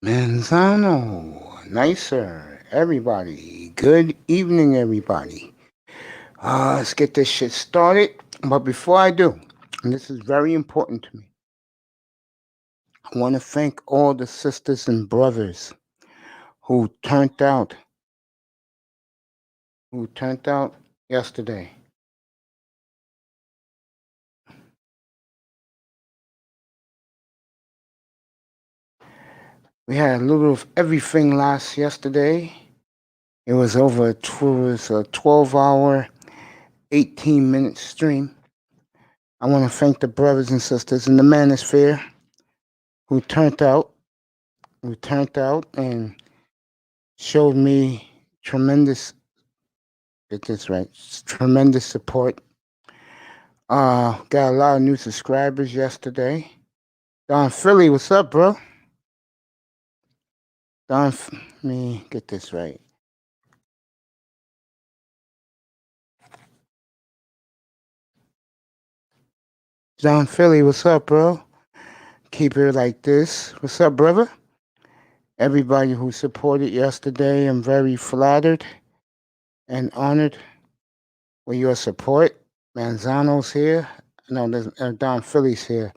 Manzano, nicer, everybody. Good evening, everybody. Let's get this shit started. But before I do, and this is very important to me, I want to thank all the sisters and brothers who turned out, who turned out yesterday. We had a little of everything last yesterday. It was over. It was a 12-hour, 18-minute stream. I want to thank the brothers and sisters in the manosphere who turned out, and showed me tremendous, get this right, tremendous support. Got a lot of new subscribers yesterday. Don Philly, what's up, bro? Let me get this right. Don Philly, what's up, bro? Keep it like this. What's up, brother? Everybody who supported yesterday, I'm very flattered and honored with your support. Manzano's here. No, there's Don Philly's here.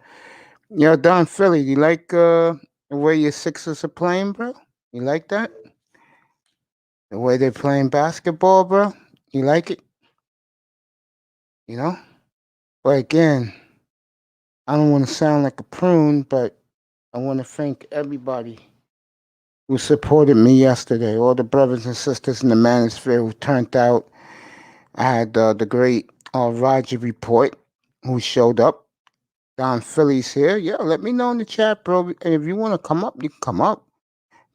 Yo, Don Philly, you like the way your Sixers are playing, bro? You like that? The way they're playing basketball, bro? You like it? You know? But again, I don't want to sound like a prune, but I want to thank everybody who supported me yesterday. All the brothers and sisters in the manosphere who turned out. I had the great Roger Report who showed up. Don Philly's here. Yeah, let me know in the chat, bro. And if you want to come up, you can come up.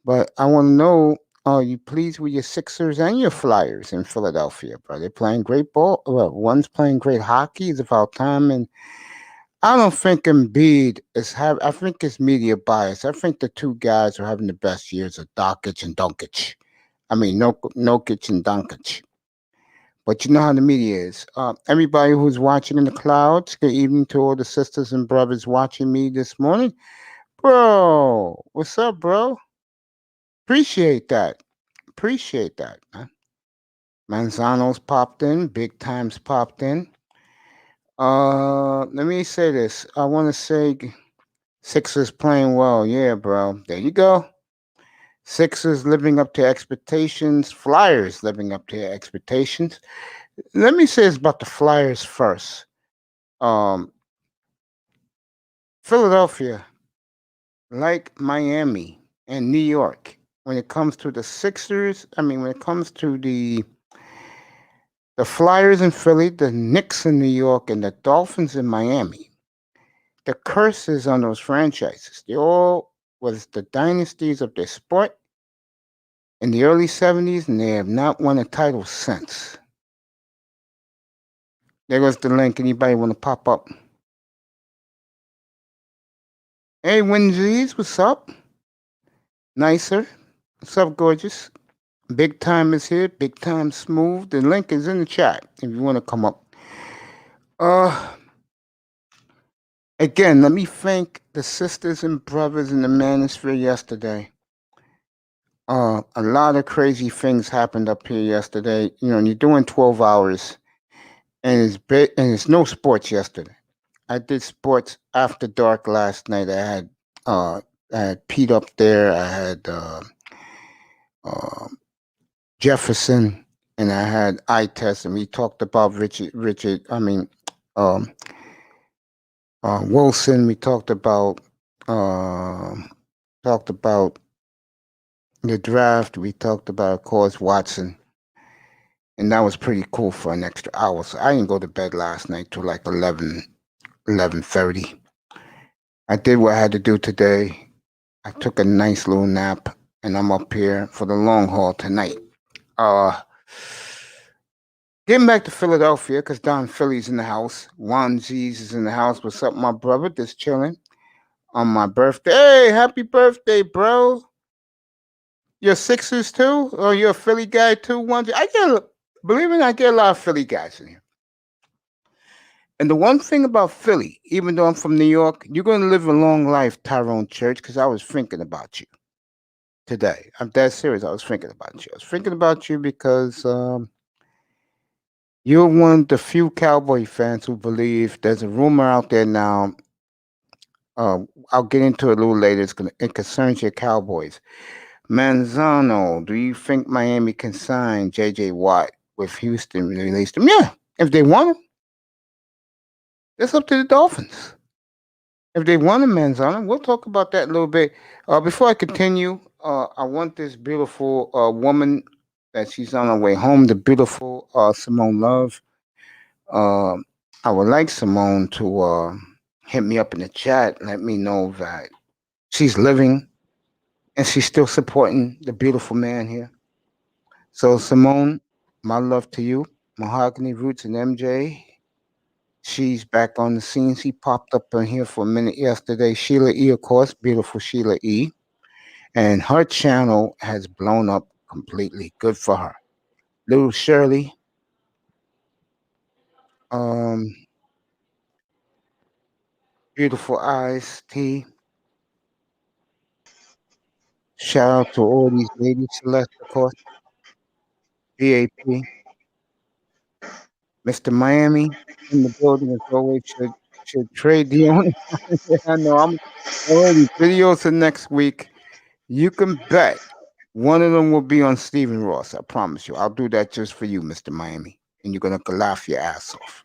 But I want to know, are you pleased with your Sixers and your Flyers in Philadelphia, bro? They're playing great ball. Well, one's playing great hockey. It's about time. And I don't think Embiid I think it's media bias. I think the two guys are having the best years of Doncic and Doncic. I mean, Nokic and Doncic. But you know how the media is. Everybody who's watching in the clouds, good evening to all the sisters and brothers watching me this morning. Bro, what's up, bro? Appreciate that. Appreciate that, man. Manzano's popped in, Big Time's popped in. Let me say this. I want to say Sixers playing well. Yeah, bro. There you go. Sixers living up to expectations. Flyers living up to expectations. Let me say this about the Flyers first. Um, Philadelphia, like Miami and New York, when it comes to the Sixers, when it comes to the Flyers in Philly, the Knicks in New York, and the Dolphins in Miami, the curses on those franchises, they all was the dynasties of their sport in the early 70s, and they have not won a title since. There goes the link. Anybody want to pop up? Hey, Winsies, what's up? Nicer. What's up, gorgeous? Big Time is here. Big Time Smooth. The link is in the chat if you want to come up. Again, let me thank the sisters and brothers in the manosphere yesterday. A lot of crazy things happened up here yesterday. You know, you're doing 12 hours, and it's no sports yesterday. I did sports after dark last night. I had Pete up there. I had uh, Jefferson, and I had eye test, and we talked about um, Wilson. We talked about the draft. We talked about, of course, Watson, and that was pretty cool for an extra hour. So I didn't go to bed last night till like 11:30. I did what I had to do today. I took a nice little nap, and I'm up here for the long haul tonight. Getting back to Philadelphia, because Don Philly's in the house. Juan Z's is in the house. What's up, my brother? Just chilling on my birthday. Hey, happy birthday, bro. You're Sixers too? Or you're a Philly guy too? Believe it or not, I get a lot of Philly guys in here. And the one thing about Philly, even though I'm from New York, you're going to live a long life, Tyrone Church, because I was thinking about you. today. I'm dead serious. I was thinking about you. I was thinking about you because you're one of the few Cowboy fans who believe there's a rumor out there now. I'll get into it a little later. It concerns your Cowboys. Manzano, do you think Miami can sign J.J. Watt with Houston and release him? Yeah, if they want him, it's up to the Dolphins. If they want a Manzano, we'll talk about that a little bit. Before I continue, I want this beautiful woman that she's on her way home, the beautiful Simone Love. Uh, I would like Simone to hit me up in the chat, let me know that she's living and she's still supporting the beautiful man here. So, Simone, my love to you. Mahogany Roots and MJ. She's back on the scene. She popped up in here for a minute yesterday. Sheila E, of course, beautiful Sheila E. And her channel has blown up completely. Good for her. Little Shirley. Um, beautiful eyes, T. Shout out to all these ladies. Celeste, of course. BAP. Mr. Miami in the building as always. Should trade the owner. I know I'm already videos for next week. You can bet one of them will be on Stephen Ross. I promise you. I'll do that just for you, Mr. Miami. And you're gonna laugh your ass off.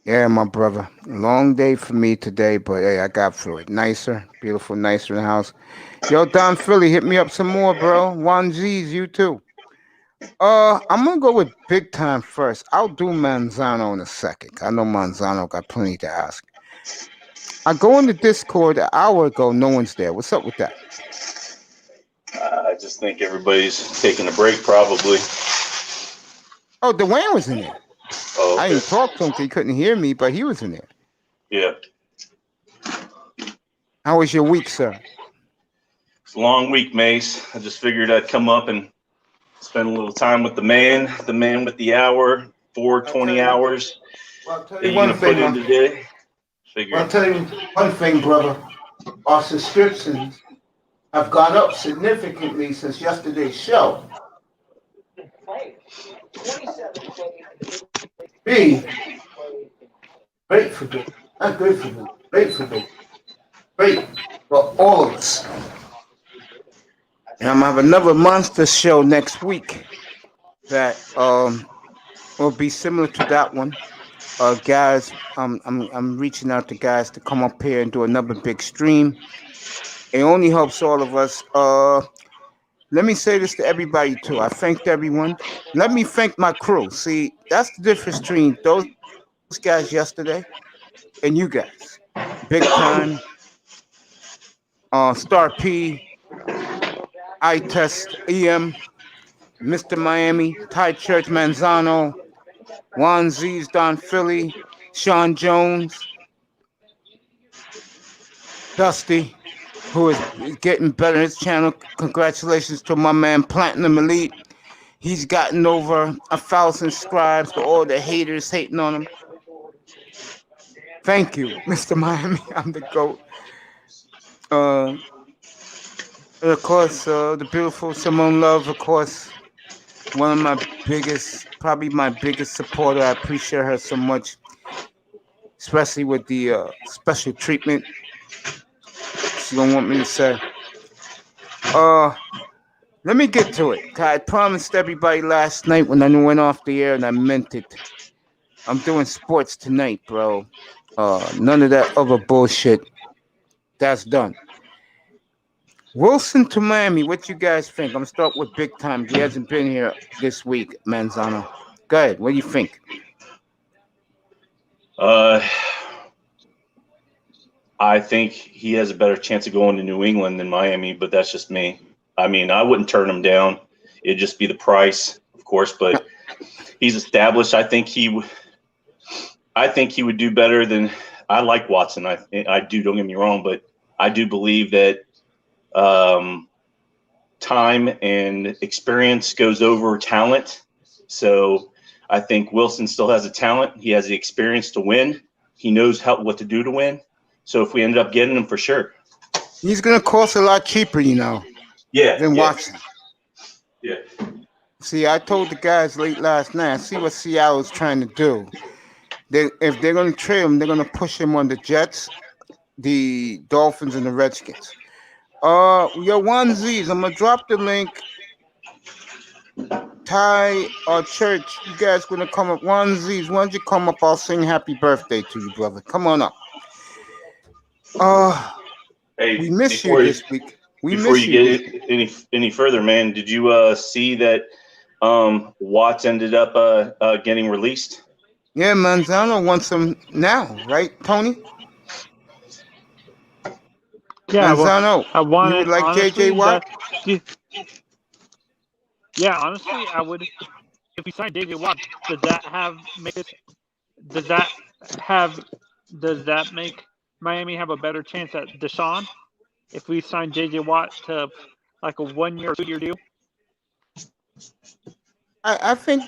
Yeah, my brother. Long day for me today, but hey, I got through it. Nicer, beautiful, nicer in the house. Yo, Don Philly, hit me up some more, bro. One Z's, you too. I'm gonna go with big time first. I'll do Manzano in a second. I know Manzano got plenty to ask. I go into Discord an hour ago. No one's there. What's up with that? I just think everybody's taking a break, probably. Oh, Dwayne was in there. Oh, okay. I didn't talk to him because he couldn't hear me, but he was in there. Yeah. How was your week, sir? It's a long week, Mace. I just figured I'd come up and spend a little time with the man with the hour, 420 hours. Well, I'll tell that you you're one gonna thing, put in today. Well, I'll tell you one thing, brother. Our subscriptions have gone up significantly since yesterday's show. B, great for good. Not good for good. Great for good. Great for all of us. And I'm gonna have another monster show next week that will be similar to that one. Guys, I'm reaching out to guys to come up here and do another big stream. It only helps all of us. Let me say this to everybody too. I thanked everyone. Let me thank my crew. See, that's the difference between those guys yesterday and you guys. Big time, Star P, I Test EM, Mr. Miami, Ty Church Manzano, Juan Z's Don Philly, Sean Jones, Dusty, who is getting better in his channel. Congratulations to my man Platinum Elite. He's gotten over 1,000 subscribes to all the haters hating on him. Thank you, Mr. Miami. I'm the GOAT. Of course, the beautiful Simone Love, of course, one of my biggest, probably my biggest supporter. I appreciate her so much, especially with the special treatment she don't want me to say. Let me get to it. I promised everybody last night when I went off the air, and I meant it. I'm doing sports tonight, bro. None of that other bullshit. That's done. Wilson to Miami. What you guys think? I'm gonna start with big time. He hasn't been here this week, Manzano. Go ahead. What do you think? I think he has a better chance of going to New England than Miami, but that's just me. I mean, I wouldn't turn him down. It'd just be the price, of course, but he's established. I think he would do better than. I like Watson. I do. Don't get me wrong, but I do believe that time and experience goes over talent. So I think Wilson still has the talent. He has the experience to win. He knows what to do to win. So if we ended up getting him, for sure. He's gonna cost a lot cheaper, Yeah, than yeah, Watson. yeah. See, I told the guys late last night. I see what Seattle's trying to do. If they're gonna trade him, they're gonna push him on the Jets, the Dolphins, and the Redskins. Your onesies. I'm gonna drop the link. Ty or Church, you guys gonna come up? Onesies, why don't you come up? I'll sing happy birthday to you, brother. Come on up. Uh, we Hey, miss you this week. We before miss you you this. get any further, man, did you see that Watts ended up getting released? Yeah, Manzano wants him now, right, Tony? Yeah, well, Manzano, I you would wanted like J.J. honestly Watt? yeah, honestly, I would. If we sign David Watt, does that have make us? Does that have? Does that make Miami have a better chance at Deshaun if we sign JJ Watt to like a 1 year or 2 year deal? I think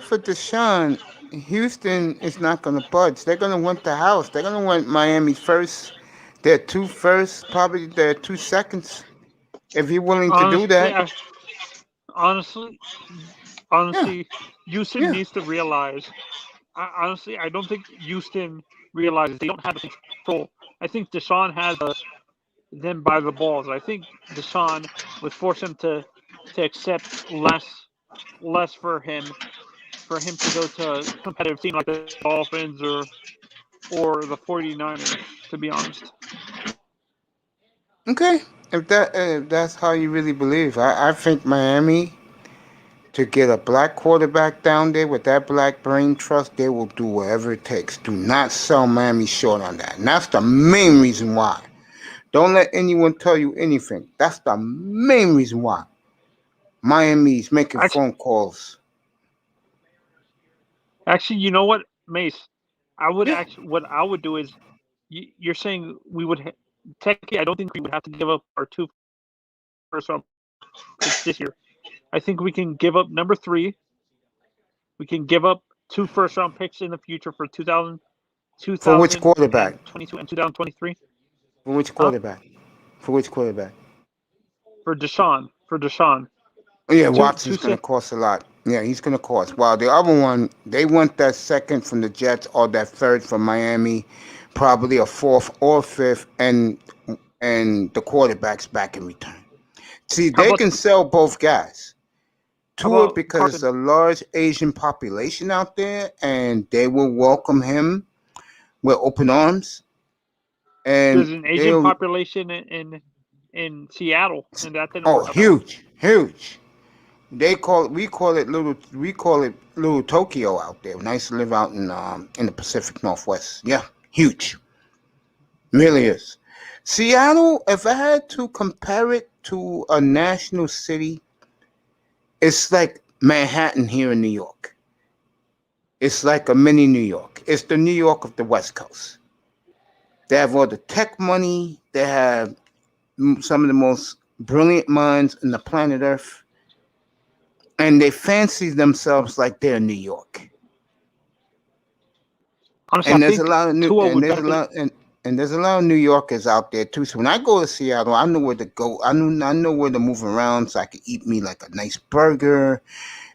for Deshaun, Houston is not going to budge. They're going to want the house. They're going to want Miami first. Their two first, probably their 2 seconds. If you're willing to do Honestly, that, I, honestly, yeah, honestly, Houston yeah. needs to realize. Honestly, I don't think Houston realizes they don't have the control. I think Deshaun has them by the balls. I think Deshaun would force him to accept less for him to go to a competitive team like the Dolphins or the 49ers, to be honest. Okay, if that's how you really believe, I think Miami to get a black quarterback down there with that black brain trust, they will do whatever it takes. Do not sell Miami short on that, and that's the main reason why. Don't let anyone tell you anything. That's the main reason why Miami's making Actually, phone calls. you know what, Mace? I would Yeah, actually what I would do is you're saying we would technically. I don't think we would have to give up our 2 first round picks this year. I think we can give up number 3. We can give up 2 first round picks in the future for for which quarterback? 2022 and 2023. For which Huh? quarterback? For which quarterback? For Deshaun. For Deshaun. Oh, yeah, Two Watson's going say to cost a lot. Yeah, he's going to cost. While the other one, they want that second from the Jets or that third from Miami, probably a fourth or fifth, and the quarterback's back in return. See, how they about can sell both guys. how Tua about because it's Carson? a large Asian population out there, and they will welcome him with open arms, and There's an Asian they'll population in Seattle, and that didn't work out that well. huge. We call it little Tokyo out there. When I used to live out in the Pacific Northwest. Yeah, huge, really is. Seattle, if I had to compare it to a national city, it's like Manhattan here in New York. It's like a mini New York. It's the New York of the West Coast. They have all the tech money. They have some of the most brilliant minds in the planet Earth, and they fancy themselves like they're New York. Honestly, I And there's a think lot of new, Tua and would there's a benefit. lot, and there's a lot of New Yorkers out there too. So when I go to Seattle, I know where to go. I know where to move around, so I can eat me like a nice burger.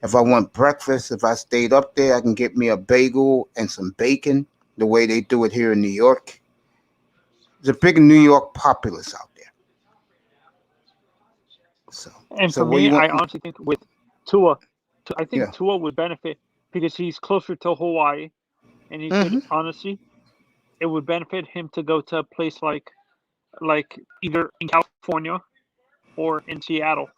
If I want breakfast, if I stayed up there, I can get me a bagel and some bacon, the way they do it here in New York. There's a big New York populace out there. So, And so for what me, you I want? honestly think with Tua, I think Yeah. Tua would benefit because he's closer to Hawaii, and he could Hmm. honestly, it would benefit him to go to a place like either in California or in Seattle.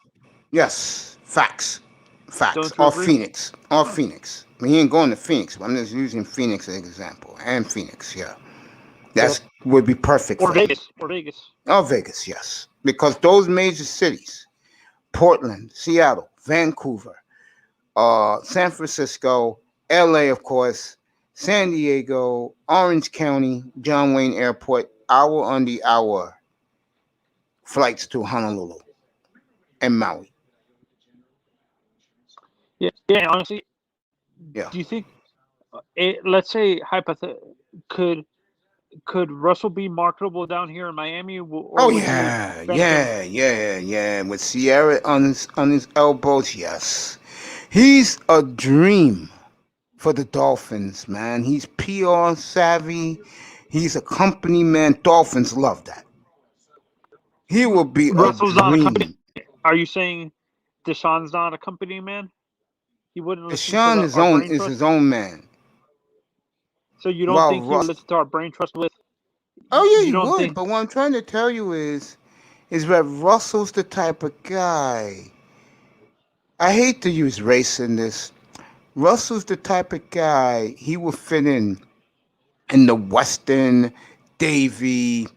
Yes. Facts. Facts. Don't you Or agree? Phoenix. Or Phoenix. I mean, he ain't going to Phoenix. But I'm just using Phoenix as an example. And Phoenix, yeah. That's would be perfect Or for him. Vegas, or Vegas. Oh, Vegas, yes. Because those major cities, Portland, Seattle, Vancouver, San Francisco, LA, of course, San Diego, Orange County, John Wayne Airport, hour on the hour flights to Honolulu and Maui. Yeah, yeah. Honestly, Yeah. do you think let's say hypothetically, could Could Russell be marketable down here in Miami, or Oh would he yeah, benefit? yeah. With Sierra on his elbows, yes. He's a dream for the Dolphins, man. He's PR savvy. He's a company man. Dolphins love that. He will be a Russell's not a company. dream. Are you saying Deshaun's not a company man? He wouldn't listen to Deshaun our brain is trust. his own man. So you don't While think he would Russ, listen to our brain trust with? oh yeah, You he don't would. think? But what I'm trying to tell you is that Russell's the type of guy. I hate to use race in this. Russell's the type of guy. He will fit in the Western, Davie,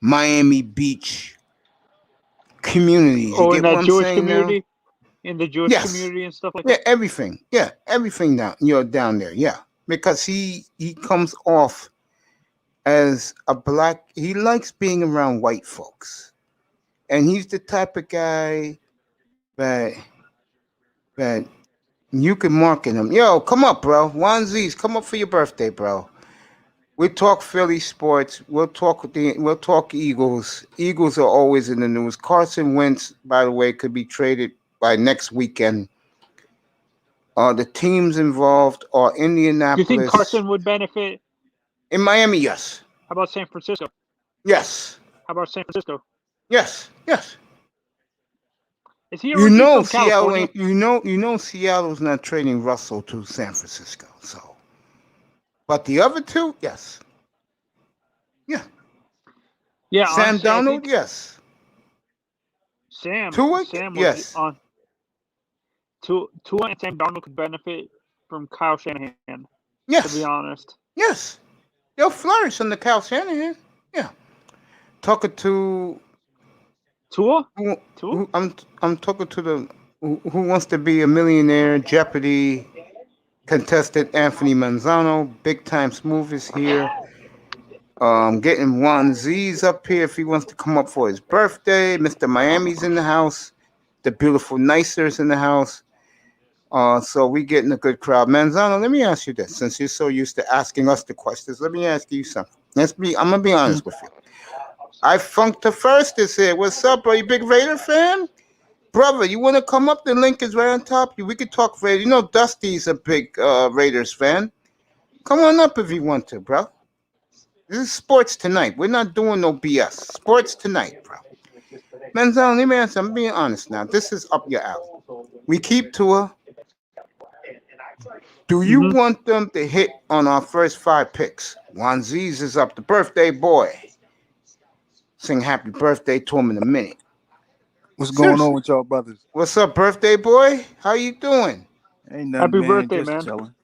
Miami Beach communities. You Or in get what that I'm Jewish saying now? community, in the Jewish Yes. community and stuff like Yeah, that. everything. Yeah, everything down. You're down there. Yeah, because he comes off as a black. He likes being around white folks, and he's the type of guy that that you can market him. Yo, come up, bro. Onesies, come up for your birthday, bro. We talk Philly sports. We'll talk Eagles. Eagles are always in the news. Carson Wentz, by the way, could be traded by next weekend. The teams involved are Do you think Indianapolis. Carson would benefit? In Miami, yes. How about San Francisco? Yes. How about San Francisco? Yes. Yes. Is he You originally know from Seattle California? ain't you know Seattle's not trading Russell to San Francisco. So but the other two, yes. Yeah. Yeah, Sam honestly, I Donald, think yes. Sam Tua, would yes. on Tua and Sam Darnold could benefit from Kyle Shanahan. To be Yes. honest, Yes. They'll flourish under Cal Shanahan. Yeah. Talking to Tua. I'm talking to the who wants to be a millionaire Jeopardy contestant Anthony Manzano. Big time smooth is here. Getting Juan Z's up here if he wants to come up for his birthday. Mr. Miami's in the house. The beautiful Nicer's in the house. So we getting a good crowd. Manzano, let me ask you this. Since you're so used to asking us the questions, let me ask you something. I'm gonna be honest with you. I funked the first is here. What's up, bro? You big Raider fan? Brother, you wanna come up? The link is right on top. We could talk Raiders. You know Dusty's a big Raiders fan. Come on up if you want to, bro. This is sports tonight. We're not doing no BS. Sports tonight, bro. Manzano, let me ask you. I'm being honest now. This is up your alley. We keep Tua. Do you Mm-hmm. want them to hit on our first 5 picks? Wanziz is up, the birthday boy. Sing happy birthday to him in a minute. What's going Seriously. on with y'all brothers? What's up, birthday boy? How you doing? Ain't nothing, Happy man. birthday, Just man. chilling.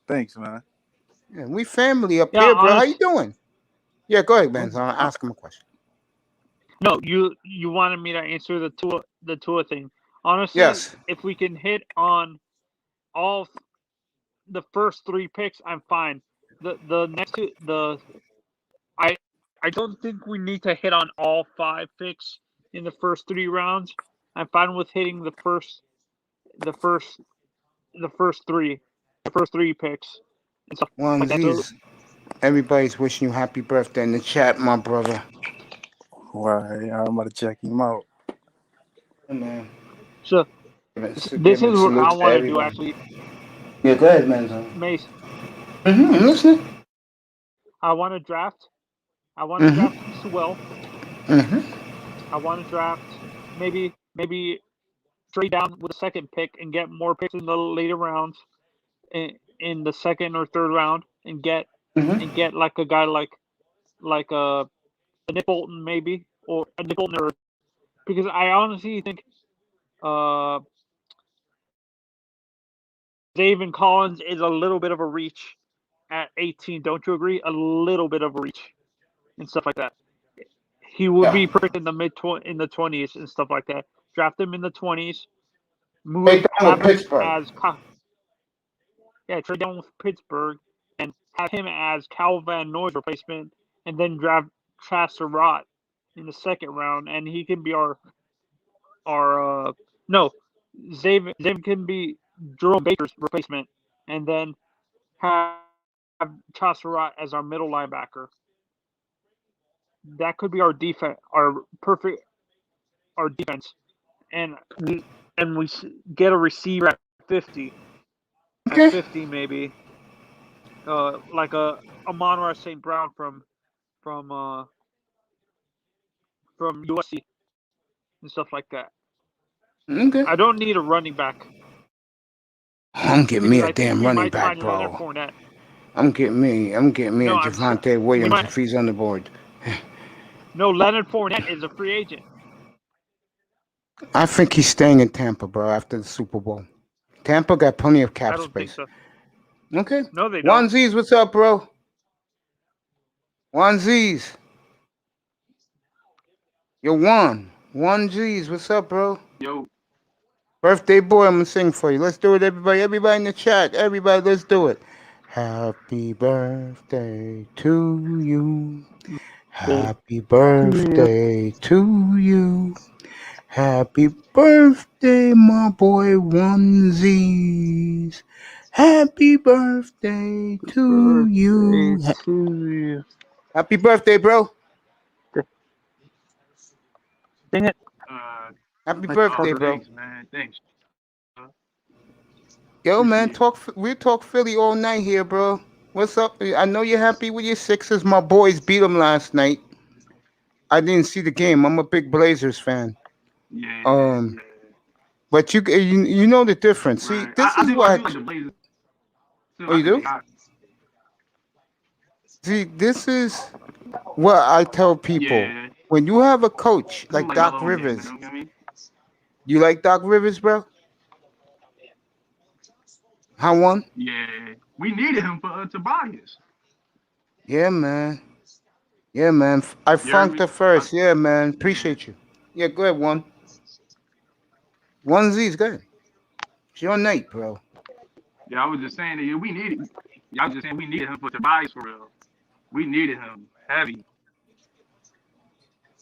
Thanks, man. Yeah, we family up Yeah, here, bro. How honest. you doing? Yeah, go ahead, Manzano. Ask him a question. No, you wanted me to answer the Tua thing. Honestly, Yes. if we can hit on all the first 3 picks, I'm fine. The next two, I I don't think we need to hit on all 5 picks in the first 3 rounds. I'm fine with hitting the first the first the first 3 picks and stuff like that. So Wanziz, everybody's wishing you happy birthday in the chat, my brother. Right, I'm about to check him out. Yeah, man. so this is what I salutes to want to do everybody. actually, Yeah, go ahead, Manzano. Mace. I'm listening. I want to draft. I want to Mm-hmm. draft Sewell. Mm-hmm. I want to draft maybe trade down with the second pick and get more picks in the later rounds in the second or third round and get Mm-hmm. like a guy like a Nick Bolton maybe, or a Nick Bolton, or because I honestly think uh David Collins is a little bit of a reach at 18. Don't you agree? A little bit of a reach and stuff like that. He would Yeah. be perfect in the in the 20s and stuff like that. Draft him in the 20s. Take down Have with him Pittsburgh. as trade down with Pittsburgh and have him as Cal Van Noy's replacement, and then draft Chasserot in the second round, and he can be our no, Zave can be Jerome Baker's replacement, and then have Chasserot as our middle linebacker. that could be our defense, our defense, and we get a receiver at 50, Okay. maybe, like a Monroe St. Brown from uh from USC and stuff like that. Okay. I don't need a running back I'm getting me because a I think damn we running might back, find Leonard bro. Fournette. I'm getting me a No, Javante we Williams might. if he's on the board. No, Leonard Fournette is a free agent. I think he's staying in Tampa, bro, after the Super Bowl. Tampa got plenty of cap I don't think space. so. Okay. No, they One don't. Z's, what's up, bro? One Z's. Yo, One Z's, what's up, bro? Yo, Birthday boy, I'm gonna sing for you. Let's do it, everybody. Everybody in the chat. Everybody, let's do it. Happy birthday to you. Happy birthday to you. Happy birthday, my boy Onesies. Happy birthday to you. Happy birthday, bro. Dang it. Happy My birthday, charger. bro. thanks, man. Thanks. Yo, man, Appreciate we talk Philly all night here, bro. What's up? I know you're happy with your Sixers. My boys beat them last night. I didn't see the game. I'm a big Blazers fan. Yeah, But you know the difference. See, right. this I is do. I do what. like the Blazers too. Oh, I you think do? they got. See, this is what I tell people. Yeah, When you have a coach I do like like Doc Melo in there, man. Rivers, You know what I mean? you like Doc Rivers, bro? How one? Yeah, we needed him for Tobias. Yeah, man. Yeah, man. I You heard funked me? the first. Yeah, man. Yeah, Appreciate you. Yeah, go ahead, one. One Z's good. It's your night, bro. yeah. I was just saying that we needed. Yeah, I was just saying we needed him for Tobias for real. We needed him heavy.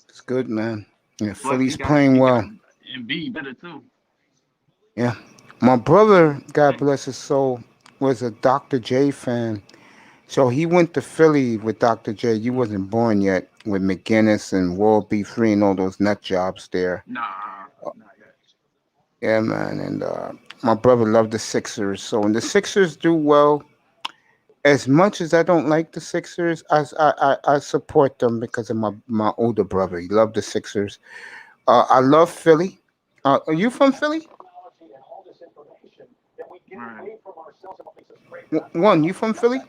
It's good, man. Yeah, Plus Philly's playing he got well. Embiid better too. Yeah. My brother, God bless his soul, was a Dr. J fan. So he went to Philly with Dr. J. You wasn't born yet, with McGinnis and World B3 and all those nut jobs there. Nah, not yet. Yeah, man. And my brother loved the Sixers. So when the Sixers do well, as much as I don't like the Sixers, I support them because of my older brother. He loved the Sixers. I love Philly. Are you from Philly? Right. One, you from Philly?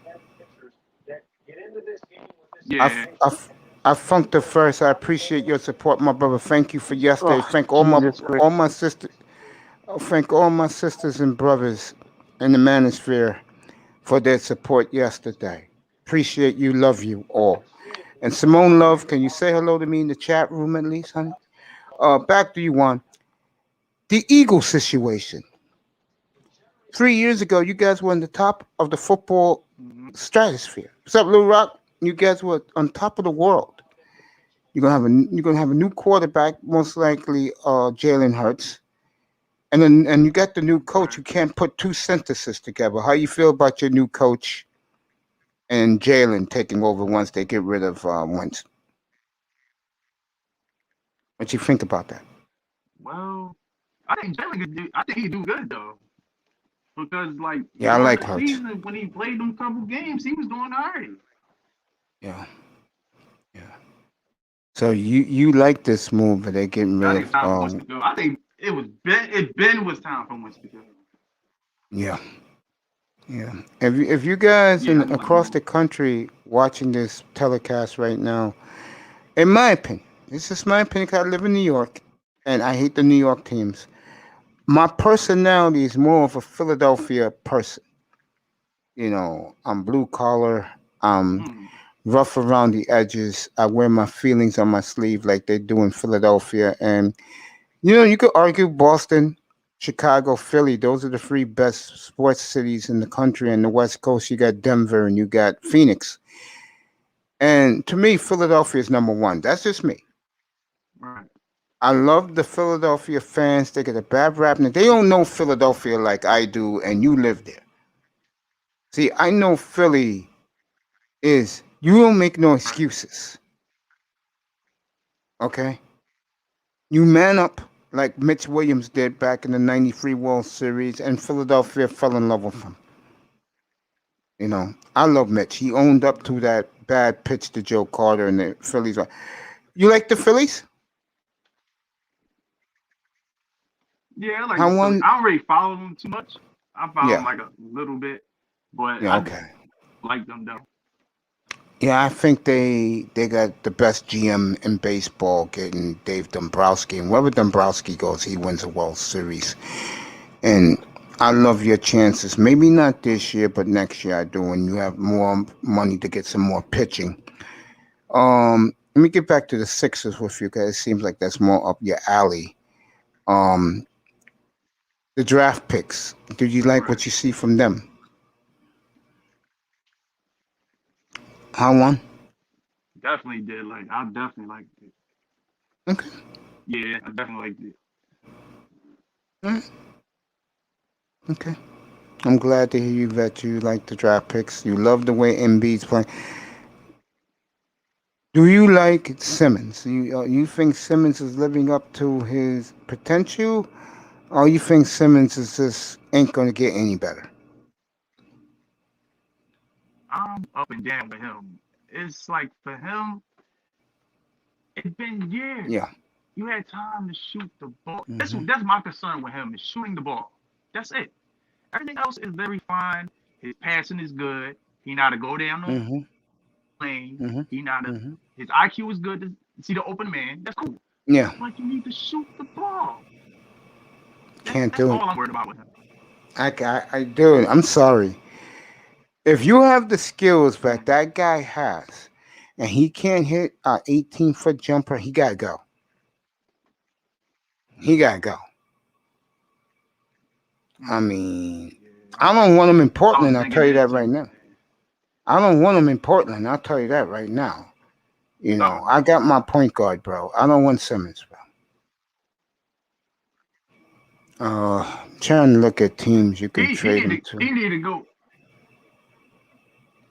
I, Yeah. f- I, f- I funked the first. I appreciate your support, my brother. Thank you for yesterday. Oh, Thank Jesus Christ. all my sisters. Thank all my sisters and brothers in the manosphere for their support yesterday. Appreciate you. Love you all. And Simone Love, can you say hello to me in the chat room at least, honey? Back to you, Juan. The Eagles situation. 3 years ago, you guys were on the top of the football stratosphere. What's up, Lil Rock? You guys were on top of the world. You're gonna have a new quarterback, most likely Jalen Hurts, and you got the new coach. You can't put two sentences together. How you feel about your new coach and Jalen taking over once they get rid of Wentz? What you think about that? Well, I think Jalen could do. I think he do good though, because like Yeah, I during like the Hurts. season when he played them couple games, he was doing alright. Yeah, yeah. So you like this move that they're getting I rid think it's time for Wentz of? to go. I think it was Ben. It Ben was time for Wentz to go. Yeah, yeah. If you guys Yeah, I know what to across do. the country watching this telecast right now, in my opinion, this is my opinion 'cause I live in New York and I hate the New York teams. My personality is more of a Philadelphia person. I'm blue collar. I'm Mm, rough around the edges. I wear my feelings on my sleeve like they do in Philadelphia. And you could argue Boston, Chicago, Philly. Those are the three best sports cities in the country. And the West Coast, you got Denver and you got Phoenix. And to me, Philadelphia is number one. That's just me. right. I love the Philadelphia fans. They get a bad rap. Now, they don't know Philadelphia like I do, and you live there. See, I know Philly is, you don't make no Right. excuses. Okay, you man up like Mitch Williams did back in the '93 World Series, and Philadelphia fell in love with him. You know, I love Mitch. He owned up to that bad pitch to Joe Carter and the Phillies. You like the Phillies? Yeah, I like How the Phillies. one? I don't really follow them too much. I follow them Yeah, like a little bit, but yeah, I okay. like them though. Yeah, I think they got the best GM in baseball, getting Dave Dombrowski, and wherever Dombrowski goes, he wins a World Series. And I love your chances. Maybe not this year, but next year I do. When you have more money to get some more pitching. Let me get back to the Sixers with you, because it seems like that's more up your alley. Um, the draft picks. Do you like Right. what you see from them? How one? Definitely did like. I definitely liked it. Okay. Yeah, I definitely liked it. Alright, okay. I'm glad to hear you that you like the draft picks. You love the way Embiid's playing. Do you like Simmons? You think Simmons is living up to his potential, or you think Simmons is just ain't gonna get any better? I'm up and down with him. It's like for him, it's been years. Yeah. You had time to shoot the ball. That's Mhm. that's my concern with him is shooting the ball. That's it. Everything else is very fine. His passing is good. He know how to go down the Mhm. lane. Mhm. He know how to. Mhm. His IQ is good to see the open man. That's cool. Yeah. But you need to shoot the ball. Can't That's do it. all I'm worried about with him. I do it. I'm sorry. If you have the skills that Mhm. that guy has, and he can't hit a 18-foot jumper, he gotta go. He gotta go. I Mm. mean, Yeah, I don't want him in I was Portland. I'll thinking tell you that that right too. now. I don't want him in Portland. I'll tell you that right now. You know, No, I got my point guard, bro. I don't want Simmons, bro. Trying to look at teams you can he trade need him to to. he need to go.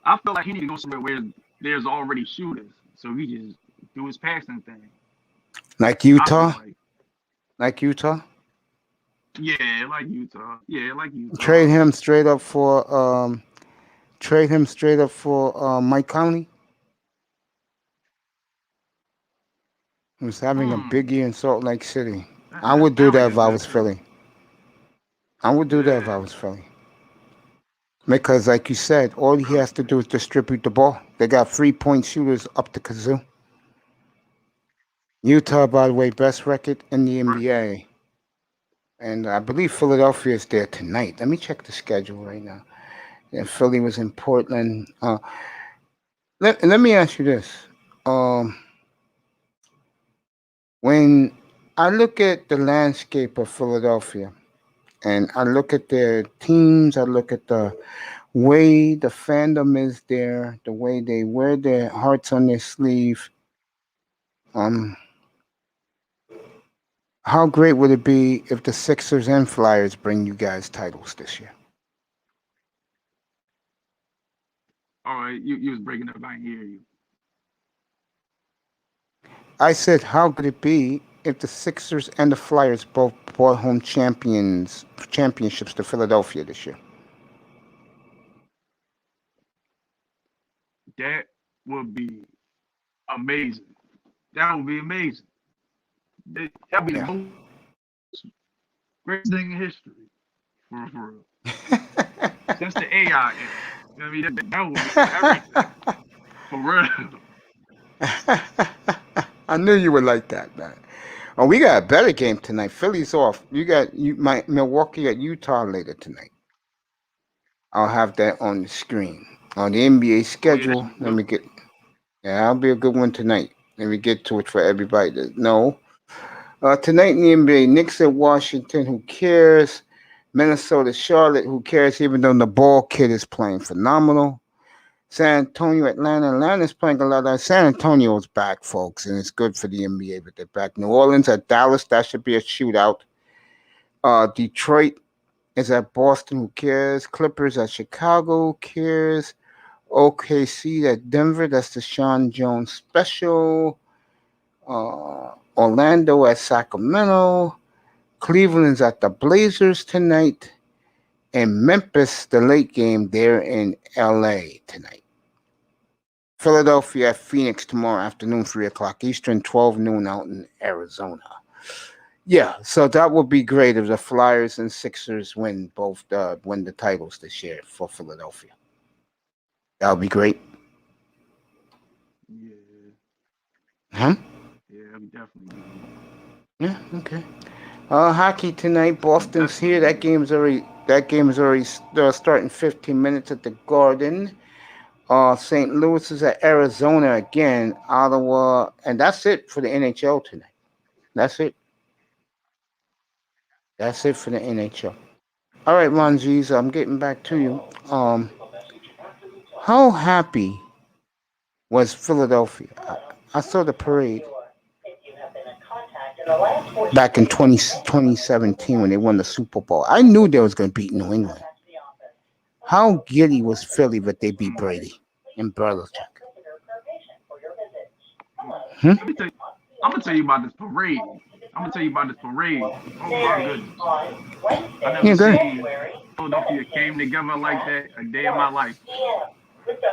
I feel like he need to go somewhere where there's already shooters, so he just do his passing thing. Like I feel Utah? like, Like Utah? yeah, like Utah, yeah, like Trade Utah. him straight up for Mike Conley, who's having a big Hmm, year in Salt Lake City. that, I that would do sound like that a if I good was trade. Philly. I would do that if I Yeah, was Philly. Because, like you said, all he has to do is distribute the ball. They got 3-point shooters up the kazoo. Utah, by the way, best record in the right. NBA. And I believe Philadelphia is there tonight. Let me check the schedule right now. Yeah, Philly was in Portland. Let me ask you this. Um, when I look at the landscape of Philadelphia and I look at their teams, I look at the way the fandom is there, the way they wear their hearts on their sleeve. Um, how great would it be if the Sixers and Flyers bring you guys titles this year? All right, you was breaking up. I didn't hear you. I said, how could it be if the Sixers and the Flyers both brought home championships to Philadelphia this year? That would be amazing. That would be amazing. That'd be the Yeah. most greatest thing in history, for real. Since the AI era. You know what I mean? That would be everything, for real. I knew you would like that, man. Oh, we got a better game tonight. Philly's off. My Milwaukee at Utah later tonight. I'll have that on the screen. On the NBA Oh yeah, that schedule, should be a let good me one. get. Yeah, that'll be a good one tonight. Let me get to it for everybody to know. Tonight in the NBA, Knicks at Washington. Who cares? Minnesota, Charlotte. Who cares? Even though the ball kid is playing phenomenal. San Antonio, Atlanta. Atlanta's playing a lot. San Antonio's back, folks, and it's good for the NBA that they're back. New Orleans at Dallas. That should be a shootout. Detroit is at Boston. Who cares? Clippers at Chicago. Who cares? OKC at Denver. That's the Sean Jones special. Orlando at Sacramento. Cleveland's at the Blazers tonight. And Memphis, the late game there in LA tonight. Philadelphia at Phoenix tomorrow afternoon, 3 o'clock Eastern, 12 noon out in Arizona. Yeah, so that would be great if the Flyers and Sixers win the titles this year for Philadelphia. That would be great. Yeah. Huh? Yeah, we definitely do. Yeah, okay. Hockey tonight. Boston's here. That game is already starting 15 minutes at the Garden. St. Louis is at Arizona again. Ottawa, and that's it for the NHL tonight. That's it. That's it for the NHL. All right, Ronzies, I'm getting back to you. How happy was Philadelphia? I saw the parade back in 2017 when they won the Super Bowl. I knew they was going to beat New England. How giddy was Philly that they beat Brady and Belichick? I'm gonna tell you about this parade. Oh my goodness. I never seen Philadelphia came together like that a day in my life.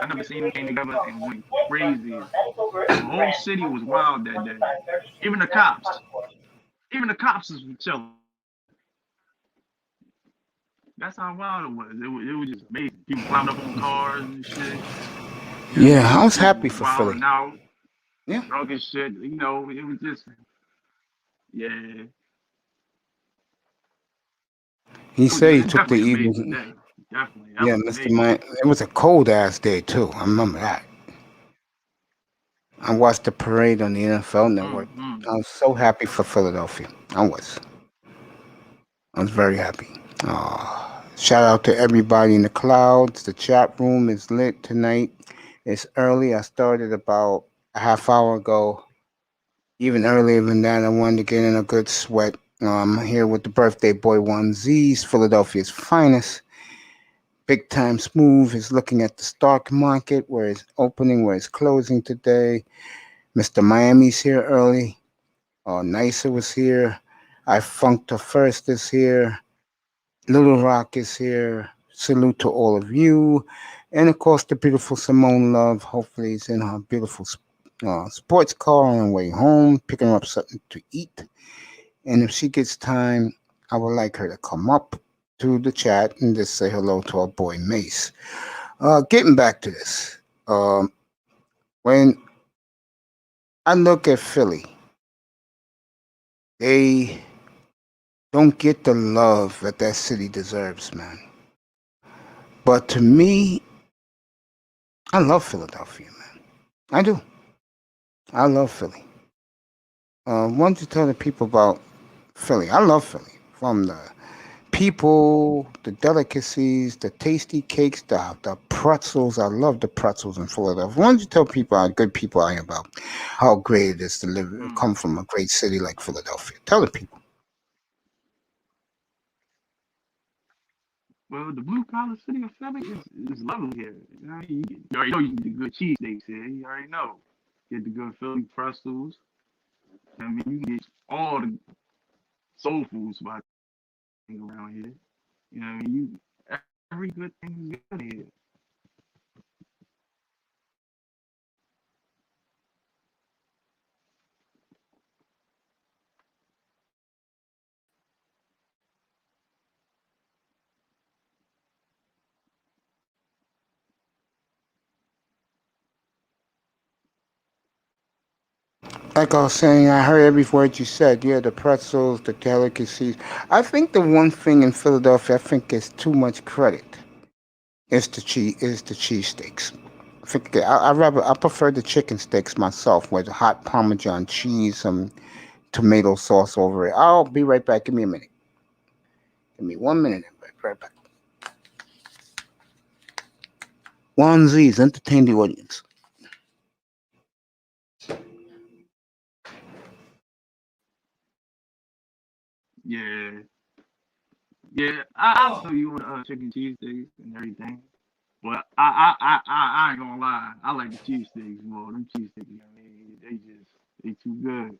I never seen them came together and went crazy. The whole city was wild that day. Even the cops. Was chilling. That's how wild it was. It was just amazing. People climbed up on cars and shit. Yeah, I was happy for Philly. Wilding out, Yeah. drunk and shit. You know, it was just, yeah. He said he It was took the definitely Eagles. amazing day. Definitely. That Yeah, was Mr. amazing. Mike. It was a cold ass day too. I remember that. I watched the parade on the NFL Network. Mm-hmm. I was so happy for Philadelphia. I was very happy. Shout out to everybody in the clouds. The chat room is lit tonight. It's early. I started about a half hour ago. Even earlier than that, I wanted to get in a good sweat. I'm here with the birthday boy 1Z's, Philadelphia's finest. Big Time Smooth is looking at the stock market, where it's opening, where it's closing today. Mr. Miami's here early. Nicer was here. I Funked the First is here. Little Rock is here. Salute to all of you. And of course, the beautiful Simone Love. Hopefully, is in her beautiful sports car on her way home, picking up something to eat. And if she gets time, I would like her to come up to the chat and just say hello to our boy Mace. Getting back to this. When I look at Philly, they don't get the love that city deserves, man. But to me, I love Philadelphia, man. I do. I love Philly. Why don't you tell the people about Philly? I love Philly. From the people, the delicacies, the tasty cakes, the pretzels. I love the pretzels in Philadelphia. Why don't you tell people how good people are about how great it is to come from a great city like Philadelphia? Tell the people. Well, the blue collar city of Philly is lovely here. You know, you already know you get the good cheesesteaks here. You already know. Get the good Philly pretzels. I mean, you can get all the soul food spots around here. You know, what I mean, every good thing is good here. Like I was saying, I heard every word you said. Yeah, the pretzels, the delicacies. I think the one thing in Philadelphia I think is too much credit is the cheesesteaks. I prefer the chicken steaks myself with hot Parmesan cheese, some tomato sauce over it. I'll be right back. Give me a minute. Give me 1 minute. Right back. One Z's entertain the audience. Yeah. Yeah, I'll tell you on chicken cheesesteaks and everything. But I ain't gonna lie. I like the cheesesteaks more. Them cheesesteaks, I mean, They too good.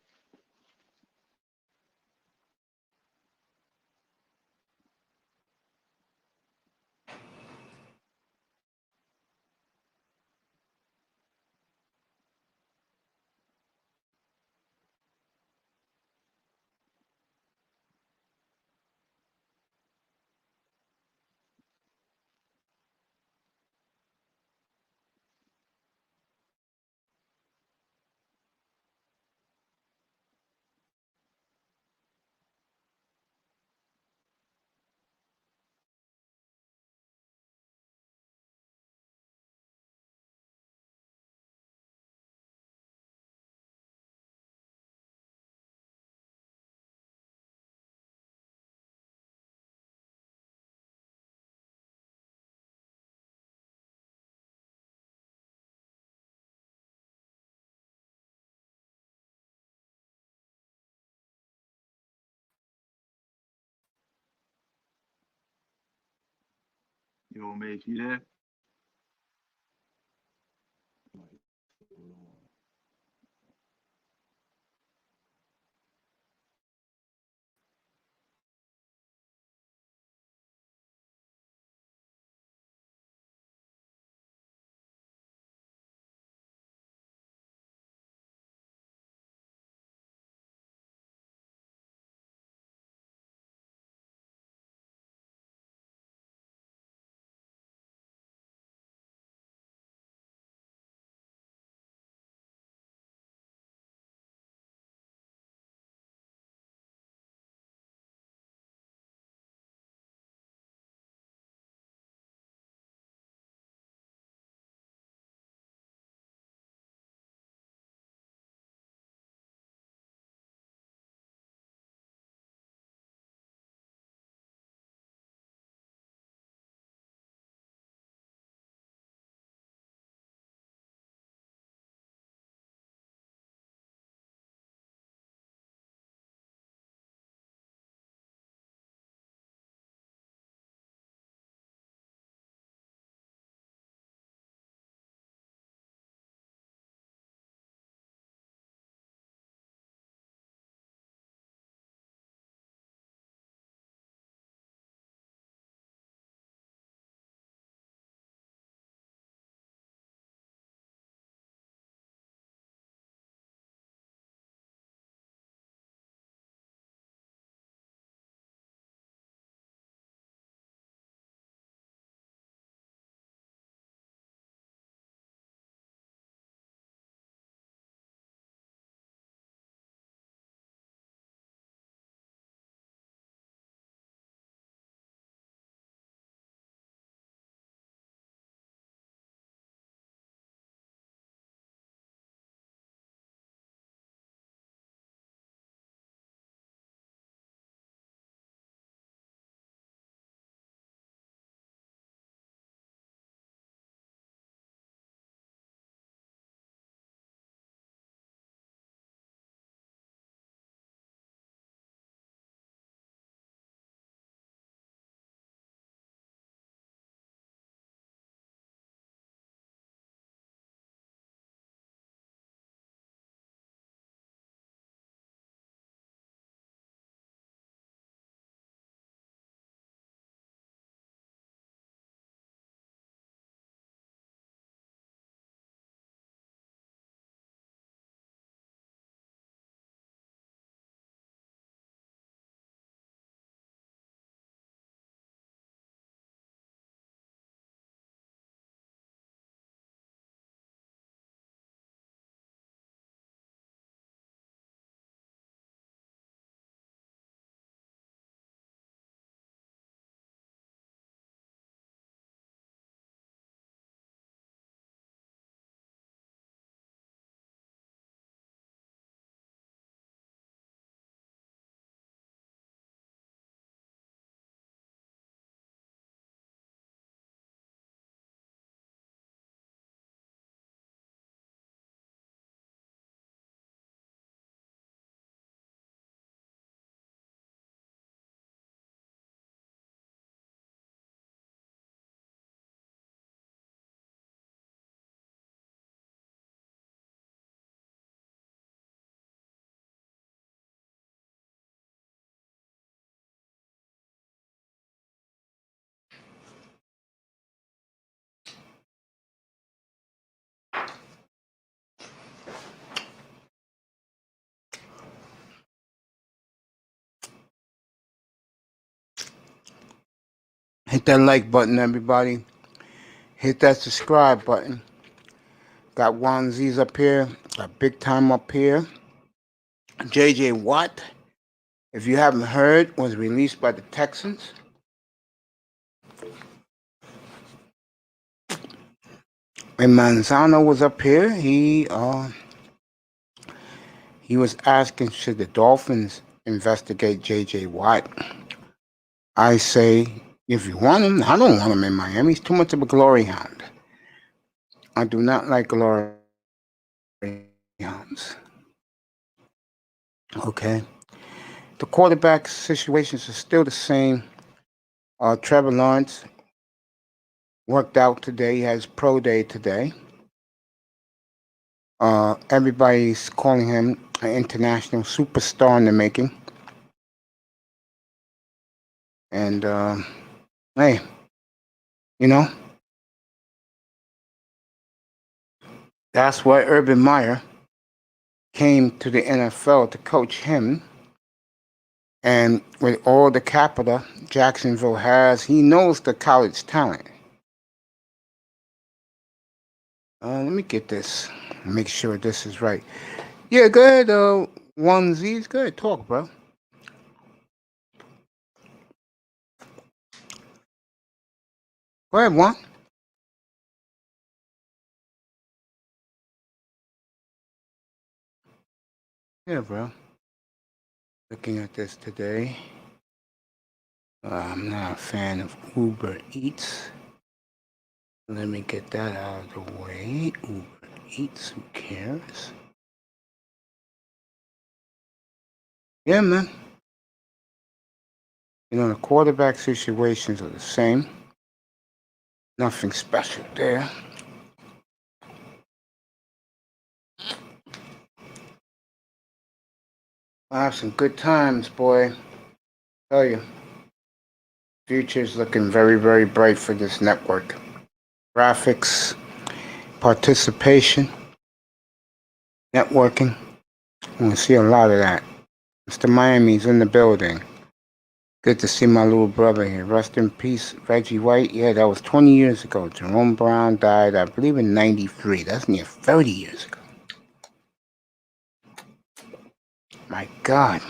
Yo, mate, you there? Hit that like button, everybody. Hit that subscribe button. Got Wanzies up here. Got Big Time up here. J.J. Watt, if you haven't heard, was released by the Texans. And Manzano was up here. He was asking, should the Dolphins investigate J.J. Watt? I say, if you want him, I don't want him in Miami. He's too much of a glory hound. I do not like glory hounds. Okay. The quarterback situations are still the same. Trevor Lawrence worked out today. He has pro day today. Everybody's calling him an international superstar in the making. And hey, you know, that's why Urban Meyer came to the NFL to coach him. And with all the capital Jacksonville has, he knows the college talent. Let me get this. Make sure this is right. Yeah, good. Onesies, good. Talk, bro. Go ahead, Juan. Yeah, bro. Looking at this today. I'm not a fan of Uber Eats. Let me get that out of the way. Uber Eats, who cares? Yeah, man. You know, the quarterback situations are the same. Nothing special there. I have some good times, boy. Tell you. Future's looking very, very bright for this network. Graphics, participation, networking. I'm gonna see a lot of that. Mr. Miami's in the building. Good to see my little brother here. Rest in peace, Reggie White. Yeah, that was 20 years ago. Jerome Brown died, I believe, in 93. That's near 30 years ago. My God.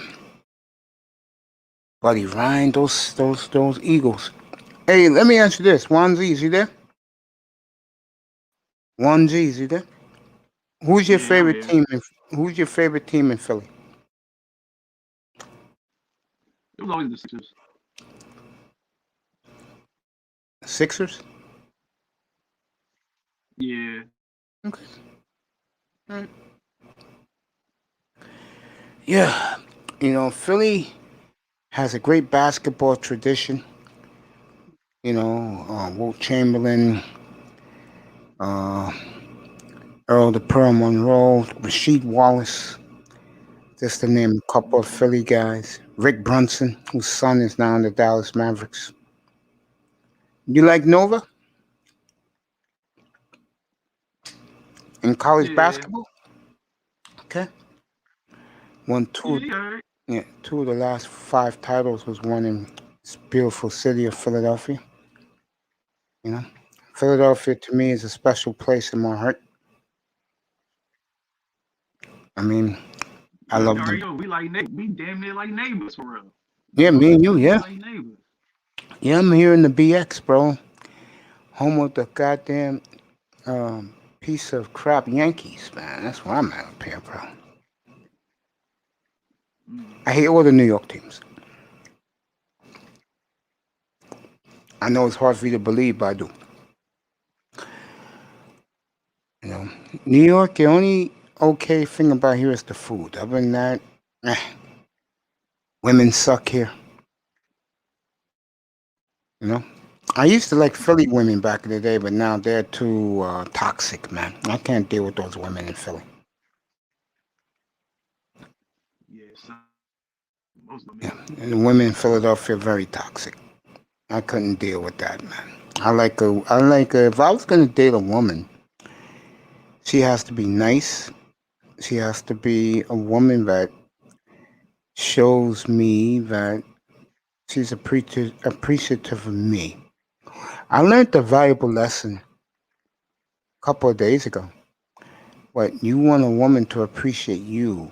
Buddy Ryan, those Eagles. Hey, let me ask you this. Wanzi, is he there? Wanzi, is he there? Who's your favorite team? Who's your favorite team in Philly? It was always the Sixers. Sixers? Yeah. Okay. All right. Yeah. You know, Philly has a great basketball tradition. You know, Wilt Chamberlain, Earl the Pearl Monroe, Rasheed Wallace, just to name a couple of Philly guys. Rick Brunson, whose son is now in the Dallas Mavericks. You like Nova in college basketball? Okay. Won two of the last 5 titles was won in this beautiful city of Philadelphia. You know, Philadelphia to me is a special place in my heart. I mean, I love them. We damn near like neighbors for real. Yeah, me and you, yeah. Like neighbors. Yeah, I'm here in the BX, bro. Home of the goddamn piece of crap Yankees, man. That's where I'm at up here, bro. I hate all the New York teams. I know it's hard for you to believe, but I do. You know, New York, the only okay thing about here is the food. Other than that, women suck here. You know, I used to like Philly women back in the day, but now they're too toxic, man. I can't deal with those women in Philly. Yeah, and the women in Philadelphia are very toxic. I couldn't deal with that, man. I like if I was gonna date a woman, she has to be nice. She has to be a woman that shows me that she's appreciative of me. I learned a valuable lesson a couple of days ago. What you want a woman to appreciate you,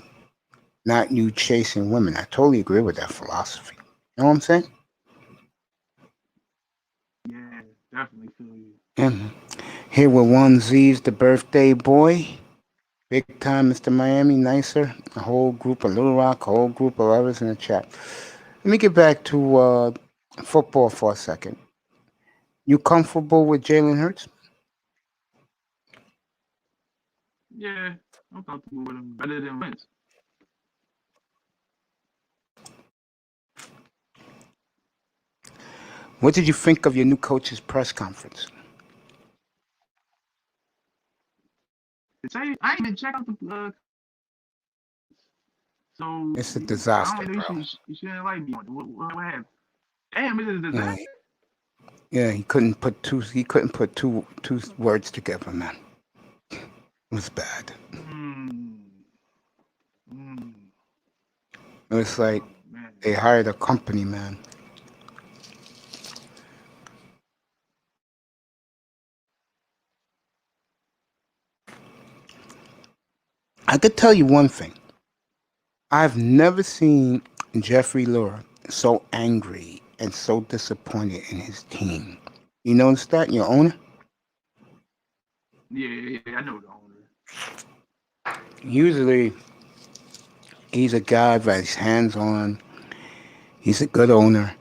not you chasing women. I totally agree with that philosophy. You know what I'm saying? Yeah, definitely feel you. Yeah. Here with one Z's, the birthday boy. Big time, Mr. Miami, nicer. A whole group of Little Rock, a whole group of others in the chat. Let me get back to football for a second. You comfortable with Jalen Hurts? Yeah, I'm comfortable with him. Better than Wentz. What did you think of your new coach's press conference? To tell you, I ain't even check out the so It's a I disaster, don't know. bro. You shouldn't like me. What happened? Damn, it is a Yeah, disaster. yeah, he couldn't put two words together, man. It was bad. Mm, mm, It was like man. they hired a company, man. I could tell you one thing. I've never seen Jeffrey Lurie so angry and so disappointed in his team. You notice that, your owner? Yeah, I know the owner. Usually, he's a guy that's hands-on. He's a good owner.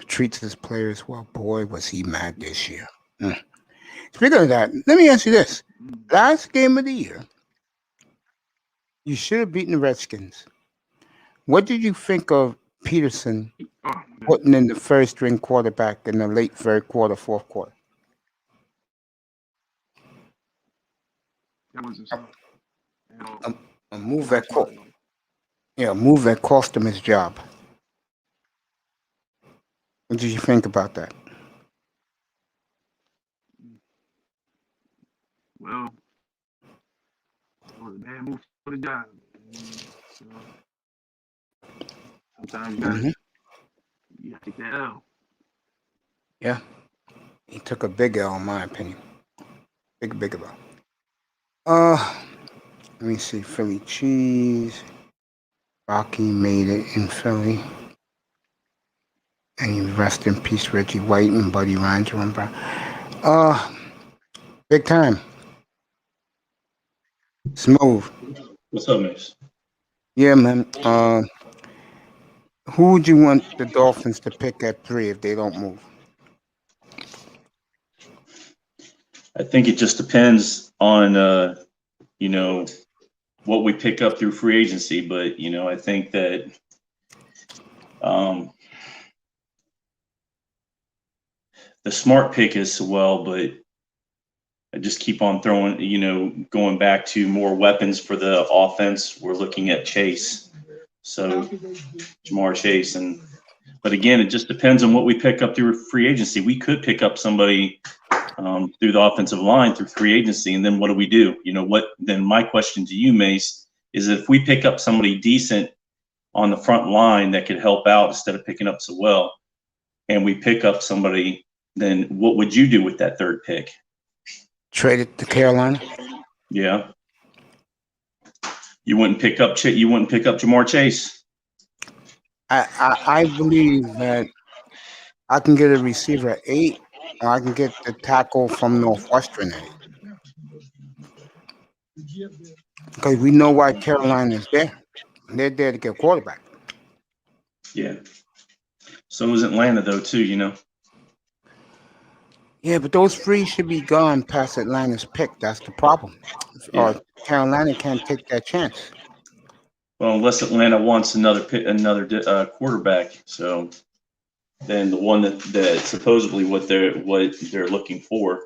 Treats his players well. Boy, was he mad this year. Mm. Speaking of that, let me ask you this. Mm. Last game of the year, you should have beaten the Redskins. What did you think of Peterson Oh, man. putting in the first string quarterback in the late third quarter, fourth quarter? That wasn't smart at all. A move Not that smart at all. move that cost him his job. What did you think about that? Well, it was a bad move for the job. So sometimes Hmm. you gotta take that L. Yeah, he took a big L, in my opinion. Big L. Let me see. Philly cheese. Rocky made it in Philly. And you rest in peace, Reggie White and Buddy Ryan, Jerome Brown. Uh, big time. Smooth. What's up, Mace? Yeah, man. Who would you want the Dolphins to pick at 3 if they don't move? I think it just depends on you know, what we pick up through free agency, but I think that um, the smart pick is well, but I just keep on throwing, going back to more weapons for the offense. We're looking at Chase, so Jamar Chase, but again, it just depends on what we pick up through free agency. We could pick up somebody through the offensive line through free agency, and then what do we do? Then my question to you, Mace, is if we pick up somebody decent on the front line that could help out instead of picking up so well, and we pick up somebody, then what would you do with that third pick? Trade it to Carolina? Yeah. You wouldn't pick up Jamar Chase. I believe that I can get a receiver at 8, or I can get the tackle from Northwestern at 8. Because we know why Carolina is there. They're there to get a quarterback. Yeah. So is Atlanta though too, Yeah, but those 3 should be gone past Atlanta's pick. That's the problem. Yeah. Or Carolina can't take that chance. Well, unless Atlanta wants another quarterback, so then the one that supposedly what they're looking for.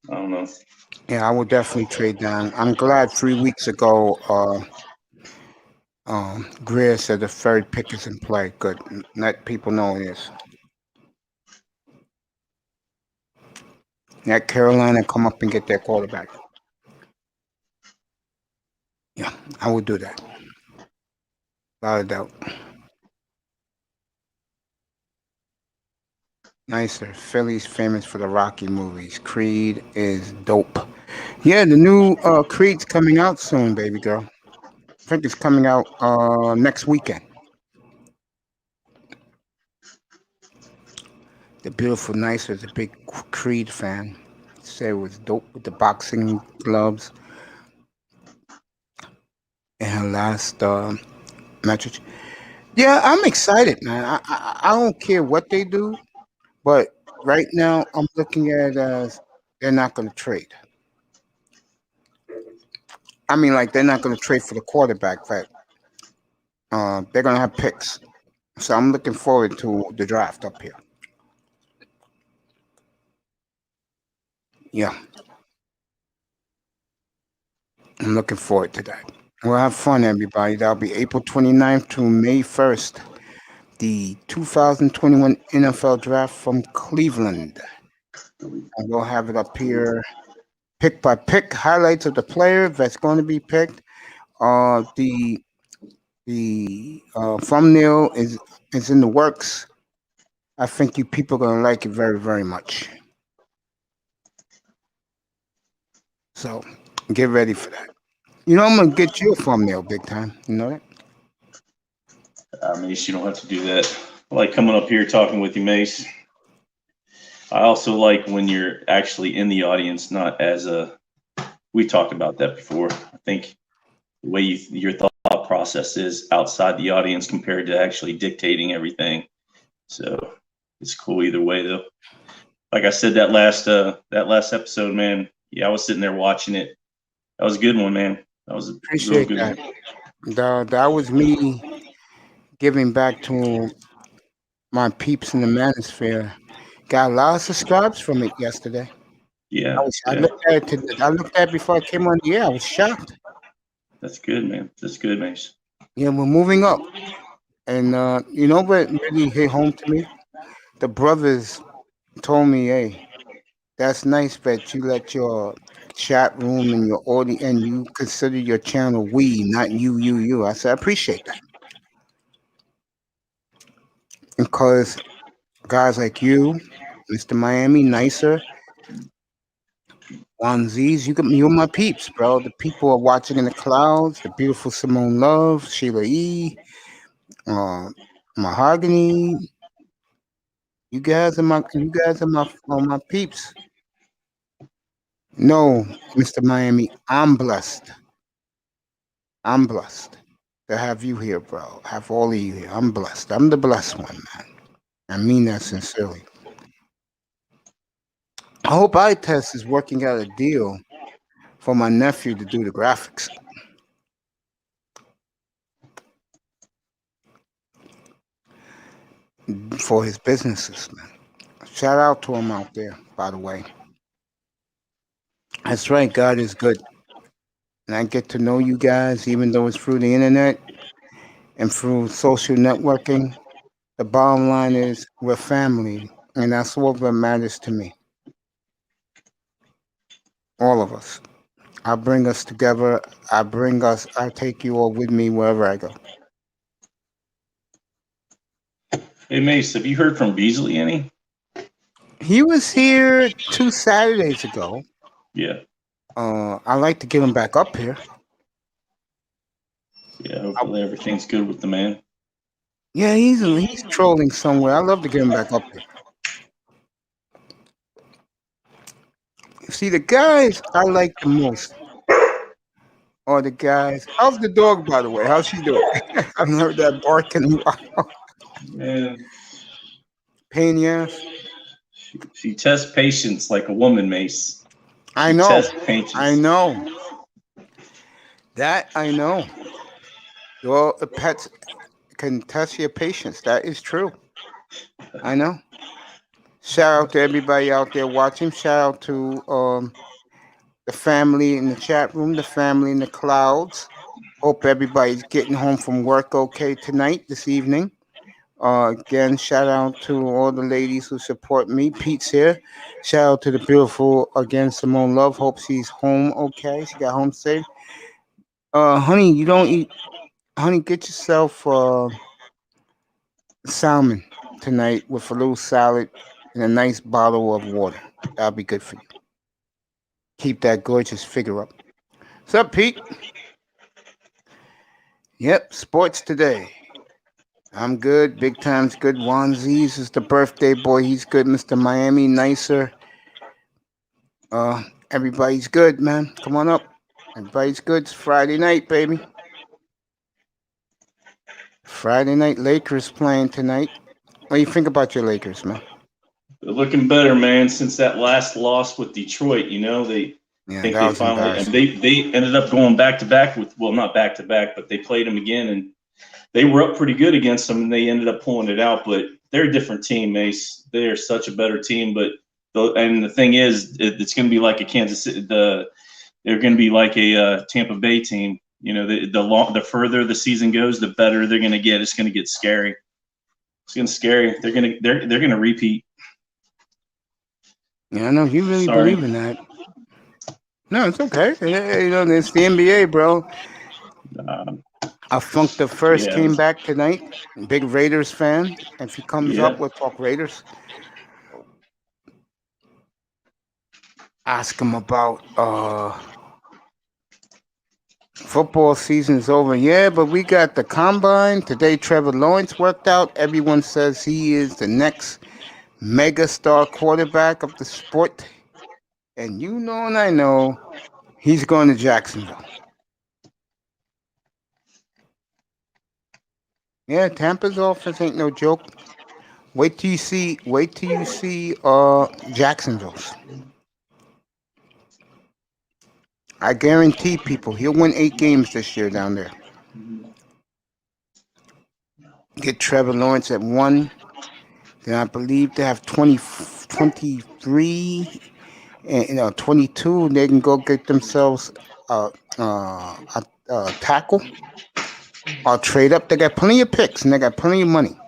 I don't know. Yeah, I would definitely trade down. I'm glad 3 weeks ago, Greer said the third pick is in play. Good. Let people know it is. Let Carolina come up and get their quarterback. Yeah, I would do that. Without a doubt. Nicer. Philly's famous for the Rocky movies. Creed is dope. Yeah, the new Creed's coming out soon, baby girl. I think it's coming out next weekend. The beautiful Nicer is a big Creed fan. Said it was dope with the boxing gloves in her last match. Yeah, I'm excited, man. I don't care what they do, but right now I'm looking at it as they're not going to trade. I mean, like they're not going to trade for the quarterback, but they're going to have picks. So I'm looking forward to the draft up here. Yeah, I'm looking forward to that. We'll have fun, everybody. That'll be April 29th to May 1st. The 2021 NFL Draft from Cleveland. And we'll have it up here, pick by pick, highlights of the player that's going to be picked. The thumbnail is in the works. I think you people are gonna like it very, very much. So get ready for that. You know I'm gonna get you a thumbnail big time. You know that? Mace, you don't have to do that. I like coming up here talking with you, Mace. I also like when you're actually in the audience, not as a. We talked about that before. I think the way your thought process is outside the audience compared to actually dictating everything. So it's cool either way, though. Like I said, that last episode, man. Yeah, I was sitting there watching it. That was a good one, man. That was a real Appreciate good that. one. That was me giving back to my peeps in the manosphere. Got a lot of subscribes from it yesterday. Yeah, I yeah. looked at it. I looked at it before I came on the air. I was shocked. That's good, man. That's good, Mace. Yeah, we're moving up. And you know what really hit home to me? The brothers told me, "Hey, that's nice that you let your chat room and your audience and you consider your channel we, not you." I said, "I appreciate that because guys like you, Mr. Miami, nicer, onesies, you're my peeps, bro. The people are watching in the clouds. The beautiful Simone Love, Sheila E, uh, Mahogany. You guys are my peeps. No, Mr. Miami, I'm blessed. I'm blessed to have you here, bro. Have all of you here. I'm blessed. I'm the blessed one, man. I mean that sincerely. I hope iTest is working out a deal for my nephew to do the graphics for his businesses, man. Shout out to him out there, by the way. That's right, God is good. And I get to know you guys, even though it's through the internet and through social networking. The bottom line is we're family, and that's what matters to me. All of us. I bring us together. I take you all with me wherever I go. Hey, Mace, have you heard from Beasley any? He was here 2 Saturdays ago. Yeah. I like to get him back up here. Yeah, hopefully everything's good with the man. Yeah, he's trolling somewhere. I love to get him back up here. See, the guys I like the most are the guys. How's the dog, by the way? How's she doing? I haven't heard that barking in a while. Man, Pain in the ass. she tests patience like a woman, Mace. I She know. tests patience. I know. That I know. Your pets can test your patience. That is true. I know. Shout out to everybody out there watching. Shout out to the family in the chat room, the family in the clouds. Hope everybody's getting home from work okay tonight, this evening. Again, shout out to all the ladies who support me. Pete's here. Shout out to the beautiful, again, Simone Love. Hope she's home okay. She got home safe. Honey, you don't eat. Honey, get yourself salmon tonight with a little salad and a nice bottle of water. That'll be good for you. Keep that gorgeous figure up. What's up, Pete? Yep, sports today. I'm good. Big time's good. Juan Z's is the birthday boy. He's good. Mr. Miami, nicer. Everybody's good, man. Come on up. Everybody's good. It's Friday night, baby. Friday night Lakers playing tonight. What do you think about your Lakers, man? They're looking better, man, since that last loss with Detroit. They think that they was finally, and embarrassing. they ended up going back to back with, well, not back to back, but they played them again, and they were up pretty good against them, and they ended up pulling it out. But they're a different team, Mace. They are such a better team. But the thing is, it's going to be like a Kansas City. They're going to be like a Tampa Bay team. The further the season goes, the better they're going to get. It's going to get scary. It's going to scary. They're going to repeat. Yeah, I know you really Sorry. believe in that. No, it's okay. It's the NBA, bro. I Funk the First came back tonight. Big Raiders fan. If he comes up, we'll talk Raiders. Ask him about football season's over. Yeah, but we got the combine. Today Trevor Lawrence worked out. Everyone says he is the next mega star quarterback of the sport. And you know and I know he's going to Jacksonville. Yeah, Tampa's offense ain't no joke. Wait till you see Jacksonville's. I guarantee people he'll win 8 games this year down there. Get Trevor Lawrence at 1. Then I believe they have 23 and 22. They can go get themselves a tackle or trade up. They got plenty of picks and they got plenty of money.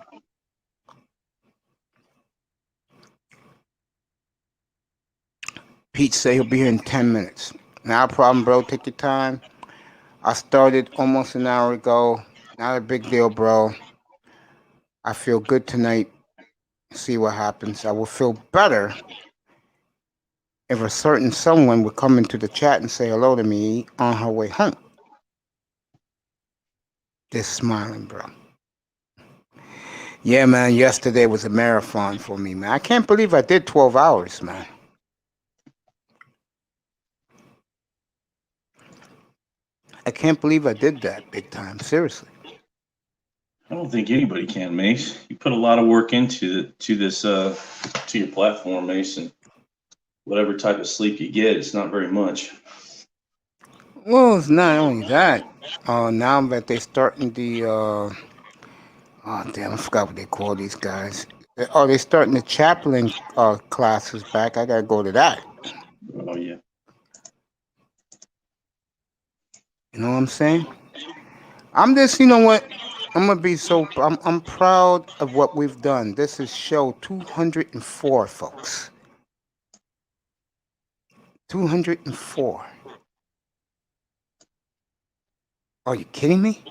Pete say he'll be here in 10 minutes. Not a problem, bro. Take your time. I started almost an hour ago. Not a big deal, bro. I feel good tonight. See what happens. I will feel better if a certain someone would come into the chat and say hello to me on her way home. Just smiling, bro. Yeah, man, yesterday was a marathon for me, man. I can't believe I did 12 hours, man. I can't believe I did that big time. Seriously. I don't think anybody can, Mace. You put a lot of work into this to your platform, Mace, and whatever type of sleep you get, it's not very much. Well, it's not only that. Now that they're starting the oh damn, I forgot what they call these guys. They're starting the chaplain classes back. I gotta go to that. Oh yeah. You know what I'm saying? I'm just, you know what? I'm gonna be I'm proud of what we've done. This is show 204, folks. 204. Are you kidding me?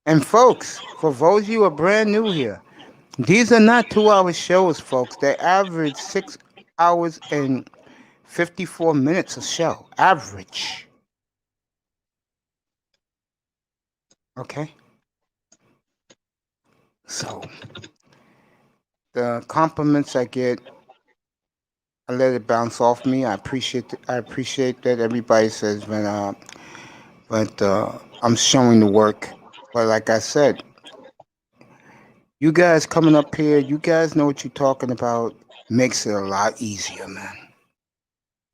And folks, for those of you who are brand new here, these are not 2-hour shows, folks. They average 6 hours and 54 minutes a show. Average. Okay? So, the compliments I get, I let it bounce off me. I appreciate that everybody says but I'm showing the work. But like I said, you guys coming up here, you guys know what you're talking about, makes it a lot easier, man.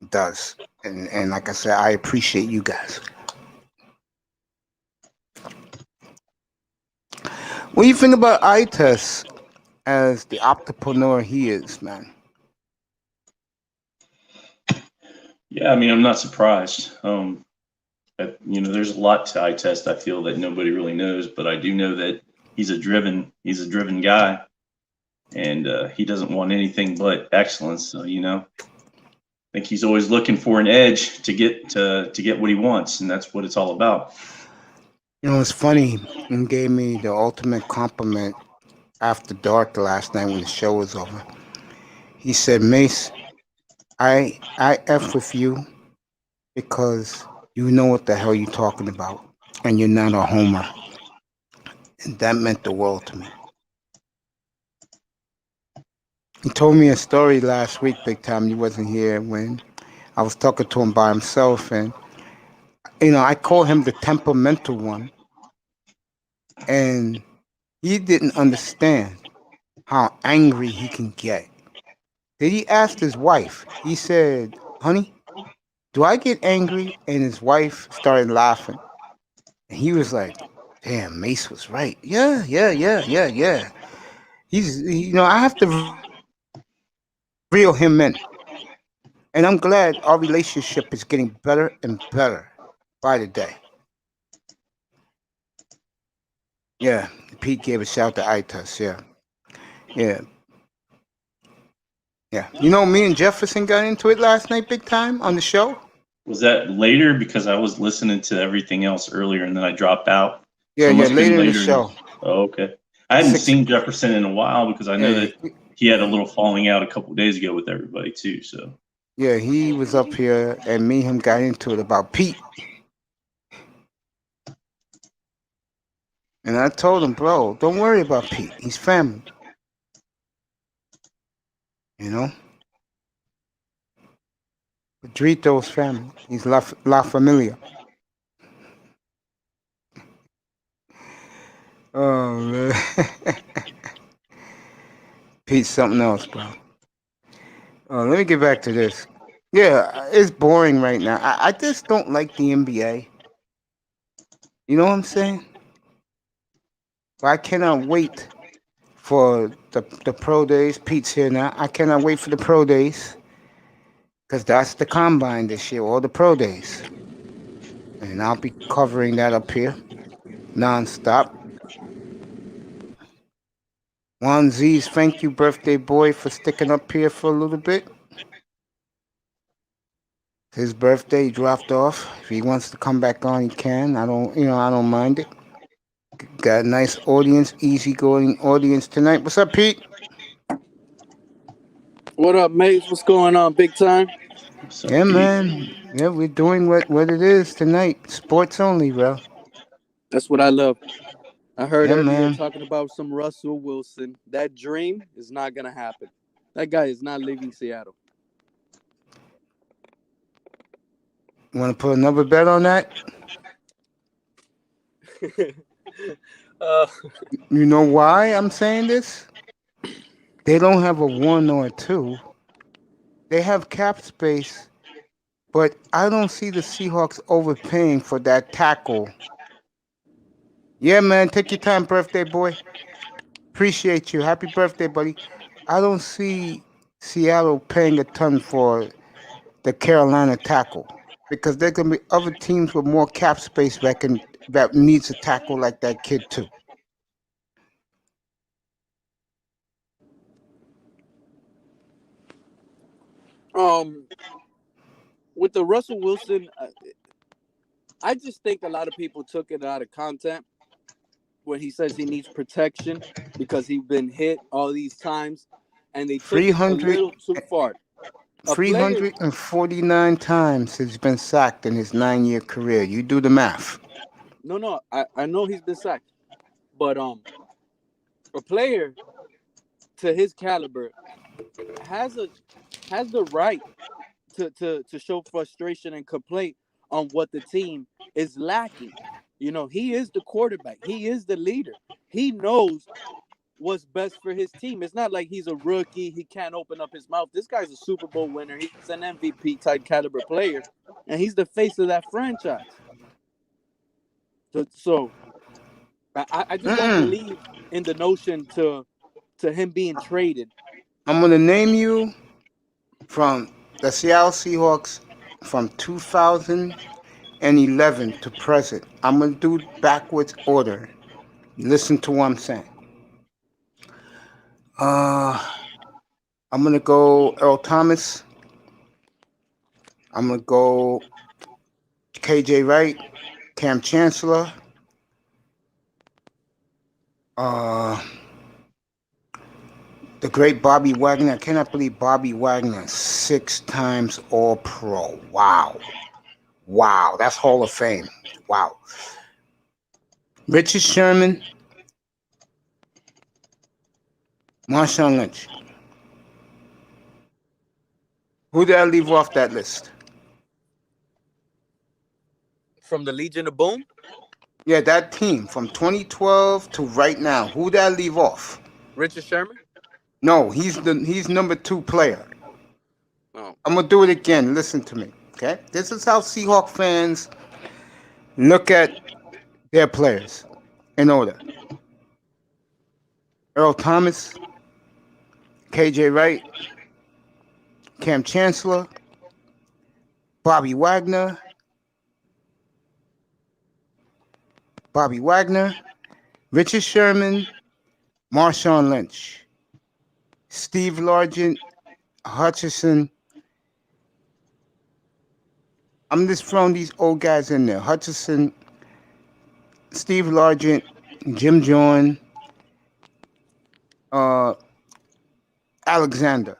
It does. And like I said, I appreciate you guys. What do you think about iTest as the entrepreneur he is, man? Yeah, I mean, I'm not surprised. There's a lot to iTest. I feel that nobody really knows, but I do know that he's a driven guy, and he doesn't want anything but excellence. So I think he's always looking for an edge to get what he wants, and that's what it's all about. It's funny. He gave me the ultimate compliment after dark last night when the show was over. He said, Mace, I F with you because you know what the hell you're talking about, and you're not a homer. And that meant the world to me. He told me a story last week, big time. You wasn't here when I was talking to him by himself, and I call him the temperamental one, and he didn't understand how angry he can get. Then he asked his wife. He said, "Honey, do I get angry?" And his wife started laughing, and he was like, "Damn, Mace was right. Yeah, yeah, yeah, yeah, yeah." I have to reel him in. And I'm glad our relationship is getting better and better by the day. Yeah, Pete gave a shout to Itus. Yeah, yeah, yeah. Me and Jefferson got into it last night, big time on the show. Was that later? Because I was listening to everything else earlier and then I dropped out. Yeah, So it yeah, must have been later in the later. show. Oh, okay. I hadn't 6. seen Jefferson in a while because I know Yeah, that he had a little falling out a couple of days ago with everybody too. So yeah, he was up here, and me and him got into it about Pete. And I told him, bro, don't worry about Pete. He's family. You know? Pedrito's family. He's La Familia. Oh, man. Pete's something else, bro. Let me get back to this. Yeah, it's boring right now. I just don't like the NBA. You know what I'm saying? But I cannot wait for the pro days. Pete's here now. I cannot wait for the pro days because that's the combine this year, all the pro days. And I'll be covering that up here nonstop. Juan Z's thank you, birthday boy, for sticking up here for a little bit. His birthday, he dropped off. If he wants to come back on, he can. I don't mind it. Got a nice audience, easygoing audience tonight. What's up, Pete? What up, mates? What's going on, big time? what's up, Yeah, Pete? man. Yeah, we're doing what it is tonight. Sports only, bro. That's what I love. I heard Yeah, earlier man. talking about some Russell Wilson. That dream is not going to happen. That guy is not leaving Seattle. You want to put another bet on that? uh, You know why I'm saying this? They don't have a 1 or a 2. They have cap space, but I don't see the Seahawks overpaying for that tackle. Yeah, man. Take your time, birthday boy. Appreciate you. Happy birthday, buddy. I don't see Seattle paying a ton for the Carolina tackle because there can be other teams with more cap space that needs a tackle like that kid too. um, with the Russell Wilson, I just think a lot of people took it out of content when he says he needs protection because he's been hit all these times, and they took it a 300, little too far. A player, 349 times he's been sacked in his 9-year career. You do the math. no, I know he's been sacked, but a player to his caliber has the right to show frustration and complaint on what the team is lacking. He is the quarterback. He is the leader. He knows what's best for his team. It's not like he's a rookie. He can't open up his mouth. This guy's a Super Bowl winner. He's an MVP type caliber player, and he's the face of that franchise. So I just don't Mm-mm. believe in the notion to him being traded. I'm gonna name you from the Seattle Seahawks from 2011 to present. I'm gonna do backwards order. Listen to what I'm saying. Uh, I'm gonna go Earl Thomas. I'm gonna go KJ Wright, Cam Chancellor. Uh, The great Bobby Wagner. I cannot believe Bobby Wagner, 6 times All Pro. Wow. Wow. That's Hall of Fame. Wow. Richard Sherman, Marshawn Lynch. Who did I leave off that list? From the Legion of Boom? Yeah, that team from 2012 to right now. Who did I leave off? Richard Sherman? No, he's number 2 player. Oh. I'm gonna do it again. Listen to me, okay? This is how Seahawk fans look at their players in order. Earl Thomas, KJ Wright, Cam Chancellor, Bobby Wagner, Richard Sherman, Marshawn Lynch, Steve Largent, Hutchinson. I'm just throwing these old guys in there. Hutchinson, Steve Largent, Jim Jordan, Alexander.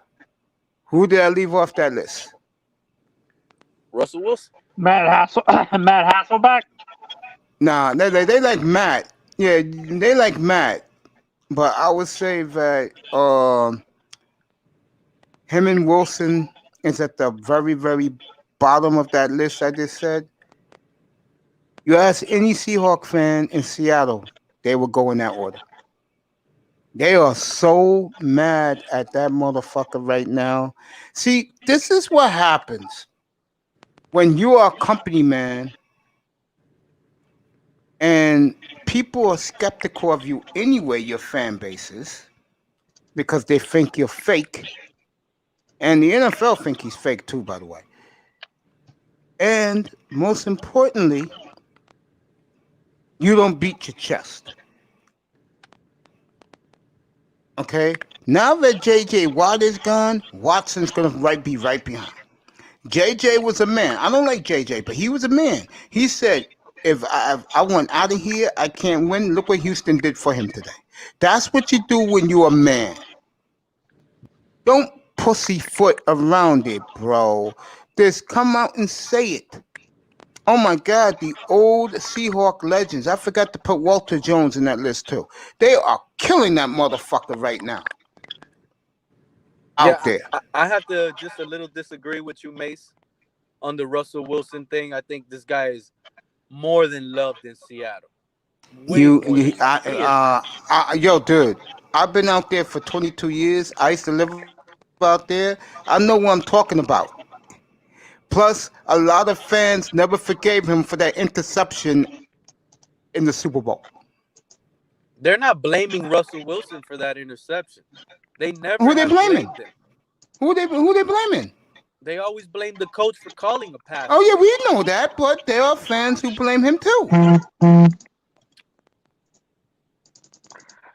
Who did I leave off that list? Russell Wilson? Matt Hasselback. Nah, they like Matt. Yeah, they like Matt. But I would say that him and Wilson is at the very, very bottom of that list I just said. You ask any Seahawk fan in Seattle, they will go in that order. They are so mad at that motherfucker right now. See, this is what happens when you are a company man and people are skeptical of you anyway, your fan bases, because they think you're fake. And the NFL think he's fake too, by the way. And most importantly, you don't beat your chest. Okay? Now that J.J. Watt is gone, Watson's going to be right behind. J.J. was a man. I don't like J.J., but he was a man. He said, if I want out of here, I can't win. Look what Houston did for him today. That's what you do when you're a man. Don't pussyfoot around it, bro. Just come out and say it. Oh my God, the old Seahawk legends. I forgot to put Walter Jones in that list too. They are killing that motherfucker right now. Out there. I have to just a little disagree with you, Mace, on the Russell Wilson thing. I think this guy is more than loved in Seattle. Yo, dude, I've been out there for 22 years. I used to live out there. I know what I'm talking about. Plus, a lot of fans never forgave him for that interception in the Super Bowl. They're not blaming Russell Wilson for that interception. They never. Who they blaming? Who they blaming? They always blame the coach for calling a pass. Oh yeah, we know that, but there are fans who blame him too.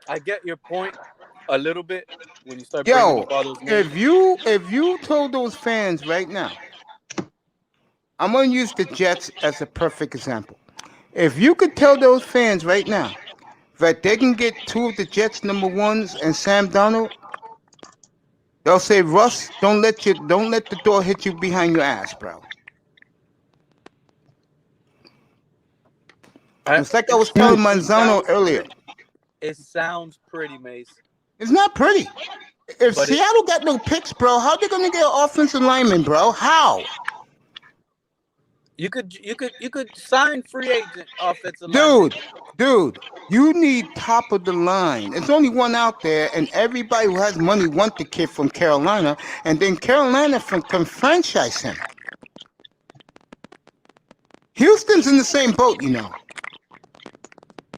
I get your point a little bit when you start. Yo, all those names. if you told those fans right now, I'm gonna use the Jets as a perfect example. If you could tell those fans right now that they can get 2 of the Jets number 1s and Sam Darnold, they'll say, Russ, don't let the door hit you behind your ass, bro. It's like I was telling Manzano earlier. It sounds pretty, Mace. It's not pretty. If Seattle got no picks, bro, how they gonna get offensive linemen, bro? How? You could sign free agent offensive linemen. Dude, you need top of the line. There's only one out there, and everybody who has money want the kid from Carolina, and then Carolina can franchise him. Houston's in the same boat, you know.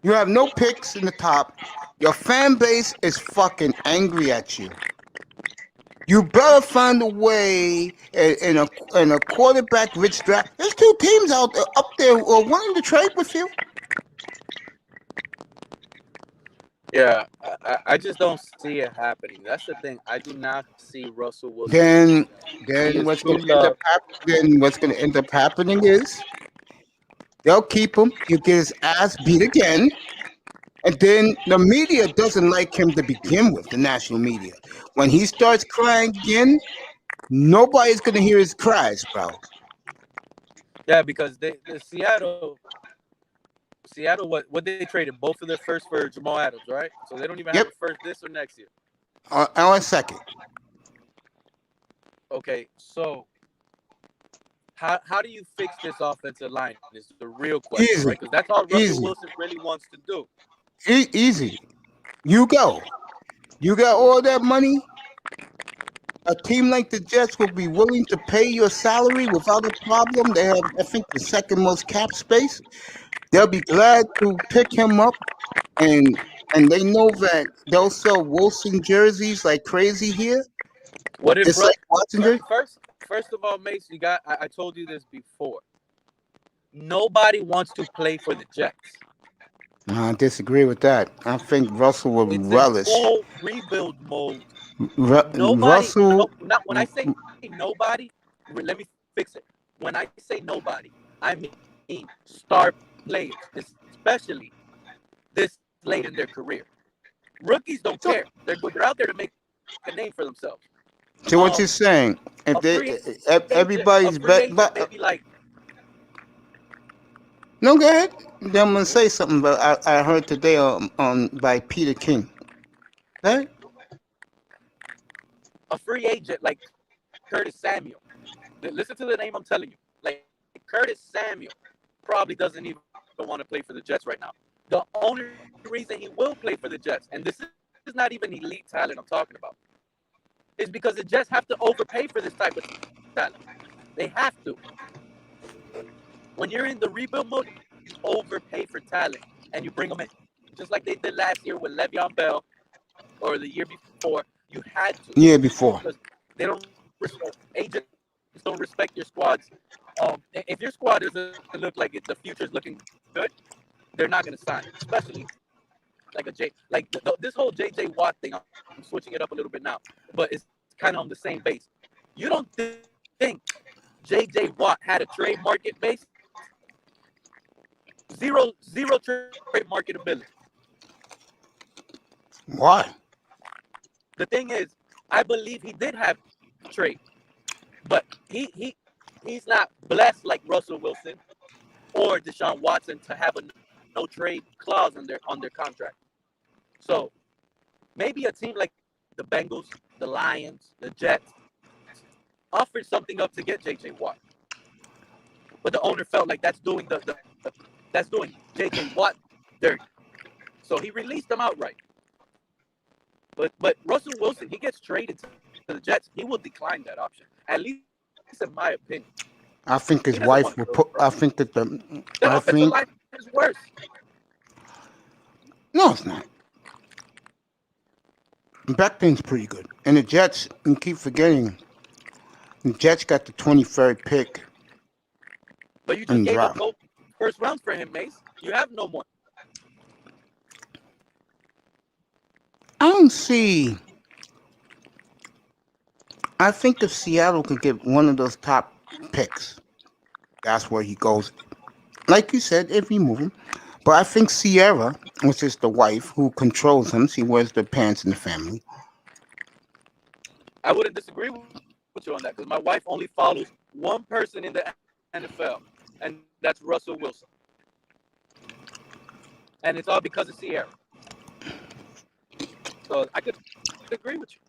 You have no picks in the top. Your fan base is fucking angry at you. You better find a way in a quarterback-rich draft. There's 2 teams up there wanting to trade with you. Yeah, I just don't see it happening. That's the thing. I do not see Russell Wilson. Then what's going to end up happening is they'll keep him. He'll get his ass beat again, And then the media doesn't like him to begin with, the national media. When he starts crying again, nobody's going to hear his cries, bro. Yeah, because the Seattle, what they traded both of their first for Jamal Adams, right? So they don't even have Yep. a first this or next year. On a second. Okay, so how do you fix this offensive line is the real question, Easy. right? Because that's all Russell Easy. Wilson really wants to do. Easy. You go. You got all that money. A team like the Jets will be willing to pay your salary without a problem. They have, I think, the second most cap space. They'll be glad to pick him up, and they know that they'll sell Wilson jerseys like crazy here. What if It's like Watson jersey. first of all, Mace, I told you this before. Nobody wants to play for the Jets. I disagree with that. I think Russell would It's relish. in full rebuild mode. Russell. Not when I say nobody, let me fix it. When I say nobody, I mean star players, especially this late in their career. Rookies don't care. They're out there to make a name for themselves. So what you're saying? If everybody's bet, but like. No, go ahead. I'm gonna say something, but I heard today on by Peter King. Right? A free agent like Curtis Samuel. Listen to the name I'm telling you. Like Curtis Samuel probably doesn't even want to play for the Jets right now. The only reason he will play for the Jets, and this is not even elite talent I'm talking about, is because the Jets have to overpay for this type of talent. They have to. When you're in the rebuild mode, you overpay for talent and you bring them in. Just like they did last year with Le'Veon Bell or the year before. You had to. Year before. Because they don't respect, agents don't respect your squads. If your squad doesn't look like the future is looking good, they're not going to sign. Especially this whole J.J. Watt thing. I'm switching it up a little bit now, but it's kind of on the same base. You don't think J.J. Watt had a trade market base? Zero trade marketability. Why? The thing is, I believe he did have trade, but he's not blessed like Russell Wilson or Deshaun Watson to have a no trade clause on their contract. So maybe a team like the Bengals, the Lions, the Jets offered something up to get J.J. Watt, but the owner felt like that's doing that's doing J.J. Watt dirty. So he released them outright. But Russell Wilson, he gets traded to the Jets. He will decline that option, at least in my opinion. I think his wife will put. I think that the offensive line is worse. No, it's not. Becton's pretty good, and the Jets. You keep forgetting. The Jets got the 23rd pick. But you just gave up both first rounds for him, Mace. You have no more. I don't see. I think if Seattle could get one of those top picks, that's where he goes. Like you said, if you move him. But I think Sierra, which is the wife who controls him, she wears the pants in the family. I wouldn't disagree with you on that because my wife only follows one person in the NFL, and that's Russell Wilson. And it's all because of Sierra. So I could agree with you.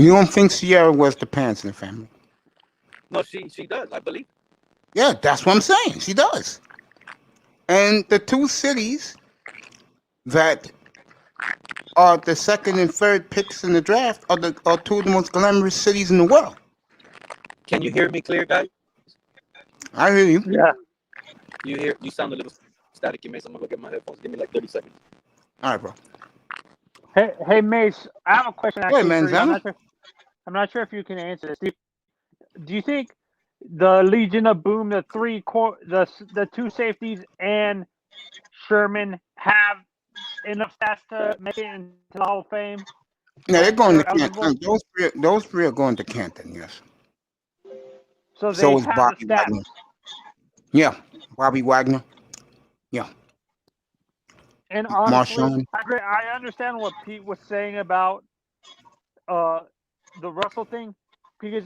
You don't think Sierra wears the pants in the family? No, she does, I believe. Yeah, that's what I'm saying. She does. And the two cities that are the second and third picks in the draft are two of the most glamorous cities in the world. Can you hear me clear, guys? I hear you. Yeah. You sound a little staticky, Mace. I'm gonna go get my headphones. Give me like 30 seconds. All right, bro. Hey, Mace. I have a question. Actually, man, for you. I'm not sure if you can answer this. Do you think the Legion of Boom, the two safeties, and Sherman have enough stats to make it into the Hall of Fame? Yeah, they're going to Canton. Those three are going to Canton. Yes. So they is have Bobby the stats. Wagner. Yeah, Bobby Wagner. Yeah. And honestly, Marshawn. I understand what Pete was saying about the Russell thing, because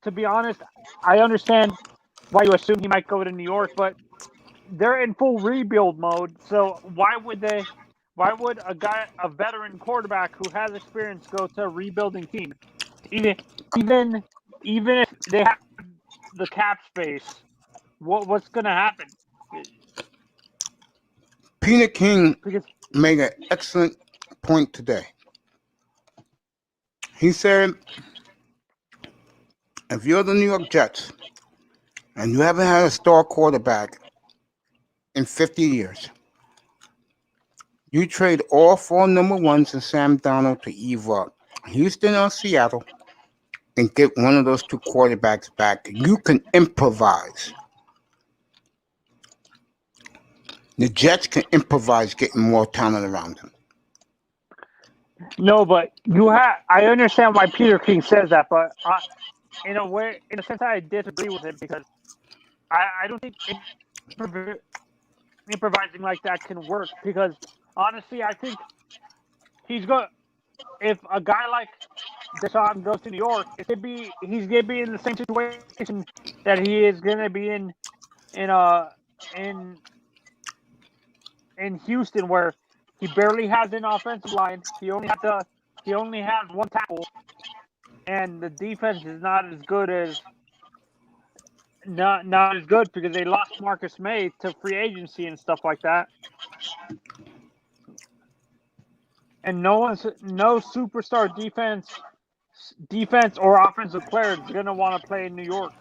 to be honest, I understand why you assume he might go to New York, but they're in full rebuild mode. So why would they? Why would a veteran quarterback who has experience, go to a rebuilding team? Even even even if they have the cap space, what's going to happen? Peanut King Because made an excellent point today. He said, if you're the New York Jets and you haven't had a star quarterback in 50 years, you trade all 4 number ones and Sam Darnold to either Houston or Seattle and get one of those 2 quarterbacks back. You can improvise. The Jets can improvise getting more talent around them. no, but I understand why Peter King says that, but in a sense, I disagree with him, because I don't think improvising like that can work. Because honestly, I think he's going. If a guy like Deshaun goes to New York, he's gonna be in the same situation that he is gonna be in in in Houston, where he barely has an offensive line. He only has 1 tackle, and the defense is not as good because they lost Marcus May to free agency and stuff like that. And no superstar defense or offensive player is gonna want to play in New York.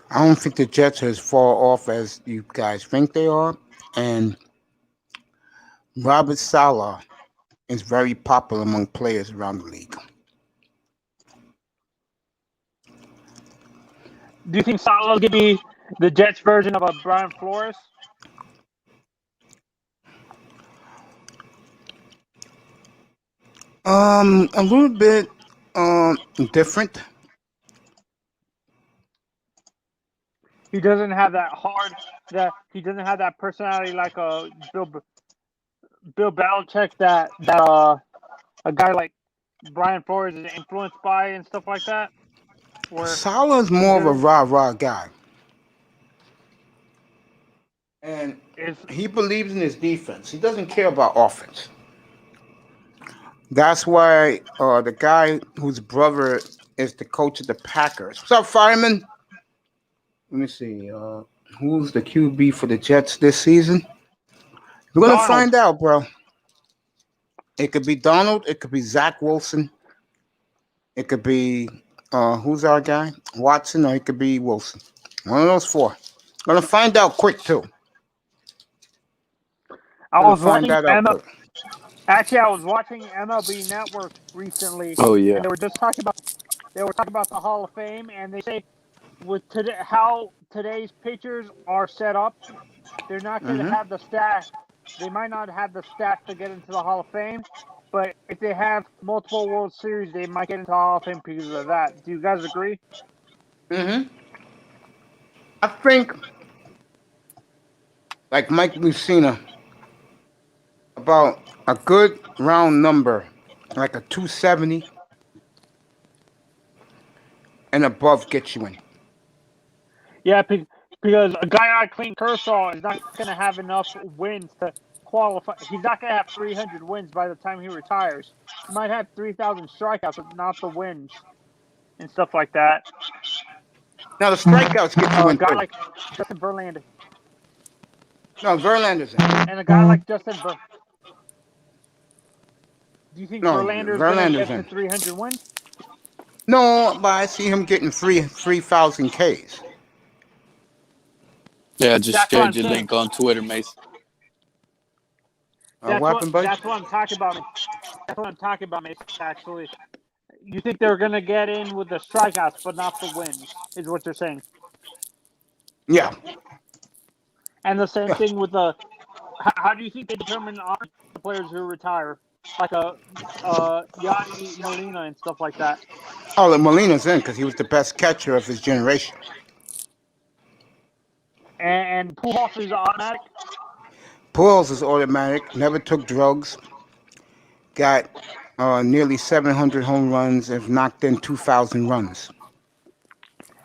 I don't think the Jets are as far off as you guys think they are. And Robert Saleh is very popular among players around the league. Do you think Saleh could be the Jets' version of a Brian Flores? A little bit different. He doesn't have he doesn't have that personality like a Bill Belichick that a guy like Brian Flores is influenced by and stuff like that. Saleh's more of a rah-rah guy. And he believes in his defense. He doesn't care about offense. That's why the guy whose brother is the coach of the Packers. What's up, Fireman? Let me see. Who's the QB for the Jets this season? We're going to find out, bro. It could be Donald. It could be Zach Wilson. It could be, who's our guy? Watson, or it could be Wilson. One of those 4. Going to find out quick, too. I was watching MLB Network recently. Oh yeah. And they were talking about the Hall of Fame, and they say with how today's pitchers are set up, they're not going to have the stats. They might not have the stats to get into the Hall of Fame, but if they have multiple World Series, they might get into the Hall of Fame because of that. Do you guys agree? I think, like Mike Lucina, about a good round number, like a 270 and above, gets you in. Yeah, because a guy like Clayton Kershaw is not going to have enough wins to qualify. He's not going to have 300 wins by the time he retires. He might have 3,000 strikeouts, but not the wins and stuff like that. Now, the strikeouts get you in, a guy too. like Justin Verlander. No, Verlander's in. And a guy like Justin Verlander. Do you think Verlander's going to get to 300 wins? No, but I see him getting 3,000 Ks. Yeah, just shared your link on Twitter, Mace. That's what I'm talking about. That's what I'm talking about, Mace, actually. You think they're going to get in with the strikeouts, but not the wins, is what you're saying. Yeah. And the same thing with the... How do you think they determine the players who retire? Like Yadi Molina and stuff like that. Oh, Molina's in because he was the best catcher of his generation. And Pujols is automatic. Pujols is automatic. Never took drugs. Got nearly 700 home runs. Have knocked in 2,000 runs.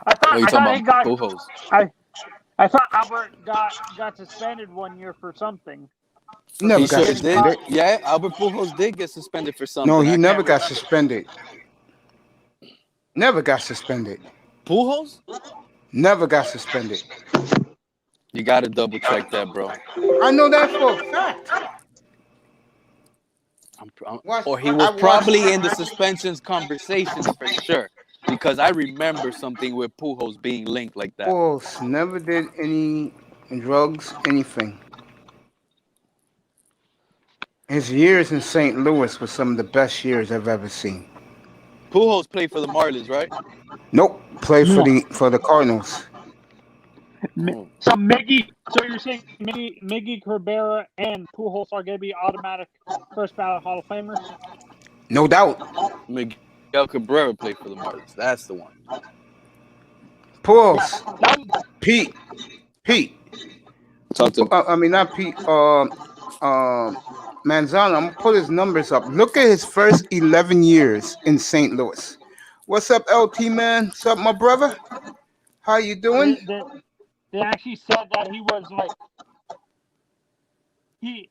I What are you thought talking he about? got. Pujols. I thought Albert got suspended 1 year for something. He never He got sure did. suspended. Yeah, Albert Pujols did get suspended for something. No, I he can't never got remember. suspended. Never got suspended. Pujols? Never got suspended. You got to double check that, bro. I know that for a fact. Or he was probably in the suspensions conversations for sure. Because I remember something with Pujols being linked like that. Pujols never did any drugs, anything. His years in St. Louis were some of the best years I've ever seen. Pujols played for the Marlins, right? Nope, played for the Cardinals. So you're saying Miggy Cabrera and Pujols are going to be automatic first ballot Hall of Famers? No doubt. Miguel Cabrera played for the Marlins. That's the one. Pujols. Pete. Talk to I mean, not Pete. Manzano. I'm gonna put his numbers up. Look at his first 11 years in St. Louis. What's up, LT man? What's up, my brother? How you doing? They actually said that he was like he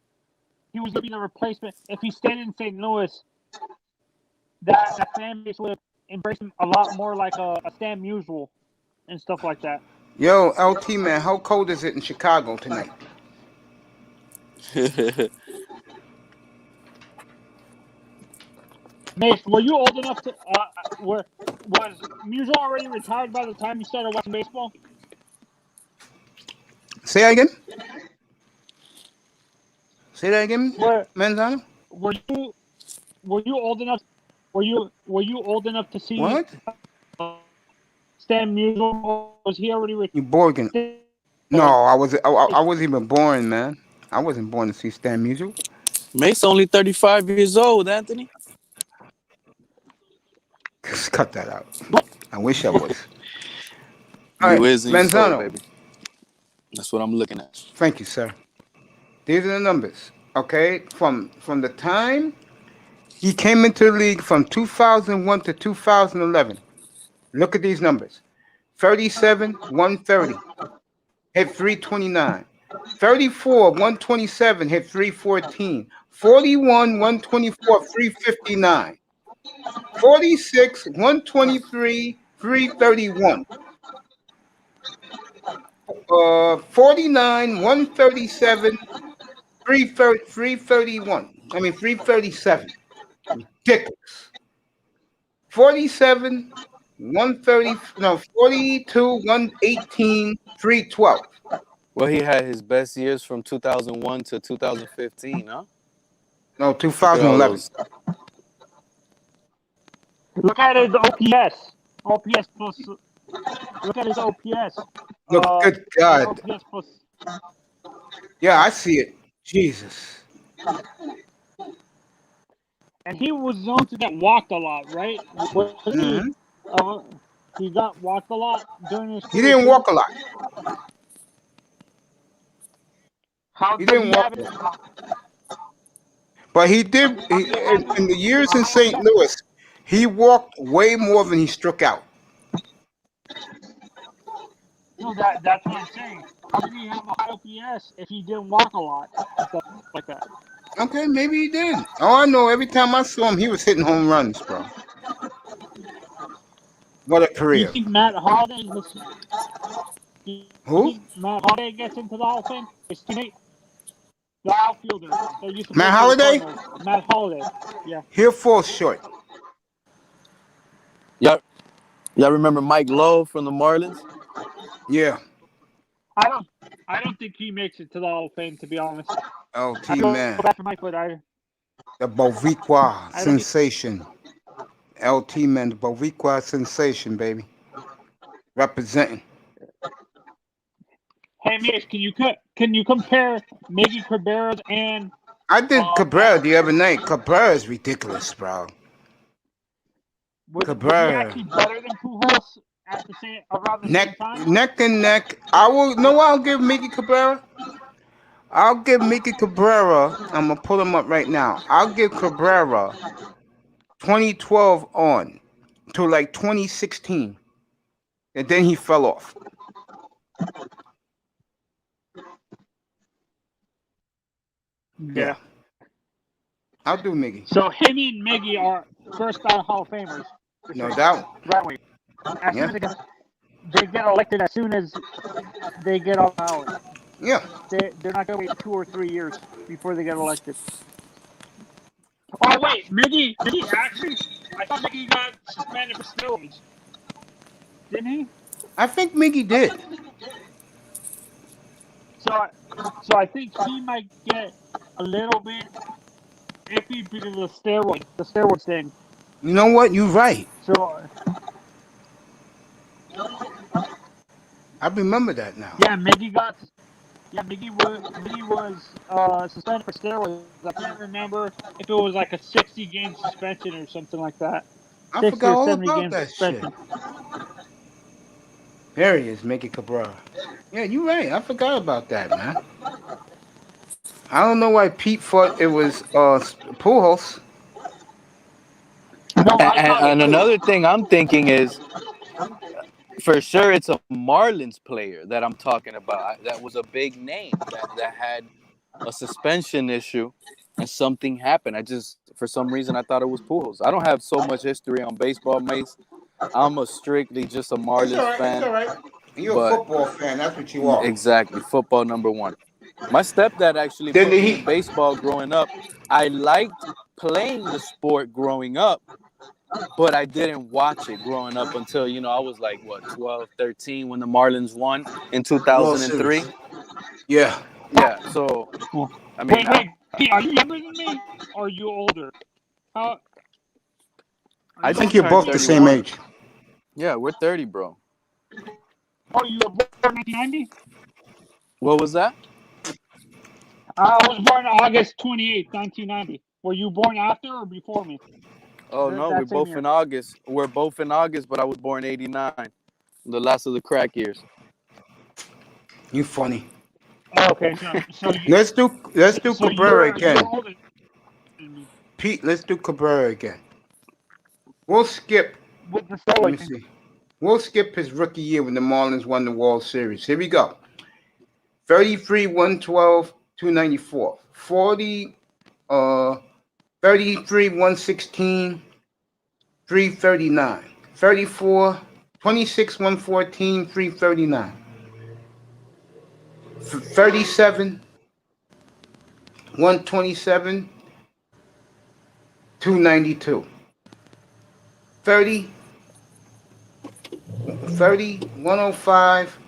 was going to be the replacement if he stayed in St. Louis. That fan base would embrace him a lot more like a Stan Musial and stuff like that. Yo, LT man, how cold is it in Chicago tonight? Mace, were you old enough to? Was Musial already retired by the time you started watching baseball? Say that again. Say that again, Manzano. Were you old enough? Were you old enough to see What? Stan Musial? Was he already retired? You Borgen? No, I wasn't even born, man. I wasn't born to see Stan Musial. Mace only 35 years old, Anthony. Cut that out. I wish I was. All right, Manzano, baby. That's what I'm looking at. Thank you, sir. These are the numbers. Okay, from the time he came into the league from 2001 to 2011. Look at these numbers: 37, 130, hit 329. 34, 127, hit 314. 41, 124, 359. 46, 123, 331. 49, 137, 331. 337. Ridiculous. 47, 130, 42, 118, 312. Well, he had his best years from 2001 to 2015, huh? No, 2011. Look at his OPS. OPS plus. Look at his OPS. Look, good God. OPS plus. Yeah, I see it. Jesus. And he was known to get walked a lot, right? He got walked a lot during his career. He didn't walk a lot. He didn't walk a lot. But he did. In the years in St. Louis, he walked way more than he struck out. No, that's what I'm saying. How did he have a high OPS if he didn't walk a lot? Stuff like that. Okay, maybe he did. Oh, I know. Every time I saw him, he was hitting home runs, bro. What a career. Do you think Matt Holliday Who? Matt Holliday gets into the Hall of Fame? His teammate? The outfielder. Matt Holliday? Matt Holliday. Yeah. He'll fall short. Y'all remember Mike Lowe from the Marlins? Yeah. I don't think he makes it to the Hall of Fame, to be honest. LT man. Go back to Mike, but The Boricua sensation. LT man, the Boricua sensation, baby. Representing. Hey, Mitch, can you compare Miggy Cabrera and? I did Cabrera the other night. Cabrera is ridiculous, bro. Was he Cabrera. actually better than Pujols at the same around the same time? Neck and neck. I will. No, I'll give Mickey Cabrera. I'll give Mickey Cabrera. I'm gonna pull him up right now. I'll give Cabrera 2012 on to like 2016, and then he fell off. Yeah. I'll do Mickey. So him and Miggy are first ballot Hall of Famers. For No sure. doubt. Right away. As soon as they get elected as soon as they get on ballot. Yeah. They're not going to wait 2 or 3 years before they get elected. Oh, wait. Miggy actually, I thought Miggy got suspended for steroids. Didn't he? I think Mickey did. So I think he might get a little bit iffy because of the steroids thing. You know what? You're right. So I remember that now. yeah, Miggy was suspended for steroids. I can't remember if it was like a 60-game suspension or something like that. I 60 forgot or all 70 about game that suspension. shit. There he is, Mickey Cabrera. Yeah, you're right. I forgot about that, man. I don't know why Pete thought it was Pujols. No, And another thing I'm thinking is, for sure, it's a Marlins player that I'm talking about. That was a big name that had a suspension issue, and something happened. For some reason, I thought it was Pujols. I don't have so much history on baseball, Mace. I'm strictly just a Marlins fan. It's all right. You're a football fan. That's what you are. Exactly. Football #1. My stepdad actually put me in baseball growing up. I liked playing the sport growing up, but I didn't watch it growing up until, I was like, 12, 13 when the Marlins won in 2003. Yeah. Yeah. So, I mean, wait, Pete, are you younger than me or are you older? I think you're both the same age. Yeah, we're 30, bro. Oh, you were born in 1990? What was that? I was born August 28th, 1990. Were you born after or before me? Oh, no, we're both in August. We're both in August, but I was born 89, the last of the crack years. You funny. Okay, so let's do Cabrera again. Pete, let's do Cabrera again. We'll skip. Let me see. We'll skip his rookie year when the Marlins won the World Series. Here we go. 33, 112, 294. 40, 33, 116, 339. 34, 26, 114, 339. 37, 127, 292. 30, 105,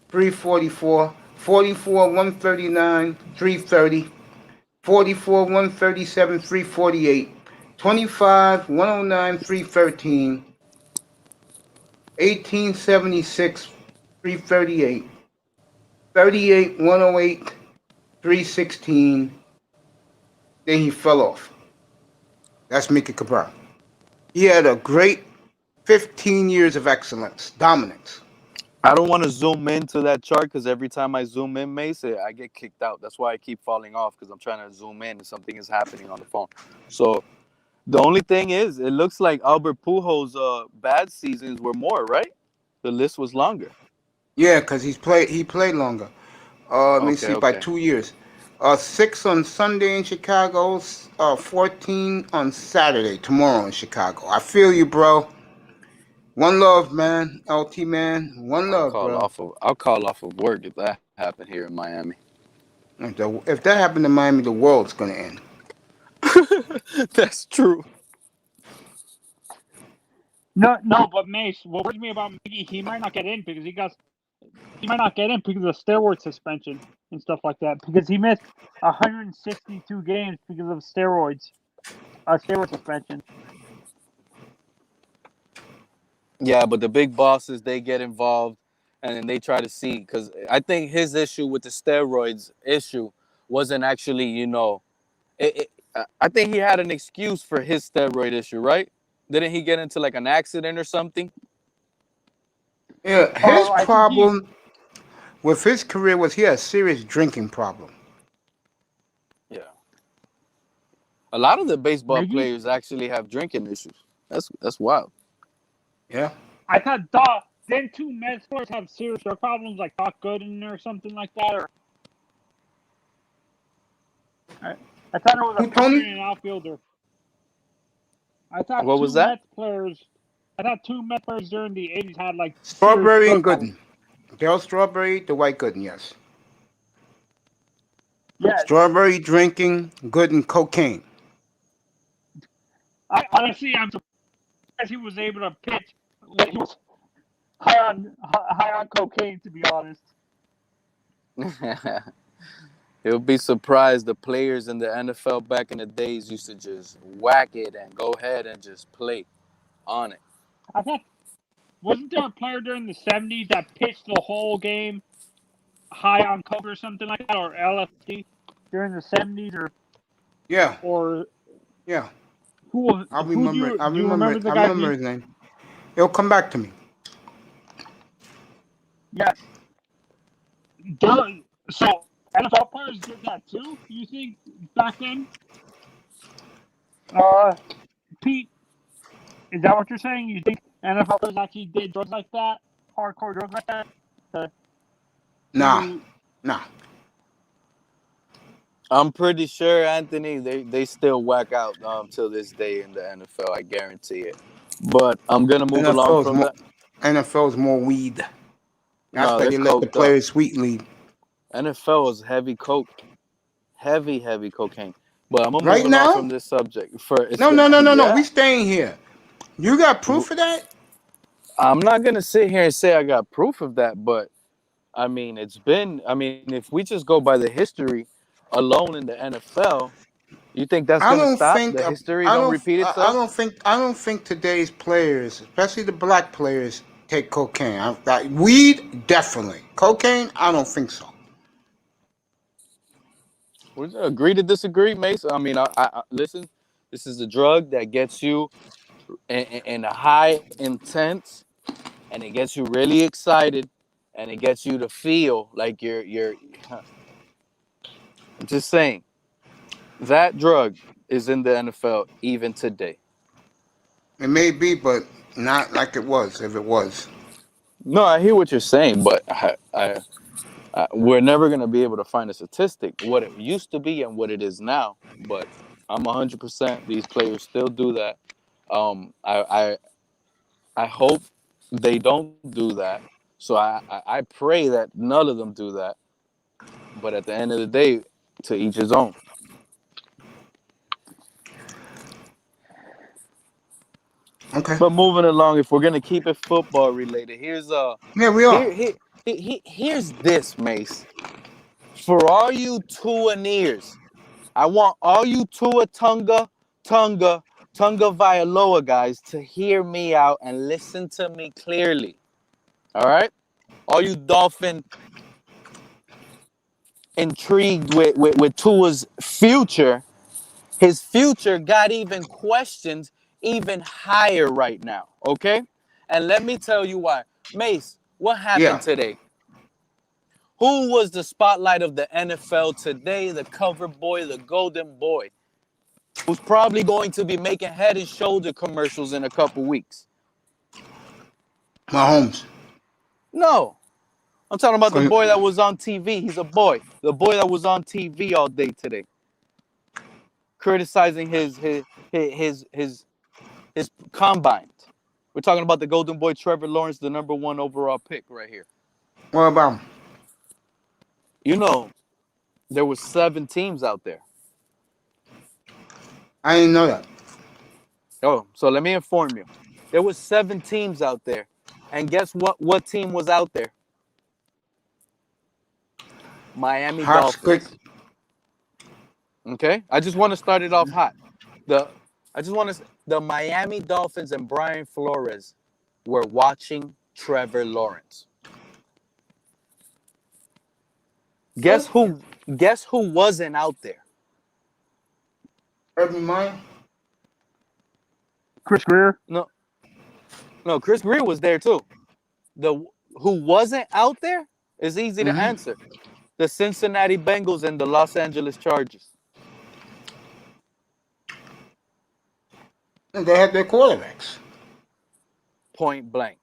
344. 44, 139, 330. 44, 137, 348. 25, 109, 313. 1876, 338. 38, 108, 316. Then he fell off. That's Mickey Cabrera. He had a great 15 years of excellence, dominance. I don't want to zoom into that chart because every time I zoom in, Mace, I get kicked out. That's why I keep falling off, because I'm trying to zoom in and something is happening on the phone. So the only thing is, it looks like Albert Pujols' bad seasons were more, right? The list was longer. Yeah, because he played longer. Let me see, by 2 years. 6 on Sunday in Chicago, 14 on Saturday, tomorrow in Chicago. I feel you, bro. One love, man. LT, man. One love, bro. I'll call off of work if that happened here in Miami. If that happened in Miami, the world's going to end. That's true. No, but Mace, what worries me about Mickey, he might not get in because he might not get in because of steroid suspension and stuff like that. Because he missed 162 games because of steroid suspension. Yeah, but the big bosses, they get involved and then they try to see, because I think his issue with the steroids issue wasn't actually, I think he had an excuse for his steroid issue, right? Didn't he get into like an accident or something? Yeah, his I think he problem with his career was he had a serious drinking problem. Yeah. A lot of the baseball maybe players actually have drinking issues. That's wild. Yeah. I thought didn't two Mets players have serious drug problems like Doc Gooden or something like that, or I, I thought it was a Who, pitcher Tony? and an outfielder. I thought What was two that? Mets players. I thought two Mets players during the '80s had like serious Strawberry and drug problems. Gooden. Dale Strawberry, Dwight Gooden, yes. Yeah, Strawberry drinking, Gooden cocaine. honestly, I'm surprised he was able to pitch when he was high on cocaine. To be honest, You'll be surprised the players in the NFL back in the days used to just whack it and go ahead and just play on it. I thought wasn't there a player during the '70s that pitched the whole game high on coke or something like that, or LSD during the '70s, Yeah, or yeah. who I who remember it. I do you remember remember it. the I guy's remember name? his name. It'll come back to me. Yeah. So NFL players did that too. You think back then? Pete, is that what you're saying? You think NFL players actually did drugs like that, hardcore drugs like that? Nah, To nah. I'm pretty sure, Anthony, they still whack out till this day in the NFL. I guarantee it. But I'm gonna move along NFL's from more that. NFL's more weed. That's No, why that's they let the coked up. players sweet lead. NFL is heavy coke, heavy cocaine. But I'm gonna move Right along now? from this subject. For it's No, no, no, no, no. We yeah. staying here. You got proof of that? I'm not gonna sit here and say I got proof of that, but I mean it's been. I mean, if we just go by the history alone in the NFL, you think that's I gonna don't stop? think The history I don't don't repeat itself? I don't think today's players, especially the black players, take cocaine. Weed definitely. Cocaine, I don't think so. We agree to disagree, Mace. I mean, I listen. This is a drug that gets you in a high intense, and it gets you really excited, and it gets you to feel like you're. I'm just saying that drug is in the NFL even today. It may be, but not like it was. If it was, No, I hear what you're saying, but we're never gonna be able to find a statistic what it used to be and what it is now. But I'm 100%. These players still do that. I hope they don't do that. So I pray that none of them do that. But at the end of the day, to each his own. okay. But moving along, if we're gonna keep it football related, Yeah, we are. here's this, Mace. For all you Tuaneers, I want all you Tonga Vailoa guys to hear me out and listen to me clearly. All right, all you Dolphin intrigued with Tua's future. His future got even questioned even higher right now. Okay, and let me tell you why. Mace, what happened Yeah. today? Who was the spotlight of the NFL today? The cover boy, the golden boy, who's probably going to be making head and shoulder commercials in a couple weeks. Mahomes. No, I'm talking about the Cause boy that was on TV. He's a boy. The boy that was on TV all day today, criticizing his combine. We're talking about the golden boy Trevor Lawrence, the #1 overall pick right here. what about him? You know, there was 7 teams out there. I didn't know that. Oh, so let me inform you. There was 7 teams out there. And guess what? What team was out there? Miami Hot stick. Dolphins. Okay? I just want to start it off hot. The Miami Dolphins and Brian Flores were watching Trevor Lawrence. Guess who wasn't out there? Urban Meyer. Chris Greer. No, Chris Greer was there too. who wasn't out there is easy to answer. The Cincinnati Bengals and the Los Angeles Chargers. And they had their quarterbacks. Point blank.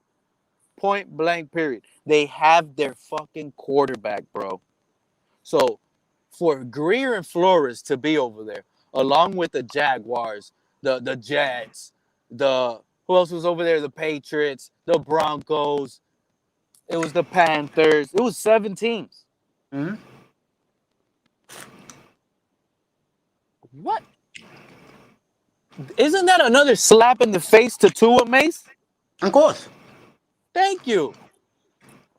Point blank, period. They have their fucking quarterback, bro. So for Greer and Flores to be over there, along with the Jaguars, the Jets, who else was over there? The Patriots, the Broncos. It was the Panthers. It was 7 teams. Mm-hmm. What? Isn't that another slap in the face to Tua, Mace? Of course. Thank you.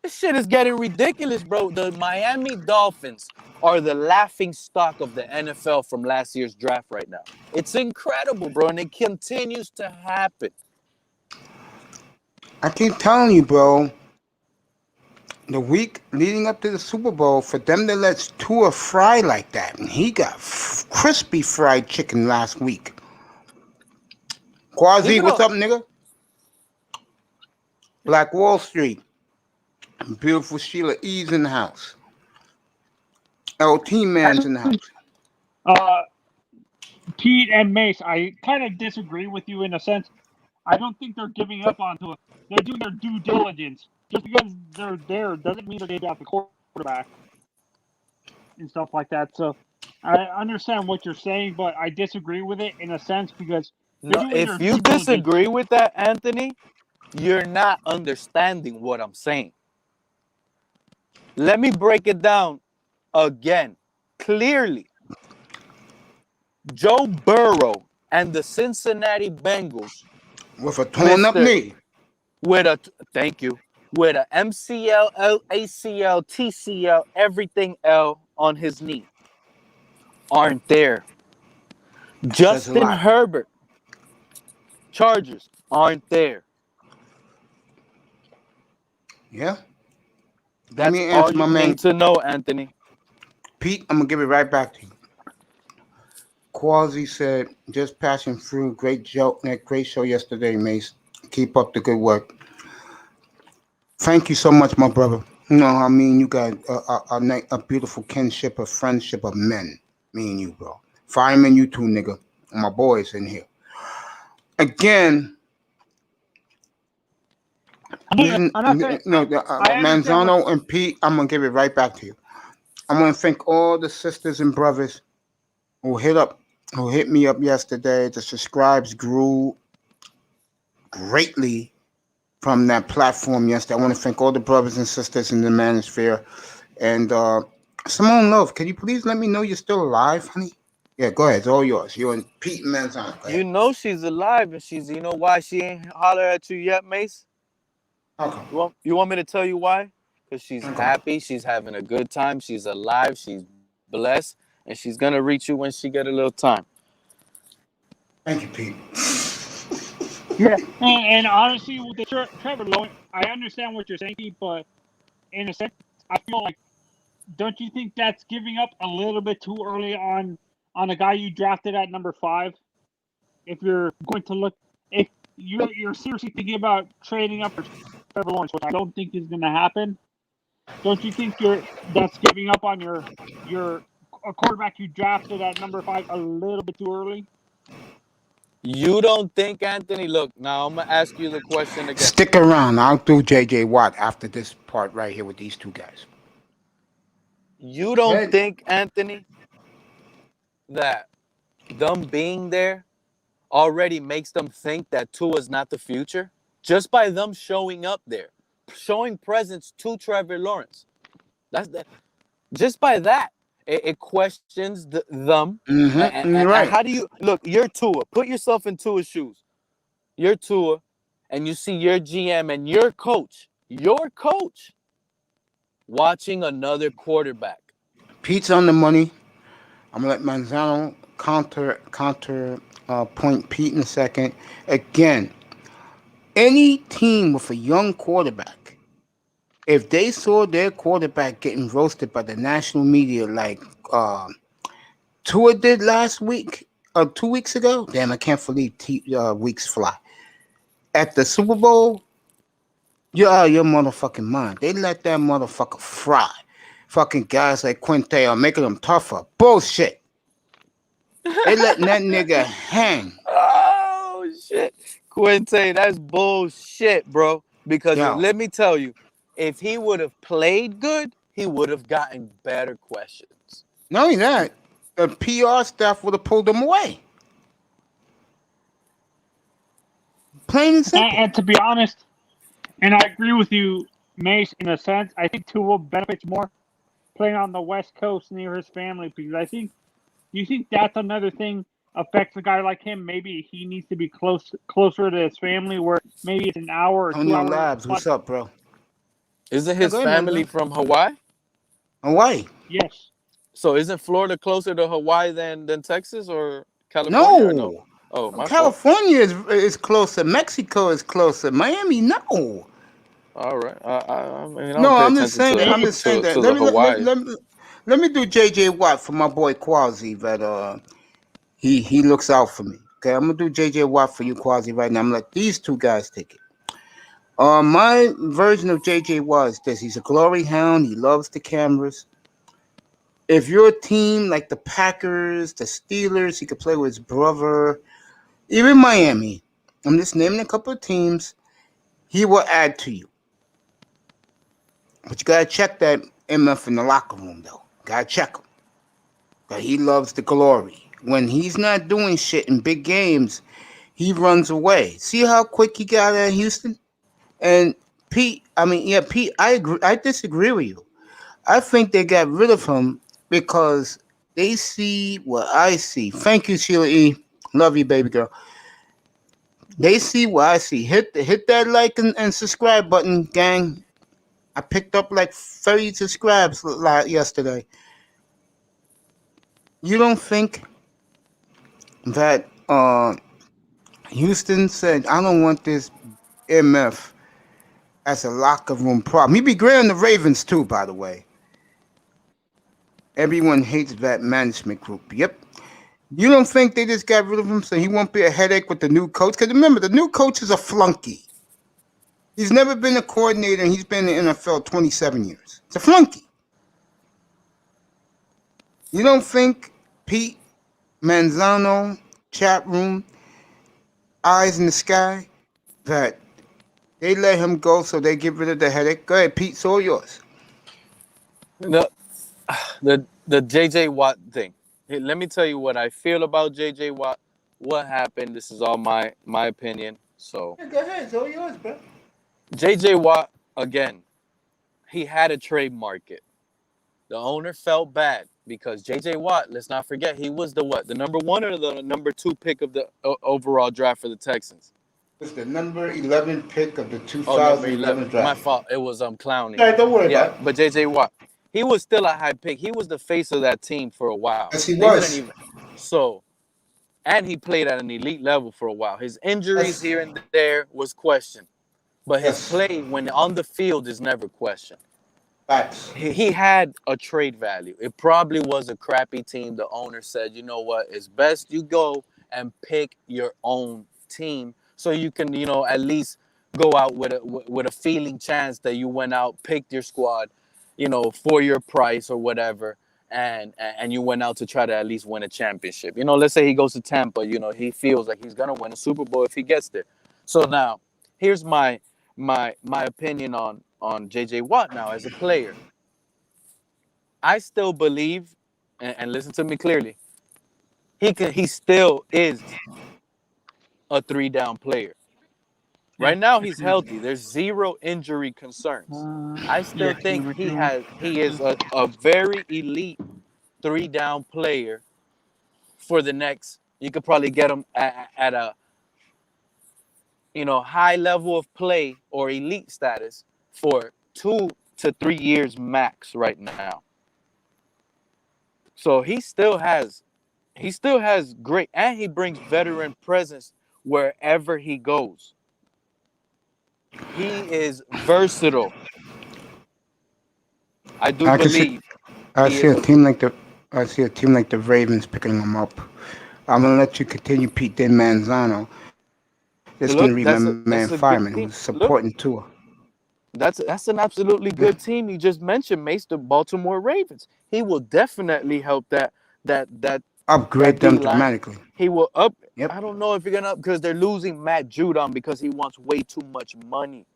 This shit is getting ridiculous, bro. The Miami Dolphins are the laughing stock of the NFL from last year's draft right now. It's incredible, bro, and it continues to happen. I keep telling you, bro, the week leading up to the Super Bowl, for them to let Tua fry like that, and he got crispy fried chicken last week. Quasi, what's up, nigga? Black Wall Street. Beautiful Sheila E's in the house. LT Man's in the house. Pete and Mace, I kind of disagree with you in a sense. I don't think they're giving up on Tua. They're doing their due diligence. Just because they're there doesn't mean they're going to get the quarterback and stuff like that. So I understand what you're saying, but I disagree with it in a sense because if you disagree with that, Anthony, you're not understanding what I'm saying. Let me break it down again, clearly. Joe Burrow and the Cincinnati Bengals with a torn up knee, with a MCL, ACL, TCL, everything L on his knee, aren't there. Justin Herbert, Chargers, aren't there. Yeah. That's all you need to know, Anthony. Pete, I'm going to give it right back to you. Quasi said, just passing through. Great joke, great show yesterday, Mace. Keep up the good work. Thank you so much, my brother. You know, I mean, you got a beautiful kinship, a friendship of men. Me and you, bro. Fireman, you too, nigga. And my boys in here. Again, Manzano and Pete, I'm going to give it right back to you. I'm going to thank all the sisters and brothers who hit me up yesterday. The subscribes grew greatly from that platform yesterday. I want to thank all the brothers and sisters in the manosphere. And Simone Love, can you please let me know you're still alive, honey? Yeah, go ahead. It's all yours. You and Pete and Manzano. You know she's alive, and you know why she ain't holler at you yet, Mace? Okay. You want me to tell you why? Because she's happy, she's having a good time, she's alive, she's blessed, and she's going to reach you when she get a little time. Thank you, Pete. Yeah, and honestly, with the Trevor Lawrence, I understand what you're saying, Pete, but in a sense, I feel like, don't you think that's giving up a little bit too early on a guy you drafted at number 5? If you're going to look, if you're seriously thinking about trading up for Trevor Lawrence, which I don't think is going to happen, don't you think that's giving up on your quarterback you drafted at number 5 a little bit too early? You don't think, Anthony? Look, now I'm going to ask you the question again. Stick around. I'll do J.J. Watt after this part right here with these two guys. You don't think, Anthony, that them being there already makes them think that Tua's not the future? Just by them showing up there, showing presence to Trevor Lawrence. Just by that. It questions them. Mm-hmm. And right. How do you look? You're Tua. Put yourself in Tua's shoes. You're Tua, and you see your GM and your coach watching another quarterback. Pete's on the money. I'm gonna let Manzano counter point Pete in a second. Again, any team with a young quarterback, if they saw their quarterback getting roasted by the national media like Tua did last week or 2 weeks ago, damn, I can't believe weeks fly. At the Super Bowl, You're out of your motherfucking mind. They let that motherfucker fry. Fucking guys like Quinte are making them tougher. Bullshit. They letting that nigga hang. Oh shit, Quinte, that's bullshit, bro. Because Yo, let me tell you, if he would have played good, he would have gotten better questions. not only that, the PR staff would have pulled him away. Plain and simple. And to be honest, and I agree with you, Mace, in a sense, I think Tua benefits more playing on the West Coast near his family because I think you think that's another thing affects a guy like him. Maybe he needs to be closer to his family, where maybe it's an hour or 2 Antonio hours. Labs, what's up, bro? Isn't Yeah, his go ahead, man, family bro. from Hawaii? Hawaii. Yes. So isn't Florida closer to Hawaii than Texas or California? Or no? No. Oh, my fault. California is closer. Mexico is closer. Miami, no. All right. I mean, I don't No, pay I'm just attention saying that. to I'm just saying that. to the Hawaii. Let me do JJ Watt for my boy Quasi. That he looks out for me. Okay, I'm gonna do JJ Watt for you, Quasi, right now. I'm gonna let these two guys take it. My version of JJ Watt is this: he's a glory hound. He loves the cameras. If you're a team like the Packers, the Steelers, he could play with his brother. Even Miami. I'm just naming a couple of teams. He will add to you. But you gotta check that MF in the locker room, though. Gotta check him. But he loves the glory. When he's not doing shit in big games, he runs away. See how quick he got out of Houston? And Pete, Pete, I agree. I disagree with you. I think they got rid of him because they see what I see. Thank you, Sheila E. Love you, baby girl. They see what I see. Hit that like and subscribe button, gang. I picked up like 30 subscribes yesterday. You don't think that Houston said, I don't want this MF as a locker room problem? He be great on the Ravens too, by the way. Everyone hates that management group. Yep. You don't think they just got rid of him so he won't be a headache with the new coach? Because remember, the new coach is a flunky. He's never been a coordinator, and he's been in the NFL 27 years. It's a flunky. You don't think Pete Manzano, chat room, eyes in the sky, that they let him go so they get rid of the headache? Go ahead, Pete, it's all yours. The JJ Watt thing. Hey, let me tell you what I feel about JJ Watt. What happened? This is all my opinion. So Yeah, go ahead, it's all yours, bro. JJ Watt, again, he had a trade market. The owner felt bad because JJ Watt, let's not forget, he was the number 1 or the number 2 pick of the overall draft for the Texans? It's the number 11 pick of the Oh, number 2011 11. draft. My fault. It was clowning. All right, don't worry about it. But JJ Watt, he was still a high pick. He was the face of that team for a while. Yes, he was. And he played at an elite level for a while. His injuries here and there was questioned. But his play when on the field is never questioned. Facts. He had a trade value. It probably was a crappy team. The owner said, you know what, it's best you go and pick your own team so you can, at least go out with a feeling chance that you went out, picked your squad, for your price or whatever, and you went out to try to at least win a championship. Let's say he goes to Tampa, he feels like he's gonna win a Super Bowl if he gets there. So now, here's my opinion on JJ Watt now as a player. I still believe, and listen to me clearly, he still is a 3-down player. Right now he's healthy. There's zero injury concerns. I still think he is a very elite 3-down player for the next. You could probably get him at a high level of play or elite status for 2 to 3 years max right now. So he still has great, and he brings veteran presence wherever he goes. He is versatile. I believe. I see a team like the Ravens picking him up. I'm gonna let you continue, Pete Manzano. There's gonna be my man Fireman who's supporting Tua. That's an absolutely good team. You just mentioned Mace, the Baltimore Ravens. He will definitely help that Upgrade D them line. dramatically. He will up. Yep. I don't know if you're gonna up because they're losing Matt Judon because he wants way too much money.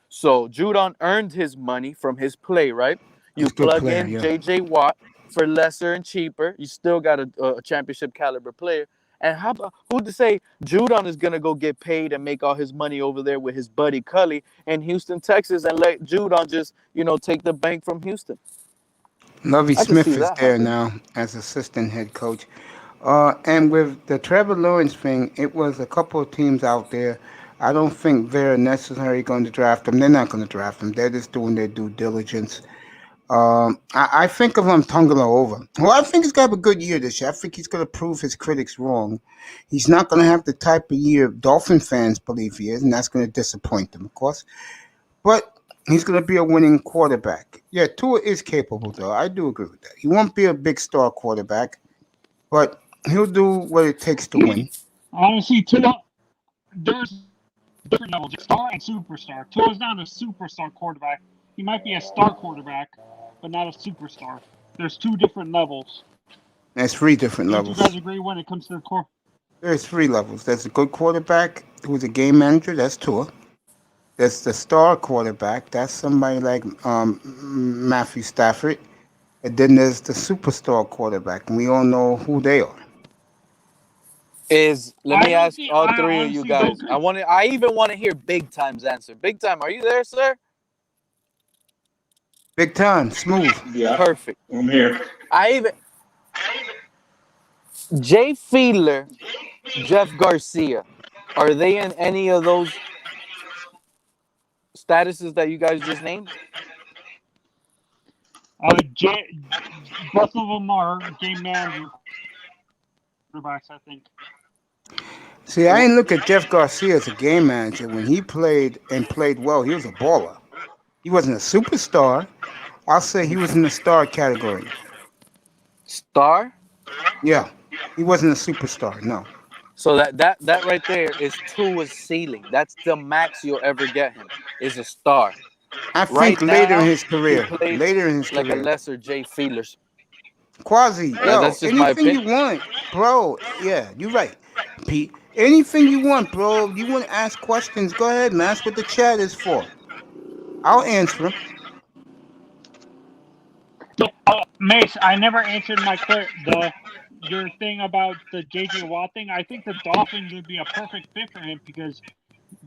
So Judon earned his money from his play, right? You He's a good plug player, in yeah. J.J. Watt for lesser and cheaper. You still got a championship caliber player. And how about who to say Judon is gonna go get paid and make all his money over there with his buddy Cully in Houston, Texas, and let Judon just take the bank from Houston? Lovey I can see Smith is that there happening. now as assistant head coach. And with the Trevor Lawrence thing, it was a couple of teams out there. I don't think they're necessarily going to draft him. They're not going to draft him. They're just doing their due diligence. I think of him Tungala over. Well, I think he's got a good year this year. I think he's going to prove his critics wrong. He's not going to have the type of year Dolphin fans believe he is, and that's going to disappoint them, of course. But he's going to be a winning quarterback. Yeah, Tua is capable, though. I do agree with that. He won't be a big star quarterback, but he'll do what it takes to win. Honestly, there's different levels, star and superstar. Tua's not a superstar quarterback. He might be a star quarterback, but not a superstar. There's two different levels. There's three different Don't you levels. guys agree when it comes to the core? There's three levels. There's a good quarterback who's a game manager. That's Tua. There's the star quarterback. That's somebody like Matthew Stafford. And then there's the superstar quarterback, and we all know who they are. Let me ask all I three of you honestly guys. don't. I even want to hear Big Time's answer. Big Time, are you there, sir? Big time, smooth. Yeah, Perfect. I'm here. Jay Fiedler, Jeff Garcia, are they in any of those statuses that you guys just named? Both of them are game manager quarterbacks, I think. See, I didn't look at Jeff Garcia as a game manager. When he played and played well, he was a baller. He wasn't a superstar. I'll say he was in the star category. Star? Yeah, he wasn't a superstar. No. So that right there is Tua's ceiling. That's the max you'll ever get him. Is a star. I Right think later now, in his he career. plays Later in his like a career. lesser Jay Fiedler. Quasi, yo, That's just my anything you opinion. want, bro. Yeah, you're right, Pete. Anything you want, bro. You want to ask questions? Go ahead, man. That's what the chat is for. I'll answer them. Mace, I never answered your thing about the J.J. Watt thing. I think the Dolphins would be a perfect fit for him because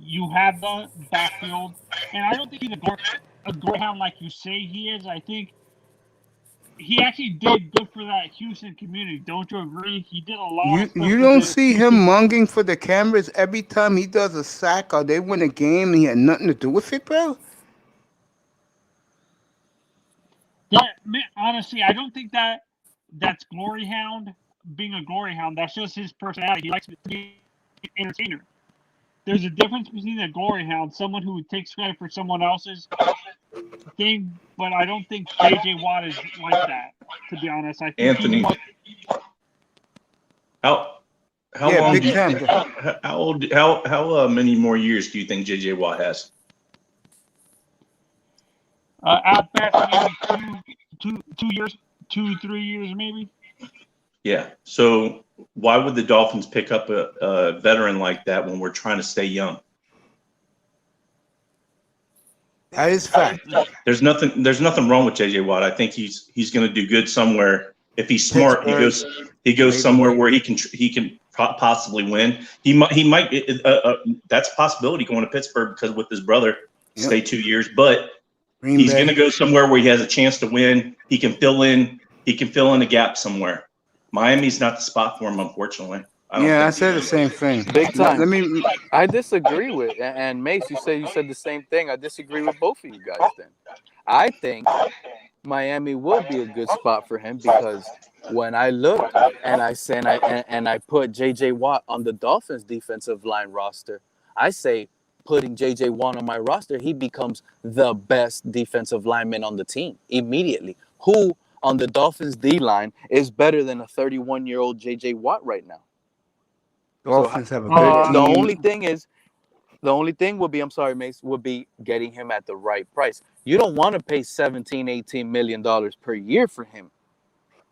you have the backfield, and I don't think he's a greyhound like you say he is. I think he actually did good for that Houston community. Don't you agree? He did a lot You of stuff you for don't the see him Houston. munging for the cameras every time he does a sack or they win a game and he had nothing to do with it, bro. Honestly, I don't think that's glory hound being a glory hound. That's just his personality. He likes to be an entertainer. There's a difference between a glory hound, someone who takes credit for someone else's thing, but I don't think J.J. Watt is like that. To be honest, I think Anthony, how Yeah, long big do you time. how many more years do you think JJ Watt has? at best maybe 2 years, 3 years maybe. Yeah. So why would the Dolphins pick up a veteran like that when we're trying to stay young? That is fact. There's nothing wrong with JJ Watt. I think he's going to do good somewhere. If he's smart, Pittsburgh, he goes maybe. somewhere where he can possibly win. He might that's a possibility going to Pittsburgh because with his brother stay 2 years, but Green he's Bay. going to go somewhere where he has a chance to win. He can fill in a gap somewhere. Miami's not the spot for him, unfortunately. I said the same thing. Big time. Let me. I disagree with, and Mace, you said the same thing. I disagree with both of you guys. Then I think Miami would be a good spot for him because when I look and I said and I put J.J. Watt on the Dolphins defensive line roster, I say putting J.J. Watt on my roster, he becomes the best defensive lineman on the team immediately. Who on the Dolphins D line is better than a 31-year-old J.J. Watt right now? Dolphins have a Uh, good The team. only thing is The only thing would be, I'm sorry, Mace, would be getting him at the right price. You don't want to pay 17, $18 million per year for him.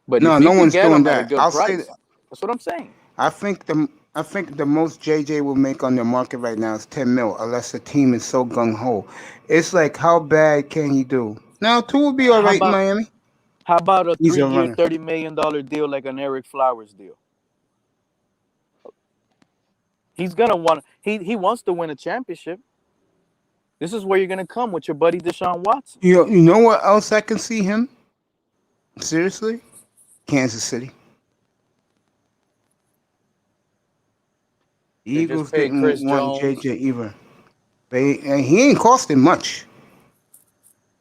But No, if you no can one's get doing him at a that. good I'll say that. price, that's what I'm saying. I think the most JJ will make on the market right now is 10 mil, unless the team is so gung ho. It's like, how bad can he do? Now, two will be all How right in about Miami. how about a He's a 3-year, runner. $30 million deal like an Eric Flowers deal? He's gonna want. He wants to win a championship. This is where you're gonna come with your buddy Deshaun Watson. You know what else I can see him? Seriously, Kansas City. The They just Eagles paid Chris didn't want Jones. JJ either. And he ain't costing much.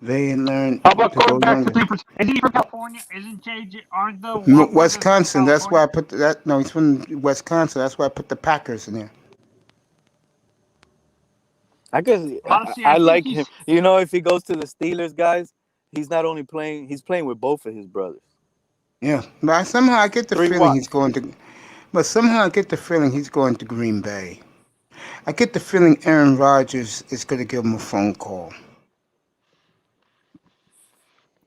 They learned How about to go going back to younger. 3%? Isn't he from California? Isn't JJ? Aren't the Whoppers Wisconsin. That's why I California? put that. No, he's from Wisconsin. That's why I put the Packers in there. I guess Honestly, I I think like him. he's. You know, if he goes to the Steelers, guys, he's not only playing. He's playing with both of his brothers. Yeah, but somehow I get the Three feeling he's Watts. going to. But somehow I get the feeling he's going to Green Bay. I get the feeling Aaron Rodgers is going to give him a phone call.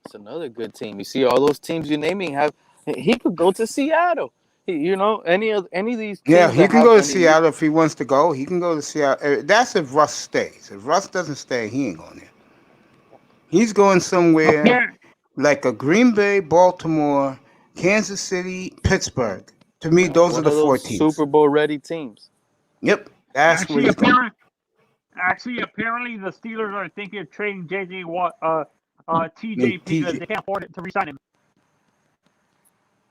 It's another good team. You see, all those teams you're naming have. He could go to Seattle. You know, any of these teams. Yeah, he that can have go to any- Seattle if he wants to go. He can go to Seattle. That's if Russ stays. If Russ doesn't stay, he ain't going there. He's going somewhere Yeah, like a Green Bay, Baltimore, Kansas City, Pittsburgh. To me, those are one the of four those teams. Super Bowl ready teams. Yep, that's where he's going. apparently, the Steelers are thinking of trading TJ And because TJ, they can't afford it to resign him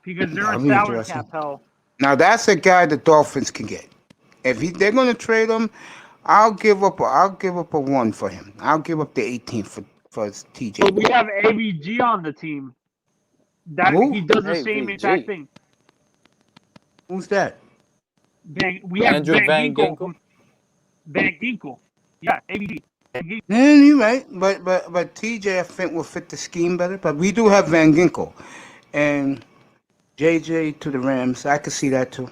because they're that'll in be salary interesting. cap hell. Now that's a guy the Dolphins can get. If they're going to trade him, I'll give up a one for him. I'll give up the 18 for But TJ. we have AVG on the team. That Who? he does the same AVG. exact thing. Who's that? We have Andrew Van Ginkel. Ginkel. Van Ginkel. Yeah, AVG. Van Ginkel. Yeah, you're right. But TJ I think will fit the scheme better. But we do have Van Ginkel and JJ to the Rams. I could see that too.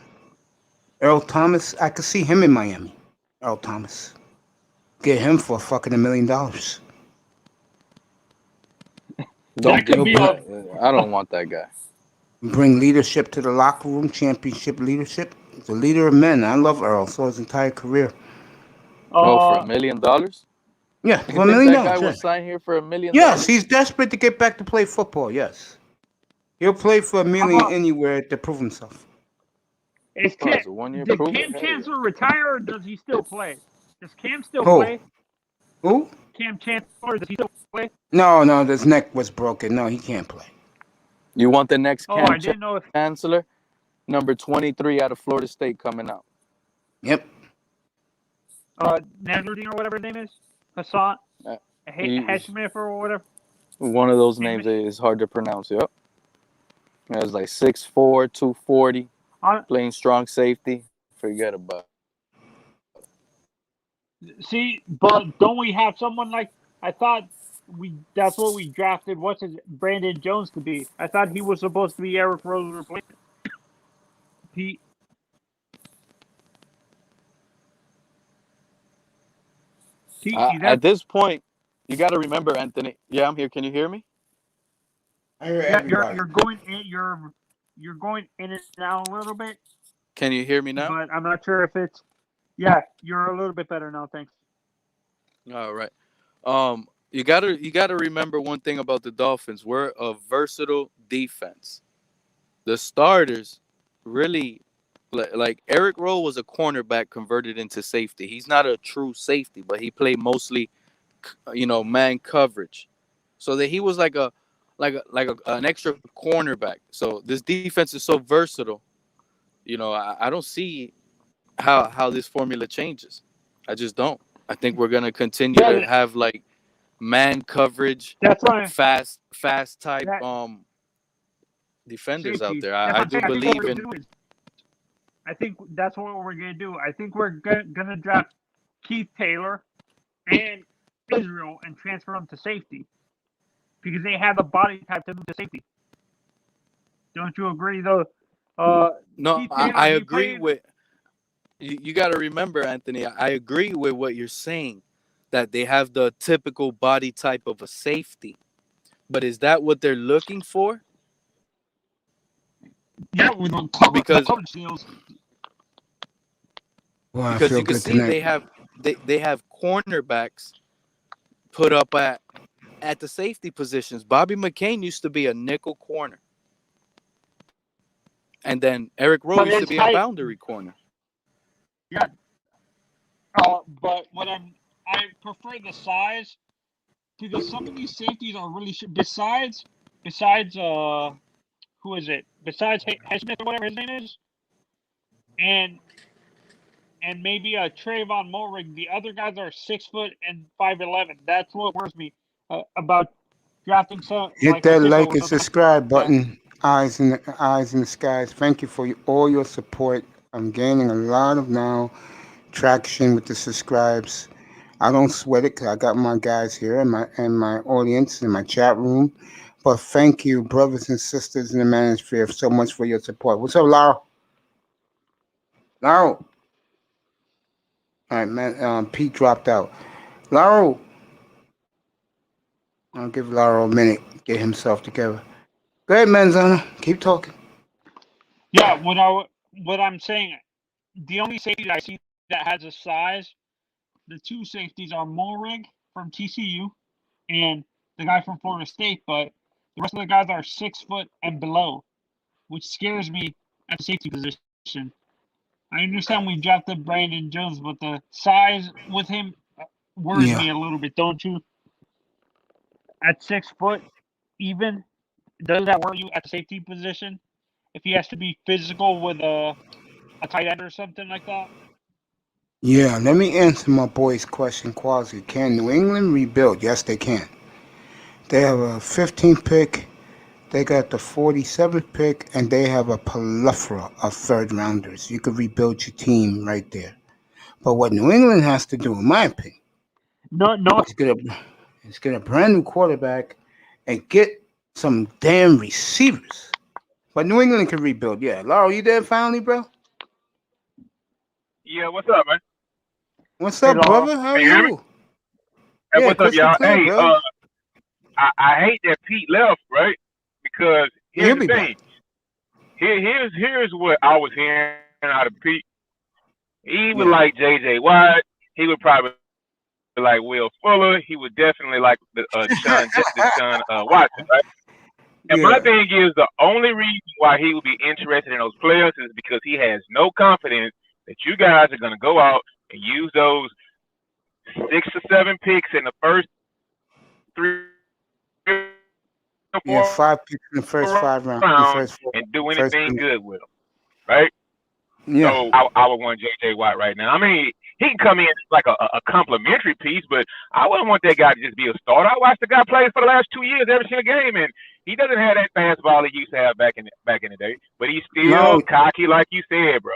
Earl Thomas, I could see him in Miami. Earl Thomas. Get him for fucking $1 million. Don't could give be me. a- I don't want that guy. Bring leadership to the locker room, championship leadership. He's a leader of men. I love Earl, so his entire career. Oh, for Uh, $1 million? Yeah, You for $1 think million. that guy Yeah. will sign here for $1 million? Yes, he's desperate to get back to play football. Yes, he'll play for $1 million anywhere to prove himself. is Oh, Cam, it's a 1 year did proof. Cam Chancellor retire or does he still play? Does Cam still Who? play? Who? Cam Chancellor, does he still play? No, his neck was broken. No, he can't play. You want the next Oh, Cam I didn't know if Chancellor? Number 23 out of Florida State coming out. Yep. Nazruddin or whatever his name is, Hassan, he- Hashmith or whatever. One of those names is hard to pronounce. Yep. It was like 6'4", 240, Uh, playing strong safety. Forget about it. See, but don't we have someone like? I thought that's what we drafted. What's his Brandon Jones to be? I thought he was supposed to be Eric Rose's replacement. Pete. Pete, you there? At this point, you got to remember, Anthony. Yeah, I'm here. Can you hear me? I hear Yeah, everybody. you're going in. You're going in and out a little bit, Can you hear me now? but I'm not sure if it's. Yeah, you're a little bit better now. Thanks. All right. You gotta remember one thing about the Dolphins. We're a versatile defense. The starters really like Eric Rowe was a cornerback converted into safety. He's not a true safety, but he played mostly, man coverage. So that he was like an extra cornerback. So this defense is so versatile. I don't see how this formula changes. I just don't. I think we're gonna continue to have like man coverage, That's why. fast type defenders Safety. out there. That's I what do I'm saying. believe in. I think that's what we're gonna do. I think we're gonna draft Keith Taylor and Israel and transfer them to safety because they have a body type to move to safety. Don't you agree, though? No, Keith Taylor, I he agree played- with. You got to remember, Anthony, I agree with what you're saying, that they have the typical body type of a safety. But is that what they're looking for? Yeah, with the Because coverage deals. Well, I because feel you can good see tonight. they have cornerbacks put up at the safety positions. Bobby McCain used to be a nickel corner. And then Eric Rowe But used to his be a height, boundary corner. yeah. But I prefer the size because some of these safeties are really besides who is it? Besides Smith or whatever his name is, and maybe Trayvon Mulrig, the other guys are 6 foot and 5'11". That's what worries me about drafting some Hit like a that Debo like or and something subscribe like that. button. Eyes in the skies. Thank you for all your support. I'm gaining a lot of now traction with the subscribes. I don't sweat it because I got my guys here and my audience in my chat room. But thank you, brothers and sisters in the manosphere, so much for your support. What's up, Laurel? Laurel. All right, man. Pete dropped out. Laurel. I'll give Laurel a minute. Get himself together. Go ahead, Manzana. Keep talking. Yeah, what I'm saying, the only safety I see that has a size, the two safeties are Mulrig from TCU and the guy from Florida State, but the rest of the guys are 6 foot and below, which scares me at the safety position. I understand we drafted Brandon Jones, but the size with him worries Yeah. me a little bit, don't you? At 6 foot, even does that worry you at the safety position? If he has to be physical with a tight end or something like that? Yeah, let me answer my boy's question, Quasi. Can New England rebuild? Yes, they can. They have a 15th pick, they got the 47th pick, and they have a plethora of third rounders. You could rebuild your team right there. But what New England has to do, in my opinion, No, is get a brand new quarterback and get some damn receivers. But New England can rebuild. Yeah, Laurel, you there finally, bro? Yeah, what's up, man? What's hey up, Laura. brother? How are Can you hear me? you? Hey, Yeah, what's up, crystal y'all? clear, Hey, bro. I hate that Pete left, right? Because He'll here's the be back. thing. Here's what I was hearing out of Pete. He would Yeah. like J.J. Watt. He would probably like Will Fuller. He would definitely like the Deshaun Watson, right? And my Yeah. thing is the only reason why he would be interested in those players is because he has no confidence that you guys are going to go out and use those 6 or 7 picks in the first 3 or Yeah, 4 5 picks in the first 5 rounds. The rounds first four, and do first anything 3. good with them, right? Yeah. So I would want J.J. Watt right now. I mean, he can come in like a complimentary piece, but I wouldn't want that guy to just be a starter. I watched the guy play for the last 2 years every single game, and he doesn't have that fastball he used to have back in the day. But he's still Now, cocky, like you said, bro.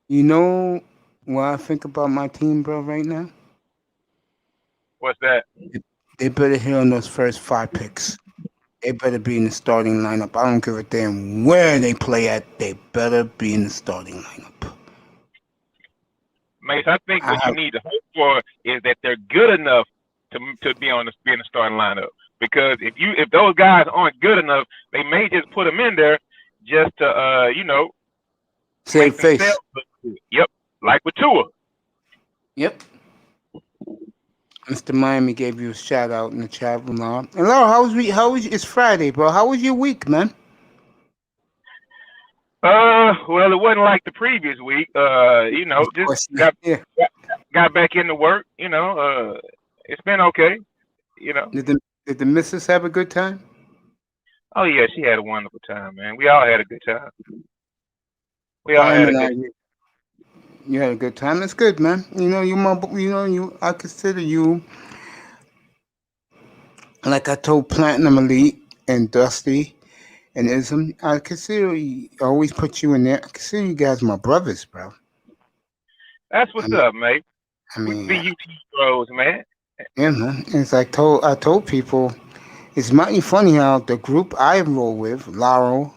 you know what I think about my team, bro, right now? What's that? They better hit on those first 5 picks. They better be in the starting lineup. I don't give a damn where they play at. They better be in the starting lineup. Mace, I think I what you have, need to hope for is that they're good enough to be in the starting lineup. Because if those guys aren't good enough, they may just put them in there just to save make face. themselves look good. Yep, like with Tua. Yep. Mr. Miami gave you a shout out in the chat room, Laura. And Laura, it's Friday, bro. How was your week, man? Well, it wasn't like the previous week. Of Just course. Yeah. got back into work. It's been okay. Did the missus have a good time? Oh yeah, she had a wonderful time, man. We all had a good time. We all had a good. Fireman, you had a good time. That's good, man. I consider you, like I told Platinum Elite and Dusty and Ism, I consider you, I always put you in there. I consider you guys my brothers, bro. That's I what's mean, up, mate. I We mean, be UT bros, man. yeah, man. It's like I told people, it's mighty funny how the group I roll with, Laurel,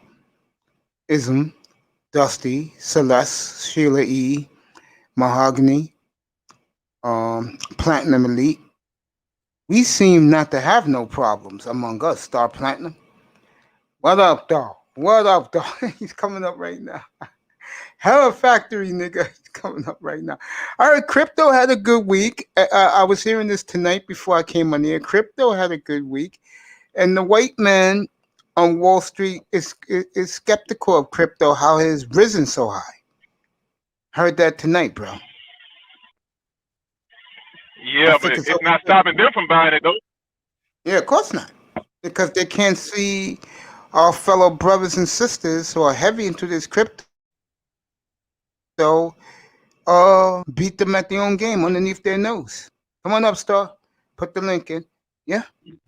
Ism, Dusty, Celeste, Sheila E, Mahogany, Platinum Elite. We seem not to have no problems among us, Star Platinum. What up, dog? What up, dog? He's coming up right now. Hella Factory, nigga. He's coming up right now. All right, crypto had a good week. I was hearing this tonight before I came on here. Crypto had a good week. And the white man on Wall Street is skeptical of crypto, how it has risen so high. Heard that tonight, bro. Yeah, but it's not stopping them from buying it, though. Yeah, of course not. Because they can't see our fellow brothers and sisters who are heavy into this crypto beat them at their own game underneath their nose. Come on up, Star. Put the link in. Yeah.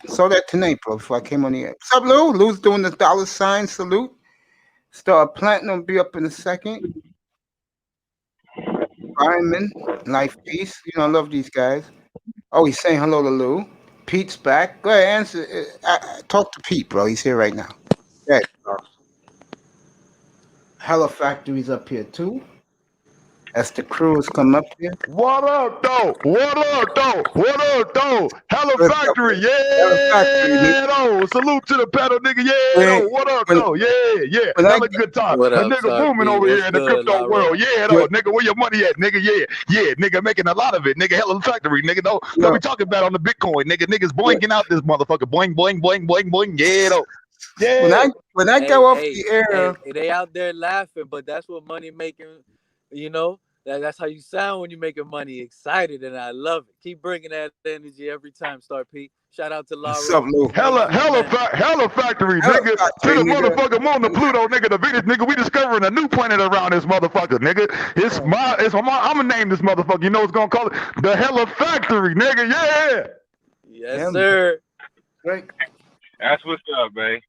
Saw that tonight, bro, before I came on the air. What's up, Lou? Lou's doing the $ salute. Star Platinum be up in a second. Byman, Life Peace. You know, I love these guys. Oh, he's saying hello to Lou. Pete's back. Go ahead, answer. Talk to Pete, bro. He's here right now. Yeah. Hella Factory's up here, too. As the crews come up here. What up, though? What up, though? What up, though? Hella What's up, Factory, bro? Hella Factory, yeah, though. Salute to the pedal, nigga, yeah, When- though. What up, when- though? Yeah. when I Hella get- good time. What A up, nigga Star booming P? over here What's in the good, crypto Laura? world, yeah, though. Nigga, where your money at, nigga? Yeah, nigga, making a lot of it, nigga. Hella Factory, nigga, though. Don't be talking bad on the Bitcoin, nigga. Niggas boinking out this motherfucker. Boing, boing, boing, boing, boing, yeah, though. Yeah. When I go off the air, they out there laughing, but that's what money making. You know, that's how you sound when you're making money. Excited, and I love it. Keep bringing that energy every time, Star P. Shout out to Laura. what's up, Lou? Hella factory, Hella nigga. factory, To the nigga. motherfucker moon, the Pluto, nigga, the Venus, nigga. We discovering a new planet around this motherfucker, nigga. I'ma name this motherfucker. You know what's gonna call it? The Hella Factory, nigga. Yeah. Yes, Yeah, sir. Right. That's what's up, man.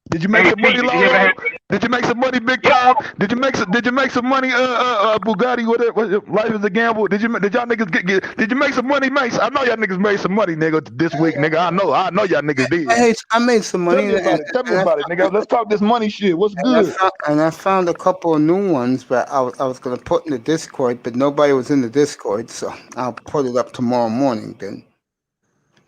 Did you make Hey, some money, Pete, did you ever Lauro? have- Did you make some money, big time? Did you make some money, Bugatti? What life is a gamble? Did y'all niggas did you make some money, Mace? I know y'all niggas made some money, nigga, this week, nigga. I know y'all niggas did. I made some money. Tell me about it, nigga. Let's talk this money shit. What's good? I found a couple of new ones, but I was gonna put in the Discord, but nobody was in the Discord, so I'll put it up tomorrow morning. Then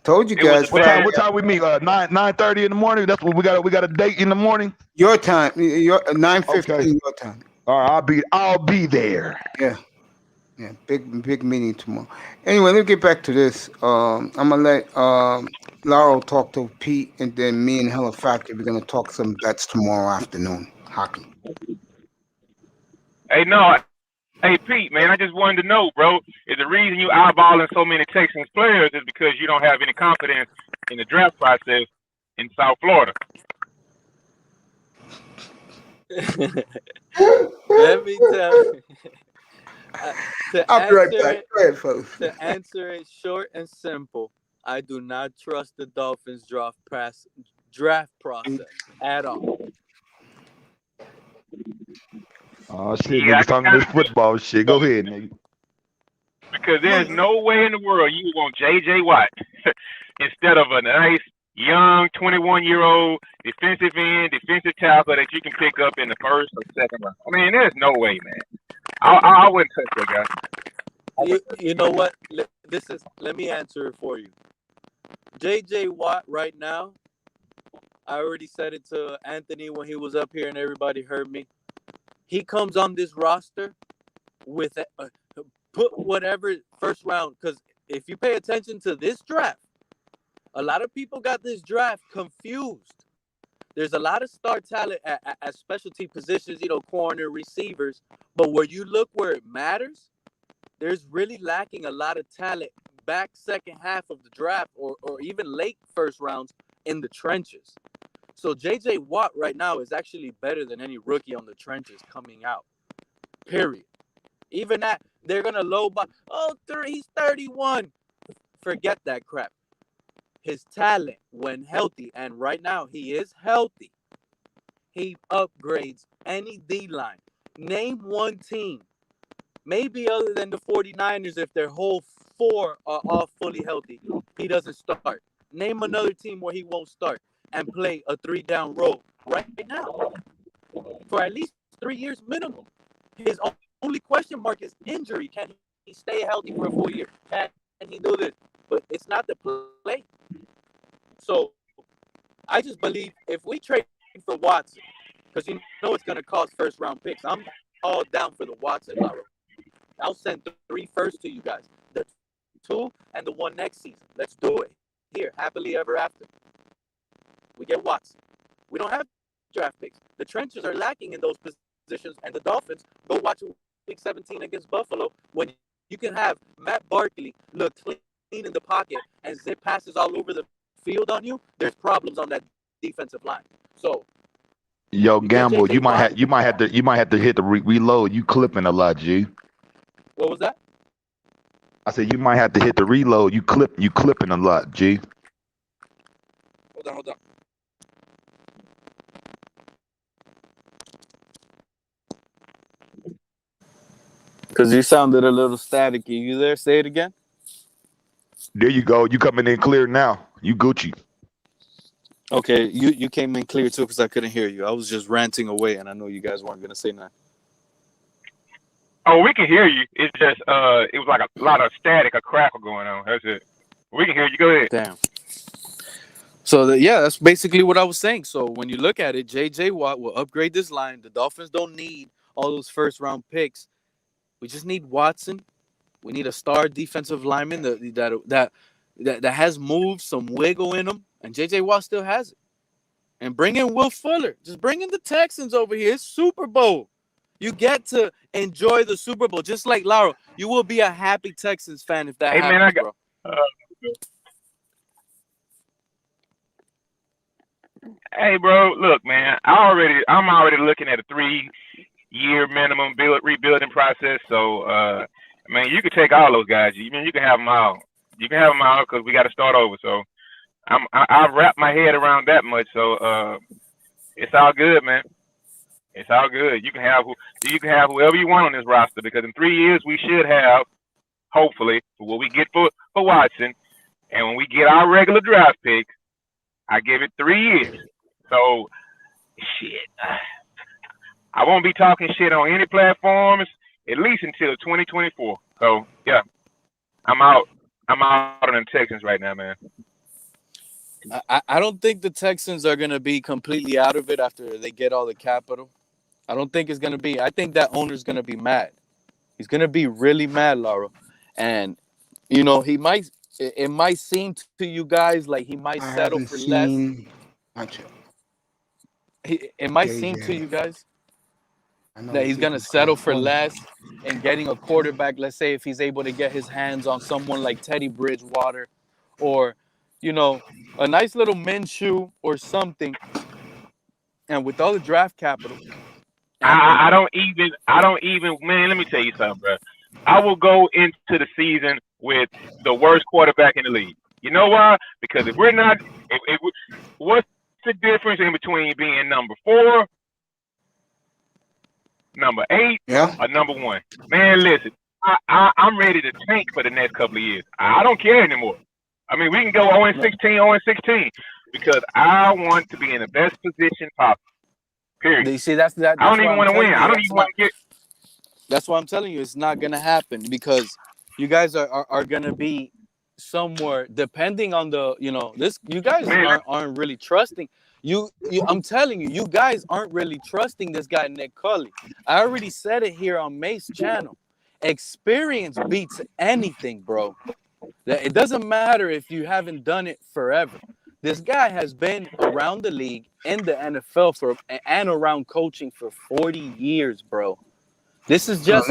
told you It was guys. What time we meet? 9:30 in the morning. That's what we got. We got a date in the morning. Your time. Your 9:15 Okay. your time. All right, I'll be there. Yeah. Big meeting tomorrow. Anyway, let me get back to this. I'm gonna let Lauro talk to Pete, and then me and Hella Factory, we're gonna talk some bets tomorrow afternoon. Hockey. Hey, Pete, man, I just wanted to know, bro, is the reason you eyeballing so many Texans players is because you don't have any confidence in the draft process in South Florida? Let me tell you. I'll be right back. Go ahead, folks. To answer it short and simple, I do not trust the Dolphins draft process at all. Oh shit, Yeah, niggas talking this football shit. Go ahead, nigga. Because there's no way in the world you want J.J. Watt instead of a nice, young, 21-year-old defensive end, defensive tackle that you can pick up in the first or second round. I mean, there's no way, man. I wouldn't touch that guy. You know what? Let me answer it for you. J.J. Watt right now, I already said it to Anthony when he was up here and everybody heard me. He comes on this roster with put whatever first round, because if you pay attention to this draft, a lot of people got this draft confused. There's a lot of star talent at specialty positions, corner, receivers, but where you look where it matters, there's really lacking a lot of talent back second half of the draft or even late first rounds in the trenches. So J.J. Watt right now is actually better than any rookie on the trenches coming out, period. Even that, they're going to lowball. He's 31. Forget that crap. His talent, when healthy, and right now he is healthy, he upgrades any D-line. Name one team, maybe other than the 49ers, if their whole four are all fully healthy, he doesn't start. Name another team where he won't start. and play a 3-down role right now for at least 3 years minimum. His only question mark is injury. Can he stay healthy for a full year? Can he do this? But it's not the play. So I just believe if we trade for Watson, because you know it's going to cost first-round picks, I'm all down for the Watson, Lauro. I'll send 3 first to you guys. The 2 and the 1 next season. Let's do it. Here, happily ever after. We get Watson. We don't have draft picks. The trenches are lacking in those positions, and the Dolphins, go watch Week 17 against Buffalo when you can have Matt Barkley look clean in the pocket and zip passes all over the field on you. There's problems on that defensive line. So, Yo, Gamble, you might have to hit the reload. You clipping a lot, G. What was that? I said you might have to hit the reload. You clipping a lot, G. Hold on. Because you sounded a little staticky. You there? Say it again. There you go. You coming in clear now. You Gucci. Okay, you came in clear too because I couldn't hear you. I was just ranting away, and I know you guys weren't gonna say nothing. Oh, we can hear you. It's just it was like a lot of static, a crackle going on. That's it. We can hear you. Go ahead. Damn. So that's basically what I was saying. So when you look at it, J.J. Watt will upgrade this line. The Dolphins don't need all those first-round picks. We just need Watson. We need a star defensive lineman that has moves, some wiggle in him, and J.J. Watt still has it. And bring in Will Fuller. Just bring in the Texans over here. It's Super Bowl. You get to enjoy the Super Bowl. Just like Lauro, you will be a happy Texans fan if that happens, bro. Hey, bro, look, man, I'm already looking at a 3-year minimum rebuilding process. So, man, you can take all those guys. You can have them all. You can have them all because we got to start over. So, I've wrapped my head around that much. So, it's all good, man. It's all good. You can have whoever you want on this roster because in 3 years we should have, hopefully, what we get for Watson, and when we get our regular draft pick, I give it 3 years. So, shit. I won't be talking shit on any platforms at least until 2024. So, yeah. I'm out on the Texans right now, man. I don't think the Texans are going to be completely out of it after they get all the capital. I don't think it's going to be. I think that owner's going to be mad. He's going to be really mad, Lauro. And, it might seem to you guys like he might settle for less. It might seem to you guys that he's going to settle for less and getting a quarterback, let's say if he's able to get his hands on someone like Teddy Bridgewater or, a nice little Minshew or something. And with all the draft capital. I don't even, man, let me tell you something, bro. I will go into the season with the worst quarterback in the league. You know why? Because if we're not, what's the difference in between being number 4, number 8, or number 1? Man, listen, I'm ready to tank for the next couple of years. I don't care anymore. I mean, we can go 0-16 because I want to be in the best position possible. Period. You see, that's I don't even want to win. I don't even want to get. That's why I'm telling you, it's not gonna happen because you guys are gonna be somewhere depending on the this. You guys aren't really trusting. I'm telling you, you guys aren't really trusting this guy Nick Culley. I already said it here on Mace's channel. Experience beats anything, bro. It doesn't matter if you haven't done it forever. This guy has been around the league in the NFL and around coaching for 40 years, bro. This is just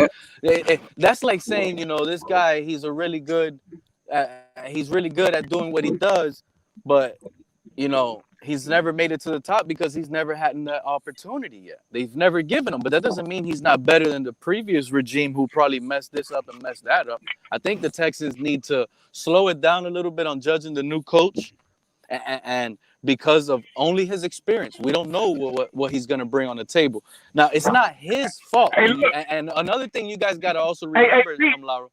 that's like saying, this guy, he's really good at doing what he does, but he's never made it to the top because he's never had that opportunity yet. They've never given him, but that doesn't mean he's not better than the previous regime who probably messed this up and messed that up. I think the Texans need to slow it down a little bit on judging the new coach. And because of only his experience, we don't know what he's going to bring on the table. Now, it's not his fault. Hey, and another thing you guys got to also remember is, Lauro.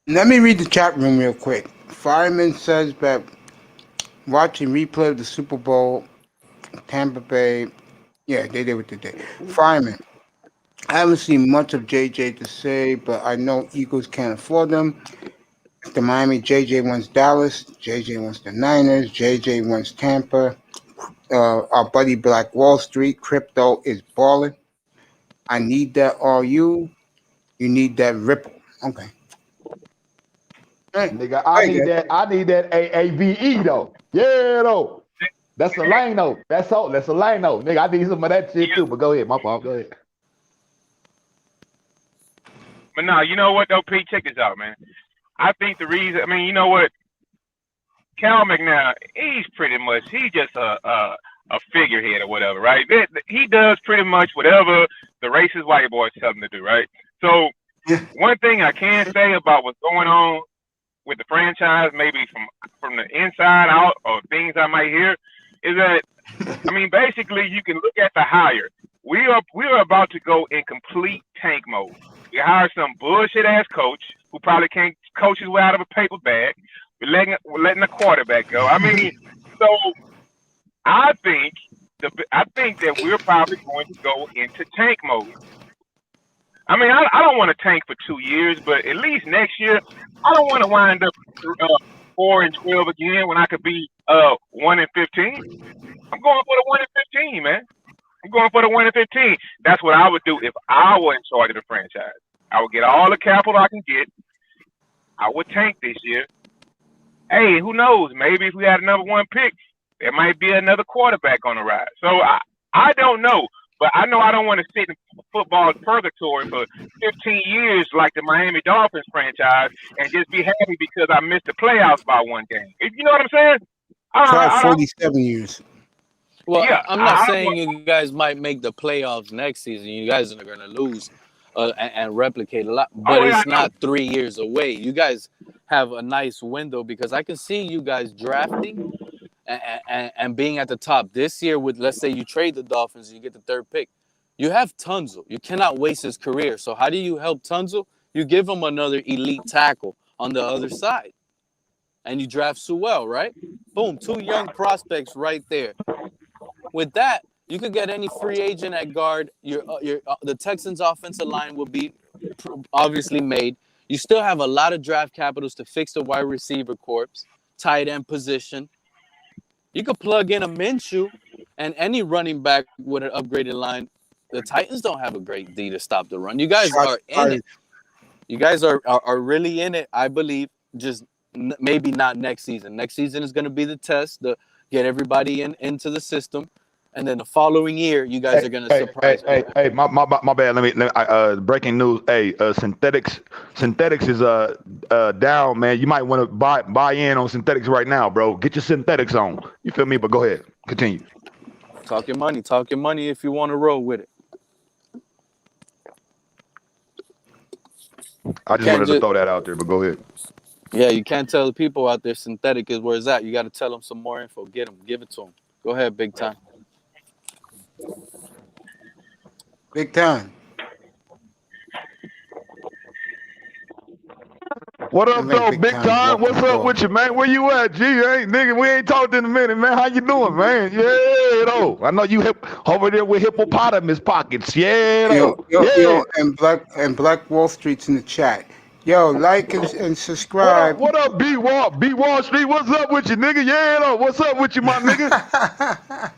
Let me read the chat room real quick. Fireman says that watching replay of the Super Bowl, Tampa Bay. Yeah, they did what they did. Fireman. I haven't seen much of JJ to say, but I know Eagles can't afford them. The Miami JJ wants Dallas. JJ wants the Niners. JJ wants Tampa. Our buddy Black Wall Street crypto is balling. I need that. All you need that Ripple. Okay. Hey, Nigga, I hey, need guys. that. I need that AAVE though. Yeah, though. That's the lane though. That's all. That's the lane though. Nigga, I need some of that shit too. But go ahead, my fault. Go ahead. But no, you know what though, Pete? Check this out, man. I think the reason, I mean, you know what? Cal McNair, he's just a figurehead or whatever, right? He does pretty much whatever the racist white boys tell him to do, right? So one thing I can say about what's going on with the franchise, maybe from the inside out or things I might hear, is that, I mean, basically you can look at the hire. We are about to go in complete tank mode. We hired some bullshit ass coach who probably can't coach his way out of a paper bag. We're letting the quarterback go. I mean, so I think that we're probably going to go into tank mode. I mean, I don't want to tank for 2 years, but at least next year, I don't want to wind up 4-12 again when I could be 1-15. I'm going for the 1-15, man. I'm going for the 1-15. That's what I would do if I were in charge of the franchise. I would get all the capital I can get. I would tank this year. Hey, who knows? Maybe if we had a number 1 pick, there might be another quarterback on the ride. So I don't know. But I know I don't want to sit in football purgatory for 15 years like the Miami Dolphins franchise and just be happy because I missed the playoffs by 1 game. You know what I'm saying? Try 47 years. Well, Yeah, I'm not saying you guys might make the playoffs next season. You guys are going to lose and replicate a lot, but yeah, it's not 3 years away. You guys have a nice window because I can see you guys drafting and being at the top this year with, let's say you trade the Dolphins and you get the 3rd pick. You have Tunzel. You cannot waste his career. So how do you help Tunzel? You give him another elite tackle on the other side. And you draft Sewell, right? Boom, 2 young prospects right there. With that, you could get any free agent at guard. The Texans' offensive line will be obviously made. You still have a lot of draft capitals to fix the wide receiver corps, tight end position. You could plug in a Minshew and any running back with an upgraded line. The Titans don't have a great D to stop the run. You guys are in it. You guys are really in it, I believe, just maybe not next season. Next season is going to be the test to get everybody into the system. And then the following year, you guys are going to surprise people. Hey, my bad. Let me breaking news. Hey, synthetics is down, man. You might want to buy in on synthetics right now, bro. Get your synthetics on. You feel me? But go ahead, continue. Talk your money if you want to roll with it. I just wanted to throw that out there, but go ahead. Yeah, you can't tell the people out there synthetic is where it's at. You got to tell them some more info. Give it to them. Go ahead, big time. Big time. What up, though, big time? What's up with you, man? Where you at, G? Hey, nigga, we ain't talked in a minute, man. How you doing, man? Yeah, though. I know you over there with hippopotamus pockets. Yeah, though. Yo, and Black Wall Street's in the chat. Yo, like and subscribe. What up, B Wall Street? What's up with you, nigga? Yeah, though. What's up with you, my nigga?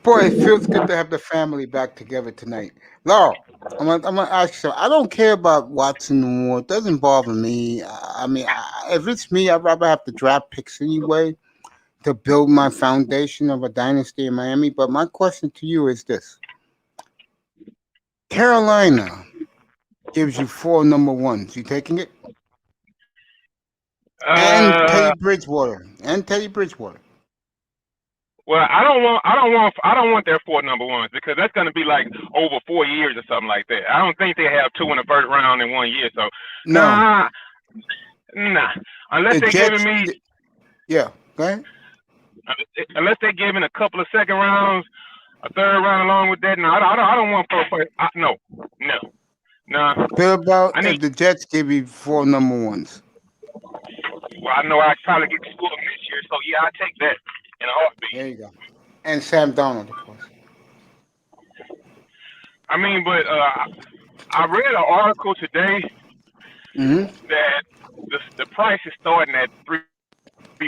Boy, it feels good to have the family back together tonight. Laurel, I'm gonna ask you something. I don't care about Watson no more. It doesn't bother me. I mean, if it's me, I'd rather have the draft picks anyway to build my foundation of a dynasty in Miami. But my question to you is this: Carolina gives you 4 number 1s. You taking it? And Teddy Bridgewater. Well, I don't want their 4 number 1s because that's going to be like over 4 years or something like that. I don't think they have 2 in the first round in 1 year. So nah. Unless they're giving me, yeah, go ahead. Unless they're giving a couple of second rounds, a 3rd round along with that. No, I don't want 4. No. What about if the Jets give you 4 number 1s? Well, I know I probably get to school next year, so yeah, I take that in a heartbeat. There you go. And Sam Donald, of course. I mean, but I read an article today Mm-hmm. that the price is starting at three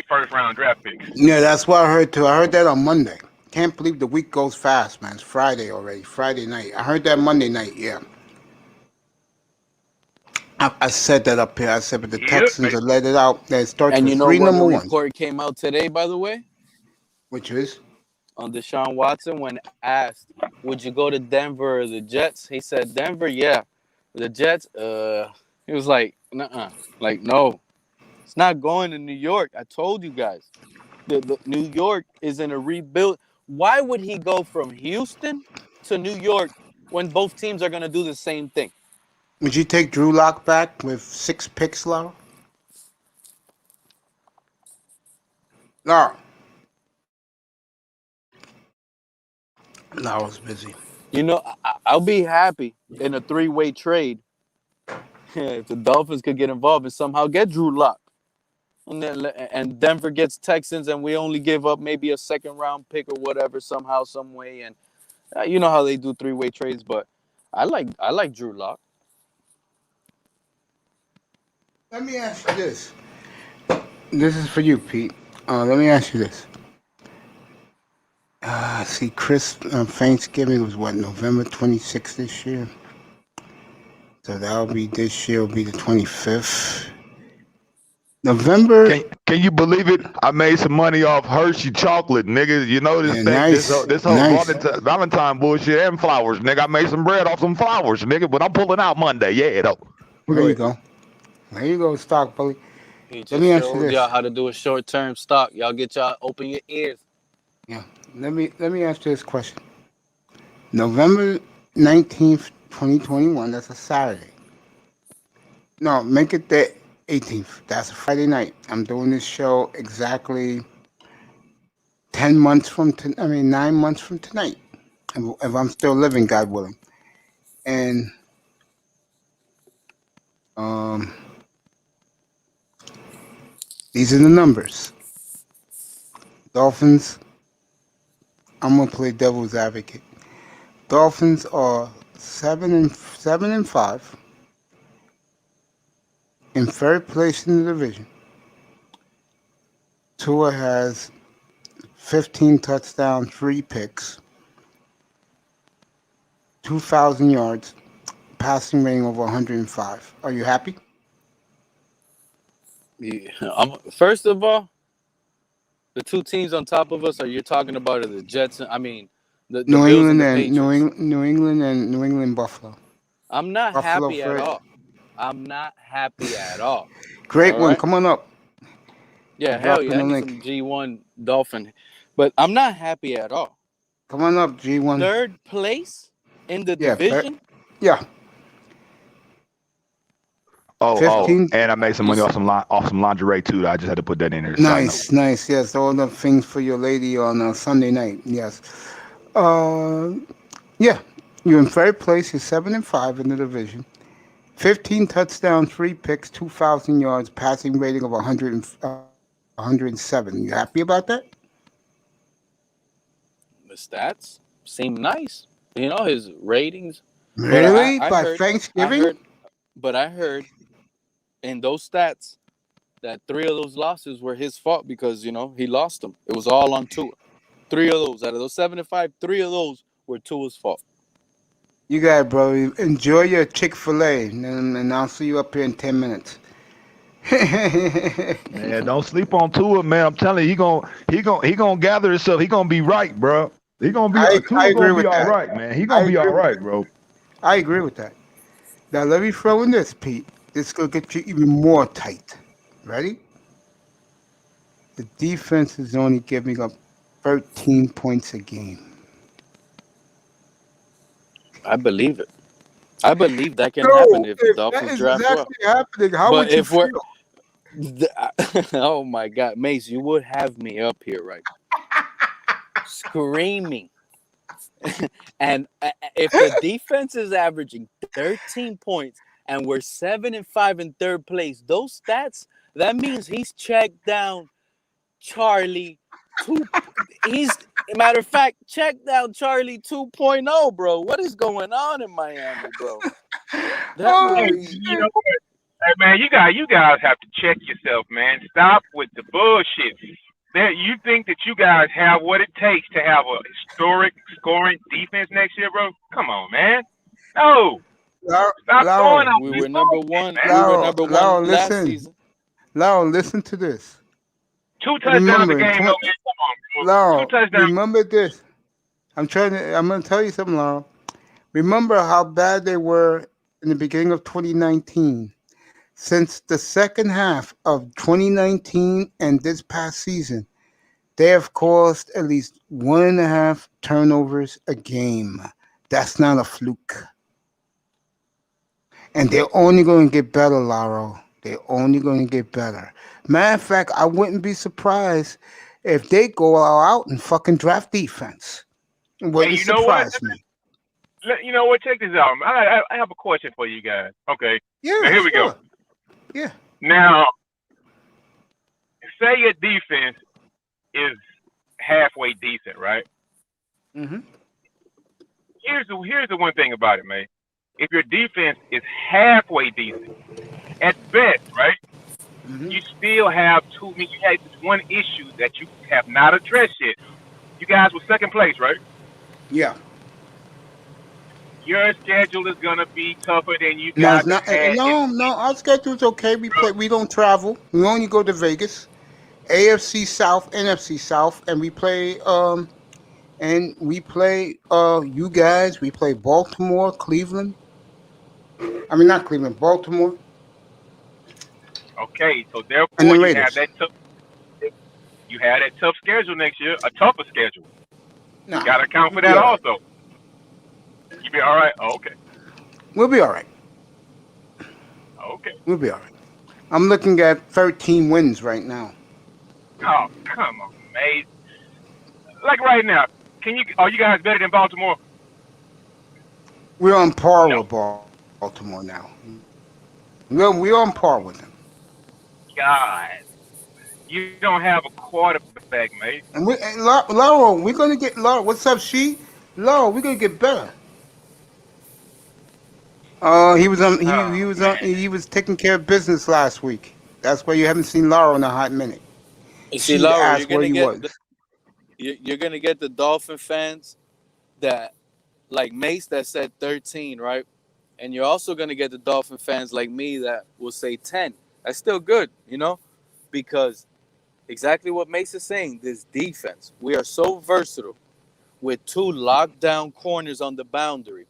first round draft picks. Yeah, that's what I heard too. I heard that on Monday. Can't believe the week goes fast, man. It's Friday already. Friday night. I heard that Monday night. Yeah. I said that up here. I said, but the Yep. Texans are let it out. They start And with you know three what? number A ones, report came out today, by the way, which is on Deshaun Watson when asked, "Would you go to Denver or the Jets?" He said, "Denver, yeah. The Jets, he was like, nuh-uh. Like, no, it's not going to New York. I told you guys, the New York is in a rebuild. Why would he go from Houston to New York when both teams are gonna do the same thing?" would you take Drew Lock back with 6 picks, Laura? Laura. Laura's busy. You know, I'll be happy in a 3-way trade if the Dolphins could get involved and somehow get Drew Lock. And Denver gets Texans, and we only give up maybe a second-round pick or whatever somehow, some way. And you know how they do 3-way trades, but I like Drew Lock. Let me ask you this. This is for you, Pete. Let me ask you this. See, Thanksgiving was what, November 26th this year? So that'll be this year, will be the 25th. November. Can you believe it? I made some money off Hershey chocolate, nigga. You know this Yeah, thing, nice, this whole nice. Valentine bullshit and flowers, nigga. I made some bread off some flowers, nigga. But I'm pulling out Monday, yeah, though. There you go. There you go, stock bully. He just Let me ask you showed this. y'all how to do a short-term stock. Y'all get y'all open your ears. Yeah. Let me ask you this question. November 19th, 2021, that's a Saturday. No, make it the 18th. That's a Friday night. I'm doing this show exactly 9 months from tonight. If I'm still living, God willing. And these are the numbers. Dolphins, I'm gonna play devil's advocate. Dolphins are 7-5 in third place in the division. Tua has 15 touchdowns, 3 picks, 2,000 yards, passing rating over 105. Are you happy? Yeah. First of all, the two teams on top of us you're talking about are the Jets. I mean, the New Bills and England the and Patriots. New England Buffalo. I'm not Buffalo happy at first. all. I'm not happy at all. Great All one. right? Come on up. Yeah, Drop hell in yeah. I the need link. some G1 Dolphin. But I'm not happy at all. Come on up, G1. Third place in the Yeah, division? Yeah. Oh, 15. and I made some money off some lingerie too. I just had to put that in there. Nice. Yes, all the things for your lady on Sunday night. Yes. Yeah. You're in third place. You're 7-5 in the division. 15 touchdowns, 3 picks, 2,000 yards, passing rating of 107. You happy about that? The stats seem nice. You know, his ratings. Really? But By Thanksgiving? I heard in those stats that 3 of those losses were his fault because, you know, he lost them. It was all on Tua. 3 of those. Out of those 7-5, 3 of those were Tua's fault. You got it, bro. Enjoy your Chick-fil-A, and I'll see you up here in 10 minutes. Man, don't sleep on Tua, man. I'm telling you, he gonna gather himself. He gonna be right, bro. He gonna be. Tua's gonna be all right, man. He gonna be all right, bro. I agree with that. Now let me throw in this, Pete. This is gonna get you even more tight. Ready? The defense is only giving up 13 points a game. I believe it. I believe that can happen if the Dolphins draft well. Happening, how But would you if we're feel? oh my God, Mace, you would have me up here, right? Screaming. And if the defense is averaging 13 points and we're 7-5 in third place, those stats That means he's checked down Charlie. Matter of fact, check down Charlie 2.0, bro. What is going on in Miami, bro? That Oh, Hey, movie. you know what? Hey man, you guys have to check yourself, man. Stop with the bullshit. You think that you guys have what it takes to have a historic scoring defense next year, bro? Come on, man. No, stop throwing Laurel, out We this were number bullshit, one. man. We were Laurel, number Laurel, one last listen. season. Laurel, listen to this. 2 touchdowns a Remember, game, though, man. Come on, bro. 2 Laurel, touchdowns. remember this. I'm going to tell you something, Laurel. Remember how bad they were in the beginning of 2019. Since the second half of 2019 and this past season, they have caused at least 1.5 turnovers a game. That's not a fluke. And they're only going to get better, Laurel. They're only going to get better. Matter of fact, I wouldn't be surprised if they go all out and fucking draft defense. It Hey, wouldn't you know what? surprise me. You know what? Check this out. I have a question for you guys. Okay. Yeah, Now, here we go. sure. Yeah. Now, say your defense is halfway decent, right? Mm-hmm. Here's the one thing about it, man. If your defense is halfway decent, at best, right, Mm-hmm. you still have you had this one issue that you have not addressed yet. You guys were second place, right? Yeah. Your schedule is gonna be tougher than you No, guys it's not. have had. No. Our schedule's okay. We don't travel. We only go to Vegas, AFC South, NFC South, and we play. You guys. We play Baltimore, Cleveland. I mean, not Cleveland, Baltimore, Okay, so and therefore the you have Raiders. that tough. You have that tough schedule next year, a tougher schedule. You Nah, gotta account for we'll be that all right. also. You be all right? Oh, okay. We'll be all right. Okay. We'll be all right. I'm looking at 13 wins right now. Oh, come on, mate. Like right now, are you guys better than Baltimore? We're on par No. with Baltimore now. We're on par with them. God. You don't have a quarterback, mate. And Laurel, we're gonna get Laurel. What's up, she? Laurel, we're gonna get better. He was on. Oh, man. He was taking care of business last week. That's why you haven't seen Laurel in a hot minute. You see, She Laura, asked where you was. you're gonna get the Dolphin fans that like Mace that said 13, right? And you're also gonna get the Dolphin fans like me that will say 10. That's still good, because exactly what Mace is saying. This defense, we are so versatile with 2 lockdown corners on the boundary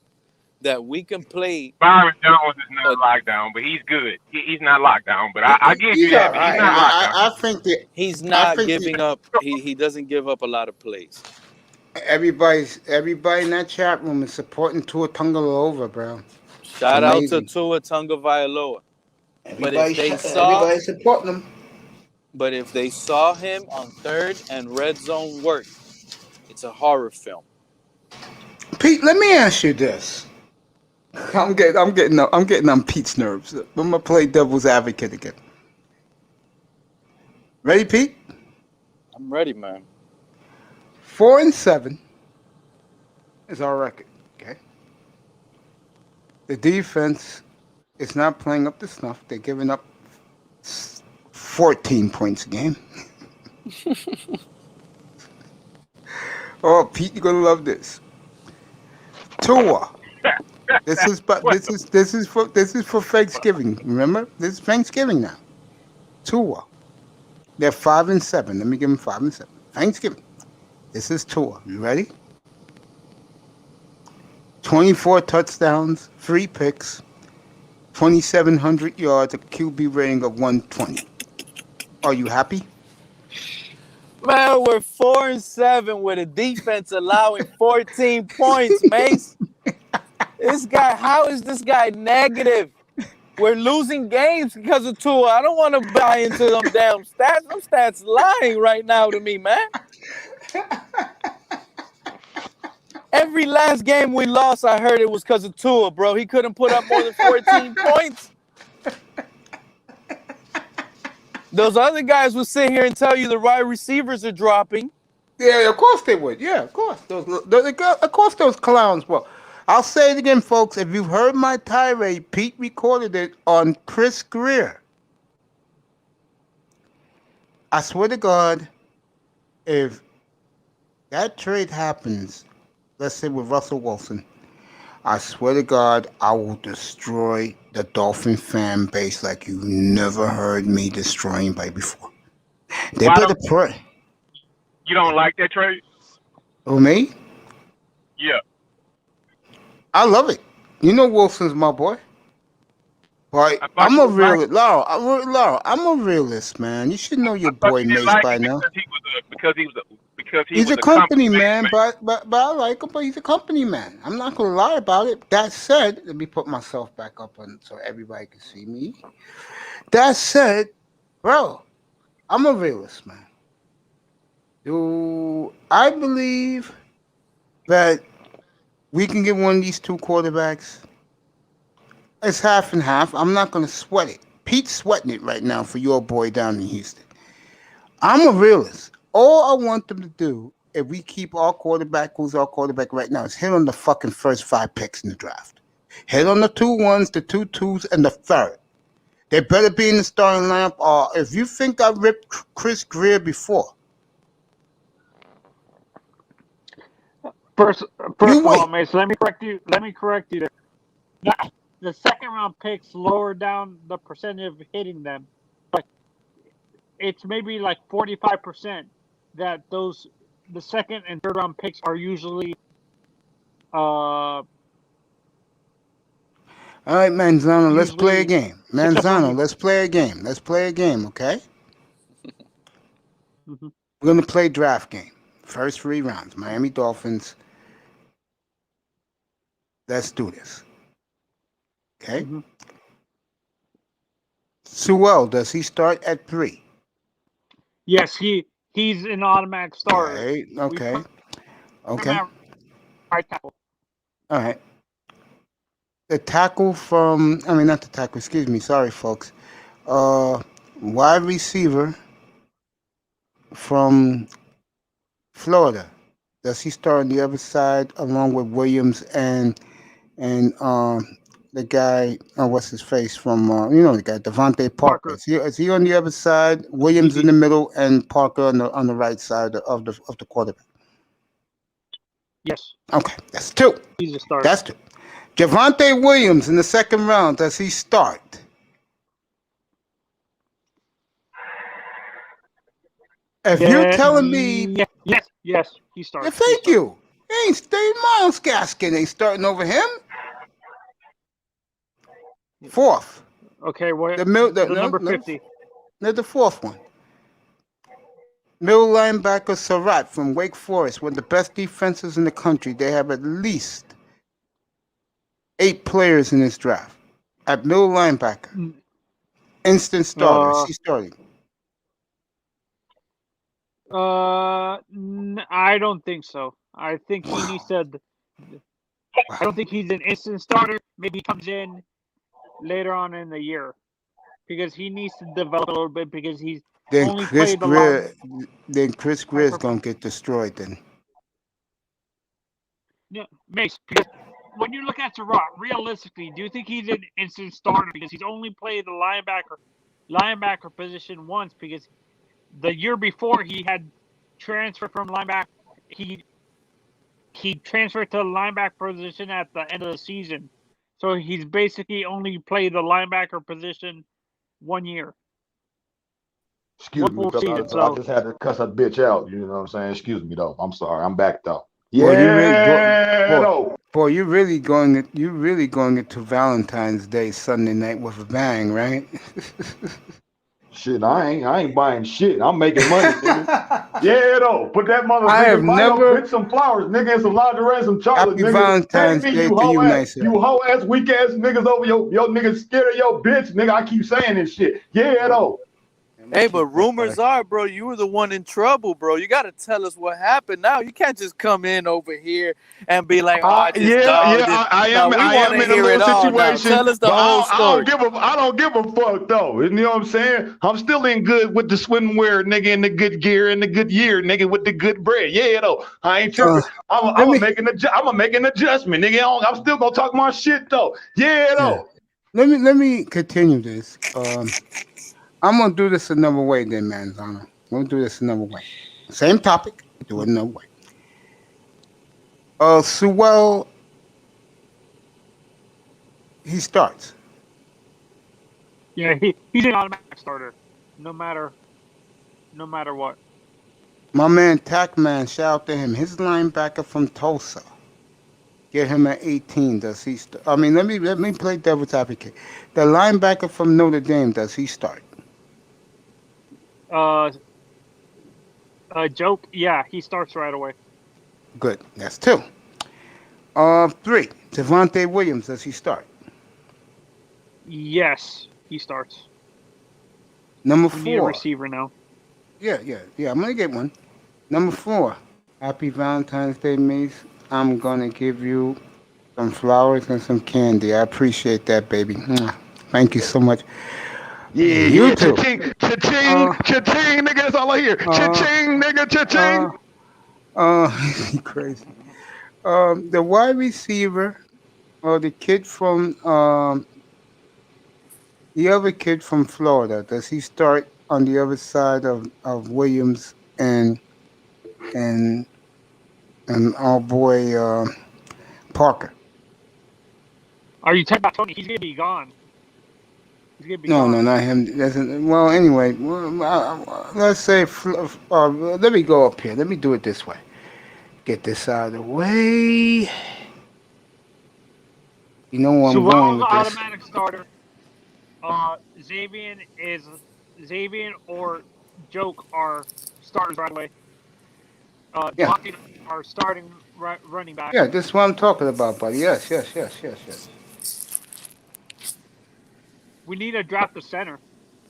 that we can play. Byron Jones is not locked down, but he's good. He's not locked down, but I give you He's that. all But right. he's not locked down. I think that He's I not think giving up. He doesn't give up a lot of plays. everybody in that chat room is supporting Tua Tagovailoa, bro. Shout out to amazing. Tua Tagovailoa. But Everybody's supporting him. But if they saw him on third and red zone work, it's a horror film. Pete, let me ask you this. I'm getting on Pete's nerves. I'm gonna play devil's advocate again. Ready, Pete? I'm ready, man. 4-7 is our record. Okay. The defense is not playing up to snuff. They're giving up 14 points a game. Oh, Pete, you're gonna love this. Tua. This is for Thanksgiving. Remember, this is Thanksgiving now. Tua. They're 5-7. Let me give them 5-7. Thanksgiving. This is Tua. You ready? 24 touchdowns, 3 picks, 2,700 yards, a QB rating of 120. Are you happy? Man, we're 4-7 with a defense allowing 14 points, Mace. How is this guy negative? We're losing games because of Tua. I don't want to buy into them damn stats. Them stats lying right now to me, man. Every last game we lost, I heard it was because of Tua, bro. He couldn't put up more than 14 points. Those other guys will sit here and tell you the wide receivers are dropping. Yeah, of course they would. Yeah, of course. Of course those clowns will. I'll say it again, folks. If you've heard my tirade, Pete recorded it on Chris Greer. I swear to God, if that trade happens, let's say with Russell Wilson, I swear to God, I will destroy the Dolphin fan base like you never heard me destroy anybody before. They Why better don't pray. you don't like that trade? Who, me? Yeah. I love it. You know Wilson's my boy. But I thought I'm you a didn't like realist. Laura, I'm a realist, man. You should know your I thought boy you didn't Mace like by it now. because he He's was a a company company man, man. but I like him, but he's a company man. I'm not gonna lie about it. That said, let me put myself back up on so everybody can see me. That said, bro, I'm a realist, man. Do I believe that we can get one of these two quarterbacks? It's half and half. I'm not gonna sweat it. Pete's sweating it right now for your boy down in Houston. I'm a realist. All I want them to do, if we keep our quarterback, who's our quarterback right now, is hit on the fucking first 5 picks in the draft. Hit on the 2 1s, the 2 2s, and the third. They better be in the starting lineup. Or if you think I ripped Chris Greer before, First you of all, wait. Mason, let me correct you. The second round picks lower down the percentage of hitting them, but it's maybe like 45% that the second and third round picks are usually All right, Manzano, let's play a usually game. successful. Manzano, let's play a game. Let's play a game, okay? Mhm. We're going to play draft game. First 3 rounds. Miami Dolphins. Let's do this. Okay? Mhm. Sewell, does he start at 3? Yes, he's an automatic starter. Okay, We okay, put him okay. at right tackle. All right. The tackle from, I mean, not the tackle, excuse me, sorry, folks. Wide receiver from Florida. Does he start on the other side along with Williams and the guy, what's his face from, the guy, Devontae Parker. Parker. Is he on the other side? Williams in the middle and Parker on the right side of the quarterback. Yes, Okay, that's 2. he's a starter. That's 2. Javonte Williams in the second round, does he start? If you're telling me, yes, he starts. yeah, thank you. Miles Gaskin ain't starting over him. 4th. Okay, well, The number 50. The 4th one. Middle linebacker Surratt from Wake Forest, one of the best defenses in the country. They have at least 8 players in this draft. At middle linebacker. Instant starter. She's starting. I don't think so. I think he needs to. I don't think he's an instant starter. Maybe he comes in later on in the year because he needs to develop a little bit because he's only played a lot. Then Chris Greer is gonna get destroyed. Then. Yeah, Mace. Because when you look at Surratt, realistically, do you think he's an instant starter because he's only played the linebacker position once? Because the year before he had transferred from linebacker, he transferred to the linebacker position at the end of the season. So he's basically only played the linebacker position 1 year. Excuse me, because I just had to cuss that bitch out. You know what I'm saying? Excuse me, though. I'm sorry. I'm back, though. Boy, you're really going into Valentine's Day Sunday night with a bang, right? Shit, I ain't buying shit. I'm making money, nigga. Yeah, though. Put that motherfucker. I have never bitch some flowers, nigga, and some lingerie and some chocolate, Happy nigga. Valentine's Day to you, nice. You hoe ass, weak ass niggas over your niggas scared of your bitch, nigga. I keep saying this shit. Yeah, though. Hey, but rumors are, bro, you were the one in trouble, bro. You got to tell us what happened now. You can't just come in over here and be like, oh, I just dogged it. No, we I want am to in a hear it little all now. situation, Tell us the but whole story. I don't give a fuck though. You know what I'm saying? I'm still in good with the swimwear, nigga, in the good gear, in the good year, nigga, with the good bread. Yeah, though. I ain't tripping. I'm gonna make an adjustment, nigga. I'm still gonna talk my shit though. Yeah, though. Let me continue this. I'm gonna do this another way, then, Manzana. I'm gonna do this another way. Same topic, do it another way. Sewell, he starts. Yeah, he's an automatic starter, no matter what. My man Tackman, shout out to him. His linebacker from Tulsa. Get him at 18. Does he start? I mean, let me play devil's advocate. The linebacker from Notre Dame, does he start? Joke. Yeah, he starts right away. Good. That's 2. 3. Devontae Williams, does he start? Yes, he starts. Number We need a 4. receiver now. Yeah. I'm gonna get one. Number 4. Happy Valentine's Day, Mace. I'm gonna give you some flowers and some candy. I appreciate that, baby. Thank you so much. Yeah, You too. Cha-ching, cha-ching, nigga. That's all I hear. Cha-ching, nigga, cha-ching. Crazy. The wide receiver, or the kid from the other kid from Florida, does he start on the other side of Williams and our boy Parker? Are you talking about Tony? He's gonna be gone. No, not him. Well, anyway, let's say, let me go up here. Let me do it this way. Get this out of the way. You know where I'm going with this. Automatic starter. Xavier or Joke are starters right away. Devontae are starting running back. Yeah, this is what I'm talking about, buddy. Yes. We need to draft a center.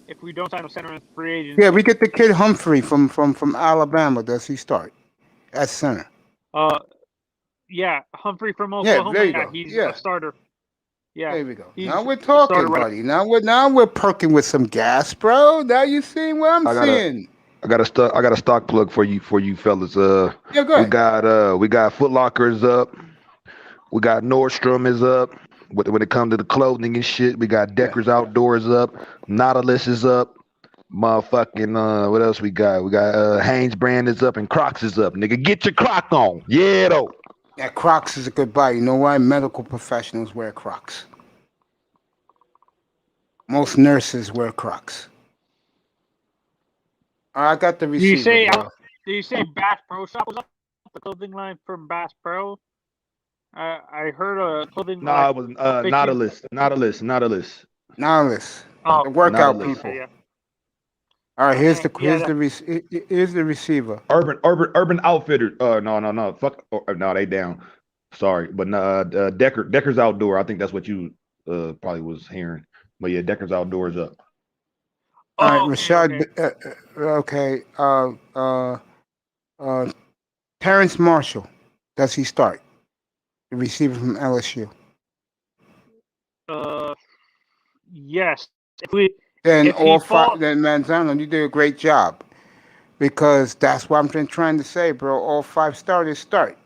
If we don't sign a center in free agency. Yeah, we get the kid Humphrey from Alabama. Does he start at center? Yeah, Humphrey from Oklahoma. Yeah, there you go. He's a starter. Yeah. There we go. Now we're talking, buddy. Now we're perking with some gas, bro. Now you seeing what I'm seeing. I got a stock plug for you fellas. Yeah, go ahead. We got Foot Locker is up. We got Nordstrom is up. When it comes to the clothing and shit, we got Deckers Outdoors up. Nautilus is up. Motherfucking what else we got? We got Hanes brand is up and Crocs is up. Nigga, get your Croc on. Yeah, though. Yeah, Crocs is a good buy. You know why? Medical professionals wear Crocs. Most nurses wear Crocs. I got the receiver. Do you say Bass Pro Shop was up? The clothing line from Bass Pro? I heard a clothing line. No, it was Nautilus. The workout people. Yeah. All right, here's the receiver. Urban Outfitter. No. Fuck. No, they down. Sorry, but Deckers Outdoor. I think that's what you probably was hearing. But yeah, Deckers Outdoors up. All right, Rashad. Okay. Terrence Marshall. Does he start? The receiver from LSU. Yes. Then Manzano, you did a great job, because that's what I'm trying to say, bro. All 5 starters start.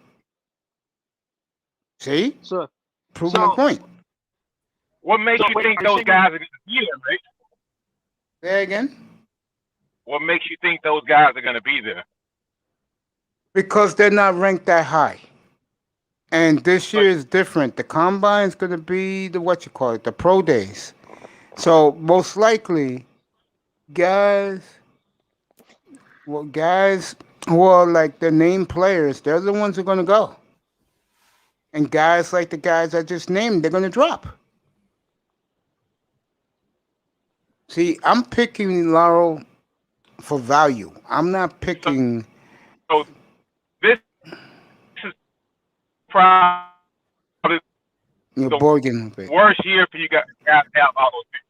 See? Proving my point. What makes you think those guys are going to be there, right? Say again? What makes you think those guys are going to be there? Because they're not ranked that high. And this year is different. The combine is going to be the pro days. So most likely, guys who are like the name players, they're the ones who are going to go. And guys like the guys I just named, they're going to drop. See, I'm picking Laurel for value. I'm not picking. So this is probably the worst year for you guys to have all those people.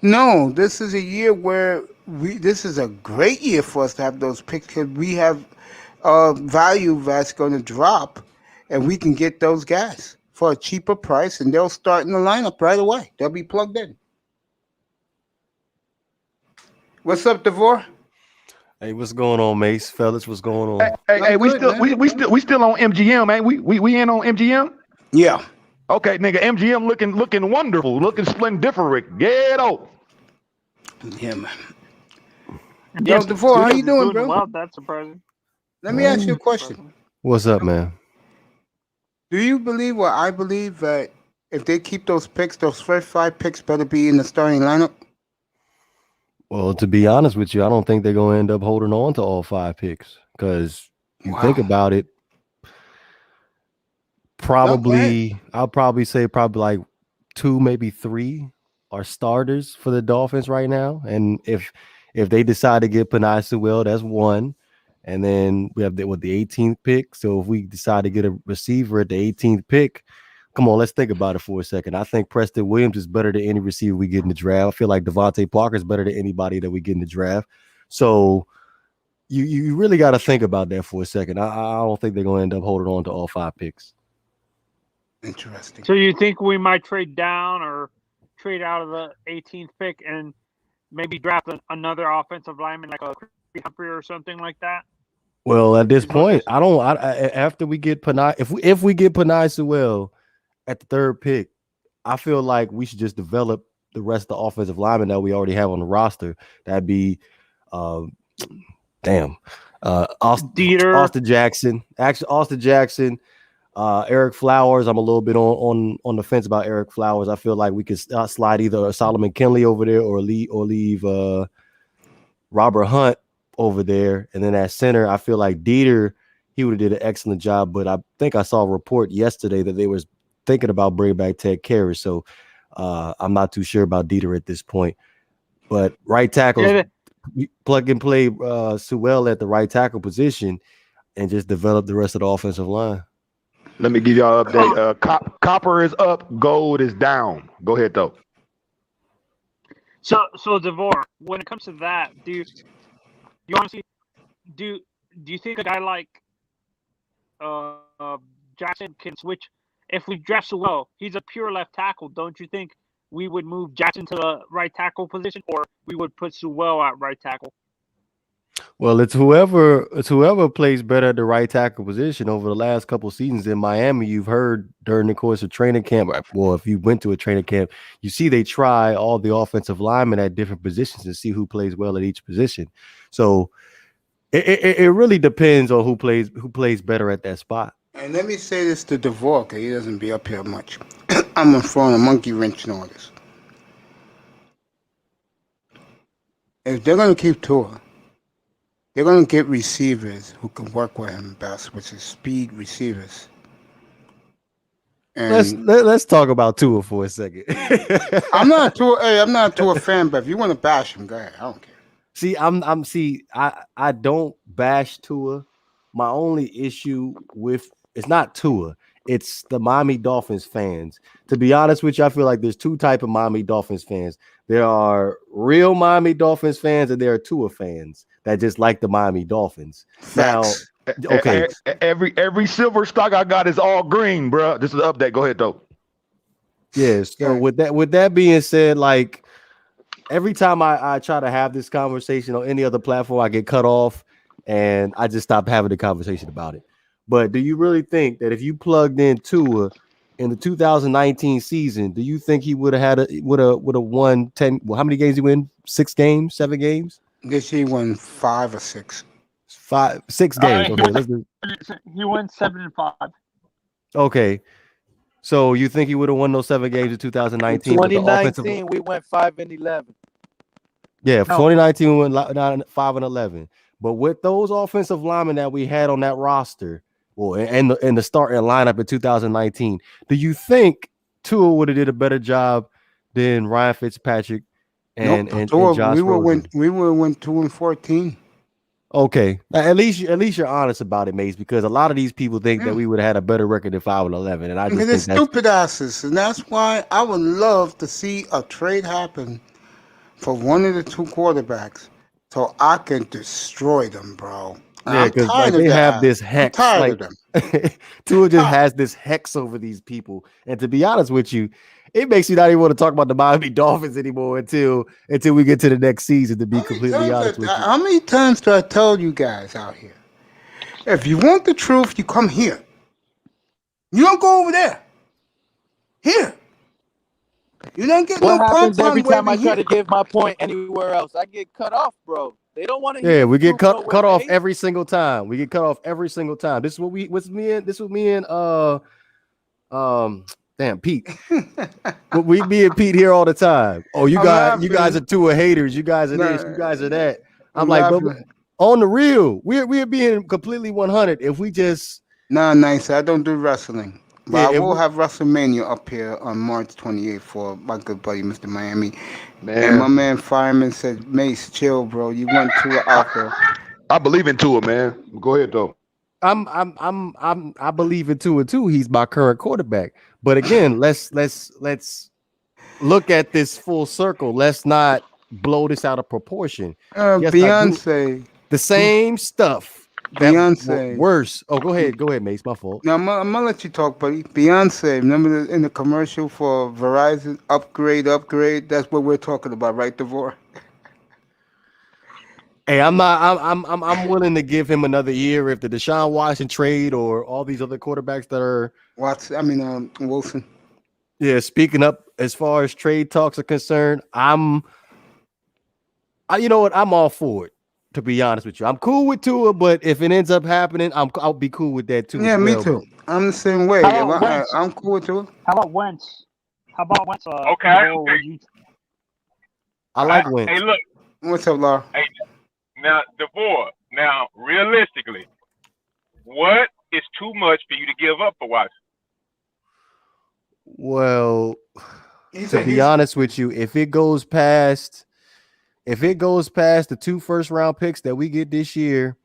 No, this is a year where this is a great year for us to have those picks because we have value that's going to drop, and we can get those guys for a cheaper price, and they'll start in the lineup right away. They'll be plugged in. What's up, Devore? Hey, what's going on, Mace? Fellas, what's going on? Hey, we still on MGM, ain't we in on MGM? Yeah. Okay, nigga, MGM looking wonderful, looking splendiferous. Get out. Yeah, man. Yeah, Yo, Devore, how you doing, bro? Well, that's surprising. Let me ask you a question. What's up, man? Do you believe what I believe that if they keep those picks, those first 5 picks better be in the starting lineup? Well, to be honest with you, I don't think they're going to end up holding on to all 5 picks because you think about it, I'll probably say like 2, maybe 3 are starters for the Dolphins right now. And if they decide to get Penei Sewell, that's 1. And then we have the 18th pick. So if we decide to get a receiver at the 18th pick, come on, let's think about it for a second. I think Preston Williams is better than any receiver we get in the draft. I feel like Devontae Parker is better than anybody that we get in the draft. So you really got to think about that for a second. I don't think they're going to end up holding on to all 5 picks. Interesting. So you think we might trade down or trade out of the 18th pick and maybe draft another offensive lineman like a Humphrey or something like that? Well, at this point, after we get Penei, if we get Penei Sewell at the 3rd pick, I feel like we should just develop the rest of the offensive linemen that we already have on the roster. That'd be, Austin Jackson. Actually, Austin Jackson, Eric Flowers. I'm a little bit on the fence about Eric Flowers. I feel like we could slide either Solomon Kinley over there or leave Robert Hunt over there. And then at center, I feel like Dieter, he would have did an excellent job. But I think I saw a report yesterday that they was thinking about bringing back Ted Karras. So I'm not too sure about Dieter at this point. But right tackle, plug and play Sewell at the right tackle position and just develop the rest of the offensive line. Let me give y'all an update. Copper is up, gold is down. Go ahead, though. So Devore, when it comes to that, do you honestly do you think a guy like Jackson can switch? If we draft Sewell, he's a pure left tackle. Don't you think we would move Jackson to the right tackle position, or we would put Sewell at right tackle? Well, it's whoever plays better at the right tackle position. Over the last couple of seasons in Miami, you've heard during the course of training camp, well, if you went to a training camp, you see they try all the offensive linemen at different positions and see who plays well at each position. So it really depends on who plays better at that spot. And let me say this to Devore, because he doesn't be up here much. I'm throwing a monkey wrench in all this. If they're going to keep Tua, they're going to get receivers who can work with him best, which is speed receivers. And let's talk about Tua for a second. I'm not a Tua fan, but if you want to bash him, go ahead. I don't care. I don't bash Tua. My only issue with it's not Tua, it's the Miami Dolphins fans. To be honest with you, I feel like there's 2 types of Miami Dolphins fans. There are real Miami Dolphins fans, and there are Tua fans that just like the Miami Dolphins. Facts. Now, okay, every silver stock I got is all green, bro. This is an update. Go ahead, though. Yes. So with that being said, like every time I try to have this conversation on any other platform, I get cut off, and I just stop having the conversation about it. But do you really think that if you plugged in Tua in the 2019 season, do you think he would have won 10? Well, how many games he win? 6 games, 7 games? This year he won 5 or 6. 6 games. Okay, let's do. He went 7-5. Okay, so you think he would have won those 7 games in 2019? In 2019, we went 5-11. Yeah, 2019 we went 5-11. But with those offensive linemen that we had on that roster, well, and the starting lineup in 2019, do you think Tua would have did a better job than Ryan Fitzpatrick and Josh Rosen? We would have went 2-14. Okay, at least you're honest about it, Mace, because a lot of these people think that we would have had a better record than 5-11, and I just think they're stupid asses, and that's why I would love to see a trade happen for one of the two quarterbacks so I can destroy them, bro. And Yeah, I'm because tired like of they have that. this I'm hex, tired like of them. Tua just Tired. has this hex over these people. And to be honest with you, it makes you not even want to talk about the Miami Dolphins anymore until we get to the next season. To be completely honest with you, How many times do I tell you guys out here? If you want the truth, you come here. You don't go over there. Here. You don't get What no happens every pom-pom time I waving try here. to give my point anywhere else? I get cut off, bro. They don't want to yeah, hear we the get truth nowhere, cut off Mace. every single time. We get cut off every single time. This is what me and damn Pete. But we me and Pete here all the time. Oh, you I'm guys are laughing. two haters. You guys are this. You Nah, guys are that. I'm I'm like, but laughing. on the real, we're being completely 100. If we just Nah, nice. I don't do wrestling. But yeah, I if will we have WrestleMania up here on March 28th for my good buddy, Mr. Miami. And my Man, man Fireman said, Mace, chill, bro. You went to out there. I believe in Tua, man. Go ahead though. I believe in Tua too. He's my current quarterback. But again, let's look at this full circle. Let's not blow this out of proportion. Yes, I do Beyonce. the same stuff. That Beyonce. worse. Oh, go ahead, Mace. My fault. Now, I'm gonna let you talk, buddy. Beyonce, remember in the commercial for Verizon, upgrade. That's what we're talking about, right, Devore? Hey, I'm willing to give him another year if the Deshaun Watson trade or all these other quarterbacks that are Wilson. Yeah, speaking up as far as trade talks are concerned, you know what? I'm all for it. To be honest with you, I'm cool with Tua, but if it ends up happening, I'll be cool with that too. Yeah, as me well. too. I'm the same way. How about Wentz? I'm cool with Tua. How about Wentz? Okay. I like Wentz. Hey, look. What's up, Laura? Hey, now, DeVore. Now, realistically, what is too much for you to give up for Watson? Well, to be honest with you, if it goes past the 2 first-round picks that we get this year,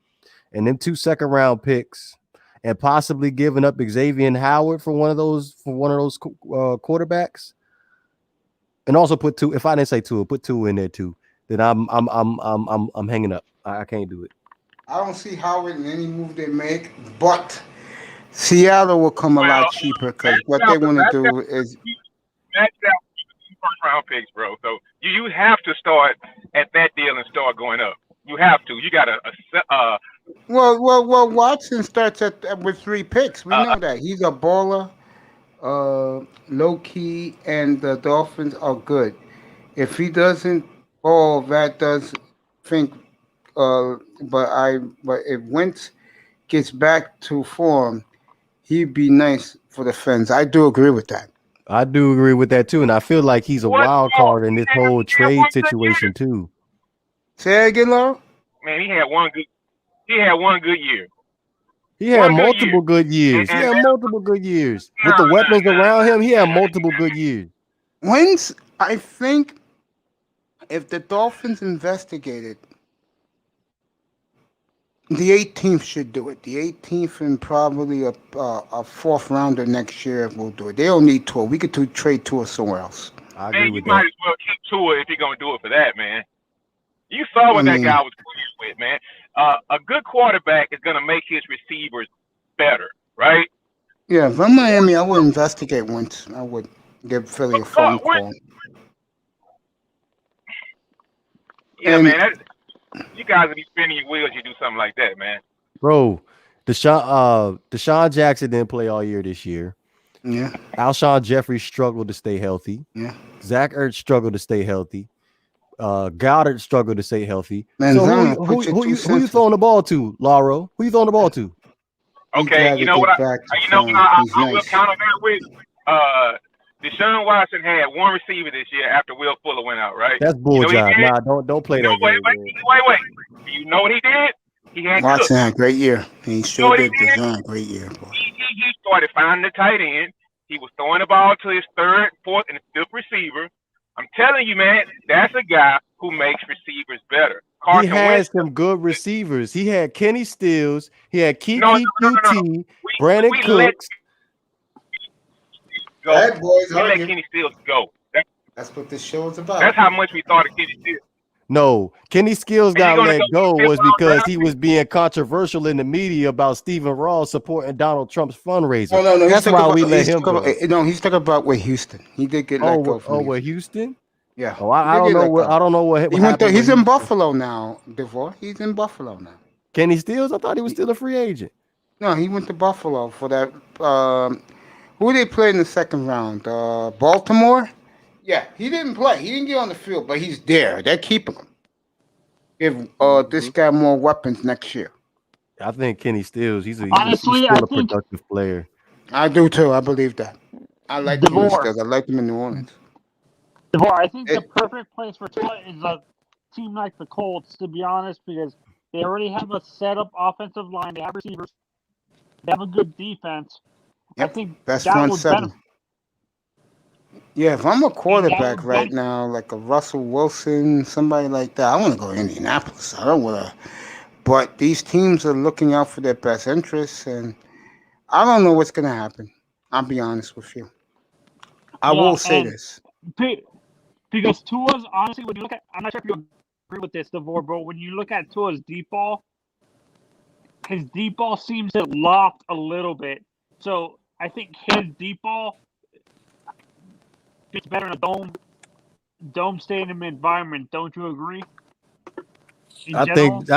and them 2 second-round picks, and possibly giving up Xavier Howard for one of those quarterbacks, and also put 2. If I didn't say 2, put 2 in there too. Then I'm hanging up. I can't do it. I don't see Howard in any move they make, but Seattle will come a lot cheaper because what they want to do is match out first-round picks, bro. So you have to start at that deal and start going up. You have to. You got to. Well. Watson starts with 3 picks. We know that he's a baller, low key, and the Dolphins are good. If he doesn't ball, that does think. But if Wentz gets back to form, he'd be nice for the fans. I do agree with that. I do agree with that too, and I feel like he's a wild card in this whole trade situation too. Say that again, Laura. Man, he had one good year. He had multiple good years. He had multiple good years with the weapons around him. He had multiple good years. Wentz, I think, if the Dolphins investigated, the 18th should do it. The 18th and probably a 4th rounder next year will do it. They don't need Tua. We could trade Tua somewhere else. I agree with that. You might as well keep Tua if you're going to do it for that, man. You saw what that guy was playing with, man. A good quarterback is going to make his receivers better, right? Yeah, if I'm Miami, I would investigate Wentz. I would give Philly a phone call. Yeah, man. You guys would be spinning your wheels. You do something like that, man. Bro, Deshaun Jackson didn't play all year this year. Yeah. Alshon Jeffrey struggled to stay healthy. Yeah. Zach Ertz struggled to stay healthy. Goddard struggled to stay healthy. Man, so who you throwing the ball to, Lauro? Who you throwing the ball to? Okay, you know what? I will counter that with. Deshaun Watson had one receiver this year after Will Fuller went out, right? That's bullshit. Nah, don't play that game. Wait. Do you know what he did? He had Watson had a great year. He sure did. Deshaun had a great year. He started finding the tight end. He was throwing the ball to his 3rd, 4th, and 5th receiver. I'm telling you, man, that's a guy who makes receivers better. He has some good receivers. He had Kenny Stills. He had Kiki QT, Brandon Cooks. Let Kenny Stills go. That's what this show is about. That's how much we thought of Kenny Stills. No, Kenny Skills Are you got gonna let go go fifth was round because draft he pick? was being controversial in the media about Stephen Ross supporting Donald Trump's fundraiser. Oh no, That's why we let him go. He's talking about with Houston. He did get let go from with Houston. Houston? Yeah. Oh, he I did don't get know let what go. I don't know what He went happened. he's with in Houston. Buffalo now, DeVore. He's in Buffalo now. Kenny Stills? I thought he was still a free agent. No, he went to Buffalo for that. Who they play in the second round? Baltimore. Yeah, he didn't play. He didn't get on the field, but he's there. They're keeping him. Give this guy more weapons next year. I think Kenny Stills. He's Honestly, still I a think productive player. I do too. I believe that. I like him in DeVore. Stills. I like him in New Orleans. DeVore, I think the perfect place for Tua is a team like the Colts, to be honest, because they already have a set up offensive line. They have receivers. They have a good defense. Yep. I think Best that front would seven. benefit. Yeah, if I'm a quarterback would right benefit. now, like a Russell Wilson, somebody like that, I want to go to Indianapolis. I don't want to. But these teams are looking out for their best interests, and I don't know what's going to happen. I'll be honest with you. I will say this. Because Tua's, honestly, when you look at, I'm not sure if you agree with this, DeVore, but when you look at Tua's deep ball, his deep ball seems to loft a little bit. So I think his deep ball fits better in a dome stadium environment. Don't you agree? I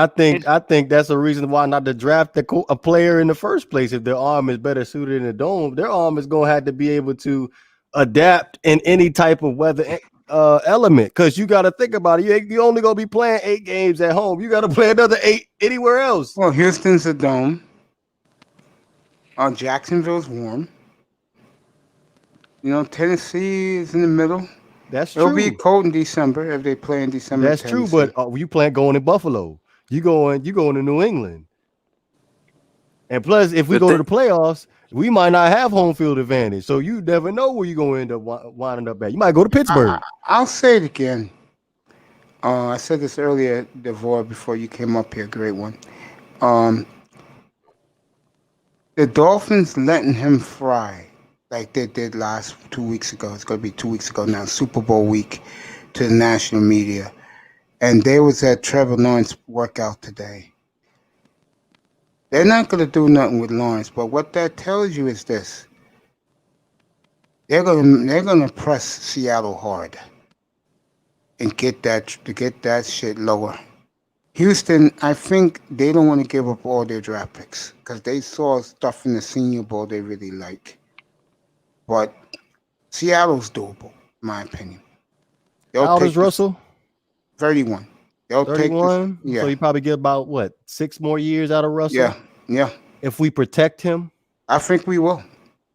think that's a reason why not to draft a player in the first place. If their arm is better suited in the dome, their arm is gonna have to be able to adapt in any type of weather element. Because you got to think about it. You only gonna be playing 8 games at home. You got to play another 8 anywhere else. Well, Houston's a dome. Jacksonville's warm. Tennessee is in the middle. That's true. It'll be cold in December if they play in December. That's true, but you plan going in Buffalo. You going to New England. And plus, if we go to the playoffs, we might not have home field advantage. So you never know where you're going to end up winding up at. You might go to Pittsburgh. I'll say it again. I said this earlier, DeVore, before you came up here. Great one. The Dolphins letting him fry like they did last 2 weeks ago. It's going to be 2 weeks ago now, Super Bowl week, to the national media. And they was at Trevor Lawrence workout today. They're not going to do nothing with Lawrence, but what that tells you is this. They're going to press Seattle hard and get that shit lower. Houston, I think they don't want to give up all their draft picks because they saw stuff in the Senior Bowl they really like. But Seattle's doable, in my opinion. How old is Russell? 31. They'll 31? Take this. Yeah. So you probably get about, 6 more years out of Russell? Yeah. If we protect him? I think we will.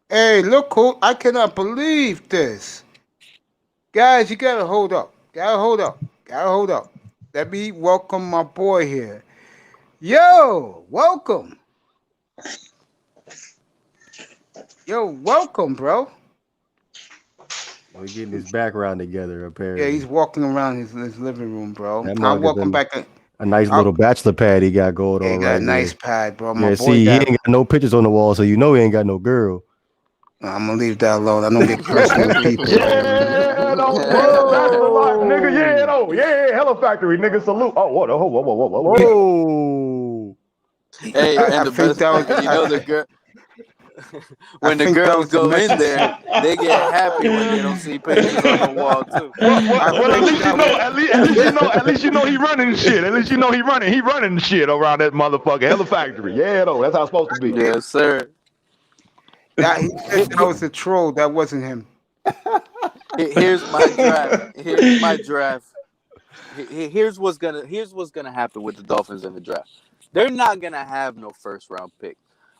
Hey, look, I cannot believe this. Guys, you got to hold up. Let me welcome my boy here. Yo, welcome. Welcome, bro. We're getting his background together, apparently. Yeah, he's walking around his living room, bro. I'll welcome back. A nice little bachelor pad he got going on. He got a nice pad, bro. My boy he ain't got no pictures on the wall, so you know he ain't got no girl. I'm gonna leave that alone. I don't get personal with people. Yeah, no, bachelor life, nigga. Yeah, no, yeah, Hello Factory, nigga. Salute. Oh, whoa. Hey, and the best part, the girl. When the girls go in there, they get happy when they don't see pictures on the wall too. Well, at least you know he running shit. At least you know he running shit around that motherfucker. Hello Factory. Yeah, no, that's how it's supposed to be. Yes, sir. That was a troll. That wasn't him. Here's my draft. Here's what's gonna happen with the Dolphins in the draft. They're not gonna have no first round pick.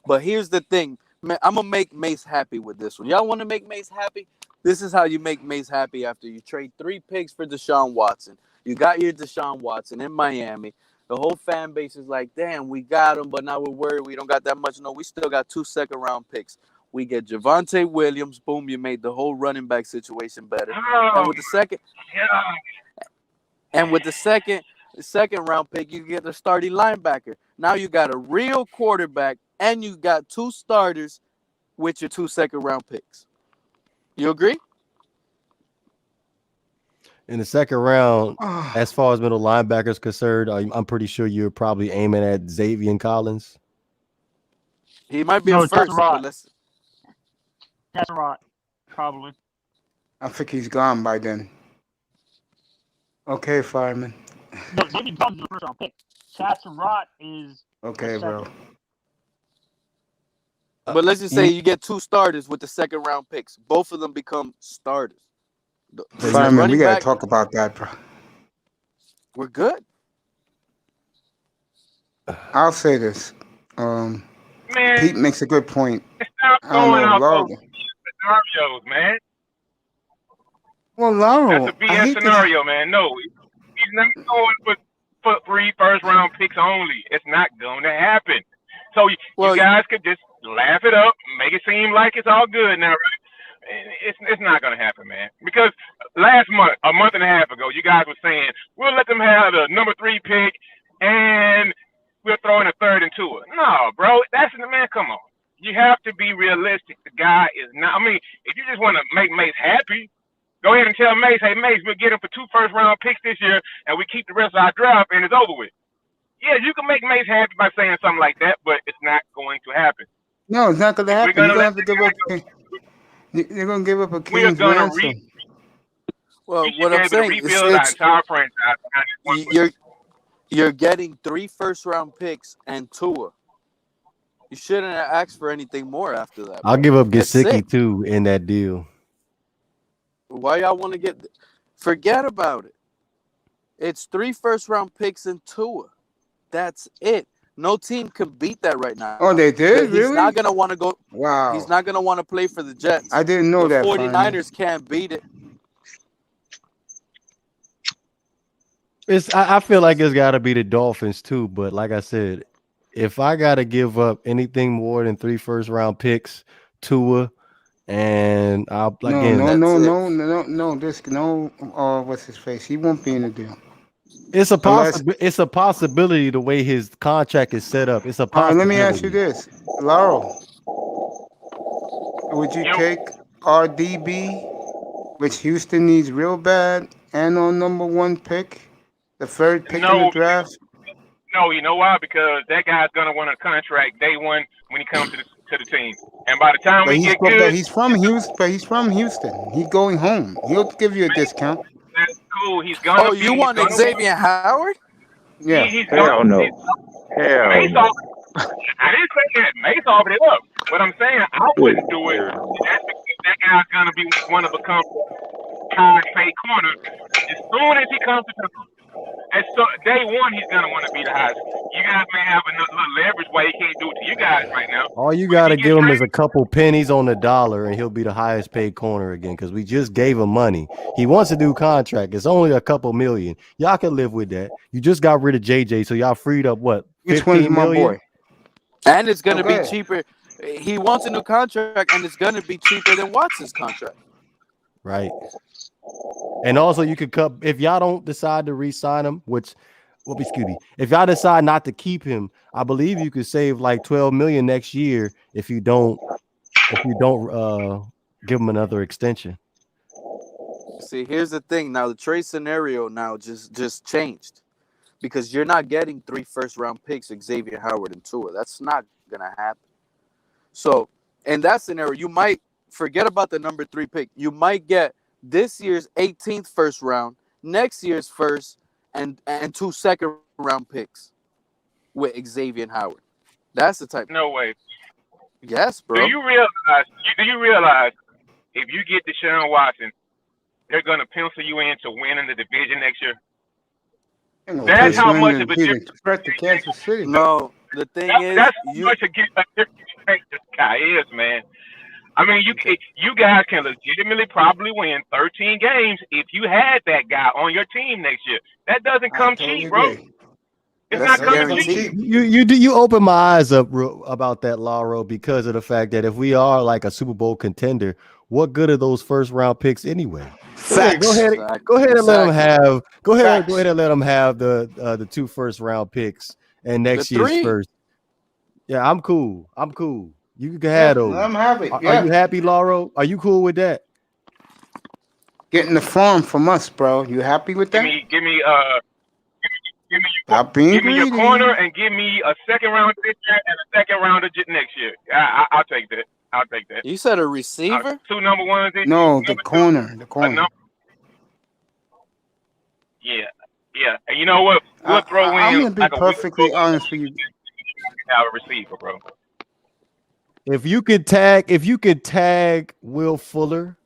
But here's the thing. Man, I'm going to make Mace happy with this one. Y'all want to make Mace happy? This is how you make Mace happy after you trade 3 picks for Deshaun Watson. You got your Deshaun Watson in Miami. The whole fan base is like, damn, we got him, but now we're worried we don't got that much. No, we still got 2 second-round picks. We get Javonte Williams. Boom, you made the whole running back situation better. And with the second round pick, you get the starting linebacker. Now you got a real quarterback, and you got 2 starters with your 2 second round picks. You agree? In the second round, as far as middle linebackers concerned, I'm pretty sure you're probably aiming at Xavier Collins. He might be No, a it's first, Rod. but let's. That's right. Probably. I think he's gone by then. Okay, Fireman. No, Xavier Collins is the first round pick. Caston Rott is Okay, bro. But let's just say you get 2 starters with the second round picks. Both of them become starters. Fireman, we gotta talk about that, bro. We're good. I'll say this. Man, Pete makes a good point. stop I don't throwing know, out Laurel. those scenarios, man. Well, Laurel, That's a I BS hate scenario, man. No, he's not going for 3 first-round picks only. It's not going to happen. So you guys could just laugh it up, make it seem like it's all good now, right? It's not going to happen, man. Because last month, a month and a half ago, you guys were saying, we'll let them have the number 3 pick and we'll throw in a 3rd and 2. No, bro, man, come on. You have to be realistic. The guy is not, I mean, if you just want to make Mace happy, go ahead and tell Mace, hey, Mace, we'll get him for 2 first-round picks this year and we keep the rest of our draft and it's over with. Yeah, you can make Mace happy by saying something like that, but it's not going to happen. No, it's not going to happen. We're You're going going to give up. You're going to give up a We are king's going to ransom. Well, we should what be I'm able to saying rebuild our is entire franchise behind this one you're getting 3 first-round picks and Tua. You shouldn't have asked for anything more after that. I'll give up That's Gesicki it. too in that deal. Why y'all want to get? Forget about it. It's 3 first-round picks and Tua. That's it. No team can beat that right now. Oh, they did? He's Really? not gonna want to go. Wow. He's not gonna want to play for the Jets. I didn't know The that. 49ers can't beat it. I feel like it's got to be the Dolphins too. But like I said, if I got to give up anything more than 3 first-round picks, Tua, and I'll again. No. What's his face? He won't be in the deal. It's a possibility the way his contract is set up. It's a possibility. Let me ask you this, Laurel. Would you take RDB, which Houston needs real bad, and on number 1 pick, the 3rd pick in the draft? No, you know why? Because that guy's gonna want a contract day one when he comes to the team, and by the time he's from Houston. But he's from Houston. He's going home. He'll give you a discount. That's cool. He's gonna. Oh, you want Xavier Howard? Yeah. Hell no. Mace I didn't say that. Mace offered it up. But I'm saying I wouldn't do it. That's because that guy's gonna be one of become high paid corner as soon as he comes to the. And so day one, he's gonna want to be the highest. You guys may have a little leverage why he can't do it to you guys right now. All you got to give him is a couple pennies on the dollar, and he'll be the highest paid corner again. Because we just gave him money. He wants a new contract. It's only a couple million. Y'all can live with that. You just got rid of JJ, so y'all freed up what? Which one's my boy? And it's gonna be cheaper. He wants a new contract, and it's gonna be cheaper than Watson's contract. Right. And also, you could cut if y'all don't decide to re-sign him, if y'all decide not to keep him, I believe you could save like $12 million next year if you don't give him another extension. See, here's the thing. Now the trade scenario now just changed because you're not getting 3 first-round picks, Xavier Howard and Tua. That's not gonna happen. So in that scenario, you might forget about the number 3 pick. You might get this year's 18th first round, next year's first, and 2 second-round picks with Xavier Howard. That's the type. No way. Yes, bro. Do you realize if you get Deshaun Watson, they're gonna pencil you in to winning the division next year? That's how much of a difference. To Kansas City. No, the thing is, that's how much a difference this guy is, man. I mean, you guys can legitimately probably win 13 games if you had that guy on your team next year. That doesn't come cheap, bro. It's not coming cheap. You open my eyes up about that, Lauro, because of the fact that if we are like a Super Bowl contender, what good are those first round picks anyway? Facts. Go ahead and let them have. Go ahead and let them have the 2 first round picks and next year's 3. first. Yeah, I'm cool. You can have those. I'm happy. Are you happy, Lauro? Are you cool with that? getting the farm from us, bro. You happy with Give that? me give me Stop being give me your greedy. corner and give me a second round this year and a second round next year. I'll take that. I'll take that. You said a receiver? 2 number ones this year. No, the Number 2, corner. The a corner. number. Yeah, yeah. And you know what? We'll throw I'm in gonna be like a week perfectly honest with you. have a receiver, bro. If you could tag Will Fuller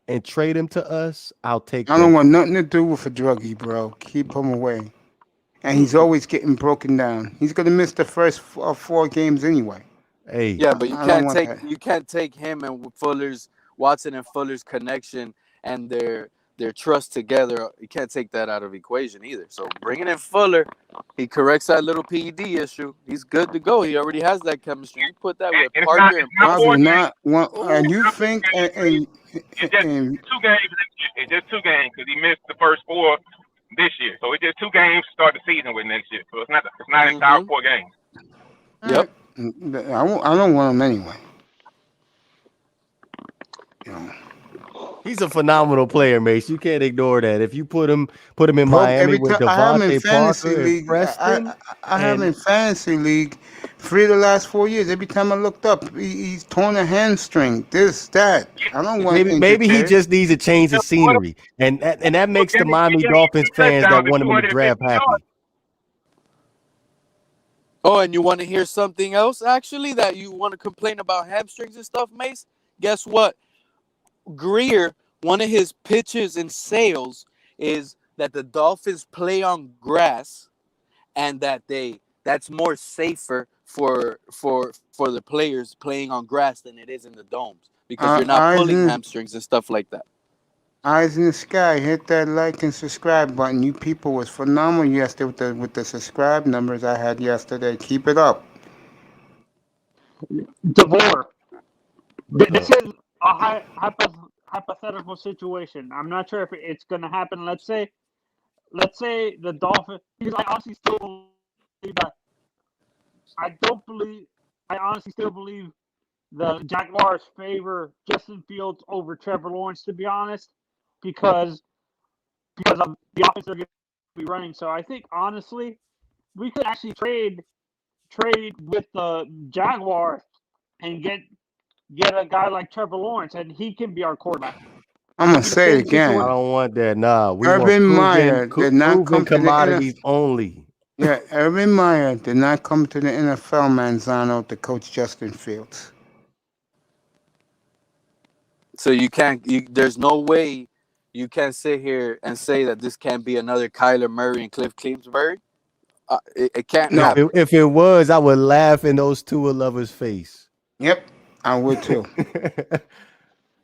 and trade him to us, I'll take I that. don't want nothing to do with a druggie, bro. Keep him away. And he's always getting broken down. He's gonna miss the first 4 games anyway. Hey, Yeah, but I don't want that. you can't take him and Watson and Fuller's connection and their trust together. You can't take that out of equation either. So bringing in Fuller, he corrects that little PED issue. He's good to go. He already has that chemistry. You put that with And Parker and Probably Prince. not one. And you think It's just 2 games. It's just 2 games because he missed the first 4 this year. So it's just 2 games to start the season with next year. So it's not entire 4 games. Yep. I don't want him anyway. You know. he's a phenomenal player, Mace. You can't ignore that. If you put him in Bro, Miami every with time I have him in Devontae fantasy Parker and league, Preston, I have him in fantasy league 3 of the last 4 years. Every time I looked up, he's torn a hamstring. This, that. I don't want. maybe he just needs a change of scenery, and that makes the Miami Dolphins fans that want him in the draft happy. Oh, and you want to hear something else, actually, that you want to complain about hamstrings and stuff, Mace? Guess what? Greer, one of his pitches and sales is that the Dolphins play on grass and that's more safer for the players playing on grass than it is in the domes because you're not pulling hamstrings and stuff like that. Eyes in the sky. Hit that like and subscribe button. You people was phenomenal yesterday with the subscribe numbers I had yesterday. Keep it up. DeVore, this is a hypothetical situation. I'm not sure if it's going to happen. Let's say the Dolphins, because I honestly still believe that. I honestly still believe the Jaguars favor Justin Fields over Trevor Lawrence, to be honest, because of the offense they're going to be running. So I think, honestly, we could actually trade with the Jaguars and get a guy like Trevor Lawrence, and he can be our quarterback. I'm going to say it again. I don't want that. Nah, we Urban want Meyer did not come to commodities only. Yeah, Urban Meyer did not come to the NFL, Manzano, to coach Justin Fields. So there's no way you can't sit here and say that this can't be another Kyler Murray and Cliff Kingsbury. It can't happen. If it was, I would laugh in those Tua lovers' face. Yep, I would too.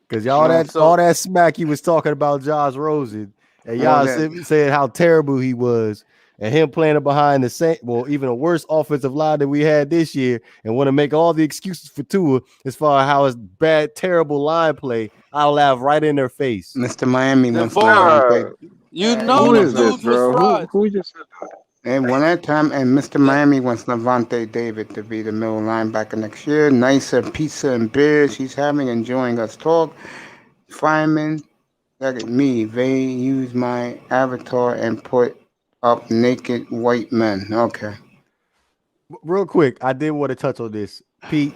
Because all that smack he was talking about Josh Rosen, and y'all said how terrible he was, and him playing behind the same, even a worse offensive line than we had this year, and want to make all the excuses for Tua as far as how his bad, terrible line play. I'll laugh right in their face. Mr. Miami wants you know who the is this, dudes was bro? fraud. Who just said that? And one at a time, and Mr. Miami wants Levante David to be the middle linebacker next year. Nicer pizza and beers he's having, enjoying us talk. Fireman, look at me. They use my avatar and put up naked white men. Okay. Real quick, I did want to touch on this. Pete,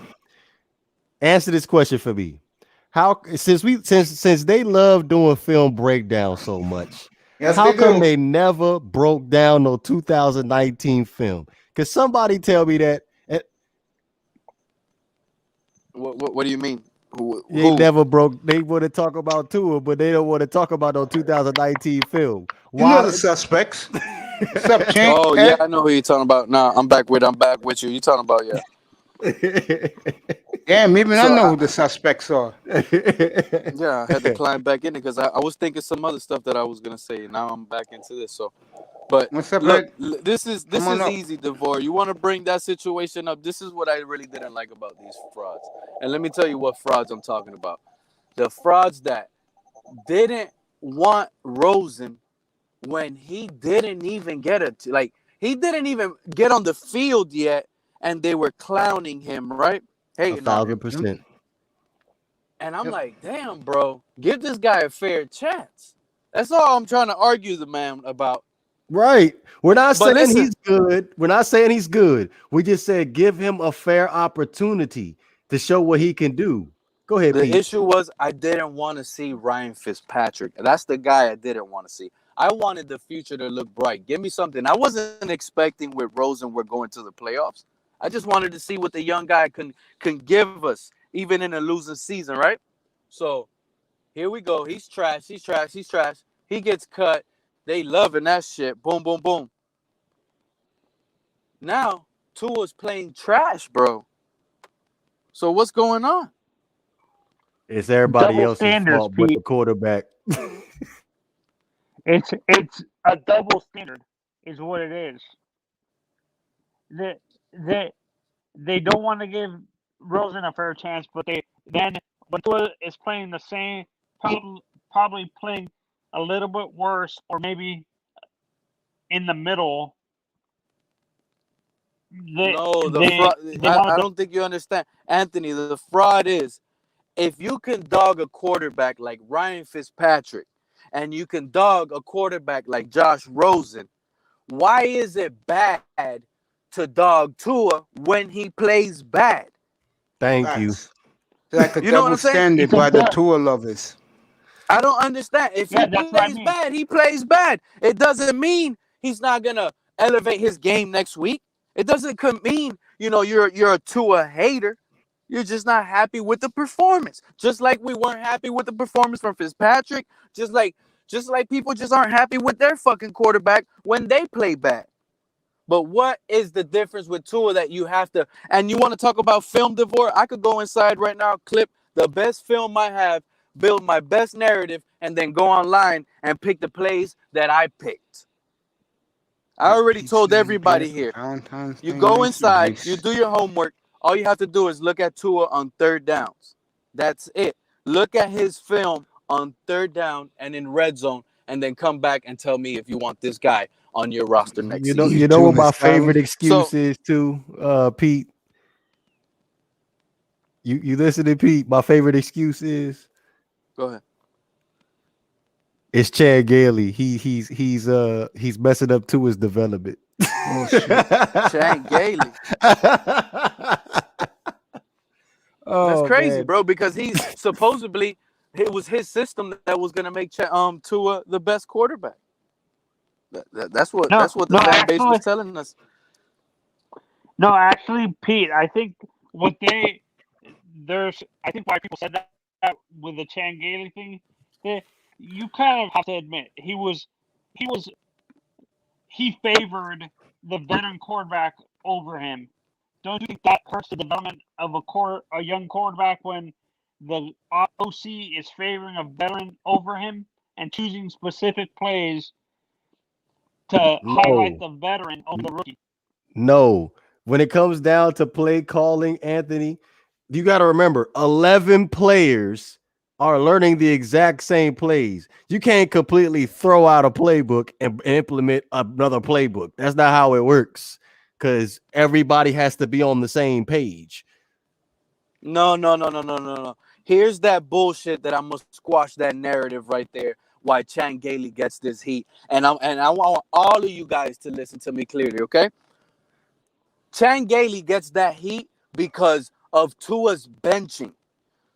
answer this question for me. How since they love doing film breakdown so much, how come they never broke down no 2019 film? Could somebody tell me that? What do you mean? They never broke. They want to talk about Tua, but they don't want to talk about no 2019 film. Why? You know the suspects. What's up, Champ? Oh yeah, I know who you're talking about. Nah, I'm back with you. You talking about Damn, even I know who the suspects are. Yeah, I had to climb back in it because I was thinking some other stuff that I was gonna say. Now I'm back into this. So, but what's up, look, this is easy, DeVore. You want to bring that situation up? This is what I really didn't like about these frauds. And let me tell you what frauds I'm talking about. The frauds that didn't want Rosen when he didn't even he didn't even get on the field yet, and they were clowning him, right? Hey, 1,000%. And I'm Yep. like, damn, bro, give this guy a fair chance. That's all I'm trying to argue the man about. Right. We're not But saying listen, he's good. We're not saying he's good. We just said give him a fair opportunity to show what he can do. Go ahead, the Pete. issue was I didn't want to see Ryan Fitzpatrick. That's the guy I didn't want to see. I wanted the future to look bright. Give me something. I wasn't expecting with Rosen we're going to the playoffs. I just wanted to see what the young guy can give us, even in a losing season, right? So here we go. He's trash. He's trash. He's trash. He gets cut. They loving that shit. Boom, boom, boom. Now Tua's playing trash, bro. So what's going on? It's everybody Double else's standards, fault but Pete. the quarterback. It's a double standard, is what it is. They don't want to give Rosen a fair chance, but then when Tua is playing the same, probably playing a little bit worse, or maybe in the middle. No, the They fraud. want I to. don't think you understand, Anthony. The fraud is if you can dog a quarterback like Ryan Fitzpatrick, and you can dog a quarterback like Josh Rosen, why is it bad to dog Tua when he plays bad? Thank you. Facts. It's like a You know what double I'm saying? standard by the Tua lovers. I don't understand. If he Yeah, that's what I plays mean. bad, he plays bad. It doesn't mean he's not gonna elevate his game next week. It doesn't mean you're a Tua hater. You're just not happy with the performance. Just like we weren't happy with the performance from Fitzpatrick. Just like people just aren't happy with their fucking quarterback when they play bad. But what is the difference with Tua that you have to? And you want to talk about film divorce? I could go inside right now, clip the best film I have, build my best narrative, and then go online and pick the plays that I picked. I already told Pizza and everybody gas, here. Valentine's You Day go nice. inside, you do your homework. All you have to do is look at Tua on third downs. That's it. Look at his film on third down and in red zone, and then come back and tell me if you want this guy on your roster next You know, season. you know what Tuna my salad. favorite excuse So is too, Pete. You listen to Pete. My favorite excuse is go ahead. it's Chad Gailey. He's messing up to his development. Oh shit. Chan Gailey. That's Oh crazy, man. bro, because he supposedly it was his system that was gonna make Tua the best quarterback. That's what No, the fan base was actually, telling us. Pete. I think I think why people said that with the Chan Gailey thing, you kind of have to admit he favored the veteran quarterback over him. Don't you think that hurts the development of a young quarterback when the OC is favoring a veteran over him and choosing specific plays to highlight No. the veteran over the rookie? No. When it comes down to play calling, Anthony, you got to remember 11 players are learning the exact same plays. You can't completely throw out a playbook and implement another playbook. That's not how it works because everybody has to be on the same page. No. Here's that bullshit that I'm gonna squash that narrative right there. Why Chan Gailey gets this heat, and I want all of you guys to listen to me clearly, okay? Chan Gailey gets that heat because of Tua's benching.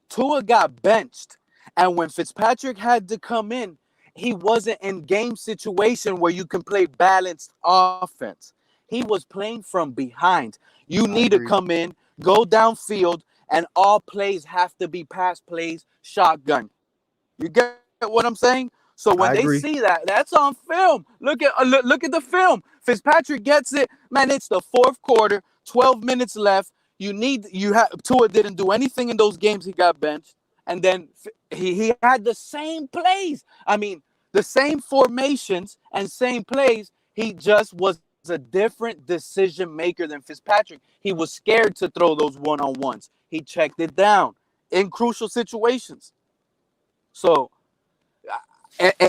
Tua got benched, and when Fitzpatrick had to come in, he wasn't in game situation where you can play balanced offense. He was playing from behind. You I need to agree. come in, go downfield, and all plays have to be pass plays, shotgun. You get what I'm saying? So when I they agree. see that, that's on film. Look at the film. Fitzpatrick gets it. Man, it's the fourth quarter, 12 minutes left. Tua didn't do anything in those games he got benched. And then he had the same plays. I mean, the same formations and same plays. He just was a different decision maker than Fitzpatrick. He was scared to throw those one-on-ones. He checked it down in crucial situations. So,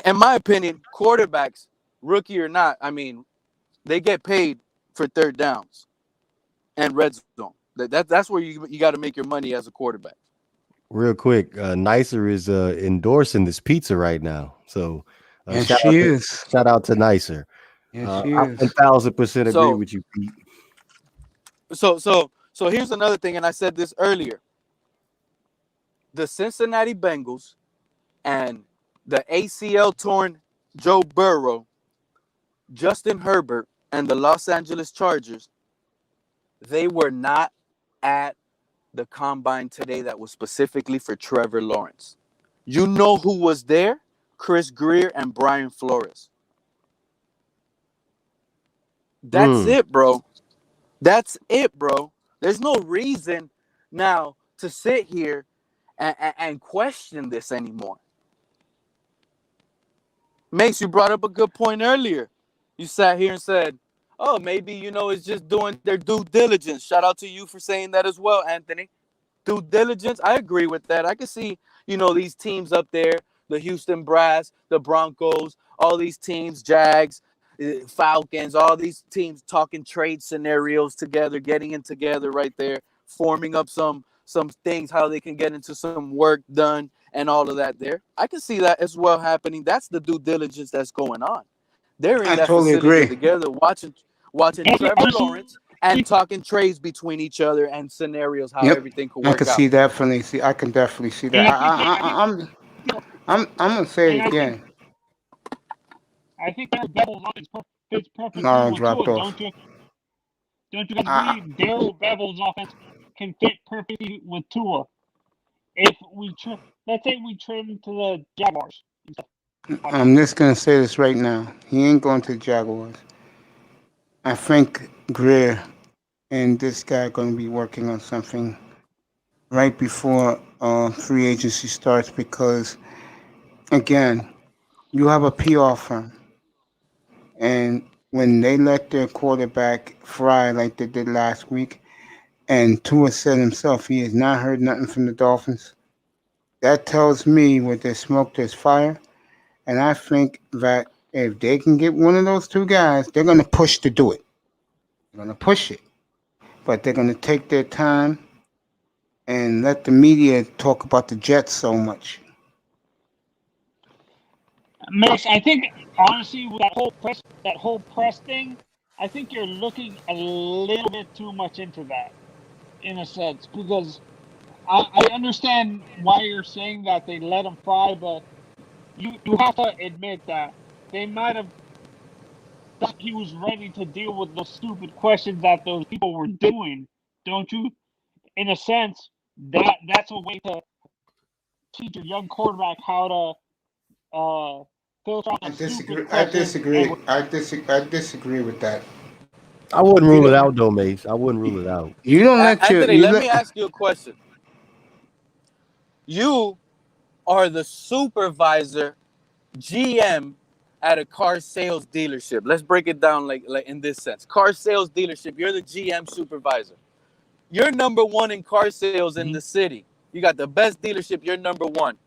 in my opinion, quarterbacks, rookie or not, I mean, they get paid for third downs and red zone. That's where you got to make your money as a quarterback. Real quick, Nicer is endorsing this pizza right now. So And she is. shout out to Nicer. Yes, she I is. 1000% agree So with you, Pete. so here's another thing, and I said this earlier. The Cincinnati Bengals and the ACL torn Joe Burrow, Justin Herbert, and the Los Angeles Chargers, they were not at the combine today that was specifically for Trevor Lawrence. You know who was there? Chris Greer and Brian Flores. That's it, bro. That's it, bro. There's no reason now to sit here and question this anymore. Mace, you brought up a good point earlier. You sat here and said, oh, maybe, it's just doing their due diligence. Shout out to you for saying that as well, Anthony. Due diligence, I agree with that. I can see, these teams up there, the Houston Brass, the Broncos, all these teams, Jags, Falcons, all these teams talking trade scenarios together, getting in together right there, forming up some things, how they can get into some work done and all of that there. I can see that as well happening. That's the due diligence that's going on. They're in I that totally facility agree. together watching Trevor Lawrence and talking trades between each other and scenarios, how Yep. everything could I work can out. see definitely. See, I can definitely see that. I'm gonna say it again. I think Darrell Bevel's offense fits perfectly No, with dropped Tua. off. Don't you guys agree? Darrell Bevel's offense can fit perfectly with Tua. If let's say we trade him to the Jaguars. I'm just gonna say this right now. He ain't going to the Jaguars. I think Greer and this guy are gonna be working on something right before free agency starts because, again, you have a PR firm, and when they let their quarterback fry like they did last week, and Tua said himself he has not heard nothing from the Dolphins, that tells me where there's smoke, there's fire. And I think that if they can get one of those two guys, they're going to push to do it. They're going to push it. But they're going to take their time and let the media talk about the Jets so much. Max, I think honestly with that whole press thing, I think you're looking a little bit too much into that, in a sense, because I understand why you're saying that they let him fly, but you have to admit that they might have thought he was ready to deal with those stupid questions that those people were doing, don't you? In a sense, that's a way to teach a young quarterback how to filter out I those disagree. stupid I questions. disagree. I disagree with that. I wouldn't rule it out though, Mace. I wouldn't rule it out. You don't let Anthony, you let let. me ask you a question. You are the supervisor, GM at a car sales dealership. Let's break it down like in this sense. Car sales dealership, you're the GM supervisor. You're number one in car sales in the city. You got the best dealership, you're number one.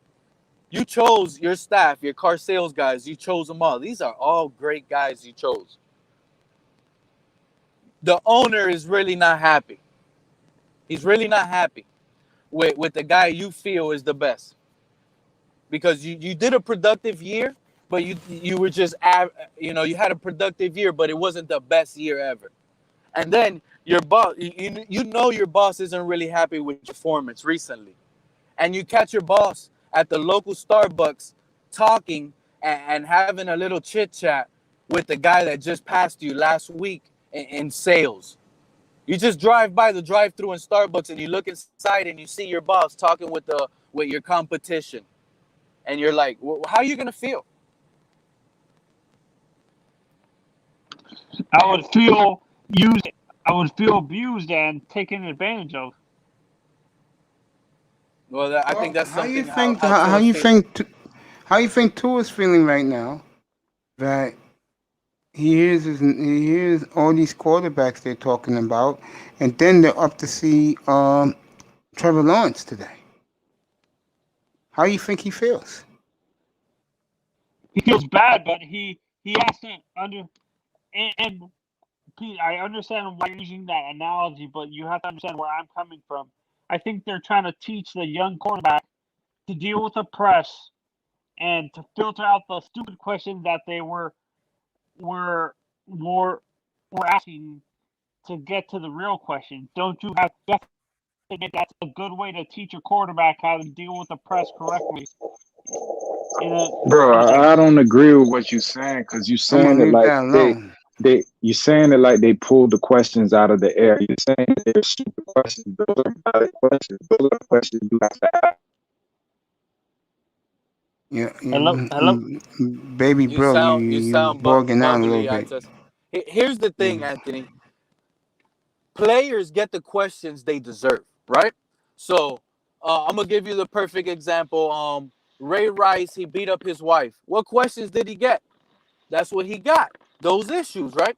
You chose your staff, your car sales guys, you chose them all. These are all great guys you chose. The owner is really not happy. He's really not happy with the guy you feel is the best. Because you did a productive year, but you were just, you had a productive year, but it wasn't the best year ever. And then your boss, your boss isn't really happy with your performance recently. And you catch your boss at the local Starbucks talking and having a little chit chat with the guy that just passed you last week in sales. You just drive by the drive-thru in Starbucks and you look inside and you see your boss talking with your competition. And you're like, how are you going to feel? I would feel used. I would feel abused and taken advantage of. Well, I think that's How you something think? How Tua's you feeling. think? How you think Tua is feeling right now? That he hears all these quarterbacks they're talking about, and then they're up to see Trevor Lawrence today. How you think he feels? He feels bad, but he has to and Pete, I understand why you're using that analogy, but you have to understand where I'm coming from. I think they're trying to teach the young quarterback to deal with the press and to filter out the stupid questions that they were asking to get to the real question. Don't you have to admit that's a good way to teach a quarterback how to deal with the press correctly? Bro, I don't agree with what you're saying because you're I'm saying gonna it leave like that alone. you're saying it like they pulled the questions out of the air. You're saying they're stupid questions. Those are valid questions. Those are questions you have to ask. Yeah, Hello. baby You bro, you sound bogging out a little bubbly, bit. Access. Here's the thing, Anthony. Players get the questions they deserve, right? So I'm gonna give you the perfect example. Ray Rice, he beat up his wife. What questions did he get? That's what he got. Those issues, right?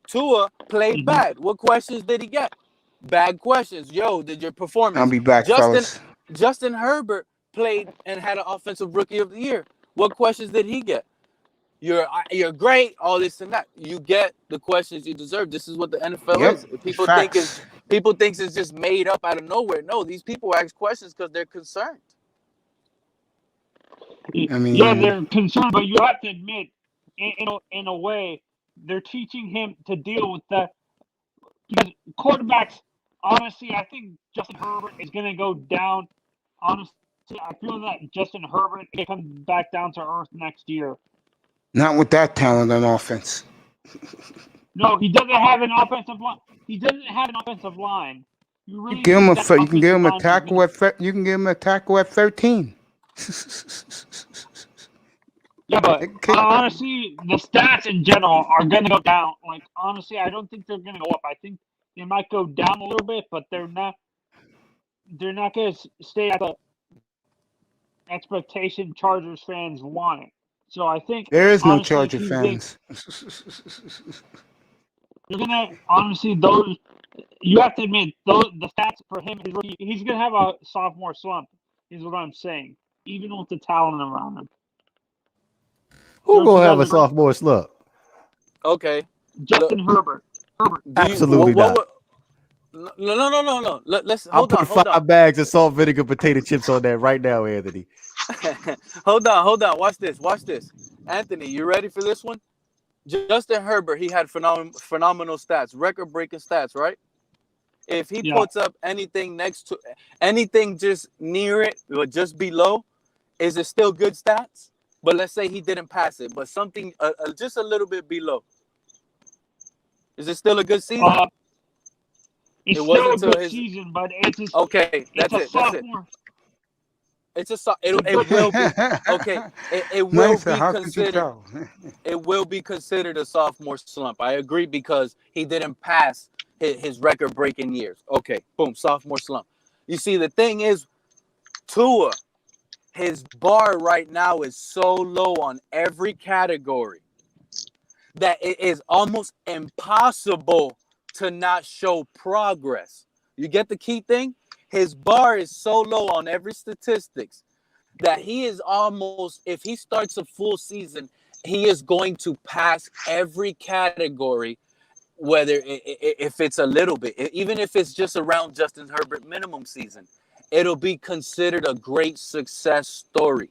Tua played bad. What questions did he get? Bad questions. Yo, did your performance? I'll be back, fellas. Justin Herbert played and had an offensive rookie of the year. What questions did he get? You're great, all this and that. You get the questions you deserve. This is what the NFL is. If people think it's just made up out of nowhere. No, these people ask questions because they're concerned. I mean, yeah, they're concerned, but you have to admit, in a way, they're teaching him to deal with that. Because quarterbacks, honestly, I think Justin Herbert is going to go down. Honestly, I feel that Justin Herbert is going to come back down to earth next year. not with that talent on offense. No, he doesn't have an offensive line. He doesn't have an offensive line. You really You give him think that you can give him a offensive line tackle at you can give him a tackle at 13. Yeah, but honestly, the stats in general are going to go down. Like, honestly, I don't think they're going to go up. I think they might go down a little bit, but they're not going to stay at the expectation Chargers fans want it. So I think There is no honestly, Charger fans. You're gonna honestly those. You have to admit the stats for him. He's gonna have a sophomore slump. Is what I'm saying. Even with the talent around him. Who gonna have a sophomore slump? Okay. Justin Herbert. Absolutely not. No. Let's I'll hold on. put 5 bags of salt, vinegar, potato chips on that right now, Anthony. Hold on. Watch this. Anthony, you ready for this one? Justin Herbert, he had phenomenal stats, record-breaking stats, right? If he puts up anything just near it or just below, is it still good stats? But let's say he didn't pass it, but something just a little bit below. Is it still a good season? It's still a good season, but it's just, okay. That's it. Sophomore. It will be okay. It will be considered. It will be considered a sophomore slump. I agree because he didn't pass his record-breaking years. Okay, boom, sophomore slump. You see, the thing is, Tua, his bar right now is so low on every category that it is almost impossible to not show progress. You get the key thing? His bar is so low on every statistics that he is almost, if he starts a full season, he is going to pass every category, whether if it's a little bit, even if it's just around Justin Herbert minimum season, it'll be considered a great success story,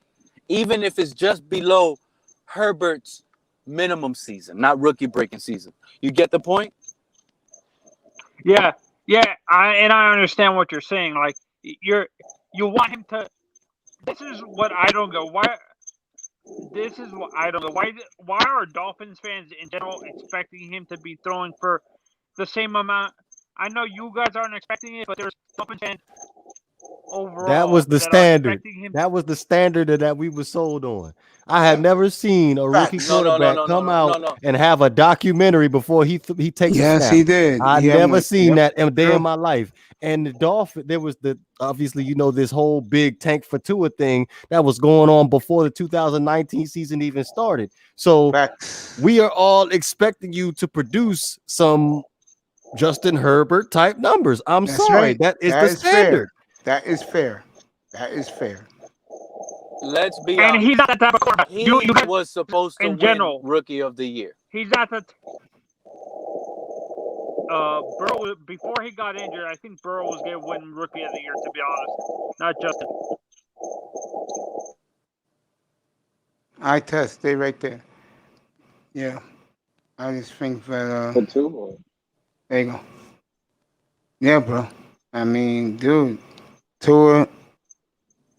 even if it's just below Herbert's minimum season, not rookie breaking season. You get the point? Yeah, I understand what you're saying. Like you want him to. This is what I don't go. Why? This is what I don't know. Why are Dolphins fans in general expecting him to be throwing for the same amount? I know you guys aren't expecting it, but there's Dolphins fans overall. That was the standard. That was the standard that we were sold on. I have never seen a rookie quarterback come out and have a documentary before he takes a snap. Yes, he did. I never seen that a day in my life. And the Dolphins, there was obviously, this whole big tank for Tua thing that was going on before the 2019 season even started. So we are all expecting you to produce some Justin Herbert type numbers. That's sorry. Right. That is the standard. That is fair. Let's be honest. And he's not that type of quarterback. He was supposed to win Rookie of the Year. He's not the. Burrow, before he got injured, I think Burrow was going to win Rookie of the Year, to be honest. Not Justin. I test. Stay right there. Yeah. I just think that, For Tua. there you go. Yeah, bro. I mean, dude, Tua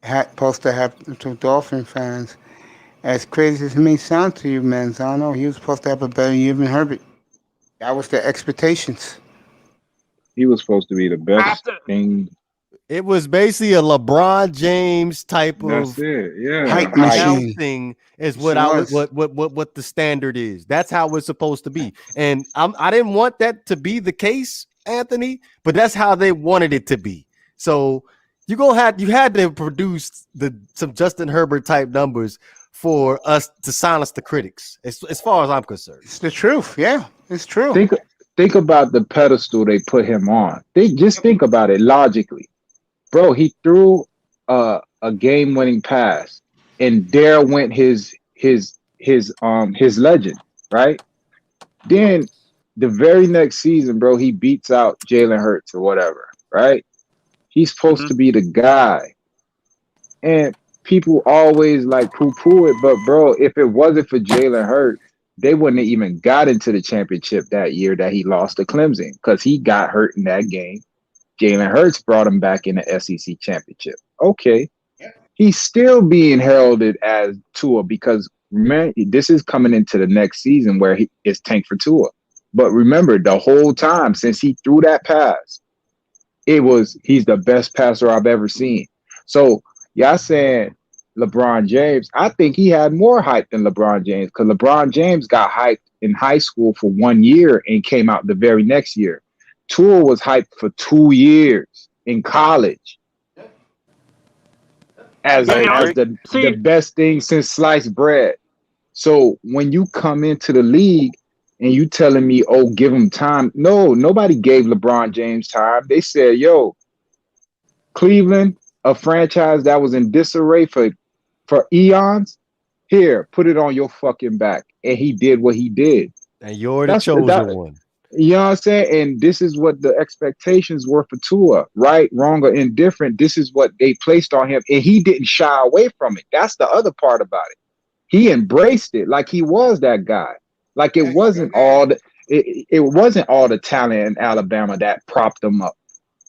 supposed to have some Dolphin fans. As crazy as it may sound to you, man, I don't know. He was supposed to have a better year than Herbert. That was the expectations. He was supposed to be the best After, thing. It was basically a LeBron James type That's of it. Yeah. Hype Hype. machine. announcing is She what I would was. what the standard is. That's how it's supposed to be. And I didn't want that to be the case, Anthony, but that's how they wanted it to be. So you had to produce some Justin Herbert type numbers for us to silence the critics, as far as I'm concerned. It's the truth. Yeah, it's true. Think about the pedestal they put him on. Think about it logically. Bro, he threw a game-winning pass, and there went his legend, right? Then the very next season, bro, he beats out Jalen Hurts or whatever, right? He's supposed to be the guy. And people always like poo-poo it, but bro, if it wasn't for Jalen Hurts, they wouldn't have even got into the championship that year that he lost to Clemson because he got hurt in that game. Jalen Hurts brought him back in the SEC championship. Okay. He's still being heralded as Tua because, man, this is coming into the next season where it's tank for Tua. But remember, the whole time since he threw that pass, he's the best passer I've ever seen. So y'all saying LeBron James, I think he had more hype than LeBron James because LeBron James got hyped in high school for 1 year and came out the very next year. Tua was hyped for 2 years in college as the best thing since sliced bread. So when you come into the league and you telling me, oh, give him time. No, nobody gave LeBron James time. They said, yo, Cleveland, a franchise that was in disarray for eons, here, put it on your fucking back. And he did what he did. And you're the chosen one. You know what I'm saying? And this is what the expectations were for Tua, right, wrong, or indifferent. This is what they placed on him. And he didn't shy away from it. That's the other part about it. He embraced it like he was that guy. Like it wasn't all the talent in Alabama that propped him up.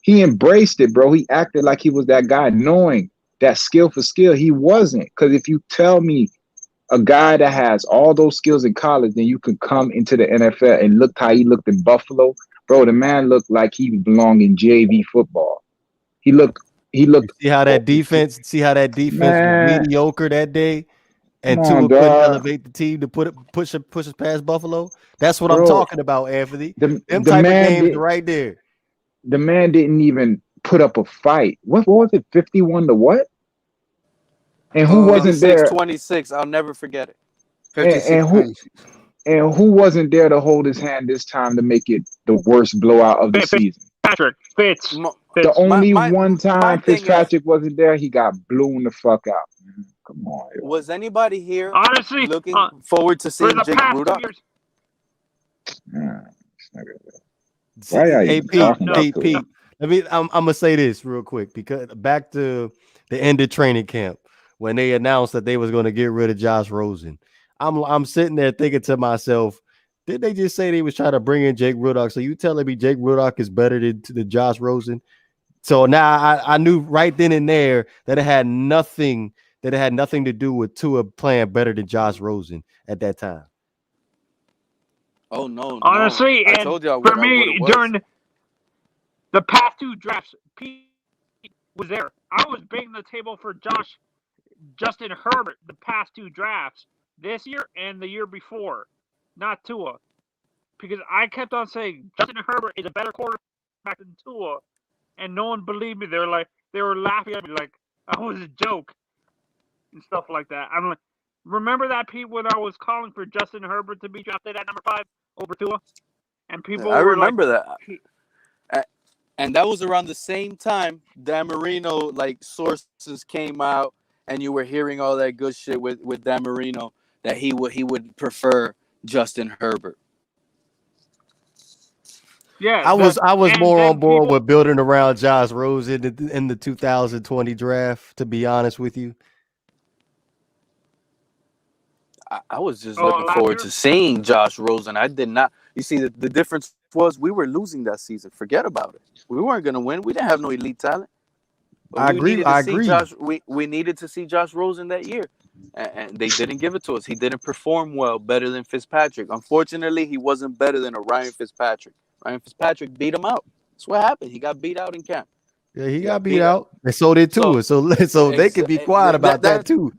He embraced it, bro. He acted like he was that guy, knowing that skill for skill, he wasn't. Because if you tell me a guy that has all those skills in college, then you can come into the NFL and look how he looked in Buffalo. Bro, the man looked like he belonged in JV football. He looked. See how that defense was mediocre that day? And Tua couldn't elevate the team to push us past Buffalo. That's what I'm talking about, Anthony. Them type of games right there. The man didn't even put up a fight. What was it? 51 to what? And who wasn't there? 26. I'll never forget it. And who wasn't there to hold his hand this time to make it the worst blowout of the season? Patrick Fitz. The only one time Fitzpatrick wasn't there, he got blown the fuck out. Come on. Yo. Was anybody here honestly looking forward to seeing Jake Rudock? Why are you talking about Pete, I'm gonna say this real quick because back to the end of training camp when they announced that they was going to get rid of Josh Rosen. I'm sitting there thinking to myself, did they just say they was trying to bring in Jake Rudock? So you telling me Jake Rudock is better than Josh Rosen? So now I knew right then and there that it had nothing to do with Tua playing better than Josh Rosen at that time. Oh no! Honestly, I and told y'all for me during the past 2 drafts, Pete was there. I was banging the table for Justin Herbert the past 2 drafts, this year and the year before, not Tua, because I kept on saying Justin Herbert is a better quarterback than Tua, and no one believed me. They were laughing at me like I was a joke and stuff like that. I'm like, remember that, Pete, when I was calling for Justin Herbert to be drafted at number 5 over Tua, and people I were remember like, that. And that was around the same time Dan Marino, sources came out, and you were hearing all that good shit with Dan Marino that he would prefer Justin Herbert. Yeah, I was and more then on board people- with building around Josh Rosen in the 2020 draft. To be honest with you, I was just Oh, looking last forward year? to seeing Josh Rosen. I did not. You see, the difference was we were losing that season. Forget about it. We weren't going to win. We didn't have no elite talent. But I agree. I agree. We needed to see Josh Rosen that year, and they didn't give it to us. He didn't perform well, better than Fitzpatrick. Unfortunately, he wasn't better than a Ryan Fitzpatrick. Ryan Fitzpatrick beat him out. That's what happened. He got beat out in camp. Yeah, he got beat out, and so did Tua. So they can be quiet about that too.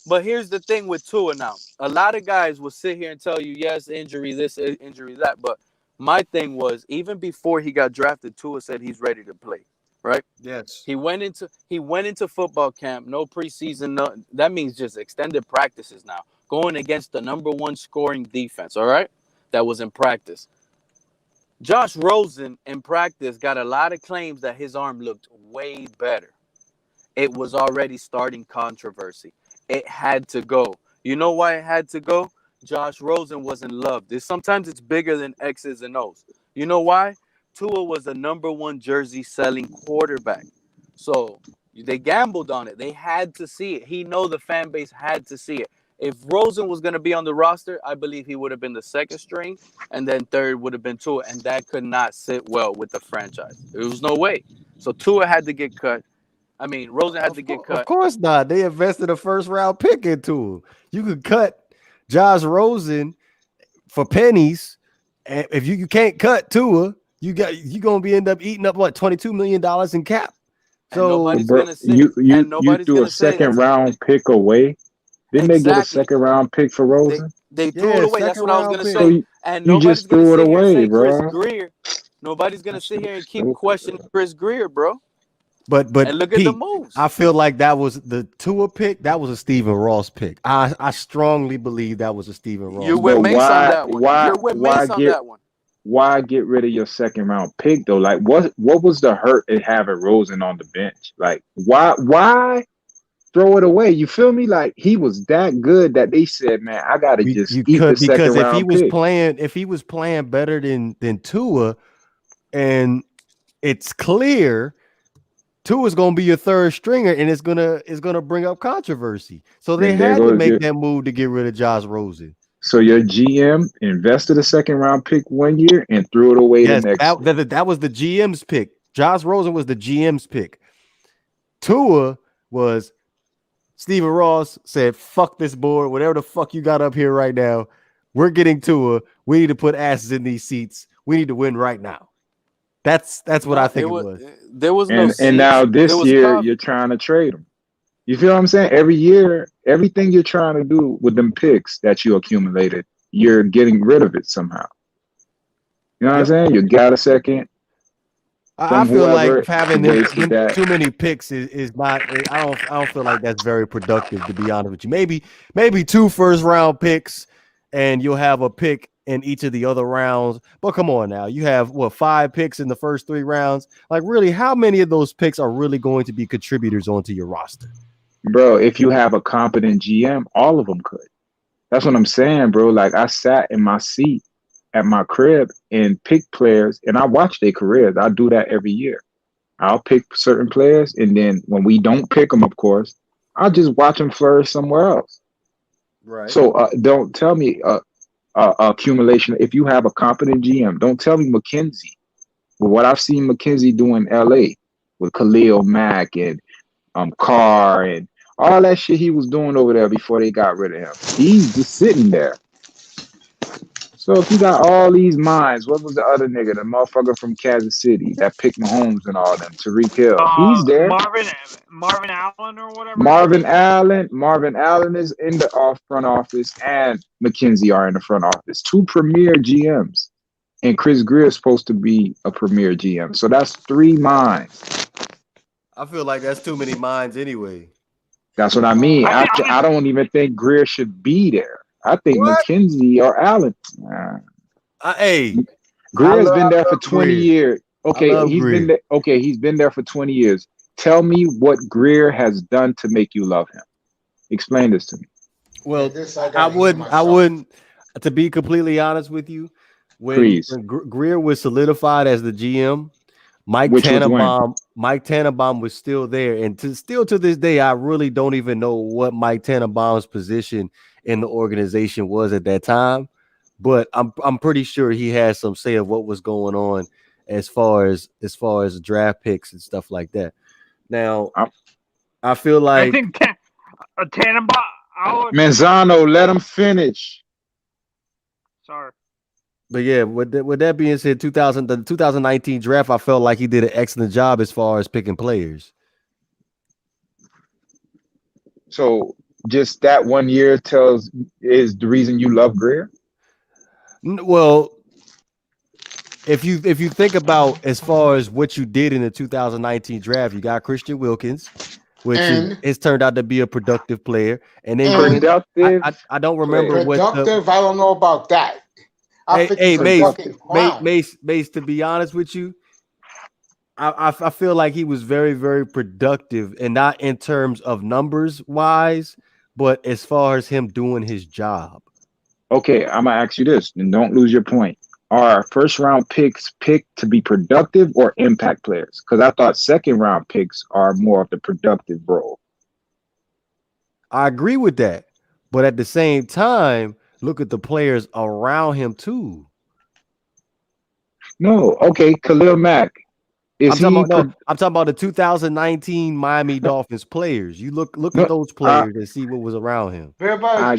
But here's the thing with Tua now. A lot of guys will sit here and tell you, yes, injury this, injury that. But my thing was, even before he got drafted, Tua said he's ready to play. Right? Yes. He went into football camp, no preseason. No, that means just extended practices now. Going against the number one scoring defense. All right, that was in practice. Josh Rosen in practice got a lot of claims that his arm looked way better. It was already starting controversy. It had to go. You know why it had to go? Josh Rosen wasn't loved. Sometimes it's bigger than X's and O's. You know why? Tua was the number one jersey selling quarterback. So they gambled on it. They had to see it. He know the fan base had to see it. If Rosen was going to be on the roster, I believe he would have been the second string, and then third would have been Tua, and that could not sit well with the franchise. There was no way. So Tua had to get cut. I mean, Rosen had to get cut. Of course not. They invested a first round pick into him. You could cut Josh Rosen for pennies, and if you can't cut Tua, you're gonna end up eating up what $22 million in cap. So you threw a second round pick away. Didn't they get a second round pick for Rosen? They threw it away. That's what I was gonna say. So and you just threw it away, bro. Chris Greer. Nobody's gonna sit here and keep questioning Chris Greer, bro. But and look Pete, at the moves. I feel like that was the Tua pick. That was a Stephen Ross pick. I strongly believe that was a Stephen Ross. You went Mace on that one. Why get rid of your second round pick though? Like what was the hurt in having Rosen on the bench? Like why throw it away? You feel me? Like he was that good that they said, man, I gotta eat the second round pick. If he was playing better than Tua, and it's clear Tua's gonna be your third stringer, and it's gonna bring up controversy. So they had to make that move to get rid of Josh Rosen. So your GM invested a second round pick 1 year and threw it away the next. That was the GM's pick. Josh Rosen was the GM's pick. Tua was Stephen Ross said, "Fuck this board. Whatever the fuck you got up here right now, we're getting Tua. We need to put asses in these seats. We need to win right now." That's what I think it was. There was no. And now this year you're trying to trade him. You feel what I'm saying? Every year, everything you're trying to do with them picks that you accumulated, you're getting rid of it somehow. You know what I'm saying? You got a second. I feel like having too many picks is not. I don't feel like that's very productive, to be honest with you. Maybe 2 first round picks, and you'll have a pick in each of the other rounds. But come on now, you have 5 picks in the first 3 rounds. Like really, how many of those picks are really going to be contributors onto your roster? Bro, if you have a competent GM, all of them could. That's what I'm saying, bro. Like I sat in my seat at my crib and pick players, and I watch their careers. I do that every year. I'll pick certain players, and then when we don't pick them, of course, I'll just watch them flourish somewhere else. Right. So don't tell me accumulation. If you have a competent GM, don't tell me McKenzie. But what I've seen McKenzie do in LA with Khalil Mack and Carr and all that shit he was doing over there before they got rid of him. He's just sitting there. So if you got all these minds, what was the other nigga, the motherfucker from Kansas City that picked Mahomes and all them, Tyreek Hill? He's there. Marvin Allen or whatever. Marvin Allen is in the front office, and McKenzie are in the front office. 2 premier GMs, and Chris Greer is supposed to be a premier GM. So that's 3 minds. I feel like that's too many minds anyway. That's what I mean. I don't even think Greer should be there. I think McKenzie or Allen. Greer's been there for 20 years. Okay, he's been there for 20 years. Tell me what Greer has done to make you love him. Explain this to me. Well, I wouldn't. To be completely honest with you, when Please. Greer was solidified as the GM, Mike Which was when? Tannenbaum was still there, and still to this day, I really don't even know what Mike Tannenbaum's position in the organization was at that time. But I'm pretty sure he has some say of what was going on as far as draft picks and stuff like that. Now, I feel I like think Tannenbaum. Manzano, let him finish. Sorry. But yeah, with that being said, the 2019 draft, I felt like he did an excellent job as far as picking players. So just that 1 year is the reason you love Greer? Well, if you think about as far as what you did in the 2019 draft, you got Christian Wilkins, which is turned out to be a productive player, and then productive. I don't remember productive. I don't know about that. Hey, Mace, to be honest with you, I feel like he was very, very productive, and not in terms of numbers wise, but as far as him doing his job. Okay, I'm gonna ask you this, and don't lose your point. Are first round picks picked to be productive or impact players? Because I thought second round picks are more of the productive role. I agree with that, but at the same time, look at the players around him too. No, okay, Khalil Mack. I'm talking about the 2019 Miami Dolphins players. You look at those players and see what was around him. I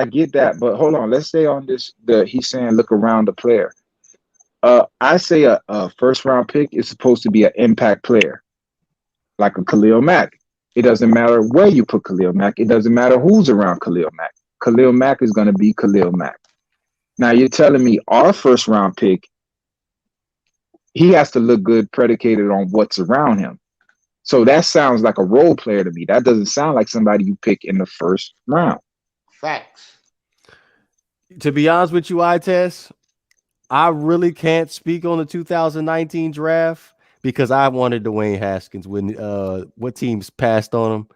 get that, but hold on. Let's stay on this. He's saying look around the player. I say a first round pick is supposed to be an impact player, like a Khalil Mack. It doesn't matter where you put Khalil Mack. It doesn't matter who's around Khalil Mack. Khalil Mack is going to be Khalil Mack. Now you're telling me our first round pick, he has to look good predicated on what's around him. So that sounds like a role player to me. That doesn't sound like somebody you pick in the first round. Facts. To be honest with you, Itest, I really can't speak on the 2019 draft because I wanted Dwayne Haskins when what teams passed on him.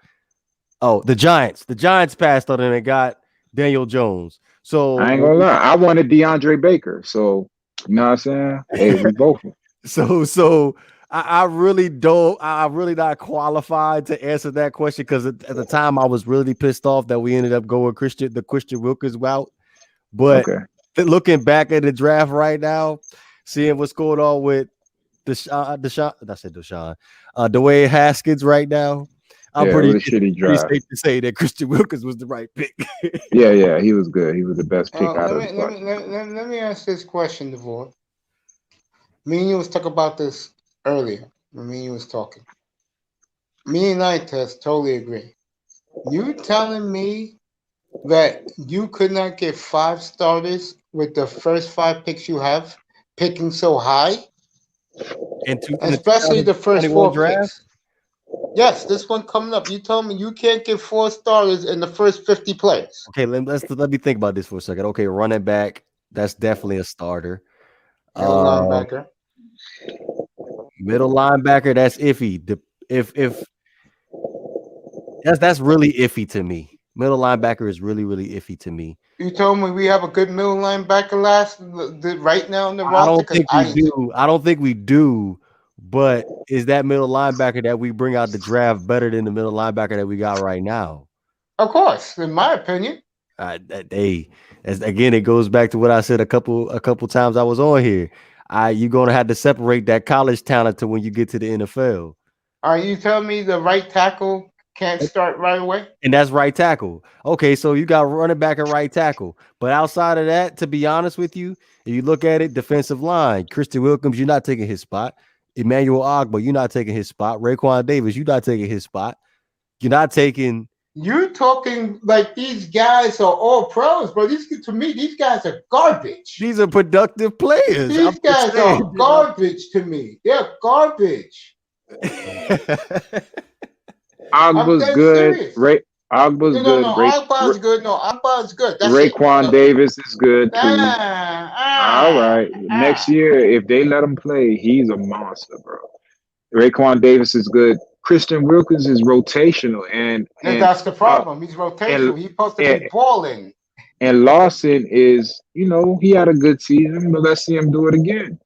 Oh, the Giants. The Giants passed on him and got Daniel Jones. So I ain't gonna lie. I wanted DeAndre Baker. So you know what I'm saying? Hey, we both. So I really don't. I'm really not qualified to answer that question because at the time I was really pissed off that we ended up going the Christian Wilkins route. But looking back at the draft right now, seeing what's going on with Dwayne Haskins right now, I'm pretty safe to say that Christian Wilkins was the right pick. yeah, he was good. He was the best pick out of the bunch. Let me ask this question, Devore. Me and you was talking about this earlier. Me and you was talking. Me and I totally agree. You telling me that you could not get 5 starters with the first 5 picks you have, picking so high? Especially the first 4 picks. Yes, this one coming up. You told me you can't get 4 starters in the first 50 players. Okay, let me think about this for a second. Okay, running back, that's definitely a starter. Middle linebacker, that's iffy. If that's really iffy to me. Middle linebacker is really, really iffy to me. You told me we have a good middle linebacker right now in the roster. I don't think we do. I don't think we do. But is that middle linebacker that we bring out the draft better than the middle linebacker that we got right now? Of course, in my opinion. Again, it goes back to what I said a couple times I was on here. You're gonna have to separate that college talent to when you get to the NFL. Are you telling me the right tackle can't start right away? And that's right tackle. Okay, so you got running back and right tackle. But outside of that, to be honest with you, if you look at it, defensive line, Christian Wilkins, you're not taking his spot. Emmanuel Ogbah, you're not taking his spot. Raekwon Davis, you're not taking his spot. You're not taking. You're talking like these guys are all pros, but to me, these guys are garbage. These are productive players. These guys are garbage to me. They're garbage. Ogbah's good. Ogbah's good. Ogbah's good. No, Ogbah's good. Raekwon Davis is good too. All right. Next year, if they let him play, he's a monster, bro. Raekwon Davis is good. Christian Wilkins is rotational, and that's the problem. He's rotational. He's supposed to be balling. And Lawson is, he had a good season, but let's see him do it again.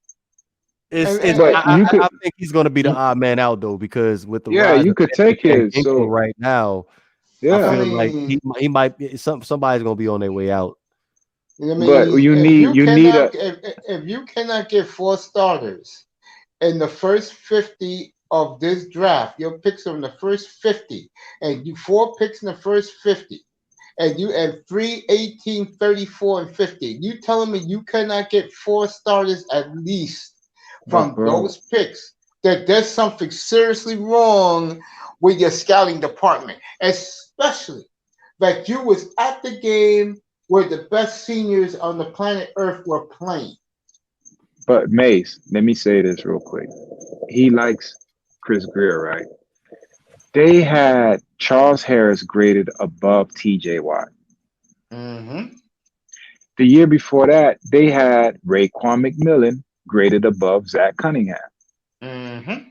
But you could, I think he's going to be the odd man out though, because with the yeah, rise you of could take Ingram his. So right now, I yeah, feel like he might be somebody's going to be on their way out. but you need a. if you cannot get 4 starters in the first 50 of this draft, your picks are in the first 50, and you 4 picks in the first 50, and you and 3, 18, 34, and 50. You telling me you cannot get 4 starters at least from those picks? That there's something seriously wrong with your scouting department, especially that you was at the game where the best seniors on the planet Earth were playing. But Mace, let me say this real quick. He likes Chris Greer, right? They had Charles Harris graded above TJ Watt. Mm-hmm. The year before that, they had Raekwon McMillan graded above Zach Cunningham. Mm-hmm.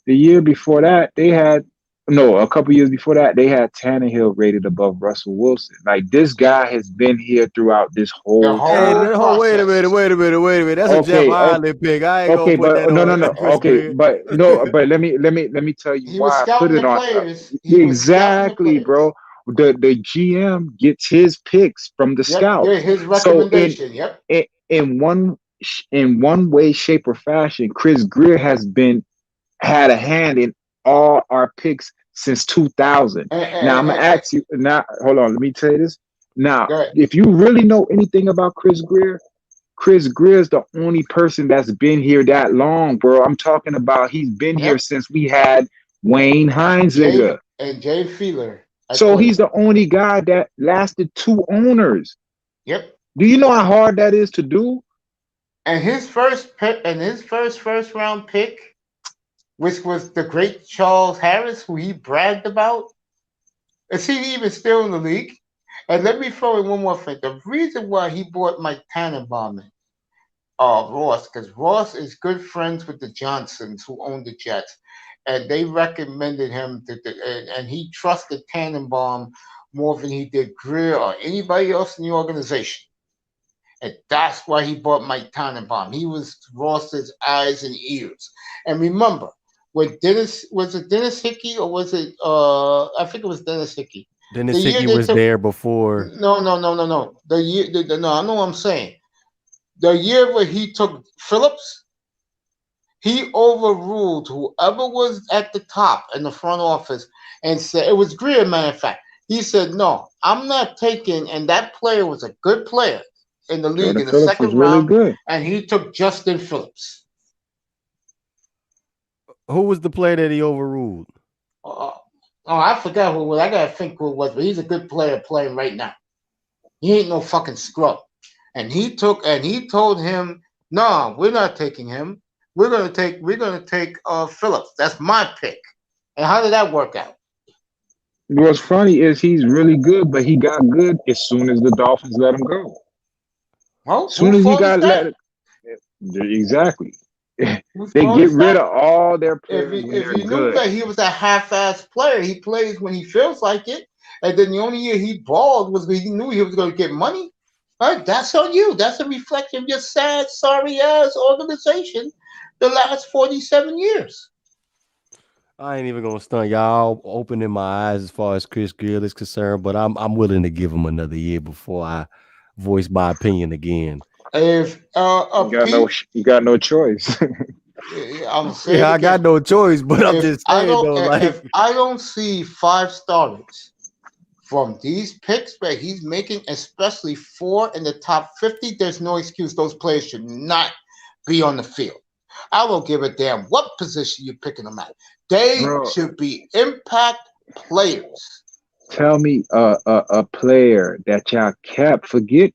The year before that, a couple years before that, they had Tannehill rated above Russell Wilson. Like, this guy has been here throughout this whole time. Wait a minute. That's a Jeff Ireland pick. I ain't gonna put that on. No. Okay, but let me tell you He why was I put scouting it the on. players. Exactly, bro. The GM gets his picks from the scout. Yeah, his recommendation. In one way, shape, or fashion, Chris Greer has had a hand in all our picks since 2000. Now I'm gonna ask you. Now, hold on. Let me tell you this. Now, if you really know anything about Chris Greer is the only person that's been here that long, bro. I'm talking about he's been here since we had Wayne Heinziger and Jay Feeler. So he's the only guy that lasted 2 owners. Yep. Do you know how hard that is to do? And his first pick, and his first round pick, which was the great Charles Harris, who he bragged about, is he even still in the league? And let me throw in one more thing. The reason why he bought Mike Tannenbaum and Ross, because Ross is good friends with the Johnsons who own the Jets, and they recommended him and he trusted Tannenbaum more than he did Greer or anybody else in the organization. And that's why he bought Mike Tannenbaum. He was Ross's eyes and ears. And remember, when was it Dennis Hickey or was it I think it was Dennis Hickey. Dennis Hickey was there before. No. The year no, I know what I'm saying. The year where he took Phillips, he overruled whoever was at the top in the front office and said, it was Greer, matter of fact. He said, no, I'm not taking, and that player was a good player in the league in the second round, and he took Justin Phillips. Who was the player that he overruled? I forgot who it was. I gotta think who it was, but he's a good player playing right now. He ain't no fucking scrub. And he told him, no, we're not taking him. We're gonna take Phillips. That's my pick. And how did that work out? What's funny is he's really good, but he got good as soon as the Dolphins let him go. Well, as soon as he got let exactly. They get rid of all their players. If you knew that he was a half-ass player, he plays when he feels like it. And then the only year he balled was when he knew he was going to get money. Right? That's on you. That's a reflection of your sad, sorry-ass organization the last 47 years. I ain't even gonna stunt y'all opening my eyes as far as Chris Greer is concerned, but I'm willing to give him another year before I voice my opinion again. If you got no choice. I'm saying I got no choice, but I'm just saying if I don't see 5 starters from these picks that he's making, especially 4 in the top 50, there's no excuse. Those players should not be on the field. I don't give a damn what position you're picking them at. They should be impact players. Tell me a player that y'all kept. Forget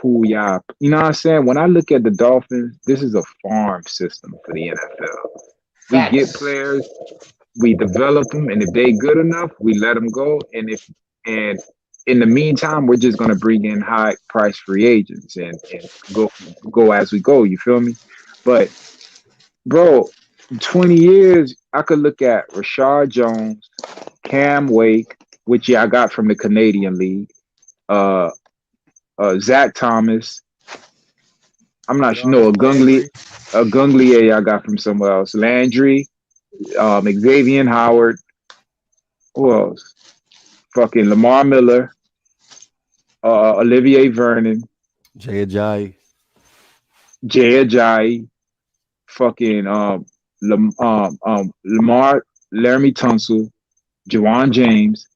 who y'all. You know what I'm saying? When I look at the Dolphins, this is a farm system for the NFL. We get players, we develop them, and if they good enough, we let them go. And in the meantime, we're just gonna bring in high price free agents and go as we go. You feel me? But bro, 20 years, I could look at Rashard Jones, Cam Wake, which I got from the Canadian League, uh, Zach Thomas. I'm not sure. No, Landry. a Gunglier I got from somewhere else. Landry, Xavier Howard. Who else? Fucking Lamar Miller, Olivier Vernon, Jay Ajayi. Jay Ajayi, fucking Lamar, Laramie Tunsil, Jawan James.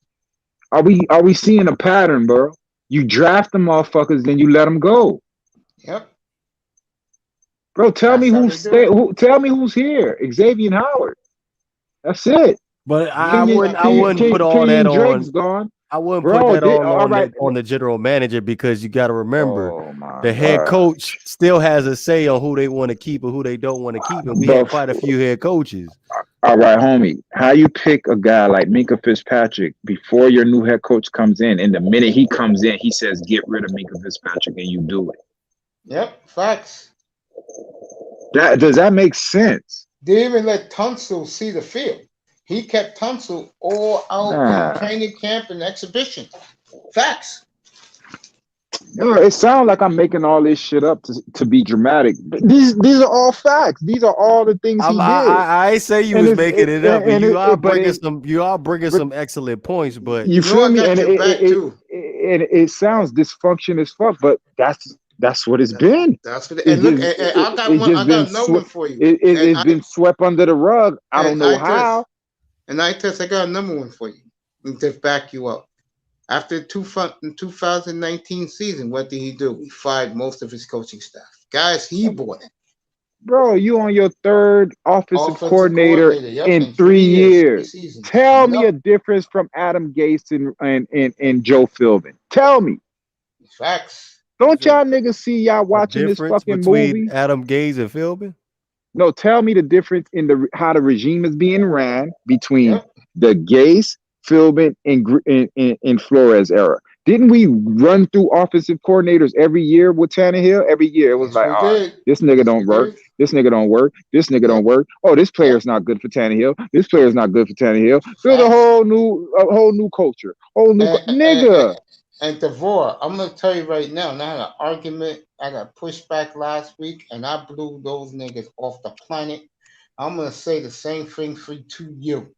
Are we seeing a pattern, bro? You draft the motherfuckers, then you let them go. Yep. Bro, tell That's me how who's they do it. tell me who's here. Xavier Howard. That's it. But I Kenyon, wouldn't put all that Kenyon on. Drake's gone. I wouldn't Bro, put that all all on right. on the general manager, because you got to remember Oh my the head God. coach still has a say on who they want to keep and who they don't want to keep, and we Bro, had quite a few head coaches. all right, homie. How you pick a guy like Minka Fitzpatrick before your new head coach comes in, and the minute he comes in, he says, "Get rid of Minka Fitzpatrick," and you do it? Yep, facts. Does that make sense? They even let Tunsil see the field. He kept Tunsil all out Nah. in training camp and exhibition. Facts. It sounds like I'm making all this shit up to be dramatic. But these are all facts. These are all the things he did. I ain't say you And was it's- making it up, and but you it- are but bringing it- some. You are bringing some excellent points, but You You feel know, me? I got And your back too. it sounds dysfunction as fuck, but that's what it's been. That's what. And look, just- and I got it's one. just I been got another one for you. It's been swept under the rug. I don't and know I how. And I got another one for you. And to back you up. After the 2019 season, what did he do? He fired most of his coaching staff. Guys, he brought in. Bro, you on your third offensive Offensive coordinator yep, in 3 years. seasons. Tell me Yep. a difference from Adam Gase and Joe Philbin. Tell me. Facts. Don't y'all niggas see y'all watching this difference fucking between movie? Adam Gase and Philbin? No, tell me the difference in how the regime is being ran between Yep. the Gase, Philbin, and Flores era. Didn't we run through offensive coordinators every year with Tannehill? Every year it was Yes, like, we did. this nigga Yes, don't we work. did. This nigga don't work. This nigga don't work. Oh, this player's not good for Tannehill. This player's not good for Tannehill. Build a Facts. whole new culture. Nigga. And DeVore, I'm gonna tell you right now. And I had an argument. I got pushed back last week, and I blew those niggas off the planet. I'm gonna say the same thing to you.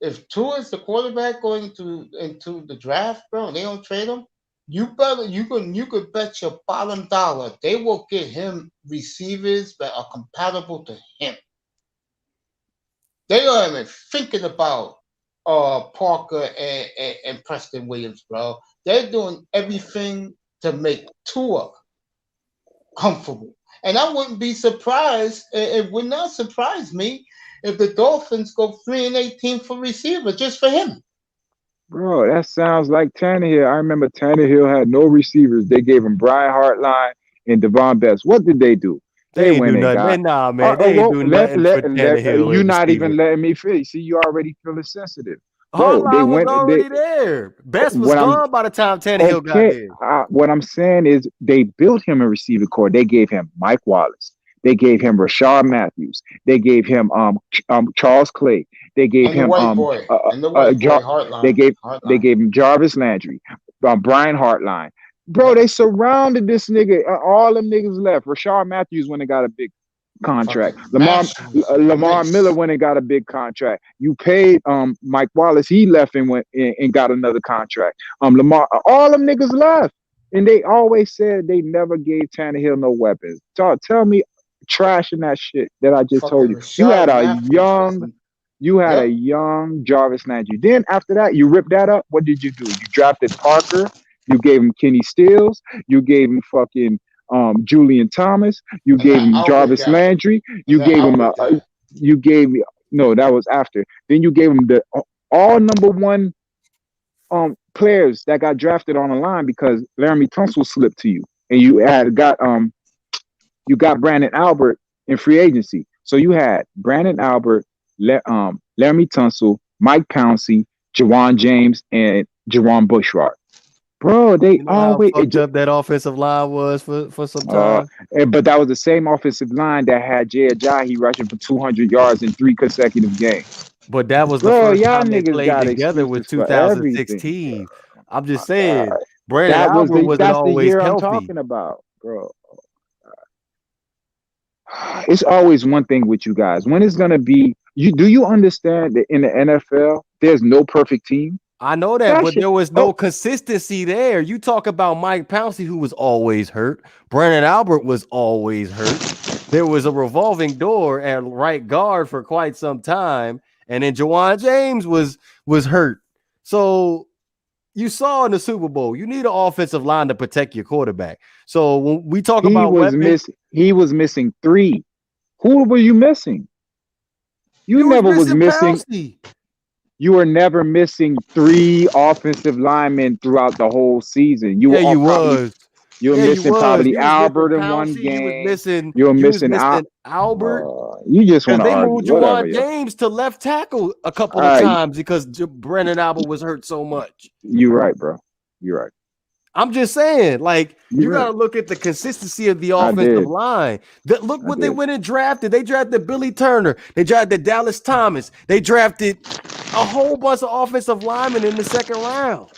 If Tua is the quarterback going into the draft, bro, and they don't trade him, you could bet your bottom dollar they will get him receivers that are compatible to him. They aren't even thinking about Parker and Preston Williams, bro. They're doing everything to make Tua comfortable. And I wouldn't be surprised. It would not surprise me if the Dolphins go 3-18 for receiver just for him. Bro, that sounds like Tannehill. I remember Tannehill had no receivers. They gave him Brian Hartline and Devon Best. What did they do? They ain't went do and nothing. got. Nah, man, they ain't do nothing for Tannehill. You're not even letting me finish. See, you already feeling sensitive. Bro, Hartline was already there. Best was gone by the time Tannehill got there. What I'm saying is they built him a receiver core. They gave him Mike Wallace. They gave him Rashard Matthews. They gave him Charles Clay. They gave him Hartline. They gave him Jarvis Landry, Brian Hartline. Bro, they surrounded this nigga. All them niggas left. Rashard Matthews went and got a big contract. Lamar Miller went and got a big contract. You paid Mike Wallace. He left and went and got another contract. Lamar, all them niggas left. And they always said they never gave Tannehill no weapons. Tell me trashing that shit that I just told you. You had a young Jarvis Landry. Then after that, you ripped that up. What did you do? You drafted Parker. You gave him Kenny Stills. You gave him fucking Julian Thomas. You gave him Jarvis Landry. You gave him that was after. Then you gave him the all number one players that got drafted on the line because Laramie Tunsil slipped to you, and you got Brandon Albert in free agency. So you had Brandon Albert, Laramie Tunsil, Mike Pouncey, Jawan James, and Jerome Bushrod. Bro, they always fucked up that offensive line was for some time. But that was the same offensive line that had Jay Ajayi rushing for 200 yards in 3 consecutive games. But that was the first time they played together with 2016. I'm just saying, Brandon That was Albert wasn't that's the always year I'm healthy. talking about, bro. It's always one thing with you guys. When it's gonna be you? Do you understand that in the NFL, there's no perfect team? I know that, but there was no consistency there. You talk about Mike Pouncey, who was always hurt. Brandon Albert was always hurt. There was a revolving door at right guard for quite some time, and then Jawan James was hurt. So you saw in the Super Bowl, you need an offensive line to protect your quarterback. So when we talk about weapons, he was missing 3. Who were you missing? You never was missing. Pouncey. You were never missing 3 offensive linemen throughout the whole season. You were missing probably Albert in one game. You were missing Albert. You just want to they argue. moved Jawan James to left tackle a couple of times because Brandon Albert was hurt so much. You're right, bro. You're right. I'm just saying, like, you got to look at the consistency of the offensive line. Look what they went and drafted. They drafted Billy Turner. They drafted Dallas Thomas. They drafted a whole bunch of offensive linemen in the second round.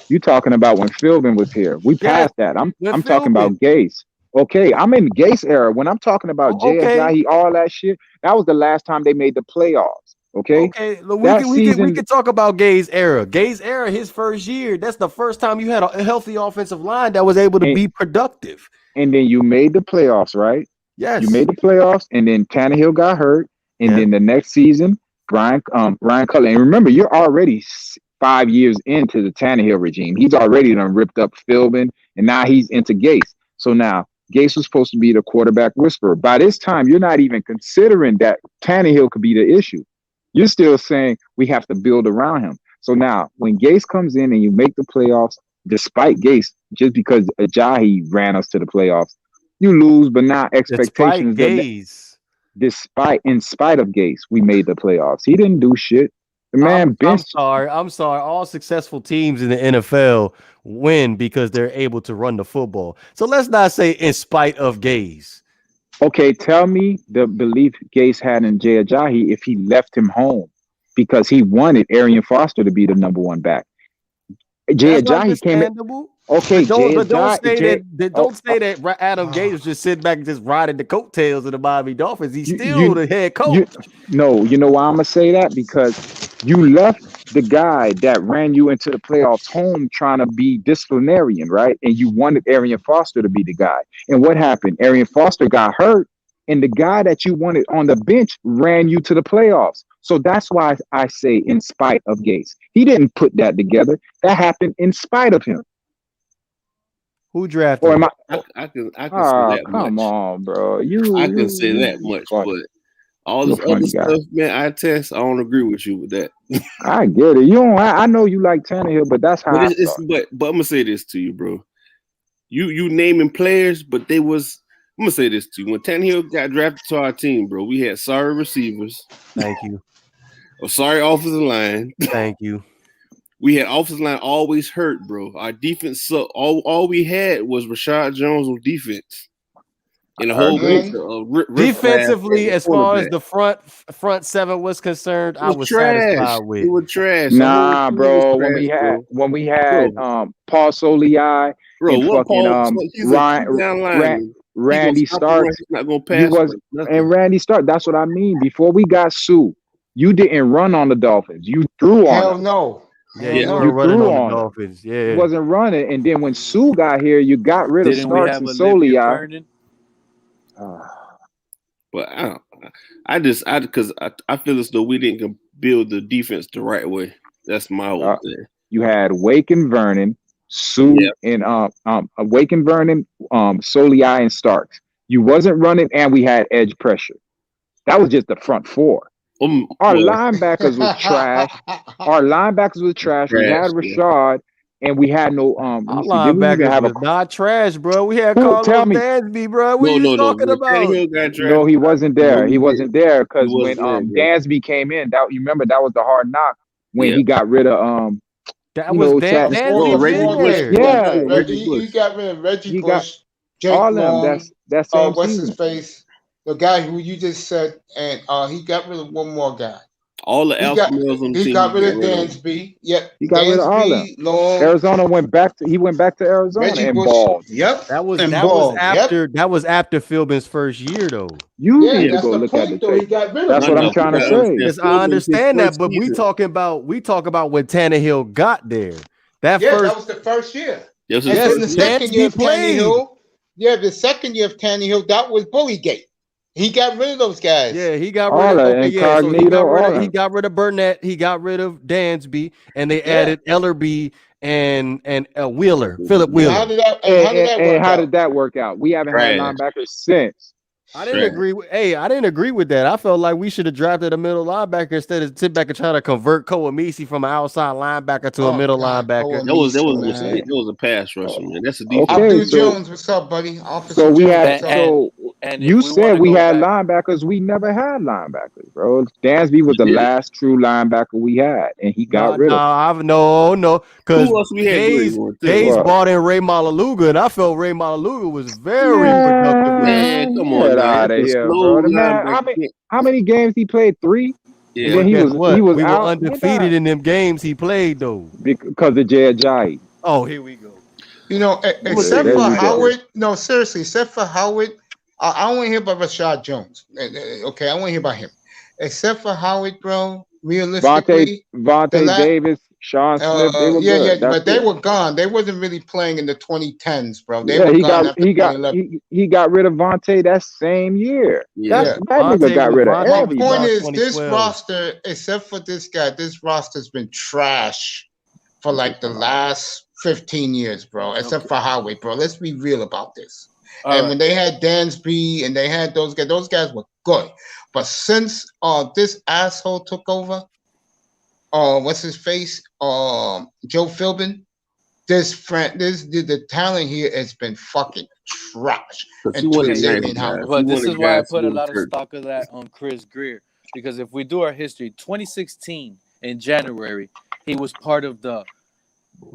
You talking about when Philbin was here? We passed that. I'm talking about Gase. Okay, I'm in Gase era. When I'm talking about Jay Ajayi, all that shit, that was the last time they made the playoffs. Okay. We can talk about Gay's era. Gay's era, his first year, that's the first time you had a healthy offensive line that was able to be productive. And then you made the playoffs, right? Yes. You made the playoffs, and then Tannehill got hurt, and then the next season, Brian Cullen. And remember, you're already 5 years into the Tannehill regime. He's already done ripped up Philbin, and now he's into Gase. So now Gase was supposed to be the quarterback whisperer. By this time, you're not even considering that Tannehill could be the issue. You're still saying we have to build around him. So now when Gase comes in and you make the playoffs, despite Gase, just because Ajayi ran us to the playoffs, you lose, but now expectations. In spite of Gase, we made the playoffs. He didn't do shit. The man benched. I'm sorry. All successful teams in the NFL win because they're able to run the football. So let's not say in spite of Gase. Okay, tell me the belief Gase had in Jay Ajayi if he left him home because he wanted Arian Foster to be the number 1 back. Jay Ajayi came in. Okay, don't say that Adam Gase was just sitting back and just riding the coattails of the Miami Dolphins. He's still the head coach. You know why I'm gonna say that? Because you left the guy that ran you into the playoffs home trying to be disciplinarian, right? And you wanted Arian Foster to be the guy. And what happened? Arian Foster got hurt, and the guy that you wanted on the bench ran you to the playoffs. So that's why I say in spite of Gase. He didn't put that together. That happened in spite of him. Who drafted? I can say that much. Come on, bro. I can say that much, but all this other stuff, man, I don't agree with you with that. I get it. I know you like Tannehill, but that's how. But I'm gonna say this to you, bro. You naming players, but I'm gonna say this to you. When Tannehill got drafted to our team, bro, we had sorry receivers. Thank you. A sorry offensive line. Thank you. We had offensive line always hurt, bro. Our defense sucked. All we had was Rashad Jones on defense. And a whole bunch of defensively, as far as the front 7 was concerned, I was satisfied with. It was trash. Nah, bro. When we had Paul Soliai, bro, what Randy Starks, not gonna pass. And Randy Stark. That's what I mean. Before we got Sue, you didn't run on the Dolphins. You threw on. Hell them. no. Yeah, you were running on the Dolphins. Yeah, it wasn't running. And then when Sue got here, you got rid of Starks and Soliai. But I feel as though we didn't build the defense the right way. That's my whole thing. You had Wake and Vernon, Sue and Wake and Vernon, Soliai and Starks. You wasn't running, and we had edge pressure. That was just the front 4. Our linebackers was trash. We had Rashad, and we had no. Our linebackers was not trash, bro. We had Carlos Dansby, bro. What are you talking about? No, he wasn't there. He wasn't there because when Dansby came in, you remember that was the hard knock when he got rid of that was Dansby. Yeah, he got rid of Reggie Bush, Jake all Long, them. That's same what's season. his face? The guy who you just said, and he got rid of one more guy. All the He alpha got males on the he team. got rid of rid of. Dansby. Yep, He got rid of all of them. Dansby, Long, Arizona went back to Arizona Reggie and Bush. balled. Yep, That was and that was balled. Yep. after Philbin's first year though. You Yeah, need to that's go the look at the point though. He tape. got rid of That's him. what I'm trying to say. Yes, I understand that, but we talk about when Tannehill got there. That was the first year. Yes, And then the second year of played. Tannehill, the second year of Tannehill, that was Bullygate. He got rid of those guys. Yeah, he got All rid of that so incognito, he got rid of Burnett, he got rid of Dansby, and they added Ellerby and Philip Wheeler. How did that work out? We haven't had linebackers since. I didn't agree with that. I felt like we should have drafted a middle linebacker instead of sit back and try to convert Kouamisi from an outside linebacker to a middle linebacker. That was a mistake. That was a pass rusher, man. That's a defense. Abdul Jones, what's up, buddy? So we had you said we had linebackers. We never had linebackers, bro. Dansby was the last true linebacker we had, and he got rid of him. No, because Who else we had? Days bought in Ray Malaluga, and I felt Ray Malaluga was very productive. Man, come on, out of here, bro. Man, how many games he played? 3. Yeah, and then he was we out. were undefeated in them games he played though. Because of Jay Ajayi. Oh, here we go. You know, except for Howard. No, seriously, except for Howard, I don't want to hear about Rashad Jones. Okay, I want to hear about him. Except for Howard, bro. Realistically, Vontae Davis, Sean Smith, they were good. But they were gone. They wasn't really playing in the 2010s, bro. They were he gone got rid of Vontae that same year. That nigga got rid of everybody. My point is, this roster, except for this guy, this roster's been trash for like the last 15 years, bro. Except for Howard, bro. Let's be real about this. When they had Dansby and they had those guys were good. But since this asshole took over, what's his face? Joe Philbin. The talent here has been fucking trash. But this is why I put a lot of stock of that on Chris Greer. Because if we do our history, 2016 in January, he was part of the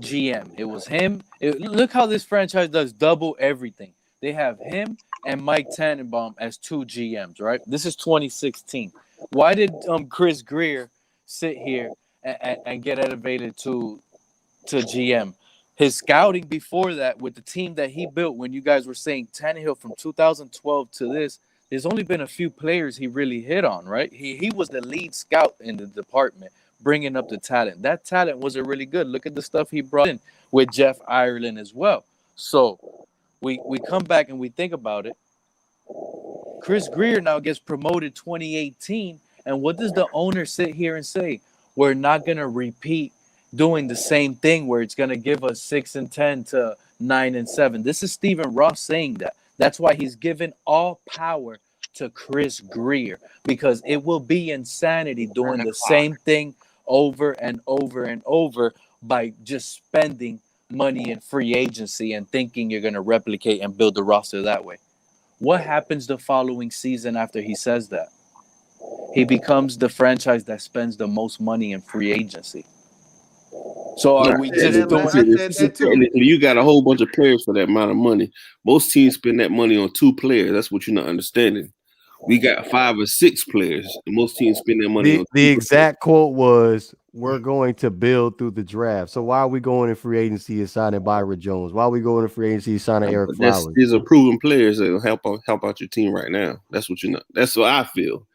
GM. It was him. Look how this franchise does double everything. They have him and Mike Tannenbaum as 2 GMs, right? This is 2016. Why did Chris Greer sit here and get elevated to GM? His scouting before that with the team that he built, when you guys were saying Tannehill from 2012 to this, there's only been a few players he really hit on, right? He was the lead scout in the department, bringing up the talent. That talent wasn't really good. Look at the stuff he brought in with Jeff Ireland as well. So we come back and we think about it. Chris Greer now gets promoted 2018, and what does the owner sit here and say? We're not going to repeat doing the same thing where it's going to give us 6-10 to 9-7. This is Stephen Ross saying that. That's why he's given all power to Chris Greer, because it will be insanity doing the same thing over and over and over by just spending money in free agency and thinking you're going to replicate and build the roster that way. What happens the following season after he says that? He becomes the franchise that spends the most money in free agency. So are we just doing? You got a whole bunch of players for that amount of money. Most teams spend that money on 2 players. That's what you're not understanding. We got 5 or 6 players, and most teams spend their money on 2 The exact quote was, "We're going to build through the draft." So why are we going in free agency and signing Byron Jones? Why are we going in free agency and signing Eric Flowers? These are proven players that will help out your team right now. That's what That's what I feel.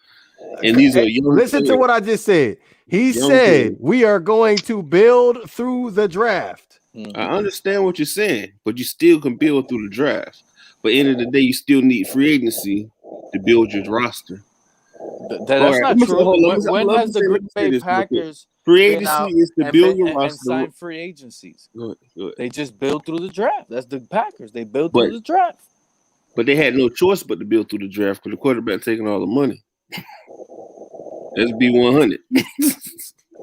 And these are young Listen to what I just said. He said we are going to build through the draft. I understand what you're saying, but you still can build through the draft. But end of the day, you still need free agency to build your roster. That's not true. When has the Green Bay Packers free agency is to build your roster and sign free agencies? Go ahead. They just build through the draft. That's the Packers. They build through the draft. But they had no choice but to build through the draft because the quarterback taking all the money. Let's be 100.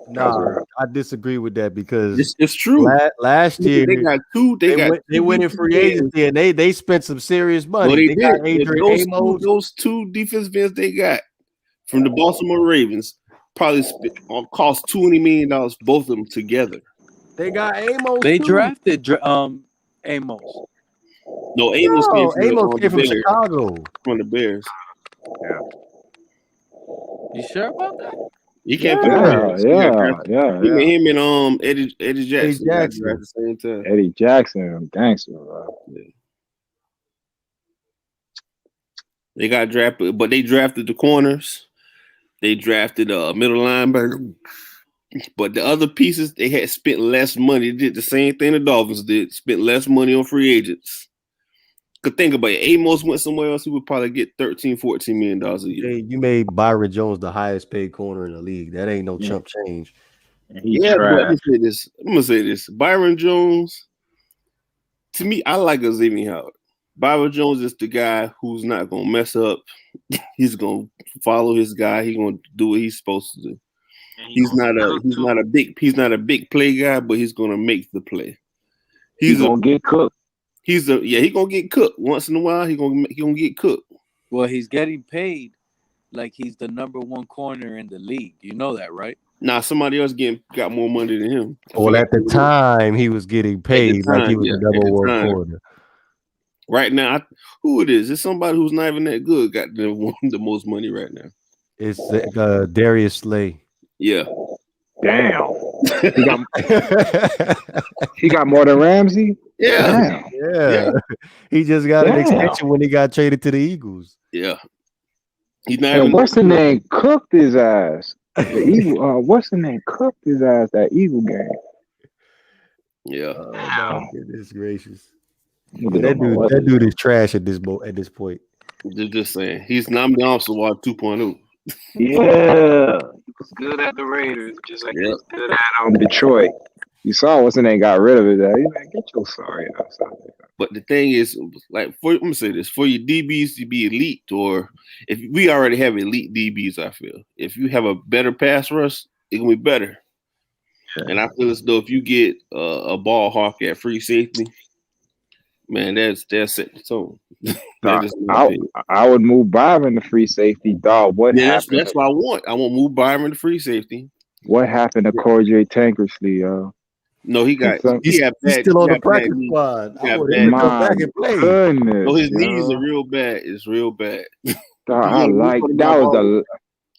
No, I disagree with that because it's true. Last year they got 2. They went in free agency and they spent some serious money. No, they got did. Adrian Amos. Those 2 defensive ends they got from the Baltimore Ravens probably cost $20 million, both of them together. They got Amos. They drafted Amos. No, Amos came from Chicago. From the Bears. Yeah. You sure about that? He can't play defense. Yeah. Him and Eddie Jackson got Jackson. drafted at the same time. Eddie Jackson, gangster, bro. They got drafted, but they drafted the corners. They drafted a middle linebacker. But the other pieces, they had spent less money. They did the same thing the Dolphins did. Spent less money on free agents. Could think about it. Amos went somewhere else, he would probably get $13, $14 million a year. Hey, you made Byron Jones the highest paid corner in the league. That ain't no chump change. But I'm gonna say this. Byron Jones, to me, I like Xavier Howard. Byron Jones is the guy who's not gonna mess up. He's gonna follow his guy. He's gonna do what he's supposed to do. He's not a big play guy, but he's gonna make the play. He's gonna get cooked. He gonna get cooked once in a while. He gonna get cooked. Well, he's getting paid like he's the number one corner in the league. You know that, right? Nah, somebody else got more money than him. Well, at the time, he was getting paid like he was the number one corner. Right now, who it is? It's somebody who's not even that good. Got the most money right now. It's Darius Slay. Yeah. Damn. He got more than Ramsey? Yeah. Yeah. He just got an extension when he got traded to the Eagles. Yeah. He's not even what's the name? Cooked his ass. The Eagle, what's the name? Cooked his ass that Eagle game. Yeah. Oh, my goodness gracious. That dude is trash at this point. Just saying. He's Namdi Oswald 2.0. Yeah. He was good at the Raiders, just like he was good at Detroit. You saw what's the name got rid of it. He's like, get your sorry ass out there. But the thing is, like, I'm gonna say this: for your DBs to be elite, or if we already have elite DBs, I feel if you have a better pass rush, it's gonna be better. And I feel as though if you get a ball hawk at free safety, man, that's set the tone. I would move Byron to free safety, dog. That's what I want. I want to move Byron to free safety. What happened to Corey Tankersley, yo? No, he's still on the practice squad. I would come back and play. Goodness, no, his knees are real bad. It's real bad. Dog, that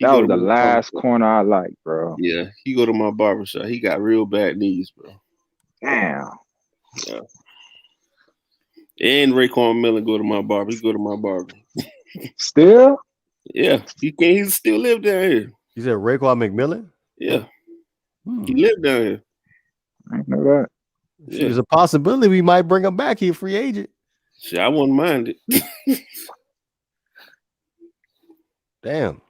was the last corner I liked, bro. Yeah, he go to my barbershop. He got real bad knees, bro. Damn. Yeah. And Raekwon Miller go to my barber. He go to my barber. Still? Yeah, he still live down here. You said Raekwon McMillan? Yeah, he lived down here. I know that. Yeah. There's a possibility we might bring him back. He a free agent. Shit, I wouldn't mind it. Damn.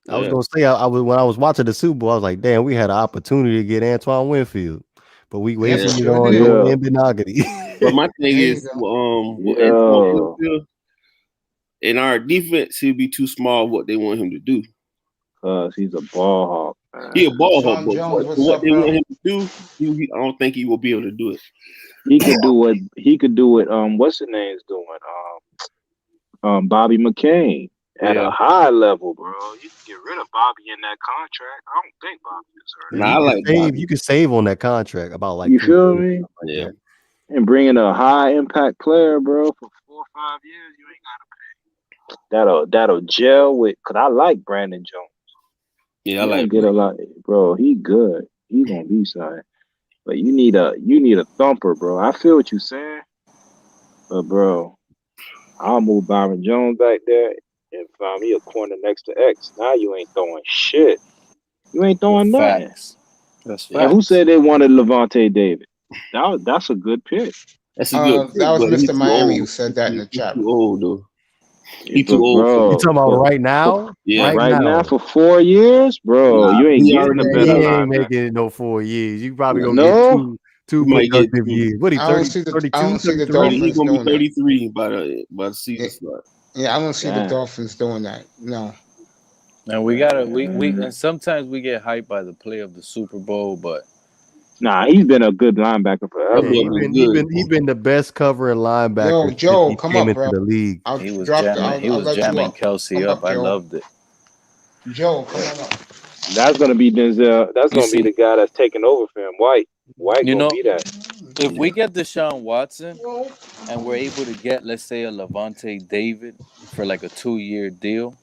I was gonna say when I was watching the Super Bowl, I was like, damn, we had an opportunity to get Antoine Winfield, but we wasted it on Benogany. But my thing is, in our defense, he'll be too small. What they want him to do? He's a ball hawk. He a ball hawk, but what they want him to do, I don't think he will be able to do it. He could do what what's his name's doing? Bobby McCain at a high level, bro. You can get rid of Bobby in that contract. I don't think Bobby is hurt. Nah, I like Bobby. You can save on that contract about like you feel me? Yeah. And bringing a high impact player, bro, for 4 or 5 years, you ain't gotta pay. That'll gel with. Cause I like Brandon Jones. Yeah, I like get a lot, bro. He good. He gonna be something. But you need a thumper, bro. I feel what you're saying, but bro, I'll move Byron Jones back there and find me a corner next to X. Now you ain't throwing shit. You ain't throwing nothing. That's facts. And who said they wanted Levante David? That's a good pick. That's a good pick. That was Mr. Miami who said that in the chat. Too old, though. He too old. Bro, you talking about right now? Yeah, right now for 4 years, bro. You ain't getting the better. He ain't making it no 4 years. You probably gonna get two productive years. What are you, 32? I don't see the Dolphins Dolphins gonna doing be 33 by the season start. Yeah, I don't see the Dolphins doing that. No. And we and sometimes we get hyped by the play of the Super Bowl, but nah, he's been a good linebacker forever. Yeah, he's been the best covering linebacker. Yo, Joe, come up, bro. The league. He was jamming Kelsey up. I loved it. Joe, come on up. That's gonna be Denzel. That's gonna be the guy that's taking over for him. White gonna be that. If we get Deshaun Watson and we're able to get, let's say, a Levante David for like a 2-year deal,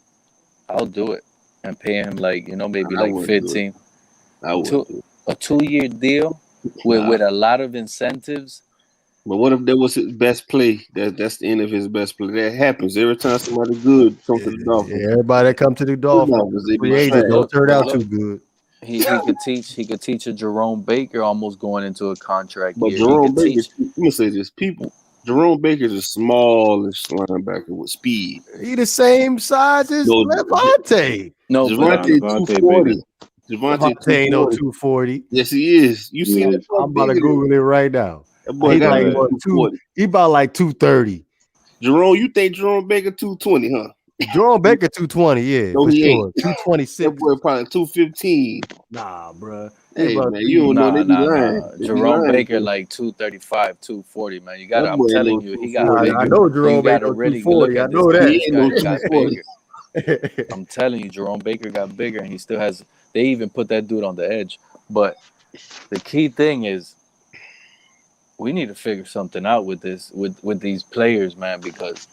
I'll do it. and pay him maybe I like wouldn't do it. 15. I wouldn't do it. A 2-year deal with a lot of incentives. But what if that was his best play? That's the end of his best play. That happens every time somebody good comes to the Dolphins. Yeah, everybody that come to the Dolphins, they be free agents trash. don't turn out too good. He could teach a Jerome Baker almost going into a contract But year. Jerome Baker, let me say this: Jerome Baker's a smallish linebacker with speed. He the same size as Levante. No, Javonte 240. Javonte ain't no 240. Yes, he is. You see that? I'm about to Google it right now. That boy got like 240. He about like 230. Jerome, you think Jerome Baker 220, huh? Jerome Baker 220, yeah, No, for he sure. ain't. 226. That boy probably 215. Nah, bro. Hey, man, you don't know. They be lying. They be Jerome lying. Baker like 235, 240, man. You got. That I'm boy telling ain't you, no he got 240. bigger. I know Jerome You gotta Baker really 240. look I at know this that. He ain't no guy got 240. bigger. I'm telling you, Jerome Baker got bigger, and he still has. They even put that dude on the edge. But the key thing is, we need to figure something out with this, with these players, man, because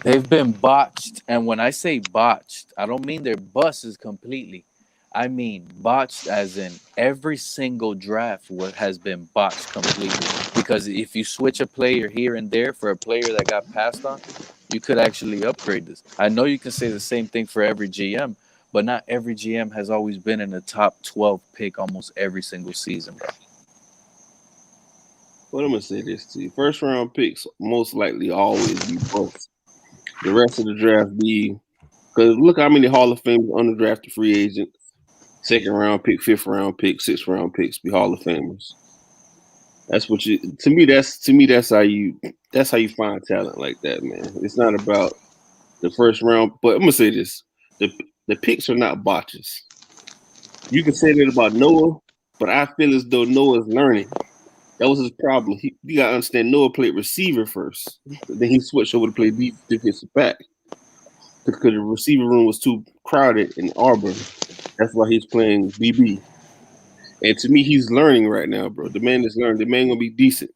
they've been botched. And when I say botched, I don't mean they're buses completely. I mean botched as in every single draft has been botched completely. Because if you switch a player here and there for a player that got passed on, you could actually upgrade this. I know you can say the same thing for every GM, but not every GM has always been in the top 12 pick almost every single season, bro. Well, I'm gonna say this to you: first round picks most likely always be busts. The rest of the draft be because look how many Hall of Famers, undrafted free agents, second round pick, fifth round pick, sixth round picks be Hall of Famers. That's what you. To me, that's how you find talent like that, man. It's not about the first round. But I'm gonna say this: the picks are not botches. You can say that about Noah, but I feel as though Noah's learning. That was his problem. You gotta understand Noah played receiver first. Then he switched over to play defensive back. Because the receiver room was too crowded in Auburn. That's why he's playing DB. And to me, he's learning right now, bro. The man is learning. The man gonna be decent.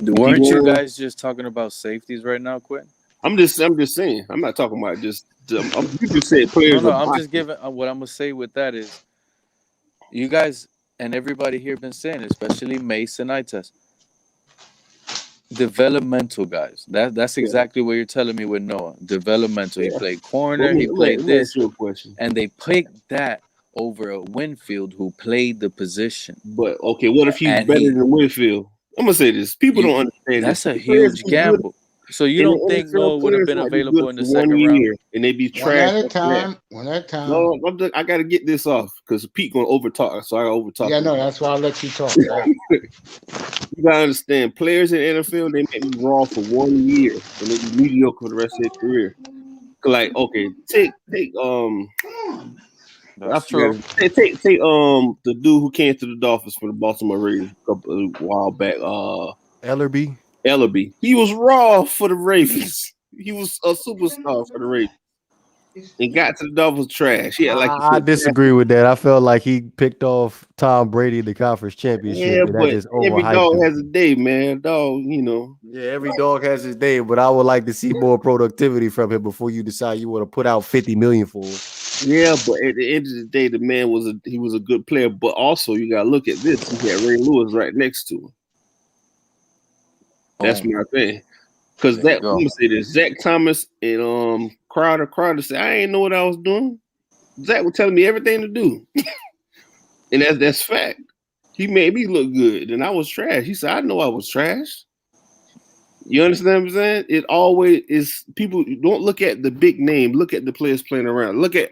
Weren't you guys just talking about safeties right now, Quinn? I'm just saying. I'm not talking about just. You just said players. No, I'm just giving. What I'm gonna say with that is, you guys and everybody here been saying, especially Mace and Itest, developmental guys. That's exactly what you're telling me with Noah. Developmental. He played corner. He played this, and they picked that over a Winfield who played the position. But okay, what if he's better than Winfield? I'm gonna say this. People don't understand. That's a huge gamble. So you don't think Noah would have been available in the second round? And they be trash. One at a time. No, I got to get this off because Pete gonna overtalk, so I gotta overtalk. Yeah, no, that's why I'll let you talk. You gotta understand, players in the NFL, they make me raw for 1 year and they be mediocre for the rest of their career. Like, okay, take That's true. Take the dude who came to the Dolphins for the Baltimore Ravens a while back. Ellerby. He was raw for the Ravens. He was a superstar for the Ravens. And got to the Dolphins trash. Yeah, I disagree with that. I felt like he picked off Tom Brady in the conference championship. Yeah, and but every dog has a day, man. Dog, you know. Yeah, every dog has his day, but I would like to see more productivity from him before you decide you want to put out $50 million for him. Yeah, but at the end of the day, the man was a good player. But also, you gotta look at this. He had Ray Lewis right next to him. That's my thing. Because I'm gonna say this: Zach Thomas and Crowder said, I ain't know what I was doing. Zach was telling me everything to do. And that's fact. He made me look good, and I was trash. He said, I know I was trash. You understand what I'm saying? It always is. People don't look at the big name. Look at the players playing around. Look at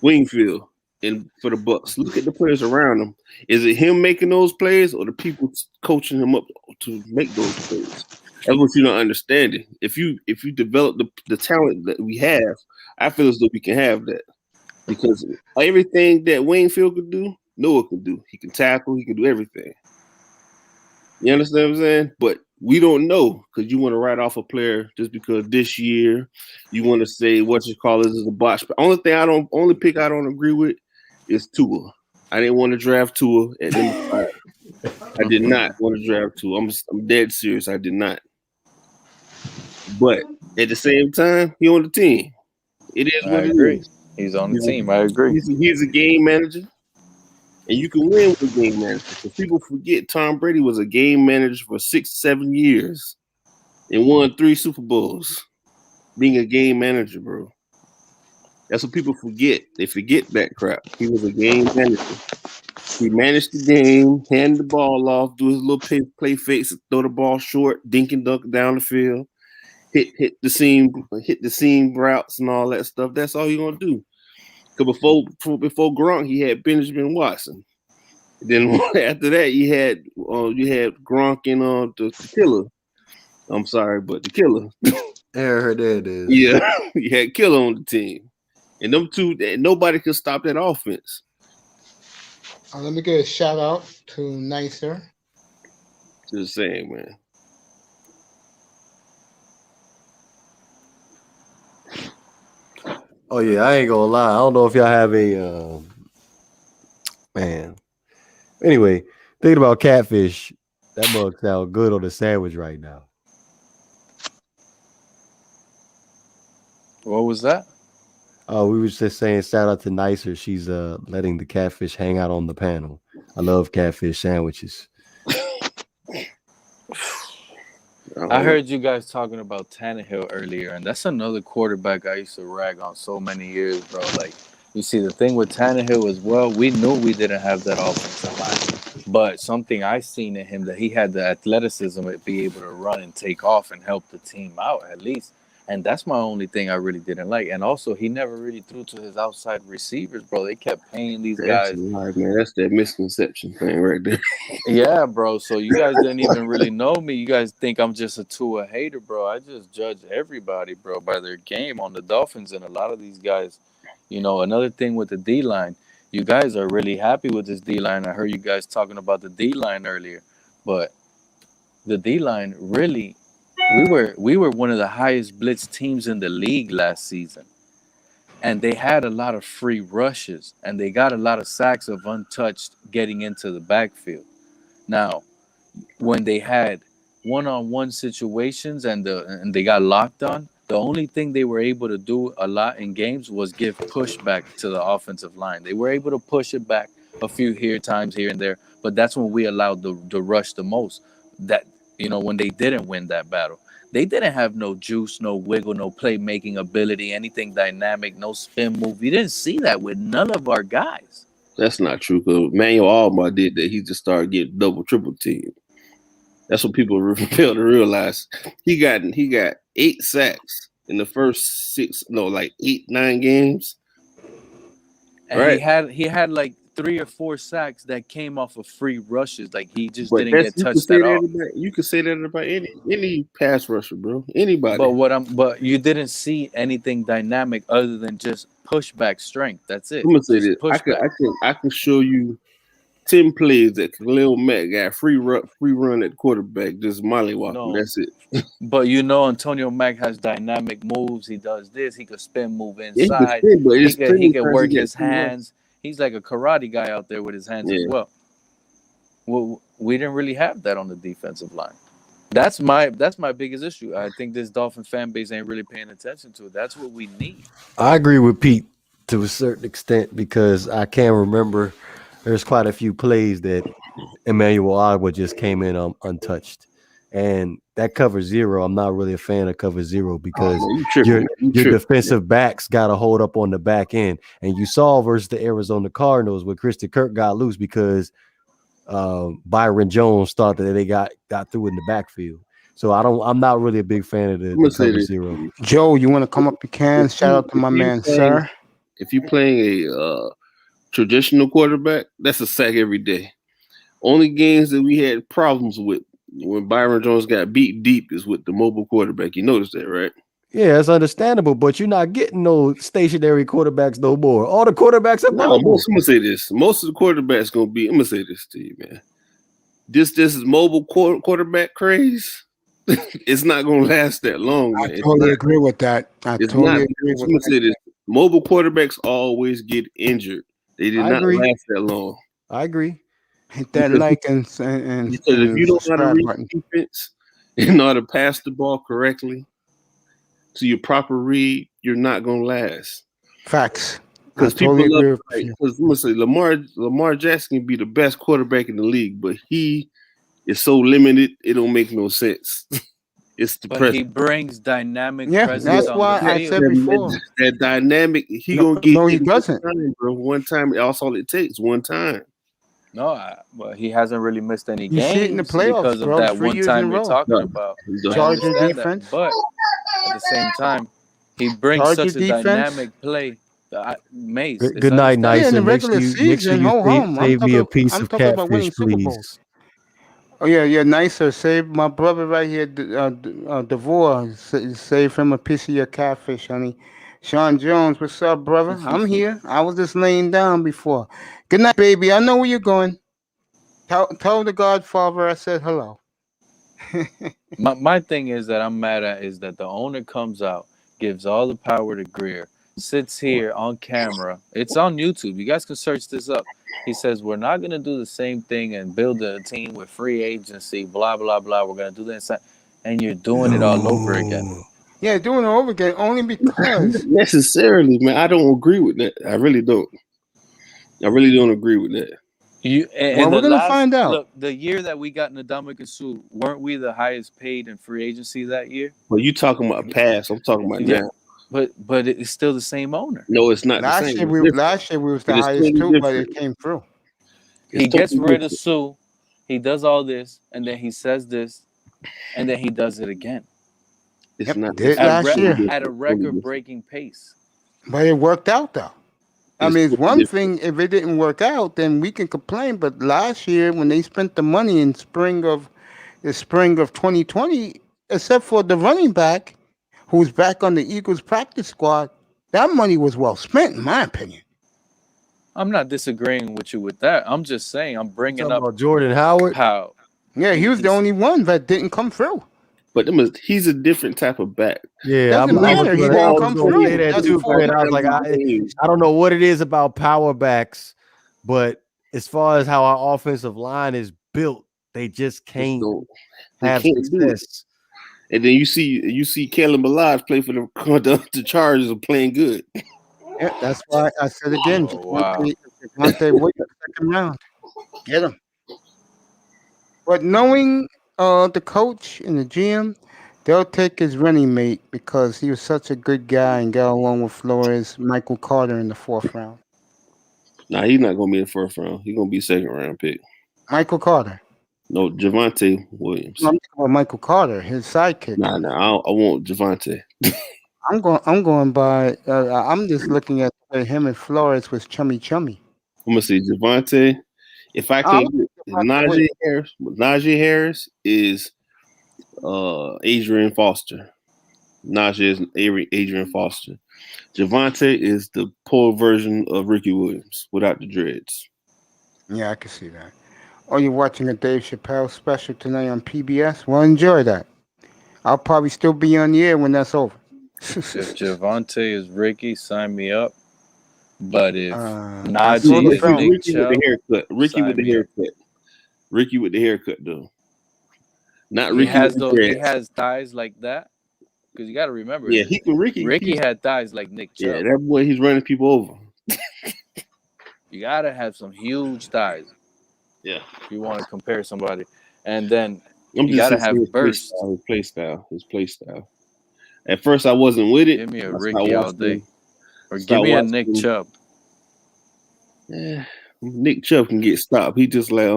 Wingfield and for the Bucks. Look at the players around him. Is it him making those plays or the people coaching him up to make those plays? That's what you're not understanding. If you develop the talent that we have, I feel as though we can have that. Because everything that Wingfield could do, Noah can do. He can tackle, he can do everything. You understand what I'm saying? But we don't know because you want to write off a player just because this year you want to say what you call this is a botch. But only pick I don't agree with is Tua. I didn't want to draft Tua at number 5. I did not want to draft Tua. I'm dead serious. I did not. But at the same time, he on the team. It is I what it agree. is. He's on the team. I agree. He's a game manager, and you can win with a game manager. Because people forget Tom Brady was a game manager for 6-7 years and won 3 Super Bowls. Being a game manager, bro. That's what people forget. They forget that crap. He was a game manager. He managed the game, hand the ball off, do his little play fakes, throw the ball short, dink and dunk down the field, hit the seam routes and all that stuff. That's all he gonna do. Because before Gronk, he had Benjamin Watson. Then after that, you had Gronk and the killer. I'm sorry, but the killer. There it is. Yeah, you had Killer on the team, and them two, nobody could stop that offense. Let me give a shout out to Nicer. Just saying, man. Oh yeah, I ain't gonna lie. I don't know if y'all have a man. Anyway, thinking about catfish, that mug sound good on the sandwich right now. What was that? Oh, we was just saying shout out to Nicer. She's letting the catfish hang out on the panel. I love catfish sandwiches. I heard you guys talking about Tannehill earlier, and that's another quarterback I used to rag on so many years, bro. Like, you see, the thing with Tannehill as well, we knew we didn't have that offensive line, but something I seen in him that he had the athleticism to be able to run and take off and help the team out at least. And that's my only thing I really didn't like. And also, he never really threw to his outside receivers, bro. They kept paying these guys. Right, man. That's that misconception thing right there. Yeah, bro. So you guys didn't even really know me. You guys think I'm just a Tua hater, bro. I just judge everybody, bro, by their game on the Dolphins. And a lot of these guys, you know, another thing with the D-line, you guys are really happy with this D-line. I heard you guys talking about the D-line earlier. But the D-line really... We were one of the highest blitz teams in the league last season, and they had a lot of free rushes, and they got a lot of sacks of untouched getting into the backfield. Now, when they had one-on-one situations and they got locked on, the only thing they were able to do a lot in games was give pushback to the offensive line. They were able to push it back a few times here and there, but that's when we allowed the rush the most. That, you know, when they didn't win that battle. They didn't have no juice, no wiggle, no playmaking ability, anything dynamic, no spin move. You didn't see that with none of our guys. That's not true. Because Manuel Alma did that. He just started getting double, triple team. That's what people fail to realize. He got 8 sacks in the first 8, 9 games. And right? he had like 3 or 4 sacks that came off of free rushes. Like, he just didn't get touched at all. You can say that about any pass rusher, bro. Anybody. But you didn't see anything dynamic other than just pushback strength. That's it. I'm gonna say this. I can show you 10 plays that Khalil Mack got free run at quarterback, just mollywop. No. That's it. But you know, Antonio Mack has dynamic moves. He does this. He could spin move inside. He can work his hands. He's like a karate guy out there with his hands as well. Well, we didn't really have that on the defensive line. That's my biggest issue. I think this Dolphin fan base ain't really paying attention to it. That's what we need. I agree with Pete to a certain extent because I can remember there's quite a few plays that Emmanuel Agba just came in untouched. And that cover 0, I'm not really a fan of cover 0 because your defensive backs got to hold up on the back end. And you saw versus the Arizona Cardinals where Christian Kirk got loose because Byron Jones thought that they got through in the backfield. So I'm not really a big fan of the cover 0. Joe, you want to come up? You can. Shout out to my man, sir. If you're playing a traditional quarterback, that's a sack every day. Only games that we had problems with when Byron Jones got beat deep is with the mobile quarterback. You noticed that, right? Yeah, it's understandable, but you're not getting no stationary quarterbacks no more. All the quarterbacks are mobile. I'm gonna say this. Most of the quarterbacks gonna be. I'm gonna say this to you, man. This is mobile quarterback craze. It's not gonna last that long. Man. I totally agree with that. I'm gonna say this. Mobile quarterbacks always get injured. They did not last that long. I agree. Hit that like and because if you don't know how to read defense and know how to pass the ball correctly, to your proper read, you're not gonna last. Facts. Because totally people love, agree with you. because I'm gonna say Lamar Jackson can be the best quarterback in the league, but he is so limited, it don't make no sense. It's But depressing. he brings dynamic Yeah, presence that's on why the I field. said before. That dynamic, he No, gonna get no, he hit doesn't. one time, bro. One time, that's all it takes. One time. No, but he hasn't really missed any You see it in the games playoffs, because of bro. that 3 one years in a time you're row. talking No, about. the I Charger understand defense. that, but at the same time, he brings Charger such a defense. dynamic play. Mace, Good, it's good night, understandable. Yeah, in the Nyson. Make regular sure you season, ho hum. save me a piece of talking about winning catfish, Super Bowls. please. Oh yeah, nicer. Save my brother right here, Devore. Save him a piece of your catfish, honey. Sean Jones, what's up, brother? I'm here. I was just laying down before. Good night, baby. I know where you're going. Tell the Godfather I said hello. My thing is that I'm mad at is that the owner comes out, gives all the power to Greer, sits here on camera. It's on YouTube. You guys can search this up. He says, we're not going to do the same thing and build a team with free agency, blah, blah, blah. We're going to do this. And you're doing it all over again. Yeah, doing it over again only because. Not necessarily, man. I don't agree with that. I really don't. I really don't agree with that. Well, we're going to find out. Look, the year that we got Ndamukong Suh, weren't we the highest paid in free agency that year? Well, you talking about past. I'm talking about now. But it's still the same owner. No, it's not last the same. Last year we was the highest too, but it came through. He gets rid of Sue, he does all this, and then he says this, and then he does it again. It's not did last year at a record-breaking pace. But it worked out though. I mean, it's one thing if it didn't work out, then we can complain. But last year, when they spent the money in spring of 2020, except for the running back, who's back on the Eagles practice squad, that money was well spent, in my opinion. I'm not disagreeing with you with that. I'm just saying I'm bringing up Jordan Howard. How? Yeah, he was the only one that didn't come through. But he's a different type of back. Yeah, doesn't matter. He didn't come through. That too, I was like, I don't know what it is about power backs, but as far as how our offensive line is built, they just can't have success. And then you see Kellen Ballage play for the Chargers and playing good. Yeah, that's why I said again. Wow. Devontae Williams, second round. Get him. But knowing the coach and the GM, they'll take his running mate because he was such a good guy and got along with Flores, Michael Carter in the 4th round. Nah, he's not gonna be in the 1st round. He's gonna be 2nd round pick. Michael Carter. No, Javonte Williams. No, I'm talking about Michael Carter, his sidekick. Nah, I want Javonte. I'm going by. I'm just looking at him and Flores was chummy. I'm gonna say Javonte. If I can get Najee Harris is Adrian Foster. Najee is Adrian Foster. Javonte is the poor version of Ricky Williams without the dreads. Yeah, I can see that. Or you're watching a Dave Chappelle special tonight on PBS? Well, enjoy that. I'll probably still be on the air when that's over. If Javonte is Ricky, sign me up. But if Najee is Nick Chubb, Ricky with the haircut. Ricky with the haircut, though. Not Ricky. He has thighs like that. Because you got to remember. Yeah, Ricky had thighs like Nick Chubb. Yeah, that boy, he's running people over. You got to have some huge thighs. Yeah. If you want to compare somebody. And then you got to have burst. His play style. At first, I wasn't with it. Give me a Ricky all day. Or give me a Nick Chubb. Yeah, Nick Chubb can get stopped. He just like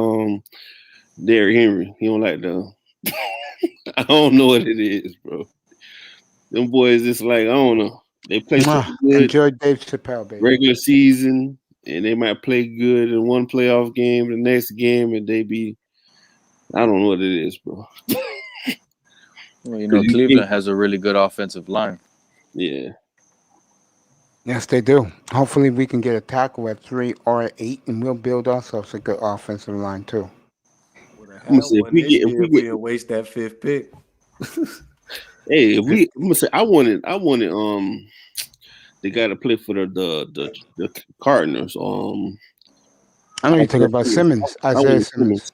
Derrick Henry. He don't like the. I don't know what it is, bro. Them boys just like I don't know. They play good. Enjoy Dave Chappelle, baby. Regular season, and they might play good in one playoff game. The next game, and they be. I don't know what it is, bro. Well, Cleveland has a really good offensive line. Yeah. Yes, they do. Hopefully, we can get a tackle at 3 or at 8, and we'll build ourselves a good offensive line too. I'm gonna say if we waste that 5th pick. Hey, I'm gonna say I wanted. They got to play for the Cardinals. I know you're talking about Simmons, Isaiah Simmons.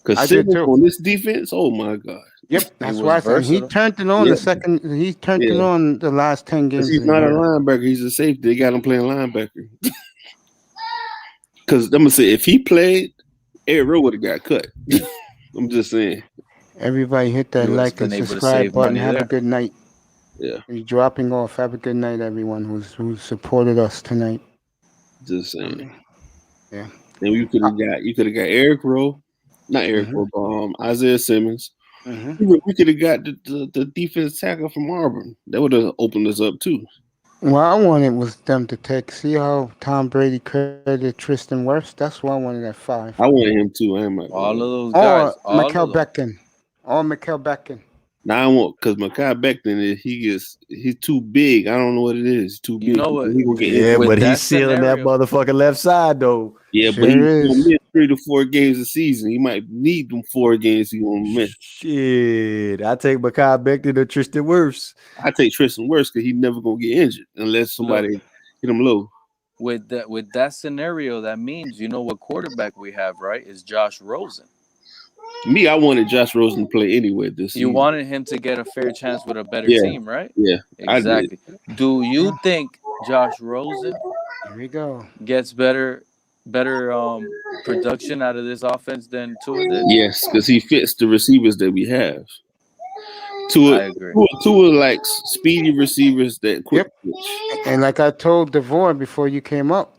Because Simmons on this defense, oh my god. Yep, that's why I said he turned it on the second. He turned it on the last 10 games. He's not a linebacker. He's a safety. They got him playing linebacker. Because I'm gonna say if he played, Eric Rowe would have got cut. I'm just saying. Everybody hit that like and subscribe button. Have a good night. Yeah. We're dropping off. Have a good night, everyone who supported us tonight. Just saying. Yeah. And you could have got Eric Rowe, not Eric Rowe, Isaiah Simmons. We could have got the defense tackle from Auburn. That would have opened us up too. What I wanted was them to see how Tom Brady credited Tristan Wirfs. That's what I wanted at 5. I wanted him too. All of those guys. Or Mikael Becton. Or Mikael Becton. Now I want because Mekhi Becton he's too big. I don't know what it is. Too big. You know what? But he's sealing that motherfucking left side though. Yeah, but he's gonna miss 3 to 4 games a season. He might need them 4 games he gonna miss. Shit, I take Mekhi Becton or Tristan Wirfs. I take Tristan Wirfs because he's never gonna get injured unless somebody hit him low. With that scenario, that means you know what quarterback we have, right? Is Josh Rosen. Me, I wanted Josh Rosen to play anyway this season. You wanted him to get a fair chance with a better team, right? Yeah, exactly. Do you think Josh Rosen here we go gets better production out of this offense than Tua did? Yes, because he fits the receivers that we have. Tua likes speedy receivers that quick. And like I told Devore before you came up,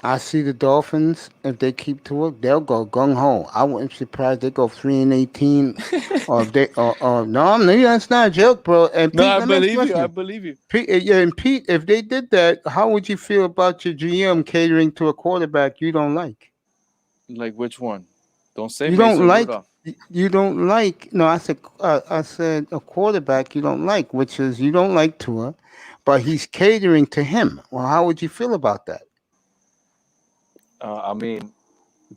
I see the Dolphins, if they keep Tua, they'll go gung-ho. I wouldn't be surprised they go 3-18. or if they no, that's not a joke, bro. And Pete, I believe you. Pete, and Pete, if they did that, how would you feel about your GM catering to a quarterback you don't like? Like which one? Don't say you don't like. You don't like. No, I said a quarterback you don't like, which is you don't like Tua, but he's catering to him. Well, how would you feel about that? I mean,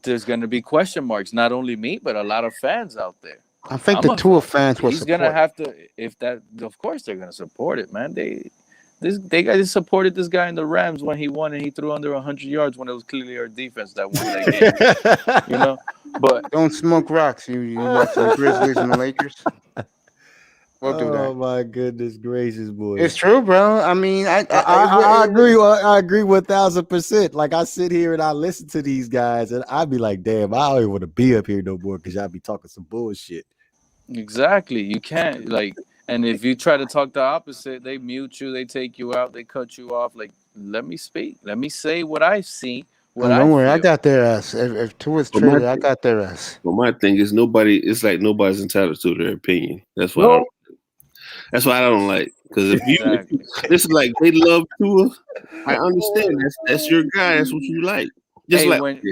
there's going to be question marks. Not only me, but a lot of fans out there. I think the Tua fans will support. He's going to have to. If that, of course, they're going to support it, man. They guys supported this guy in the Rams when he won and he threw under 100 yards when it was clearly our defense that won that game. You know, but don't smoke rocks. You watch the Grizzlies and the Lakers. We'll do that. Oh my goodness gracious, boy! It's true, bro. I mean, I agree. I agree 1,000%. Like I sit here and I listen to these guys, and I'd be like, "Damn, I don't even want to be up here no more because y'all be talking some bullshit." Exactly. You can't and if you try to talk the opposite, they mute you, they take you out, they cut you off. Like, let me speak. Let me say what I see. Don't worry, I got their ass. If Tua's traded, I got their ass. Well, my thing is it's like nobody's entitled to their opinion. That's why. That's why I don't like. Because this is like they love Tua. I understand that's your guy. That's what you like. Just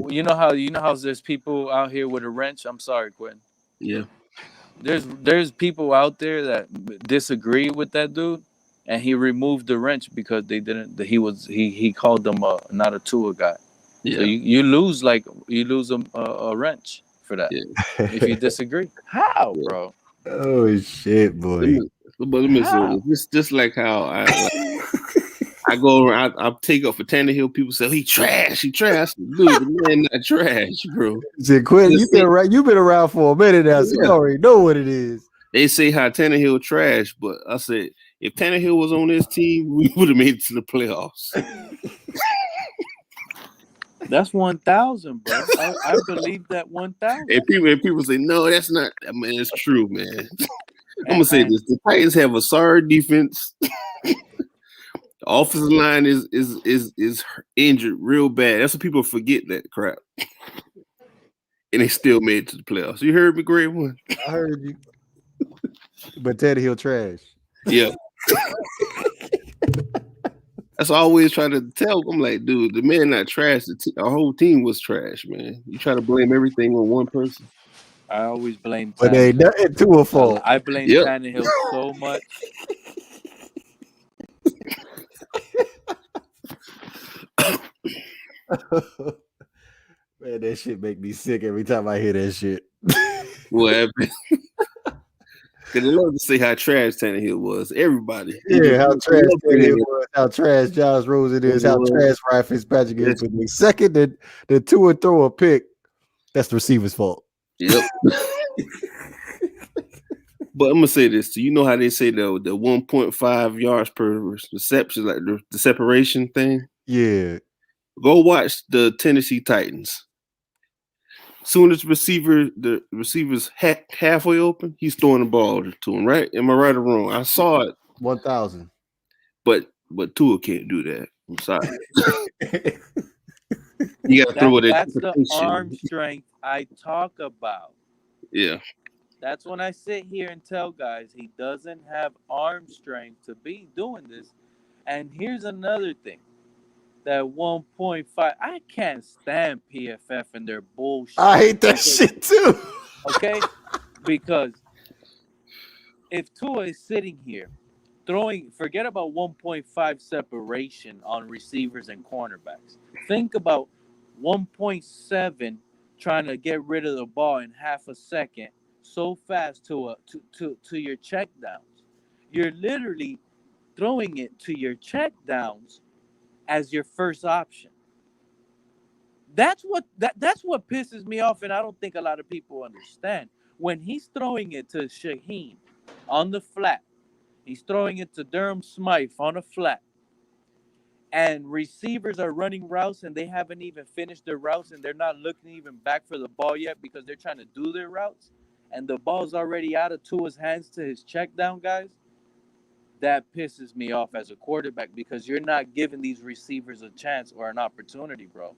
you know how there's people out here with a wrench. I'm sorry, Quentin. Yeah. There's people out there that disagree with that dude, and he removed the wrench because they didn't. He called them not a Tua guy. Yeah. So you lose a wrench for that if you disagree. How, bro? Oh shit, boy. But let me say this. Just like how I go around, I take up for Tannehill. People say he trash. Dude, the man not trash, bro. Quinn, you've been around for a minute now, so you already know what it is. They say how Tannehill trash, but I said if Tannehill was on this team, we would have made it to the playoffs. That's 1,000, bro. I believe that 1,000. And people say no, that's not. I mean, it's true, man. I'm gonna say this: the Titans have a sorry defense. The offensive line is injured real bad. That's what people forget that crap. And they still made it to the playoffs. You heard me, Grade One? I heard you. But Tannehill trash. Yeah. That's what I always try to tell. I'm like, dude, the man not trash. Our whole team was trash, man. You try to blame everything on one person. I always blame Tannehill. But ain't nothing to a fault. I blame Tannehill so much. Man, that shit make me sick every time I hear that shit. What happened? Because they love to say how trash Tannehill was. Everybody. Yeah, how trash Tannehill was, how trash Josh Rosen is, how trash Ryan Fitzpatrick is. But the second that Tua throw a pick, that's the receiver's fault. Yep. But I'm gonna say this. You know how they say the 1.5 yards per reception, like the separation thing? Yeah. Go watch the Tennessee Titans. Soon as the receiver's halfway open, he's throwing the ball to him, right? Am I right or wrong? I saw it. 1,000. But Tua can't do that. I'm sorry. You gotta throw it at That's the arm strength I talk about. Yeah. That's when I sit here and tell guys he doesn't have arm strength to be doing this. And here's another thing. That 1.5, I can't stand PFF and their bullshit. I hate that shit too. Okay? Because if Tua is sitting here throwing, forget about 1.5 separation on receivers and cornerbacks. Think about 1.7 trying to get rid of the ball in half a second so fast to your check downs. You're literally throwing it to your check downs as your first option. That's what pisses me off, and I don't think a lot of people understand. When he's throwing it to Shaheem on the flat, he's throwing it to Durham Smythe on a flat, and receivers are running routes and they haven't even finished their routes and they're not looking even back for the ball yet because they're trying to do their routes, and the ball's already out of Tua's hands to his check down guys. That pisses me off as a quarterback because you're not giving these receivers a chance or an opportunity, bro.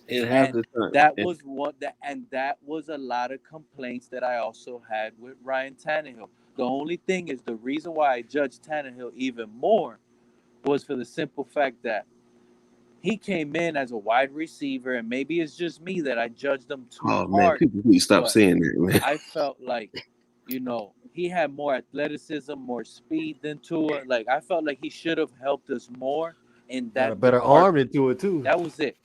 That was a lot of complaints that I also had with Ryan Tannehill. The only thing is the reason why I judged Tannehill even more was for the simple fact that he came in as a wide receiver, and maybe it's just me that I judged him too hard. Man, people please stop saying that, man. I felt like, he had more athleticism, more speed than Tua. Like, I felt like he should have helped us more in that. A better arm than Tua too. That was it.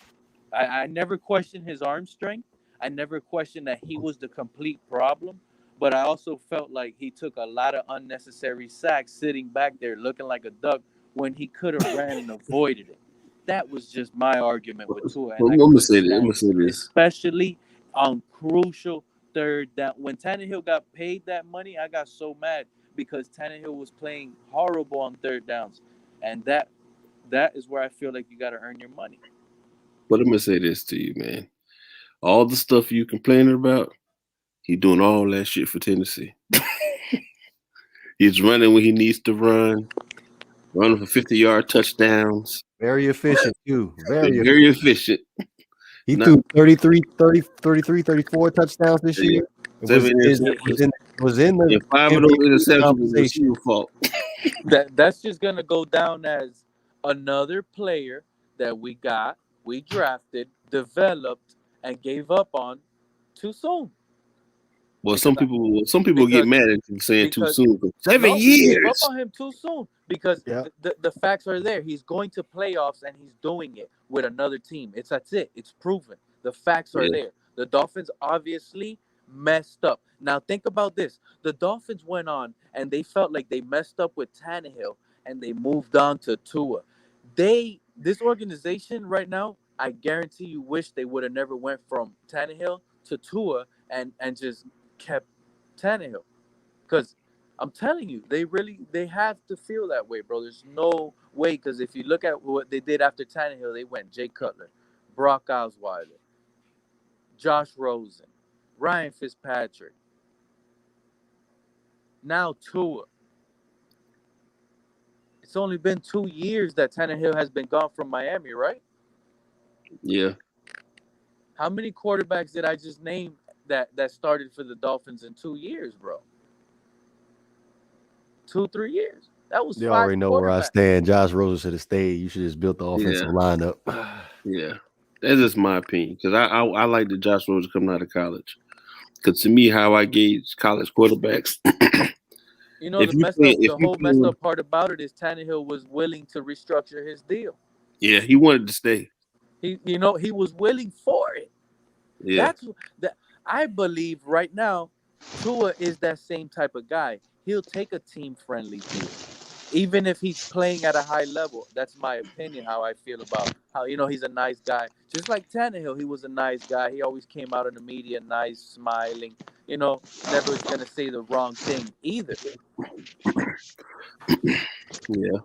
I never questioned his arm strength. I never questioned that he was the complete problem. But I also felt like he took a lot of unnecessary sacks sitting back there looking like a duck when he could have ran and avoided it. That was just my argument with Tua. I'm going to say this. Especially on crucial third down. When Tannehill got paid that money, I got so mad because Tannehill was playing horrible on third downs. And that is where I feel like you got to earn your money. But I'm going to say this to you, man. All the stuff you complaining about, he doing all that shit for Tennessee. He's running when he needs to run, running for 50-yard touchdowns. Very efficient, too. Very efficient. He threw 33, 34 touchdowns this year. Was in the 5 of those interceptions was your fault. That's just going to go down as another player that we drafted, developed, and gave up on too soon. Well, some people get mad at you saying too soon. 7 years. Gave up on him too soon because the facts are there. He's going to playoffs and he's doing it with another team. That's it. It's proven. The facts are there. The Dolphins obviously messed up. Now think about this. The Dolphins went on and they felt like they messed up with Tannehill and they moved on to Tua. This organization right now, I guarantee you wish they would have never went from Tannehill to Tua and just kept Tannehill. Because I'm telling you, they have to feel that way, bro. There's no way, because if you look at what they did after Tannehill, they went Jay Cutler, Brock Osweiler, Josh Rosen, Ryan Fitzpatrick, now Tua. It's only been 2 years that Tannehill has been gone from Miami, right? Yeah. How many quarterbacks did I just name that started for the Dolphins in 2 years, bro? 2-3 years. That was. You already know where I stand. Josh Rosen should have stayed. You should have just built the offensive lineup. Yeah, that's just my opinion because I like the Josh Rosen coming out of college. Because to me, how I gauge college quarterbacks. The whole messed up part about it is Tannehill was willing to restructure his deal. Yeah, he wanted to stay. He was willing for it. Yeah. I believe right now, Tua is that same type of guy. He'll take a team-friendly deal. even if he's playing at a high level. That's my opinion, how I feel about how, he's a nice guy. Just like Tannehill, he was a nice guy. He always came out in the media nice, smiling, never was going to say the wrong thing either. Yeah.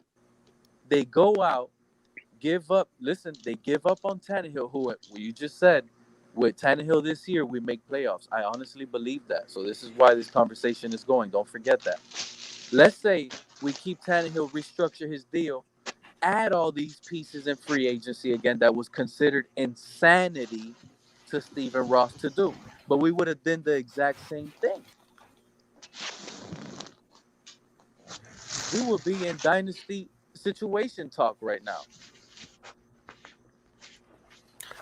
They go out, give up. Listen, they give up on Tannehill, who you just said, with Tannehill this year, we make playoffs. I honestly believe that. So this is why this conversation is going. Don't forget that. Let's say we keep Tannehill, restructure his deal, add all these pieces in free agency again that was considered insanity to Stephen Ross to do. But we would have done the exact same thing. We would be in dynasty situation talk right now.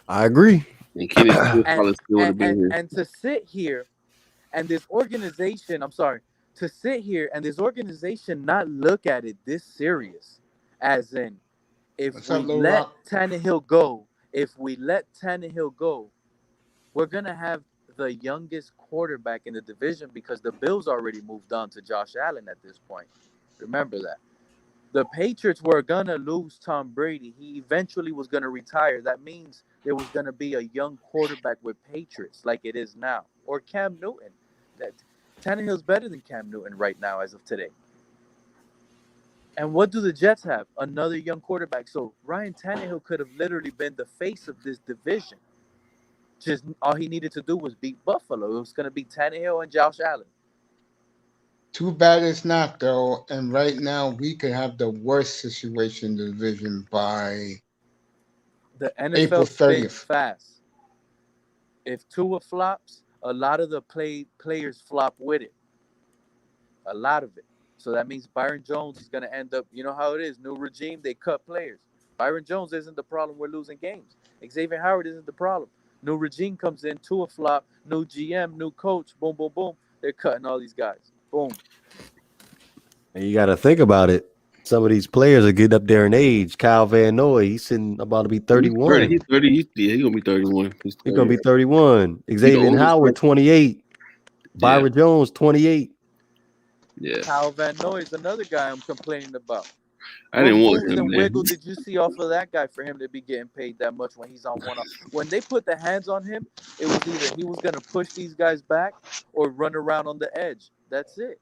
I agree. And Kenny Smith probably still would have been here. And to sit here and this organization, not look at it this serious, as in, if we let Tannehill go, we're going to have the youngest quarterback in the division because the Bills already moved on to Josh Allen at this point. Remember that. The Patriots were going to lose Tom Brady. He eventually was going to retire. That means there was going to be a young quarterback with Patriots like it is now. Or Cam Newton. Tannehill's better than Cam Newton right now as of today. And what do the Jets have? Another young quarterback. So Ryan Tannehill could have literally been the face of this division. Just all he needed to do was beat Buffalo. It was going to be Tannehill and Josh Allen. Too bad it's not, though. And right now, we could have the worst situation in the division by the NFL April 30th. Fast. If Tua flops, a lot of the players flop with it. A lot of it. So that means Byron Jones is going to end up, you know how it is, new regime, they cut players. Byron Jones isn't the problem, we're losing games. Xavier Howard isn't the problem. New regime comes in, Tua flop, new GM, new coach, boom, boom, boom. They're cutting all these guys. Boom. And you got to think about it. Some of these players are getting up there in age. Kyle Van Noy, he's about to be 31. He's 30. He's going to be 31. He's going to be 31. Xavier Howard, 28. Byron Jones, 28. Yeah. Kyle Van Noy is another guy I'm complaining about. I didn't want him. Wiggle did you see off of that guy for him to be getting paid that much when he's on one-off? When they put the hands on him, it was either he was going to push these guys back or run around on the edge. That's it.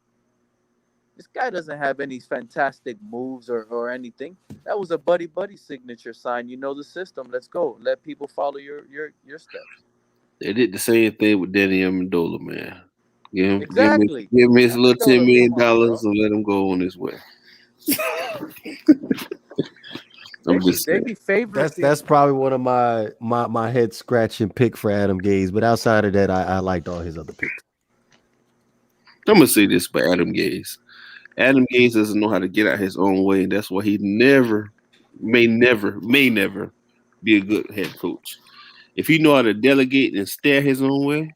This guy doesn't have any fantastic moves or anything. That was a buddy signature sign. You know the system. Let's go. Let people follow your steps. They did the same thing with Danny Amendola, man. Give him his little $10 million and let him go on his way. They be favorites. That's probably one of my head scratching pick for Adam Gase. But outside of that, I liked all his other picks. I'm gonna say this by Adam Gase. Adam Gase doesn't know how to get out his own way, and that's why he may never be a good head coach. If he know how to delegate and stay out his own way,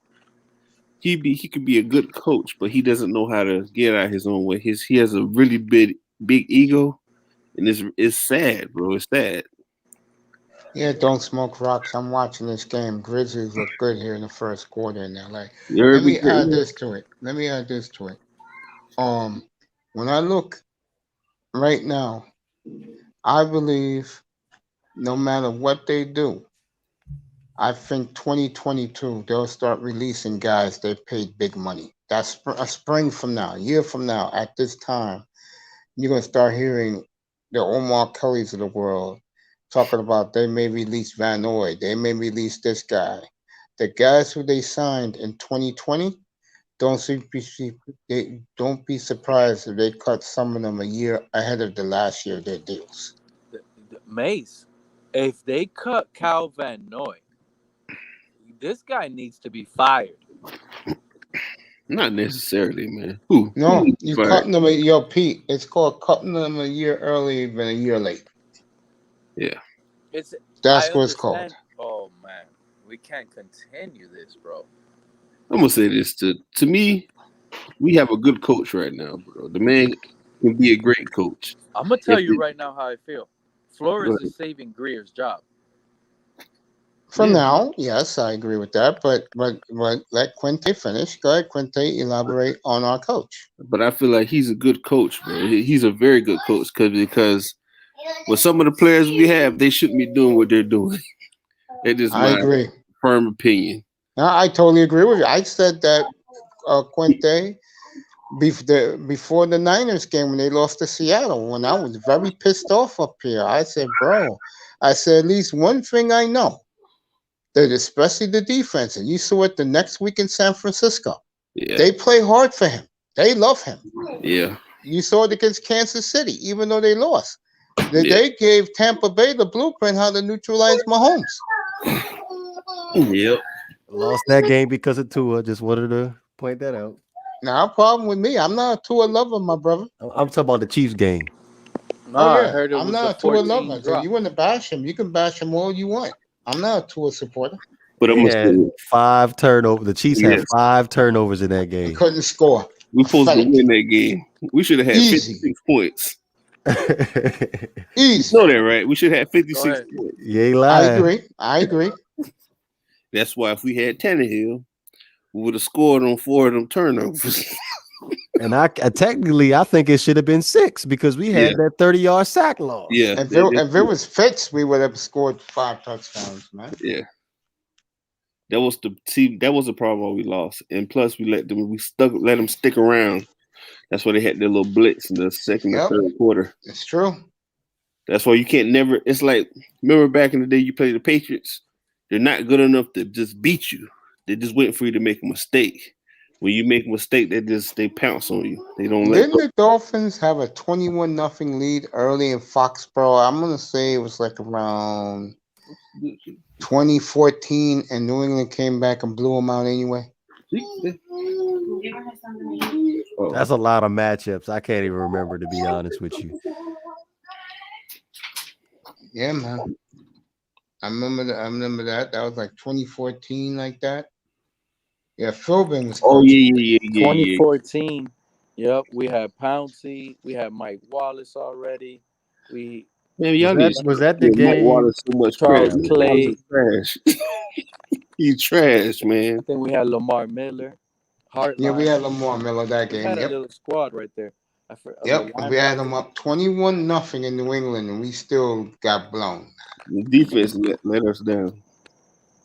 he could be a good coach, but he doesn't know how to get out his own way. He has a really big ego, and it's sad, bro. It's sad. Yeah, don't smoke rocks. I'm watching this game. Grizzlies look good here in the first quarter in LA. Let me add this to it. When I look right now, I believe no matter what they do, I think 2022, they'll start releasing guys they paid big money. That's a spring from now, a year from now, at this time, you're going to start hearing the Omar Kellys of the world talking about they may release Van Noy, they may release this guy. The guys who they signed in 2020, don't be surprised if they cut some of them a year ahead of the last year their deals. Mace, if they cut Kyle Van Noy, this guy needs to be fired. Not necessarily, man. Who? No, you cutting them Pete. It's called cutting them a year early than a year late. Yeah. That's what it's called. Oh man, we can't continue this, bro. I'm gonna say this to me, we have a good coach right now, bro. The man can be a great coach. I'm gonna tell you right now how I feel. Flores is saving Greer's job. For now, yes, I agree with that. But let Quinte finish. Go ahead, Quinte, elaborate on our coach. But I feel like he's a good coach, bro. He's a very good coach because with some of the players we have, they shouldn't be doing what they're doing. That is I my agree. firm opinion. No, I totally agree with you. I said that Quinte before the Niners game when they lost to Seattle, when I was very pissed off up here. I said, bro, at least one thing I know, that especially the defense, and you saw it the next week in San Francisco. Yeah. They play hard for him. They love him. Yeah. You saw it against Kansas City, even though they lost. They gave Tampa Bay the blueprint how to neutralize Mahomes. Yep. Lost that game because of Tua. Just wanted to point that out. Now, problem with me, I'm not a Tua lover, my brother. I'm talking about the Chiefs game. I heard it I'm was not a Tua lover. So you want to bash him, you can bash him all you want. I'm not a Tua supporter. But They had 5 turnovers. The Chiefs had 5 turnovers in that game. Couldn't score. We supposed to win that game. We should have had 56 points. Easy. You know that, right? We should have 56 points. You ain't lying. I agree. That's why if we had Tannehill, we would have scored on 4 of them turnovers. And I technically, I think it should have been 6 because we had that 30-yard sack loss. Yeah. If it was Fitz, we would have scored 5 touchdowns, man. Yeah. That was the problem why we lost. And plus let them stick around. That's why they had their little blitz in the second and third quarter. It's true. That's why you can't never. It's like, remember back in the day you played the Patriots? They're not good enough to just beat you. They're just waiting for you to make a mistake. When you make a mistake, they pounce on you. They don't let Didn't the Dolphins have a 21-0 lead early in Foxborough? I'm gonna say it was like around 2014, and New England came back and blew them out anyway. That's a lot of matchups. I can't even remember, to be honest with you. Yeah, man. I remember that. That was like 2014, like that. Yeah, Philbin was. Oh yeah. 2014. Yep, we had Pouncey. We had Mike Wallace already. Was that the game? Mike Wallace so much Charles credit. Clay. Trash. He's trash, man. I think we had Lamar Miller. Yeah, we had Lamar Miller that game. We had a Yep. little squad right there. Yep, we had them up 21-0 in New England, and we still got blown. The defense let us down.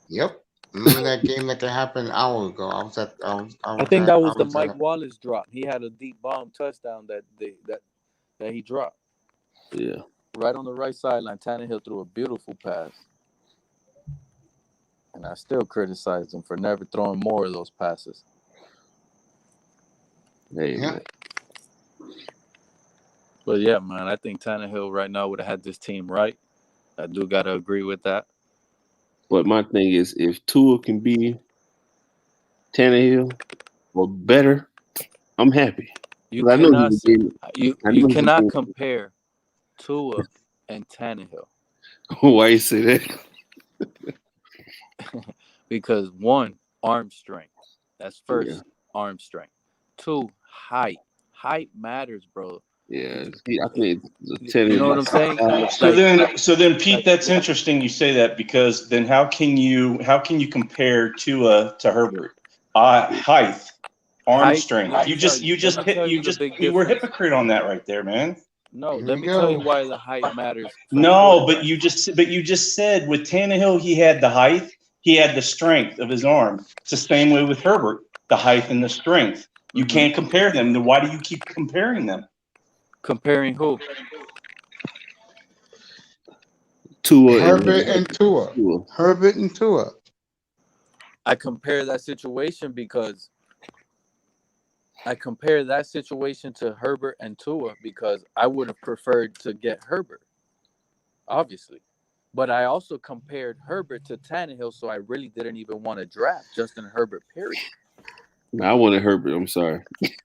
Yep. Remember that game that happened an hour ago? I think that was the Mike Wallace drop. He had a deep bomb touchdown that he dropped. Yeah. Right on the right sideline, Tannehill threw a beautiful pass. And I still criticize him for never throwing more of those passes. Hey, yeah. But yeah, man, I think Tannehill right now would have had this team right. I do got to agree with that. But my thing is, if Tua can be Tannehill or better, I'm happy. You cannot compare Tua and Tannehill. Why you say that? Because 1, arm strength. That's first, arm strength. 2, height. Height matters, bro. Yeah, I think Tannehill. You know what I'm saying? So then, Pete, that's interesting you say that, because then how can you compare Tua to Herbert? Height, arm strength. You were hypocrite on that right there, man. No, let me tell you why the height matters. No, but you just said with Tannehill he had the height, he had the strength of his arm. It's the same way with Herbert, the height and the strength. You can't compare them. Then why do you keep comparing them? Comparing who? Tua. Herbert and Tua. Herbert and Tua. I compare that situation because I compare that situation to Herbert and Tua because I would have preferred to get Herbert, obviously. But I also compared Herbert to Tannehill, so I really didn't even want to draft Justin Herbert, period. I wanted Herbert. I'm sorry.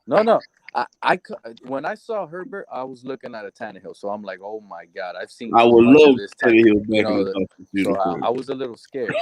No. I when I saw Herbert, I was looking at a Tannehill, so I'm like, oh my God, I've seen. I would love Tannehill back. So I was a little scared.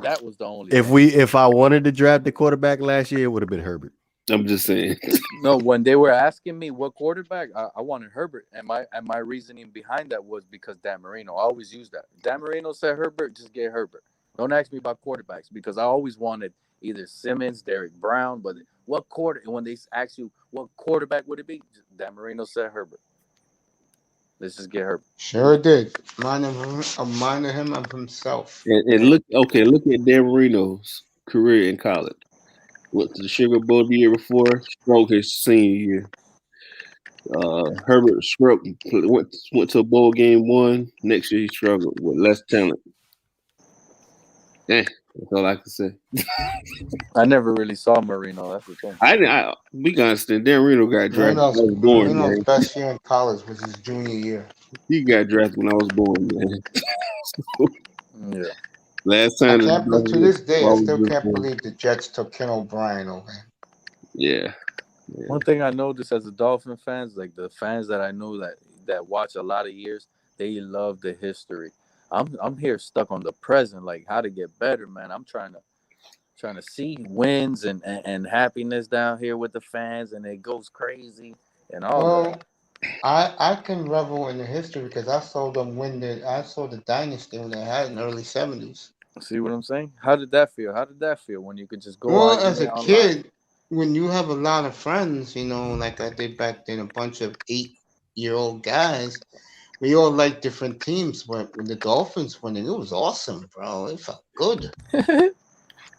That was the only. If I wanted to draft the quarterback last year, it would have been Herbert. I'm just saying. No, when they were asking me what quarterback, I wanted Herbert, and my reasoning behind that was because Dan Marino. I always use that. Dan Marino said Herbert, just get Herbert. Don't ask me about quarterbacks because I always wanted either Simmons, Derek Brown, but when they ask you what quarterback would it be, Dan Marino said Herbert. Let's just get Herbert. Sure did. Reminded him of himself. And look at Dan Marino's career in college. Went to the Sugar Bowl the year before, struggled his senior year. Herbert went to a bowl game, won. Next year he struggled with less talent. That's all I can say. I never really saw Marino. That's the thing. We can understand. Dan Marino got drafted when I was born, Marino's man. best year in college was his junior year. He got drafted when I was born, man. Yeah. Last time. To this day, I still can't believe the Jets took Ken O'Brien over him. Yeah. One thing I noticed as a Dolphin fans, like the fans that I know that watch a lot of years, they love the history. I'm here stuck on the present, like how to get better, man. I'm trying to see wins and happiness down here with the fans, and it goes crazy and all that. I can revel in the history because I saw the dynasty when they had in the early 70s. See what I'm saying? How did that feel? When you could just go Well, out as a online? kid, when you have a lot of friends, like I did back then, a bunch of 8-year-old guys, we all liked different teams. But when the Dolphins winning, it was awesome, bro. It felt good.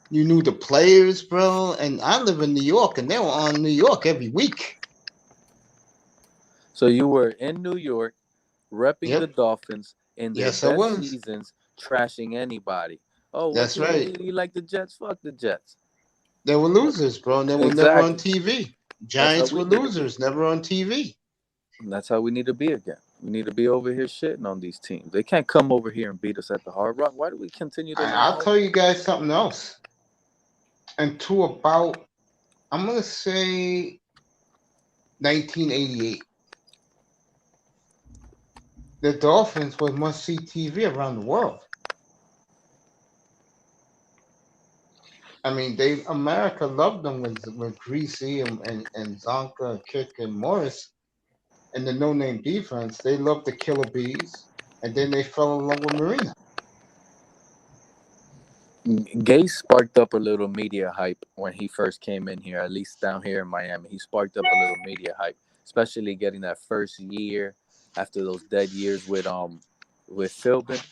You knew the players, bro. And I live in New York, and they were on New York every week. So you were in New York, repping the Dolphins in their best seasons, trashing anybody. Oh, that's right. You like the Jets? Fuck the Jets. They were losers, bro. And they were never on TV. Giants were losers, never on TV. And that's how we need to be again. We need to be over here shitting on these teams. They can't come over here and beat us at the Hard Rock. Why do we continue to? I'll tell you guys something else. Until about, I'm going to say 1988. The Dolphins was must-see TV around the world. I mean, America loved them with Greasy and Zonka, Kick, and Morris, and the no-name defense. They loved the Killer Bees, and then they fell in love with Marino. Gay sparked up a little media hype when he first came in here, at least down here in Miami. He sparked up a little media hype, especially getting that first year after those dead years with Philbin.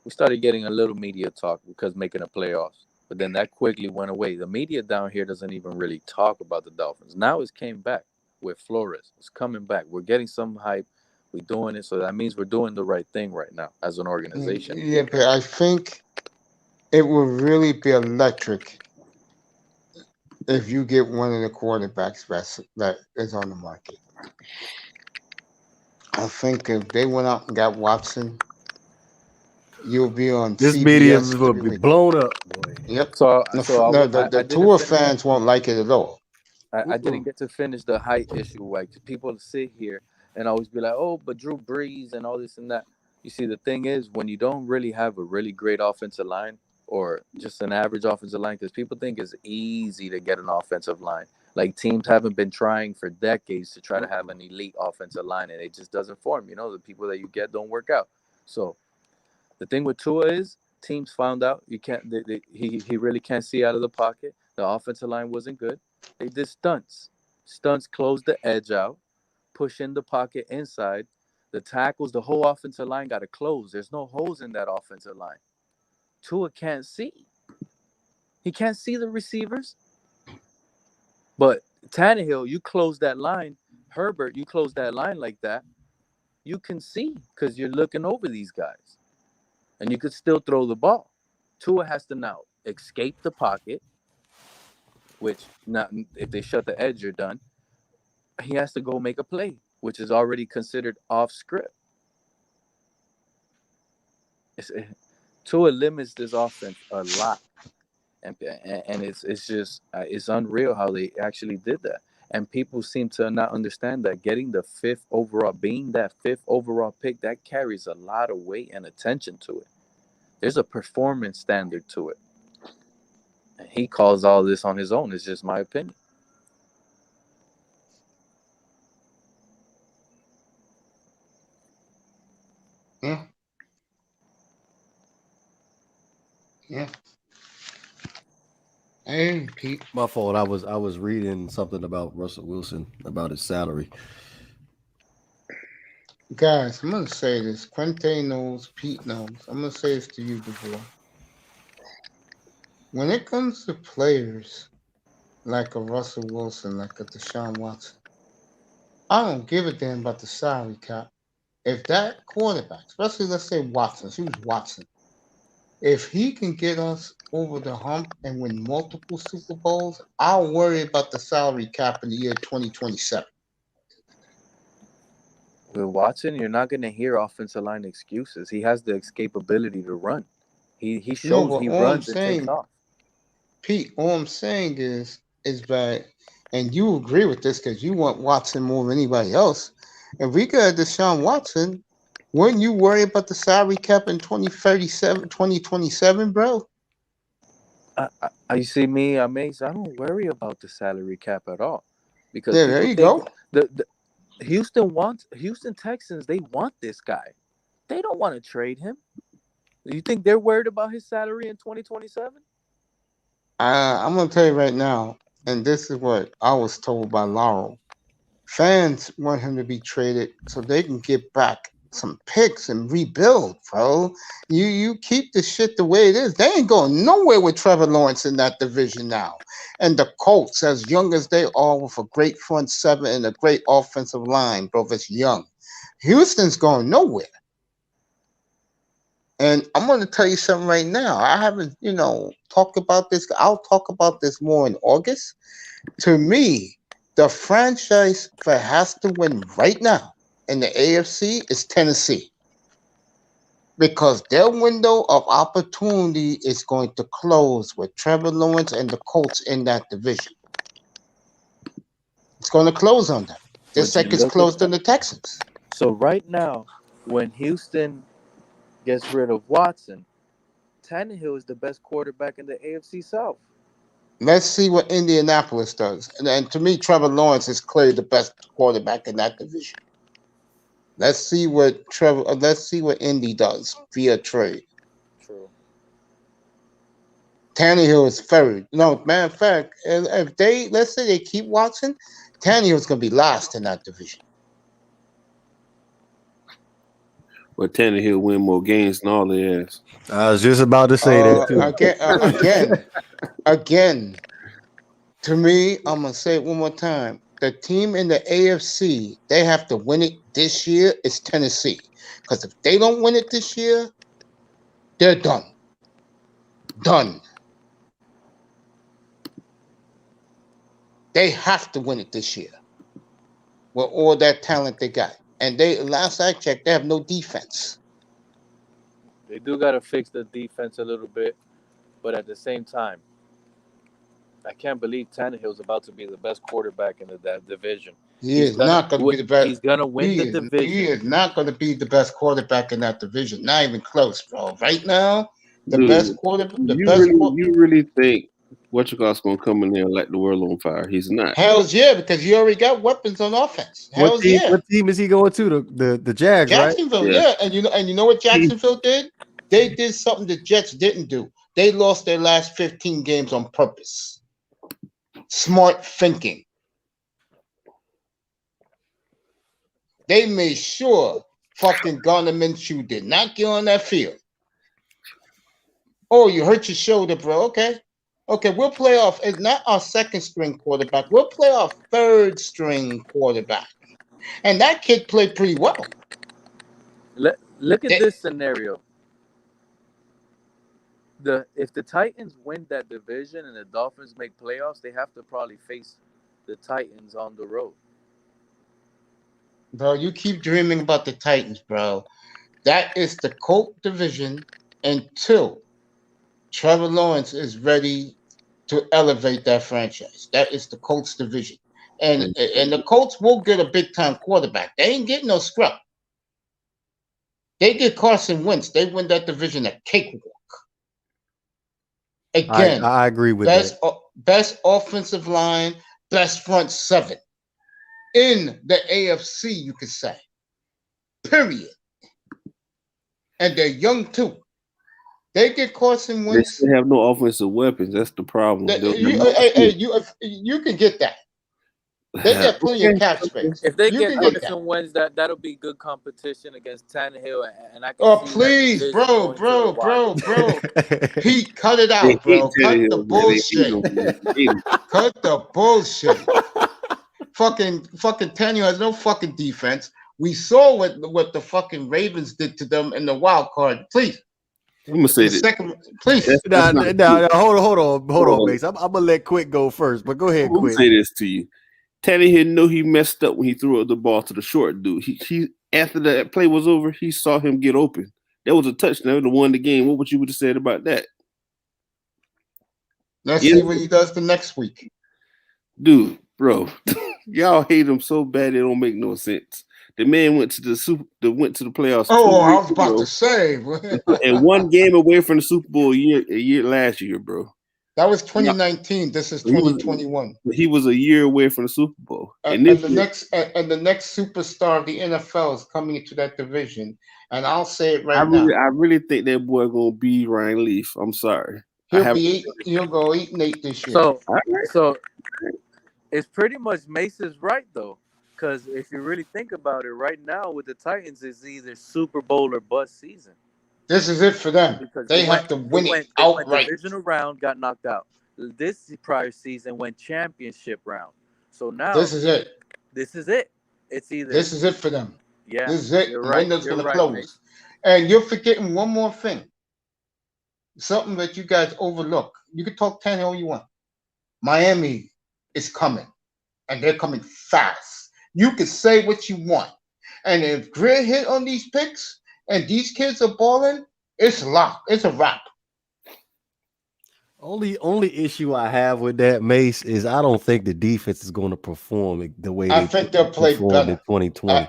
We started getting a little media talk because making the playoffs. But then that quickly went away. The media down here doesn't even really talk about the Dolphins. Now it's came back with Flores. It's coming back. We're getting some hype. We're doing it. So that means we're doing the right thing right now as an organization. Yeah, but I think it will really be electric if you get one of the quarterbacks that is on the market. I think if they went out and got Watson, you'll be on this CBS media will be blown up, boy. Yep. So the Tua fans won't like it at all. I didn't get to finish the height issue. Like people sit here and always be like, "Oh, but Drew Brees and all this and that." You see, the thing is, when you don't really have a really great offensive line or just an average offensive line, because people think it's easy to get an offensive line. Like teams haven't been trying for decades to try to have an elite offensive line, and it just doesn't form. The people that you get don't work out. So the thing with Tua is teams found out you can't. He really can't see out of the pocket. The offensive line wasn't good. They did stunts. Stunts closed the edge out, push in the pocket inside. The tackles, the whole offensive line got to close. There's no holes in that offensive line. Tua can't see. He can't see the receivers. But Tannehill, you close that line. Herbert, you close that line like that. You can see because you're looking over these guys. And you could still throw the ball. Tua has to now escape the pocket, which not if they shut the edge, you're done. He has to go make a play, which is already considered off script. Tua limits this offense a lot. And it's just it's unreal how they actually did that. And people seem to not understand that being that fifth overall pick, that carries a lot of weight and attention to it. There's a performance standard to it. And he calls all this on his own. It's just my opinion. Yeah. Yeah. Hey, Pete. My fault. I was reading something about Russell Wilson about his salary. Guys, I'm gonna say this. Quinte knows, Pete knows. I'm gonna say this to you, DeVore. When it comes to players like a Russell Wilson, like a Deshaun Watson, I don't give a damn about the salary cap. If that quarterback, especially let's say Watson, she was Watson, if he can get us over the hump and win multiple Super Bowls, I'll worry about the salary cap in the year 2027. With Watson, you're not going to hear offensive line excuses. He has the escapability to run. He No, shows but he all I'm runs and takes saying, off. Pete, all I'm saying is that, and you agree with this because you want Watson more than anybody else. If we got Deshaun Watson, wouldn't you worry about the salary cap in 2037, 2027, bro? You see me, Amaze, I don't worry about the salary cap at all. Because Yeah, there people you think go. Houston Texans, they want this guy. They don't want to trade him. You think they're worried about his salary in 2027? I'm going to tell you right now, and this is what I was told by Laurel. Fans want him to be traded so they can get back some picks and rebuild, bro. You keep the shit the way it is. They ain't going nowhere with Trevor Lawrence in that division now. And the Colts, as young as they are, with a great front seven and a great offensive line, bro, it's young. Houston's going nowhere. And I'm going to tell you something right now. I haven't, talked about this. I'll talk about this more in August. To me, the franchise that has to win right now in the AFC is Tennessee. Because their window of opportunity is going to close with Trevor Lawrence and the Colts in that division. It's going to close on them. Just like it's closed on the Texans. So right now, when Houston gets rid of Watson, Tannehill is the best quarterback in the AFC South. Let's see what Indianapolis does. And to me, Trevor Lawrence is clearly the best quarterback in that division. Let's see what Indy does via trade. True. Tannehill is third. No, matter of fact, if let's say they keep Watson, Tannehill's going to be last in that division. But Tannehill win more games than all their ass. I was just about to say that too. Again, to me, I'm going to say it one more time. The team in the AFC, they have to win it this year. It's Tennessee. Because if they don't win it this year, they're done. Done. They have to win it this year with all that talent they got. And last I checked, they have no defense. They do got to fix the defense a little bit. But at the same time, I can't believe Tannehill's about to be the best quarterback in that division. He is not going to be the best. He's going to win the division. He is not going to be the best quarterback in that division. Not even close, bro. Right now, best quarterback. You really think what's going to come in there and light the world on fire? He's not. Hell's yeah, because you already got weapons on offense. Hell's yeah. What team is he going to? The Jags, Jacksonville, right? Yeah. And you know what Jacksonville did? They did something the Jets didn't do. They lost their last 15 games on purpose. Smart thinking. They made sure fucking Gardner Minshew did not get on that field. Oh, you hurt your shoulder, bro. Okay, we'll play off. It's not our second string quarterback. We'll play our third string quarterback. And that kid played pretty well. Look at this scenario. If the Titans win that division and the Dolphins make playoffs, they have to probably face the Titans on the road. Bro, you keep dreaming about the Titans, bro. That is the Colt division until Trevor Lawrence is ready to elevate that franchise. That is the Colts division. And the Colts will get a big-time quarterback. They ain't getting no scrub. They get Carson Wentz. They win that division a cakewalk. Again, I agree with that. Best offensive line, best front seven in the AFC, you could say. Period. and they're young too. They get Carson They Wentz. still have no offensive weapons. That's the problem. You can get that. They got plenty of cap space. If they You get can get that. Carson Wentz, that'll be good competition against Tannehill, and I can Oh, see please, that division bro, going to the bro, wire. bro. Pete, cut it They out, bro. hate Cut the Tannehill, man. They hate bullshit. him, man. They hate him. Cut the bullshit. fucking Tannehill has no fucking defense. We saw what the fucking Ravens did to them in the wild card. Please. I'm gonna say The that. second, please. That's not true. Hold on, Hold Mace. I'm gonna let Quick go first, but go ahead, I'm gonna Quick. say this to you. Tannehill knew he messed up when he threw the ball to the short dude. He after that play was over, he saw him get open. That was a touchdown to won the game. What would you have said about that? Let's see what he does the next week. Dude, bro, y'all hate him so bad it don't make no sense. The man went to the playoffs. Oh, I was about to say, and one game away from the Super Bowl a year last year, bro. That was 2019. This is 2021. He was a year away from the Super Bowl. And the next superstar of the NFL is coming into that division. And I'll say it now. I really think that boy gonna be Ryan Leaf. I'm sorry. He'll go 8-8 this year. So it's pretty much Mace's right though. Because if you really think about it, right now with the Titans, it's either Super Bowl or bust season. This is it for them. Because they have to win it outright. Went divisional round, got knocked out. This prior season went championship round. So now this is it. This is it. It's either this is it for them. Yeah, this is it. You're the right. window's going to Right, close. mate. And you're forgetting one more thing. Something that you guys overlook. You can talk Tannehill all you want. Miami is coming, and they're coming fast. You can say what you want, and if Greer hit on these picks and these kids are balling, it's locked. It's a wrap. Only issue I have with that, Mace, is I don't think the defense is going to perform the way I think they'll play better in 2020.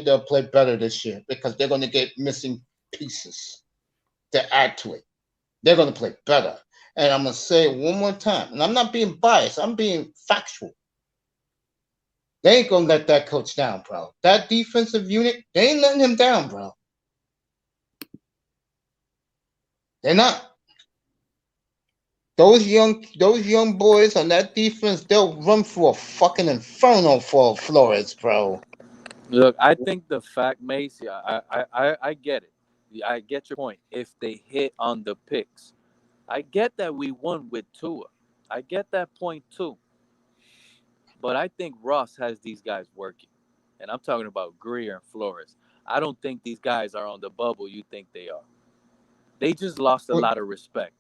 They'll play better this year because they're going to get missing pieces to add to it. They're going to play better. And I'm going to say it one more time, and I'm not being biased. I'm being factual. They ain't going to let that coach down, bro. That defensive unit, they ain't letting him down, bro. They're not. Those young boys on that defense, they'll run for a fucking inferno for Flores, bro. Look, I think the fact, Mace, I get it. I get your point. If they hit on the picks, I get that we won with Tua. I get that point too. But I think Ross has these guys working. And I'm talking about Greer and Flores. I don't think these guys are on the bubble you think they are. They just lost a lot of respect.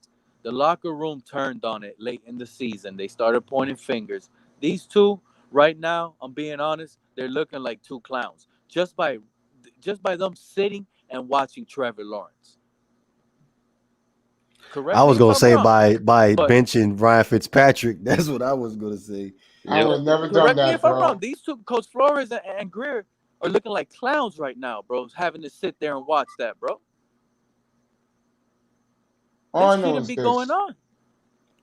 The locker room turned on it late in the season. They started pointing fingers. These two, right now, I'm being honest, they're looking like two clowns. Just by them sitting and watching Trevor Lawrence. Correct. I was gonna say wrong, by benching Ryan Fitzpatrick. That's what I was gonna say. I would never done that, me if bro. I'm wrong. These two, Coach Flores and Greer, are looking like clowns right now, bro. Having to sit there and watch that, bro. All I This know shouldn't is be this. going on.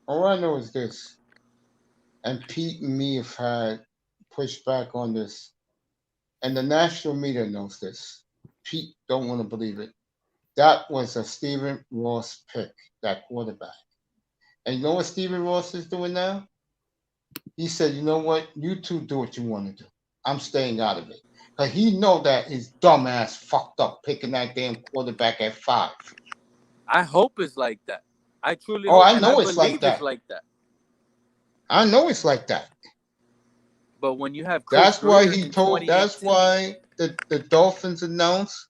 All I know is this. And Pete and me have had pushed back on this. And the national media knows this. Pete don't want to believe it. That was a Stephen Ross pick, that quarterback. And you know what Stephen Ross is doing now? He said, you know what? You two do what you want to do. I'm staying out of it. Because he know that his dumb ass fucked up picking that damn quarterback at 5. I hope it's like that. I truly Oh, hope, I know it's like it's that. like that. I know it's like that. But when you have Chris That's why Greer he in told. That's 2018 why the Dolphins announced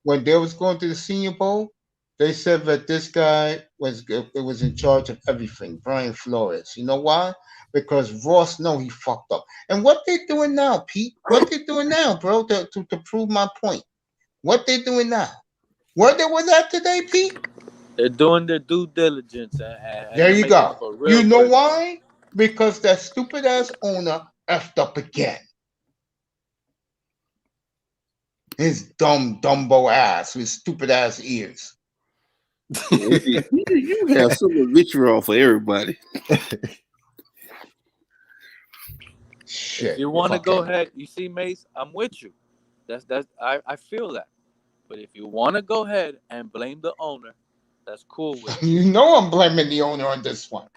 when they was going to the Senior Bowl, they said that this guy was in charge of everything, Brian Flores. You know why? Because Ross know he fucked up. And what they doing now, Pete? What they doing now, bro? To prove my point. What they doing now? Where they was at today, Pete? They're doing their due diligence. And There you go. You know work. why? Because that stupid ass owner effed up again. His Dumbo ass with stupid ass ears. You have so much vitriol for everybody. Shit. If you want to go ahead, you see, Mace, I'm with you. I feel that. But if you want to go ahead and blame the owner, that's cool with me. You know I'm blaming the owner on this one.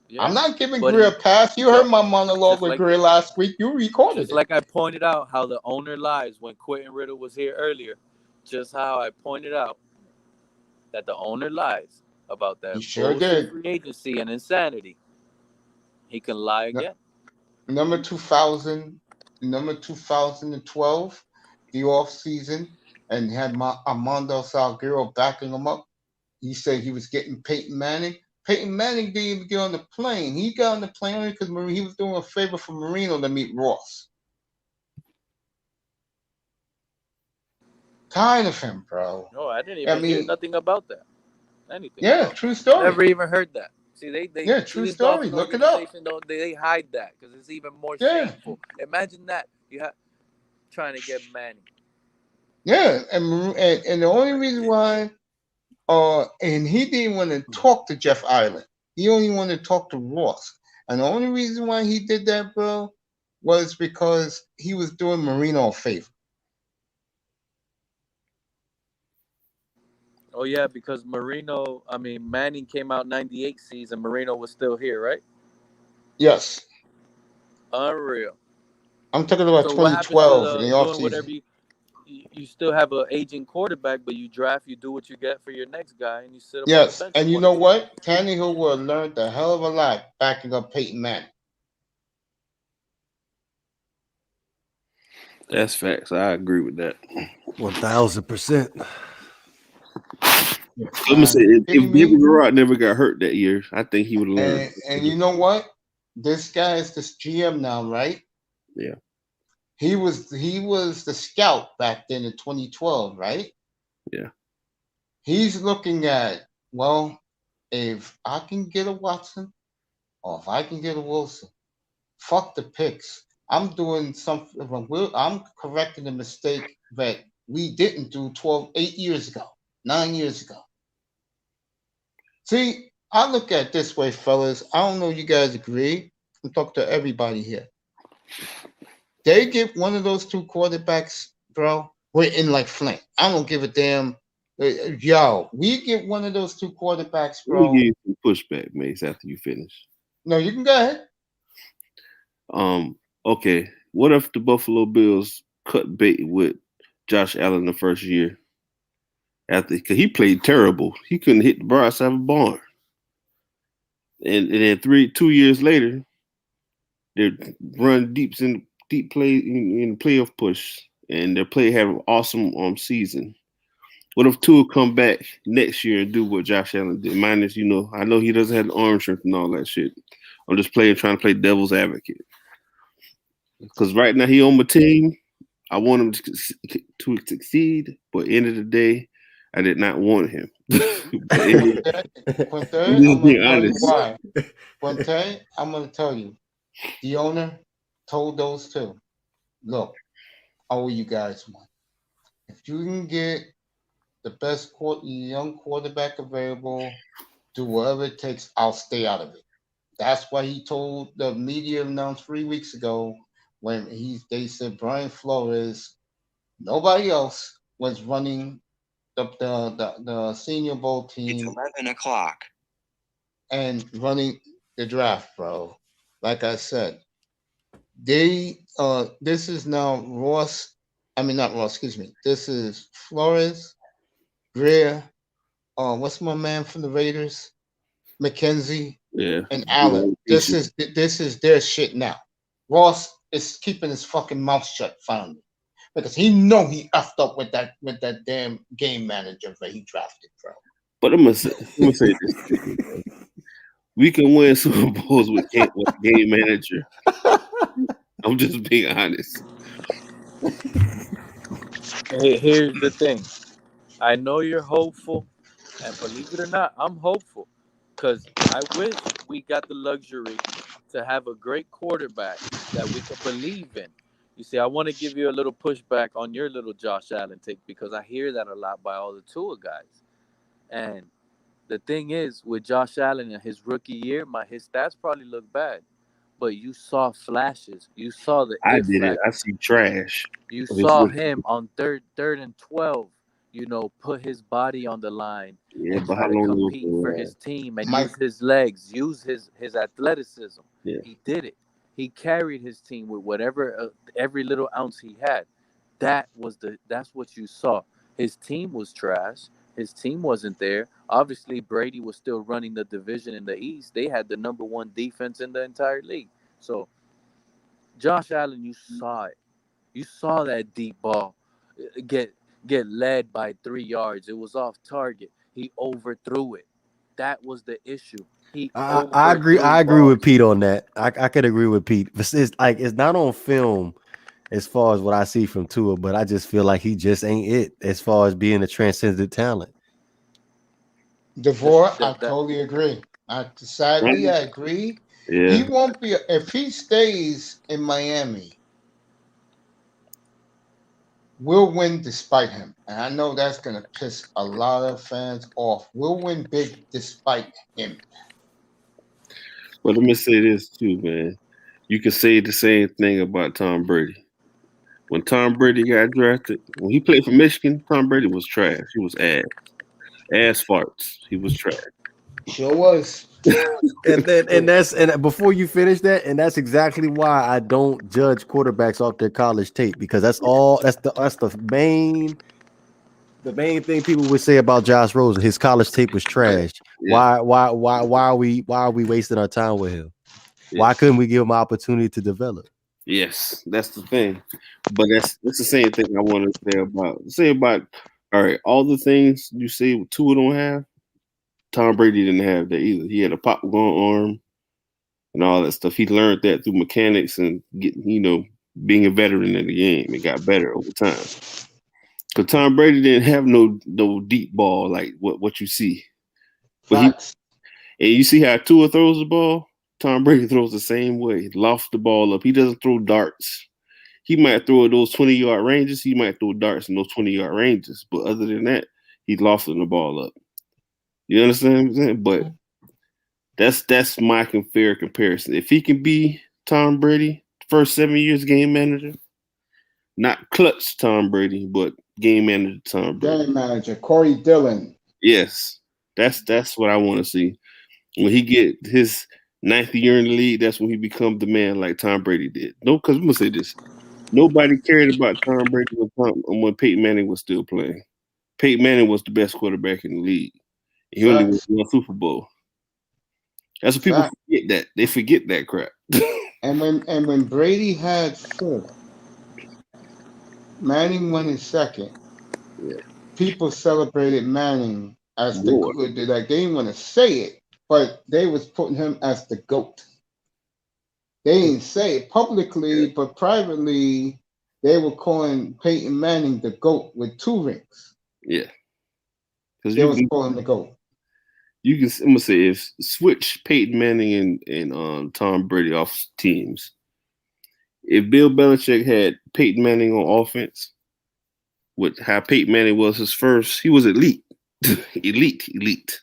Yeah. I'm not giving But Greer a pass. You heard my monologue just with like Greer last week. You recorded just it. like I pointed out how the owner lies when Quentin Riddle was here earlier. Just how I pointed out that the owner lies about that He sure bullshit did. free agency and insanity. He can lie again. Number 2012, the off season, and had Armando Salguero backing him up. He said he was getting Peyton Manning. Peyton Manning didn't even get on the plane. He got on the plane only because he was doing a favor for Marino to meet Ross. Tired of him, bro. No, I didn't even hear nothing about that. Anything. Yeah, about true story. Never even heard that. See, yeah, true story. Look it up. They hide that because it's even more shameful. Imagine that you have trying to get Manning. Yeah, and the only reason why, and he didn't want to talk to Jeff Island. He only wanted to talk to Ross. And the only reason why he did that, bro, was because he was doing Marino a favor. Oh yeah, because Manning came out 98 season. Marino was still here, right? Yes. Unreal. I'm talking about 2012 in the offseason. Whatever you still have an aging quarterback, but you do what you get for your next guy, and you sit him on the bench. And you know what? Tannehill would have learned a hell of a lot backing up Peyton Manning. That's facts. I agree with that. 1000%. I'm gonna say if David Garrett never got hurt that year, I think he would have learned. And you know what? This guy is this GM now, right? Yeah. He was the scout back then in 2012, right? Yeah. He's looking at, well, if I can get a Watson or if I can get a Wilson, fuck the picks. I'm doing something. I'm correcting the mistake that we didn't do 8 years ago, 9 years ago. See, I look at it this way, fellas. I don't know if you guys agree. I'm talking to everybody here. They get one of those two quarterbacks, bro. We're in like Flint. I don't give a damn. Yo, we get one of those two quarterbacks, bro. Let me give you some pushback, Mace, after you finish. No, you can go ahead. Okay. What if the Buffalo Bills cut bait with Josh Allen the first year? Because he played terrible. He couldn't hit the broad side of a barn. And then 2 years later, they run deep play in playoff push, and their play have an awesome season. What if Tua come back next year and do what Josh Allen did? Minus, I know he doesn't have the arm strength and all that shit. I'm just trying to play devil's advocate. Because right now he on my team. I want him to succeed, but at the end of the day, I did not want him. Quinte, I'm going to tell you. The owner told those two, look, I owe you guys one. If you can get the best young quarterback available, do whatever it takes, I'll stay out of it. That's why he told the media announced 3 weeks ago when they said Brian Flores, nobody else was running the Senior Bowl team. It's 11 o'clock. And running the draft, bro. Like I said, this is now Ross. I mean, not Ross, excuse me. This is Flores, Greer, what's my man from the Raiders? McKenzie, and Allen. This is their shit now. Ross is keeping his fucking mouth shut finally. Because he effed up with that damn game manager that he drafted, bro. But I'm gonna say this. We can win Super Bowls with game manager. I'm just being honest. Hey, here's the thing. I know you're hopeful, and believe it or not, I'm hopeful. Because I wish we got the luxury to have a great quarterback that we can believe in. You see, I want to give you a little pushback on your little Josh Allen take because I hear that a lot by all the Tua guys. And the thing is, with Josh Allen in his rookie year, his stats probably look bad. But you saw flashes. You saw the I did it. I see trash. You saw him on third and 12 put his body on the line Yeah, and but how try to long you compete for his team and Mike, use his legs, use his athleticism. Yeah. He did it. He carried his team with whatever every little ounce he had. That's what you saw. His team was trash. His team wasn't there. Obviously, Brady was still running the division in the East. They had the number one defense in the entire league. So, Josh Allen, you saw it. You saw that deep ball get led by 3 yards. It was off target. He overthrew it. That was the issue. He I agree. I overthrew agree with balls. Pete on that. I could agree with Pete. It's like it's not on film as far as what I see from Tua, but I just feel like he just ain't it as far as being a transcendent talent. DeVore, I That totally agree. Sadly, I agree. He Yeah. won't be if he stays in Miami. We'll win despite him, and I know that's gonna piss a lot of fans off. We'll win big despite him. But let me say this too, man. You can say the same thing about Tom Brady. When Tom Brady got drafted, when he played for Michigan, Tom Brady was trash. He was ass farts. He was trash. Sure was. And before you finish that, and that's exactly why I don't judge quarterbacks off their college tape, because that's the main thing people would say about Josh Rosen. His college tape was trash. Yeah. Why are we wasting our time with him? Why Yes. couldn't we give him an opportunity to develop? Yes, that's the thing. But that's the same thing I want to say about all right, all the things you say Tua don't have, Tom Brady didn't have that either. He had a popcorn arm and all that stuff. He learned that through mechanics and getting, being a veteran in the game. It got better over time. Because Tom Brady didn't have no deep ball like what you see. But and you see how Tua throws the ball? Tom Brady throws the same way. Loft the ball up. He doesn't throw darts. He might throw those 20-yard ranges. He might throw darts in those 20-yard ranges. But other than that, he's lofting the ball up. You understand what I'm saying? But that's my fair comparison. If he can be Tom Brady, first 7 years game manager, not clutch Tom Brady, but game manager Tom Brady. Game manager Corey Dillon. Yes, that's what I want to see. When he get his 9th year in the league, that's when he becomes the man like Tom Brady did. No, because I'm gonna say this: nobody cared about Tom Brady when Peyton Manning was still playing. Peyton Manning was the best quarterback in the league. He only won one Super Bowl. That's what people forget. That they forget that crap. And when Brady had 4, Manning won his 2nd. Yeah. People celebrated Manning as the good. Like they didn't want to say it, but they was putting him as the GOAT. They didn't say it publicly, but privately, they were calling Peyton Manning the GOAT with 2 rings. Yeah, because they was calling the GOAT. I'm gonna say if switch Peyton Manning and Tom Brady off teams. If Bill Belichick had Peyton Manning on offense, with how Peyton Manning was his first, he was elite, elite.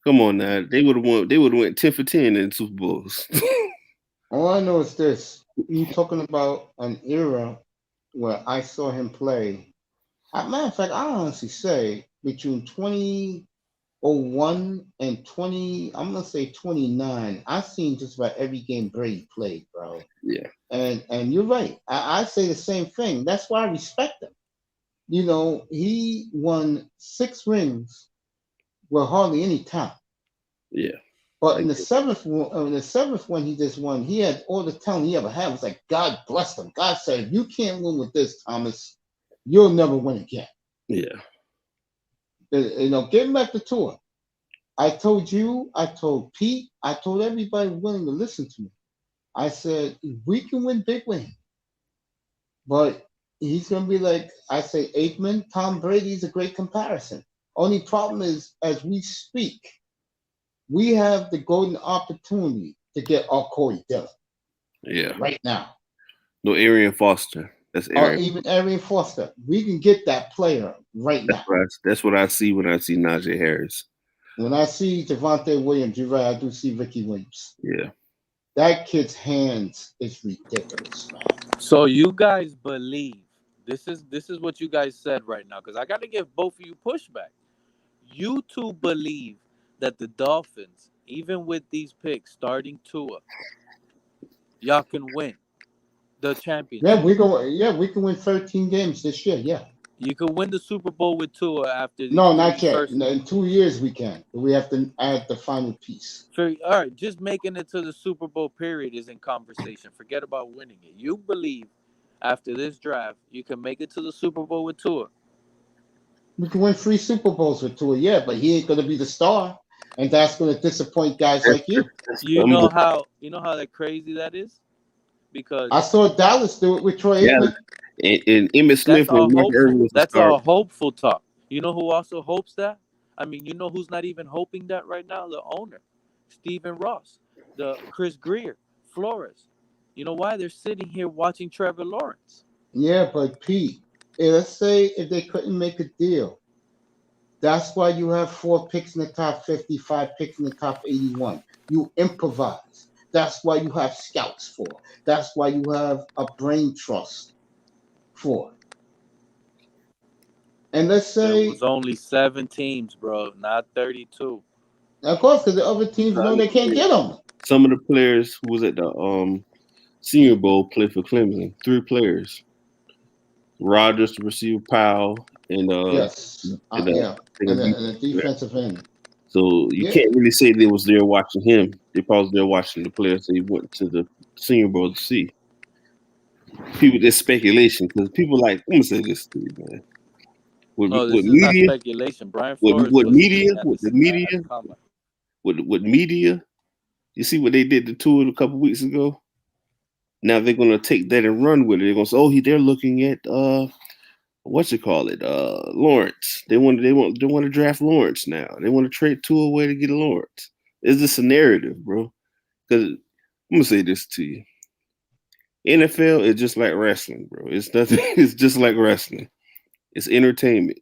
Come on now, they would have won. They would have went 10 for 10 in Super Bowls. All I know is this: you talking about an era where I saw him play. Matter of fact, I honestly say between 2001 and 20, I'm gonna say 29. I've seen just about every game Brady played, bro. Yeah. And you're right. I say the same thing. That's why I respect him. He won 6 rings with hardly any talent. Yeah. But in the 7th one he just won, he had all the talent he ever had. It was like God blessed him. God said, if you can't win with this, Thomas, you'll never win again. Yeah. Getting back to Tua. I told you, I told Pete, I told everybody willing to listen to me. I said, we can win big with him. But he's going to be like, I say, Aikman, Tom Brady is a great comparison. Only problem is, as we speak, we have the golden opportunity to get our Corey Dillon. Yeah. Right now. No Arian Foster. That's Arian. Or even Arian Foster. We can get that player right now. That's what I see when I see Najee Harris. When I see Javonte Williams, you're right, I do see Ricky Williams. Yeah. That kid's hands is ridiculous, man. So you guys believe This is what you guys said right now, because I got to give both of you pushback. You two believe that the Dolphins, even with these picks starting Tua, y'all can win the championship. We can win 13 games this year. Yeah. You could win the Super Bowl with Tua after these No, three not yet. first. In 2 years we can. But we have to add the final piece. All right, just making it to the Super Bowl period is in conversation. Forget about winning it. You believe after this draft you can make it to the Super Bowl with Tua? We can win 3 Super Bowls with Tua, yeah, but he ain't gonna be the star, and that's gonna disappoint guys like you. You know how that crazy that is? Because I saw Dallas do it with Troy Aikman. And Emmitt Smith and Mark Irvin was the That's start. all hopeful talk. You know who also hopes that? I mean, you know who's not even hoping that right now? The owner, Stephen Ross, the Chris Greer, Flores. You know why? They're sitting here watching Trevor Lawrence. Yeah, but Pete, let's say if they couldn't make a deal, that's why you have 4 picks in the top 50, 5 picks in the top 81. You improvise. That's why you have scouts for. That's why you have a brain trust for. And let's say There was only 7 teams, bro, not 32. Of course, because the other teams know they can't get them. Some of the players who was at the Senior Bowl played for Clemson. 3 players: Rodgers, the receiver, Powell, and the defensive end. So you can't really say they was there watching him. They probably there watching the players they went to the Senior Bowl to see. People, there's speculation because people like, I'm gonna say this to you, man. With This is media, not speculation. Brian Flores with media, you see what they did to Tua a couple weeks ago. Now they're gonna take that and run with it. They're gonna say, they're looking at Lawrence. They want to draft Lawrence now. They want to trade Tua away to get Lawrence. It's just a narrative, bro. Because I'm gonna say this to you. NFL is just like wrestling, bro. It's nothing. It's just like wrestling. It's entertainment.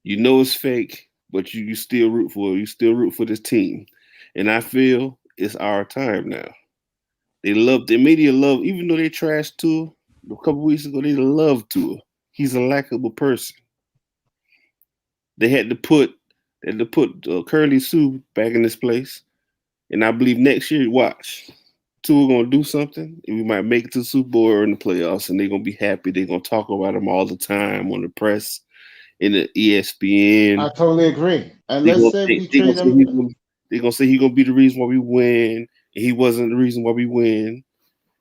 You know it's fake, but you still root for it. You still root for this team. And I feel it's our time now. The media love, even though they trashed Tua a couple weeks ago, they love Tua. He's a likable person. They had to put Curly Sue back in this place. And I believe next year, watch, Tua gonna do something, and we might make it to the Super Bowl or in the playoffs, and they're gonna be happy. They're gonna talk about him all the time on the press, in the ESPN. I totally agree. And let's say we trade him. They're gonna say he's gonna be the reason why we win, and he wasn't the reason why we win.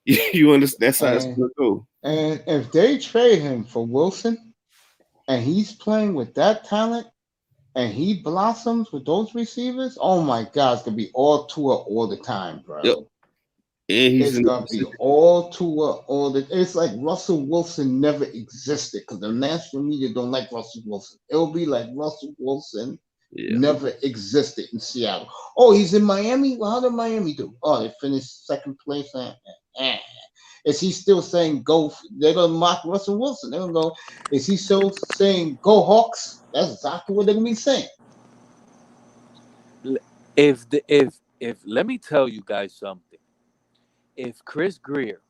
You understand? That's how it's gonna go. And if they trade him for Wilson, and he's playing with that talent, and he blossoms with those receivers, oh my God, it's gonna be all Tua all the time, bro. Yep. And it's gonna be all Tua all the. It's like Russell Wilson never existed because the national media don't like Russell Wilson. It'll be like Russell Wilson never existed in Seattle. Oh, he's in Miami. Well, how did Miami do? Oh, they finished second place. Is he still saying go? They're gonna mock Russell Wilson. They're gonna go. Is he still saying go Hawks? That's exactly what they're gonna be saying. If let me tell you guys something. If Chris Greer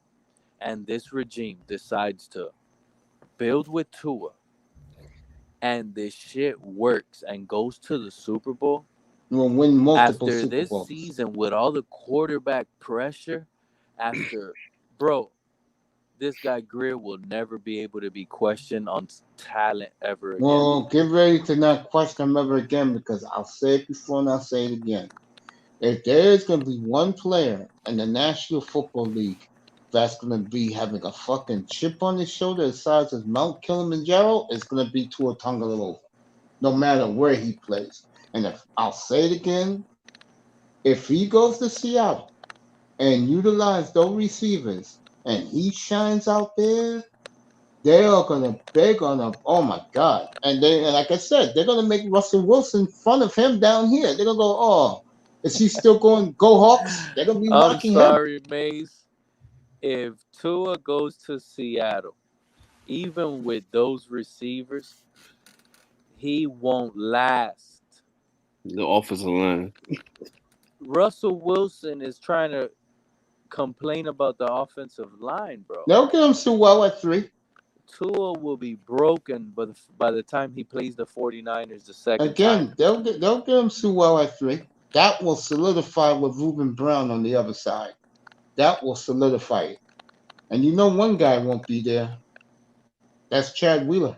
and this regime decides to build with Tua and this shit works and goes to the Super Bowl, we'll win multiple after Super this Bowls. season with all the quarterback pressure, this guy Greer will never be able to be questioned on talent ever again. Well, get ready to not question him ever again because I'll say it before and I'll say it again. If there's going to be one player in the National Football League that's going to be having a fucking chip on his shoulder the size of Mount Kilimanjaro, it's going to be Tua Tagovailoa, no matter where he plays. And if I'll say it again, if he goes to Seattle and utilize those receivers and he shines out there, they're gonna, oh my God. And like I said, they're going to make Russell Wilson fun of him down here. They're going to go, oh, is he still going go Hawks? They're gonna be mocking him. I'm sorry, Mace. If Tua goes to Seattle, even with those receivers, he won't last. The offensive line. Russell Wilson is trying to complain about the offensive line, bro. They'll get him so well at 3. Tua will be broken by the time he plays the 49ers the second Again, time. they'll get him Sewell at 3. That will solidify with Reuben Brown on the other side. That will solidify it. And you know one guy won't be there. That's Chad Wheeler.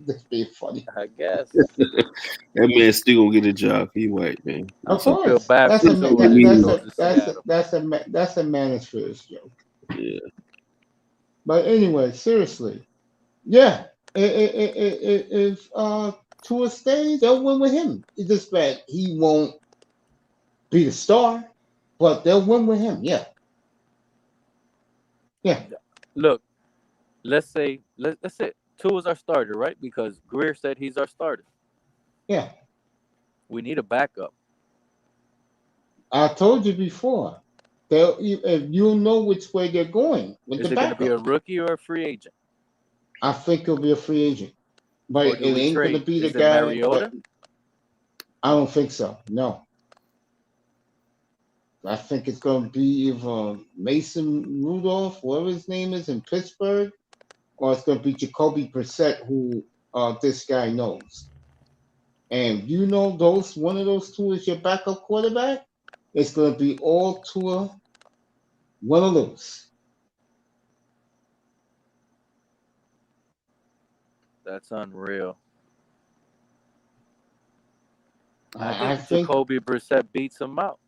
That's being funny. I guess. That man still gonna get a job. He white, man. Of It's okay. Feel course, bad that's for a Tua if he goes to Seattle. that's a manosphere's joke. Yeah. But anyway, seriously, yeah. If Tua stays, they'll win with him. It's just that he won't be the star, but they'll win with him. Yeah, yeah. Look, let's say Tua's our starter, right? Because Greer said he's our starter. Yeah. We need a backup. I told you before. If you know which way they're going with Is the it going to be a backup, rookie or a free agent? I think he'll be a free agent. But Or it do we ain't going to trade? be the Is it guy. Mariota? I don't think so. No. I think it's going to be either Mason Rudolph, whatever his name is, in Pittsburgh, or it's going to be Jacoby Brissett, who this guy knows. And you know one of those two is your backup quarterback, it's going to be all Tua, win or lose. That's unreal. I think think Jacoby Brissett beats him out.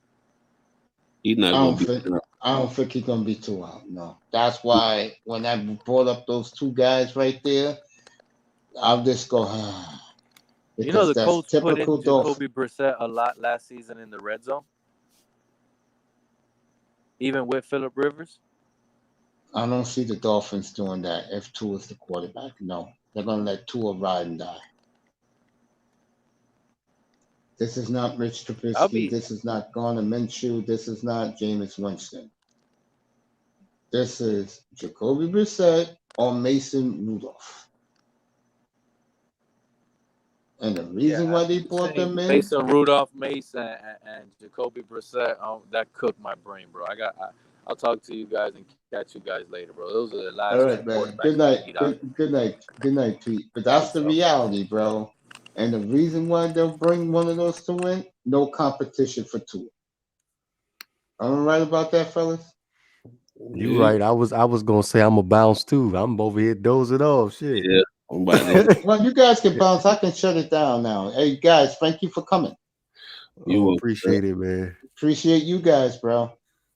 He's not I gonna don't be. think I don't think he's gonna be too out. No, that's why when I brought up those two guys right there, I'll just go You know because the that's Colts put typical in Dolphin. Jacoby Brissett a lot last season in the red zone, even with Phillip Rivers. I don't see the Dolphins doing that if Tua is the quarterback. No, they're gonna let Tua ride and die. This is not Rich Trubisky. This is not Garner Minshew. This is not Jameis Winston. This is Jacoby Brissett or Mason Rudolph. And the reason why they brought them in, Mason Rudolph, Mason, and Jacoby Brissett. That cooked my brain, bro. I'll talk to you guys and catch you guys later, bro. Those are the last all two right, man. quarterbacks Good night. I need out. Good night, Pete. But that's the reality, bro. And the reason why they'll bring one of those two in, no competition for two. Am I right about that, fellas? You right. I was gonna say I'm a bounce too. I'm over here dozing off. Shit. Yeah. Well, you guys can bounce. I can shut it down now. Hey, guys, thank you for coming. You appreciate it, man. Appreciate you guys, bro.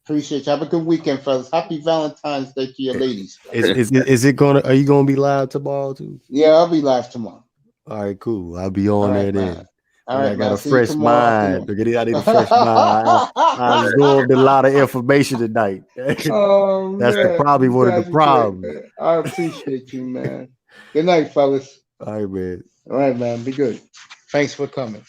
Appreciate you. Have a good weekend, fellas. Happy Valentine's Day to your ladies. Is it gonna? Are you gonna be live tomorrow too? Yeah, I'll be live tomorrow. All right, cool. I'll be on there then. All right, I got man. a See you fresh tomorrow mind. I need a fresh mind. I absorbed a lot of information tonight. Oh, That's man. probably You one of guys the are problems. great, man. I appreciate you, man. Good night, fellas. All right, man. All right, man. Be good. Thanks for coming.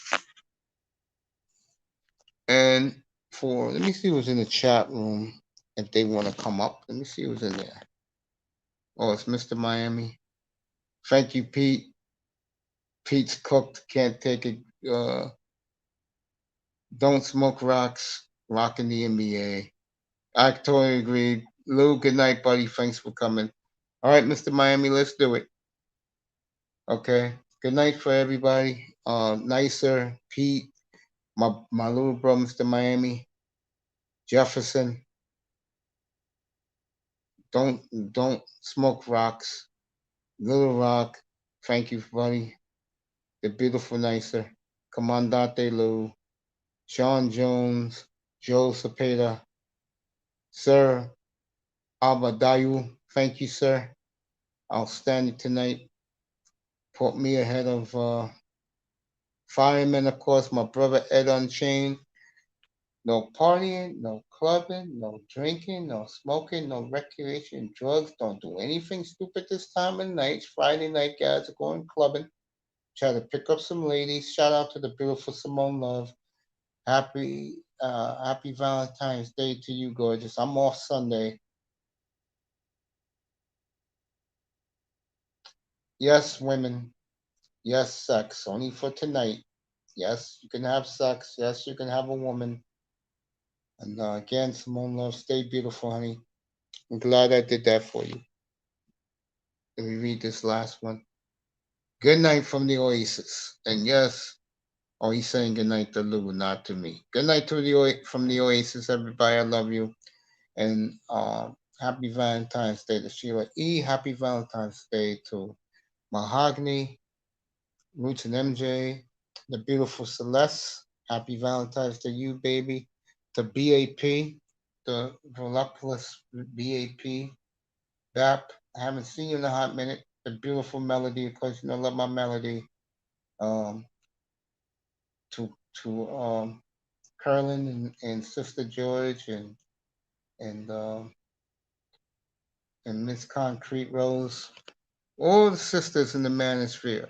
And let me see who's in the chat room if they want to come up. Let me see who's in there. Oh, it's Mr. Miami. Thank you, Pete. Pete's cooked. Can't take it. Don't smoke rocks. Rocking the NBA. I totally agree. Lou, good night, buddy. Thanks for coming. All right, Mr. Miami, let's do it. Okay. Good night for everybody. Nicer, Pete, my little bro, Mr. Miami, Jefferson. Don't smoke rocks. Little Rock. Thank you, buddy. The beautiful Nicer. Commandante Lou. Sean Jones. Joe Cepeda. Sir Abadayu. Thank you, sir. Outstanding tonight. Put me ahead of Fireman, of course, my brother Ed Unchained. No partying, no clubbing, no drinking, no smoking, no recreation, drugs. Don't do anything stupid this time of night. It's Friday night, guys are going clubbing. Try to pick up some ladies. Shout out to the beautiful Simone Love. Happy Valentine's Day to you, gorgeous. I'm off Sunday. Yes, women. Yes, sex. Only for tonight. Yes, you can have sex. Yes, you can have a woman. And again, Simone Love, stay beautiful, honey. I'm glad I did that for you. Let me read this last one. Good night from the Oasis. And yes, oh, he's saying good night to Lou, not to me. Good night to from the Oasis, everybody. I love you. And happy Valentine's Day to Sheila E. Happy Valentine's Day to Mahogany, Roots and MJ, the beautiful Celeste. Happy Valentine's to you, baby. To BAP, the voluptuous BAP, BAP. I haven't seen you in a hot minute. The beautiful melody, of course, you know, I love my melody. Um, to Carlin and Sister George and and Miss Concrete Rose, all the sisters in the manosphere.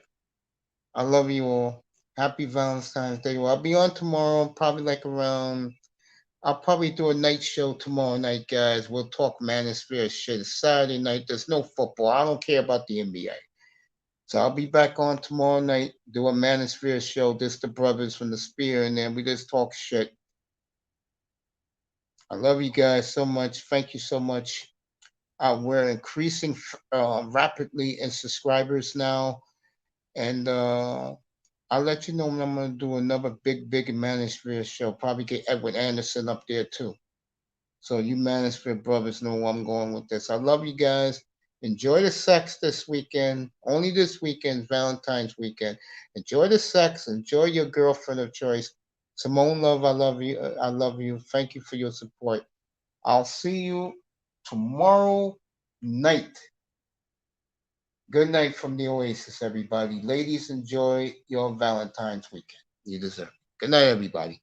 I love you all. Happy Valentine's Day. Well, I'll be on tomorrow, probably like around. I'll probably do a night show tomorrow night, guys. We'll talk manosphere shit. It's Saturday night. There's no football. I don't care about the NBA. So I'll be back on tomorrow night, do a manosphere show. This the brothers from the spear, and then we just talk shit. I love you guys so much. Thank you so much. We're increasing rapidly in subscribers now, and I'll let you know when I'm gonna do another big Manosphere show. Probably get Edward Anderson up there too. So you Manosphere brothers know where I'm going with this. I love you guys. Enjoy the sex this weekend. Only this weekend, Valentine's weekend. Enjoy the sex. Enjoy your girlfriend of choice. Simone Love, I love you. I love you. Thank you for your support. I'll see you tomorrow night. Good night from the Oasis, everybody. Ladies, enjoy your Valentine's weekend. You deserve it. Good night, everybody.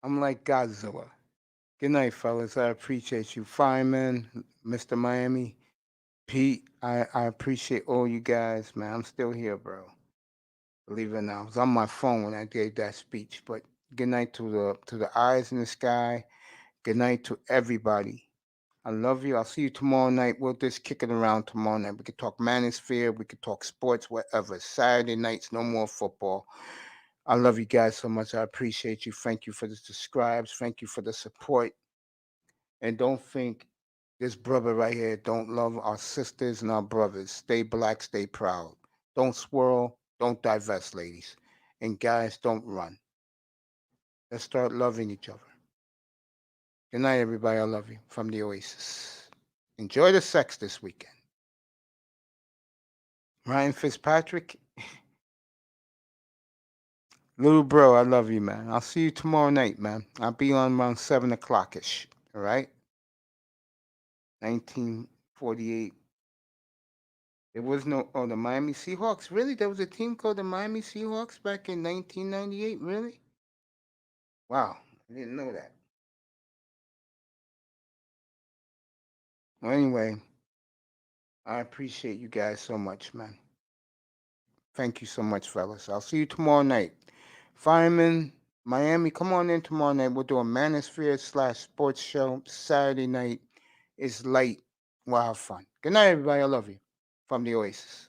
I'm like Godzilla. Good night, fellas. I appreciate you. Fireman, Mr. Miami, Pete, I appreciate all you guys, man. I'm still here, bro. Believe it or not. I was on my phone when I gave that speech. But good night to the eyes in the sky. Good night to everybody. I love you. I'll see you tomorrow night. We'll just kick it around tomorrow night. We could talk manosphere. We could talk sports, whatever. Saturday nights, no more football. I love you guys so much. I appreciate you. Thank you for the subscribes. Thank you for the support. And don't think this brother right here don't love our sisters and our brothers. Stay black, stay proud. Don't swirl, don't divest, ladies. And guys, don't run. Let's start loving each other. Good night, everybody. I love you from the Oasis. Enjoy the sex this weekend. Ryan Fitzpatrick, little bro, I love you, man. I'll see you tomorrow night, man. I'll be on around 7 o'clock ish. All right? 1948. There was no, oh, the Miami Seahawks. Really? There was a team called the Miami Seahawks back in 1998? Really? Wow. I didn't know that. Well, anyway, I appreciate you guys so much, man. Thank you so much, fellas. I'll see you tomorrow night. Fireman, Miami, come on in tomorrow night. We'll do a Manosphere / sports show Saturday night. It's light. We'll have fun. Good night, everybody. I love you. From the Oasis.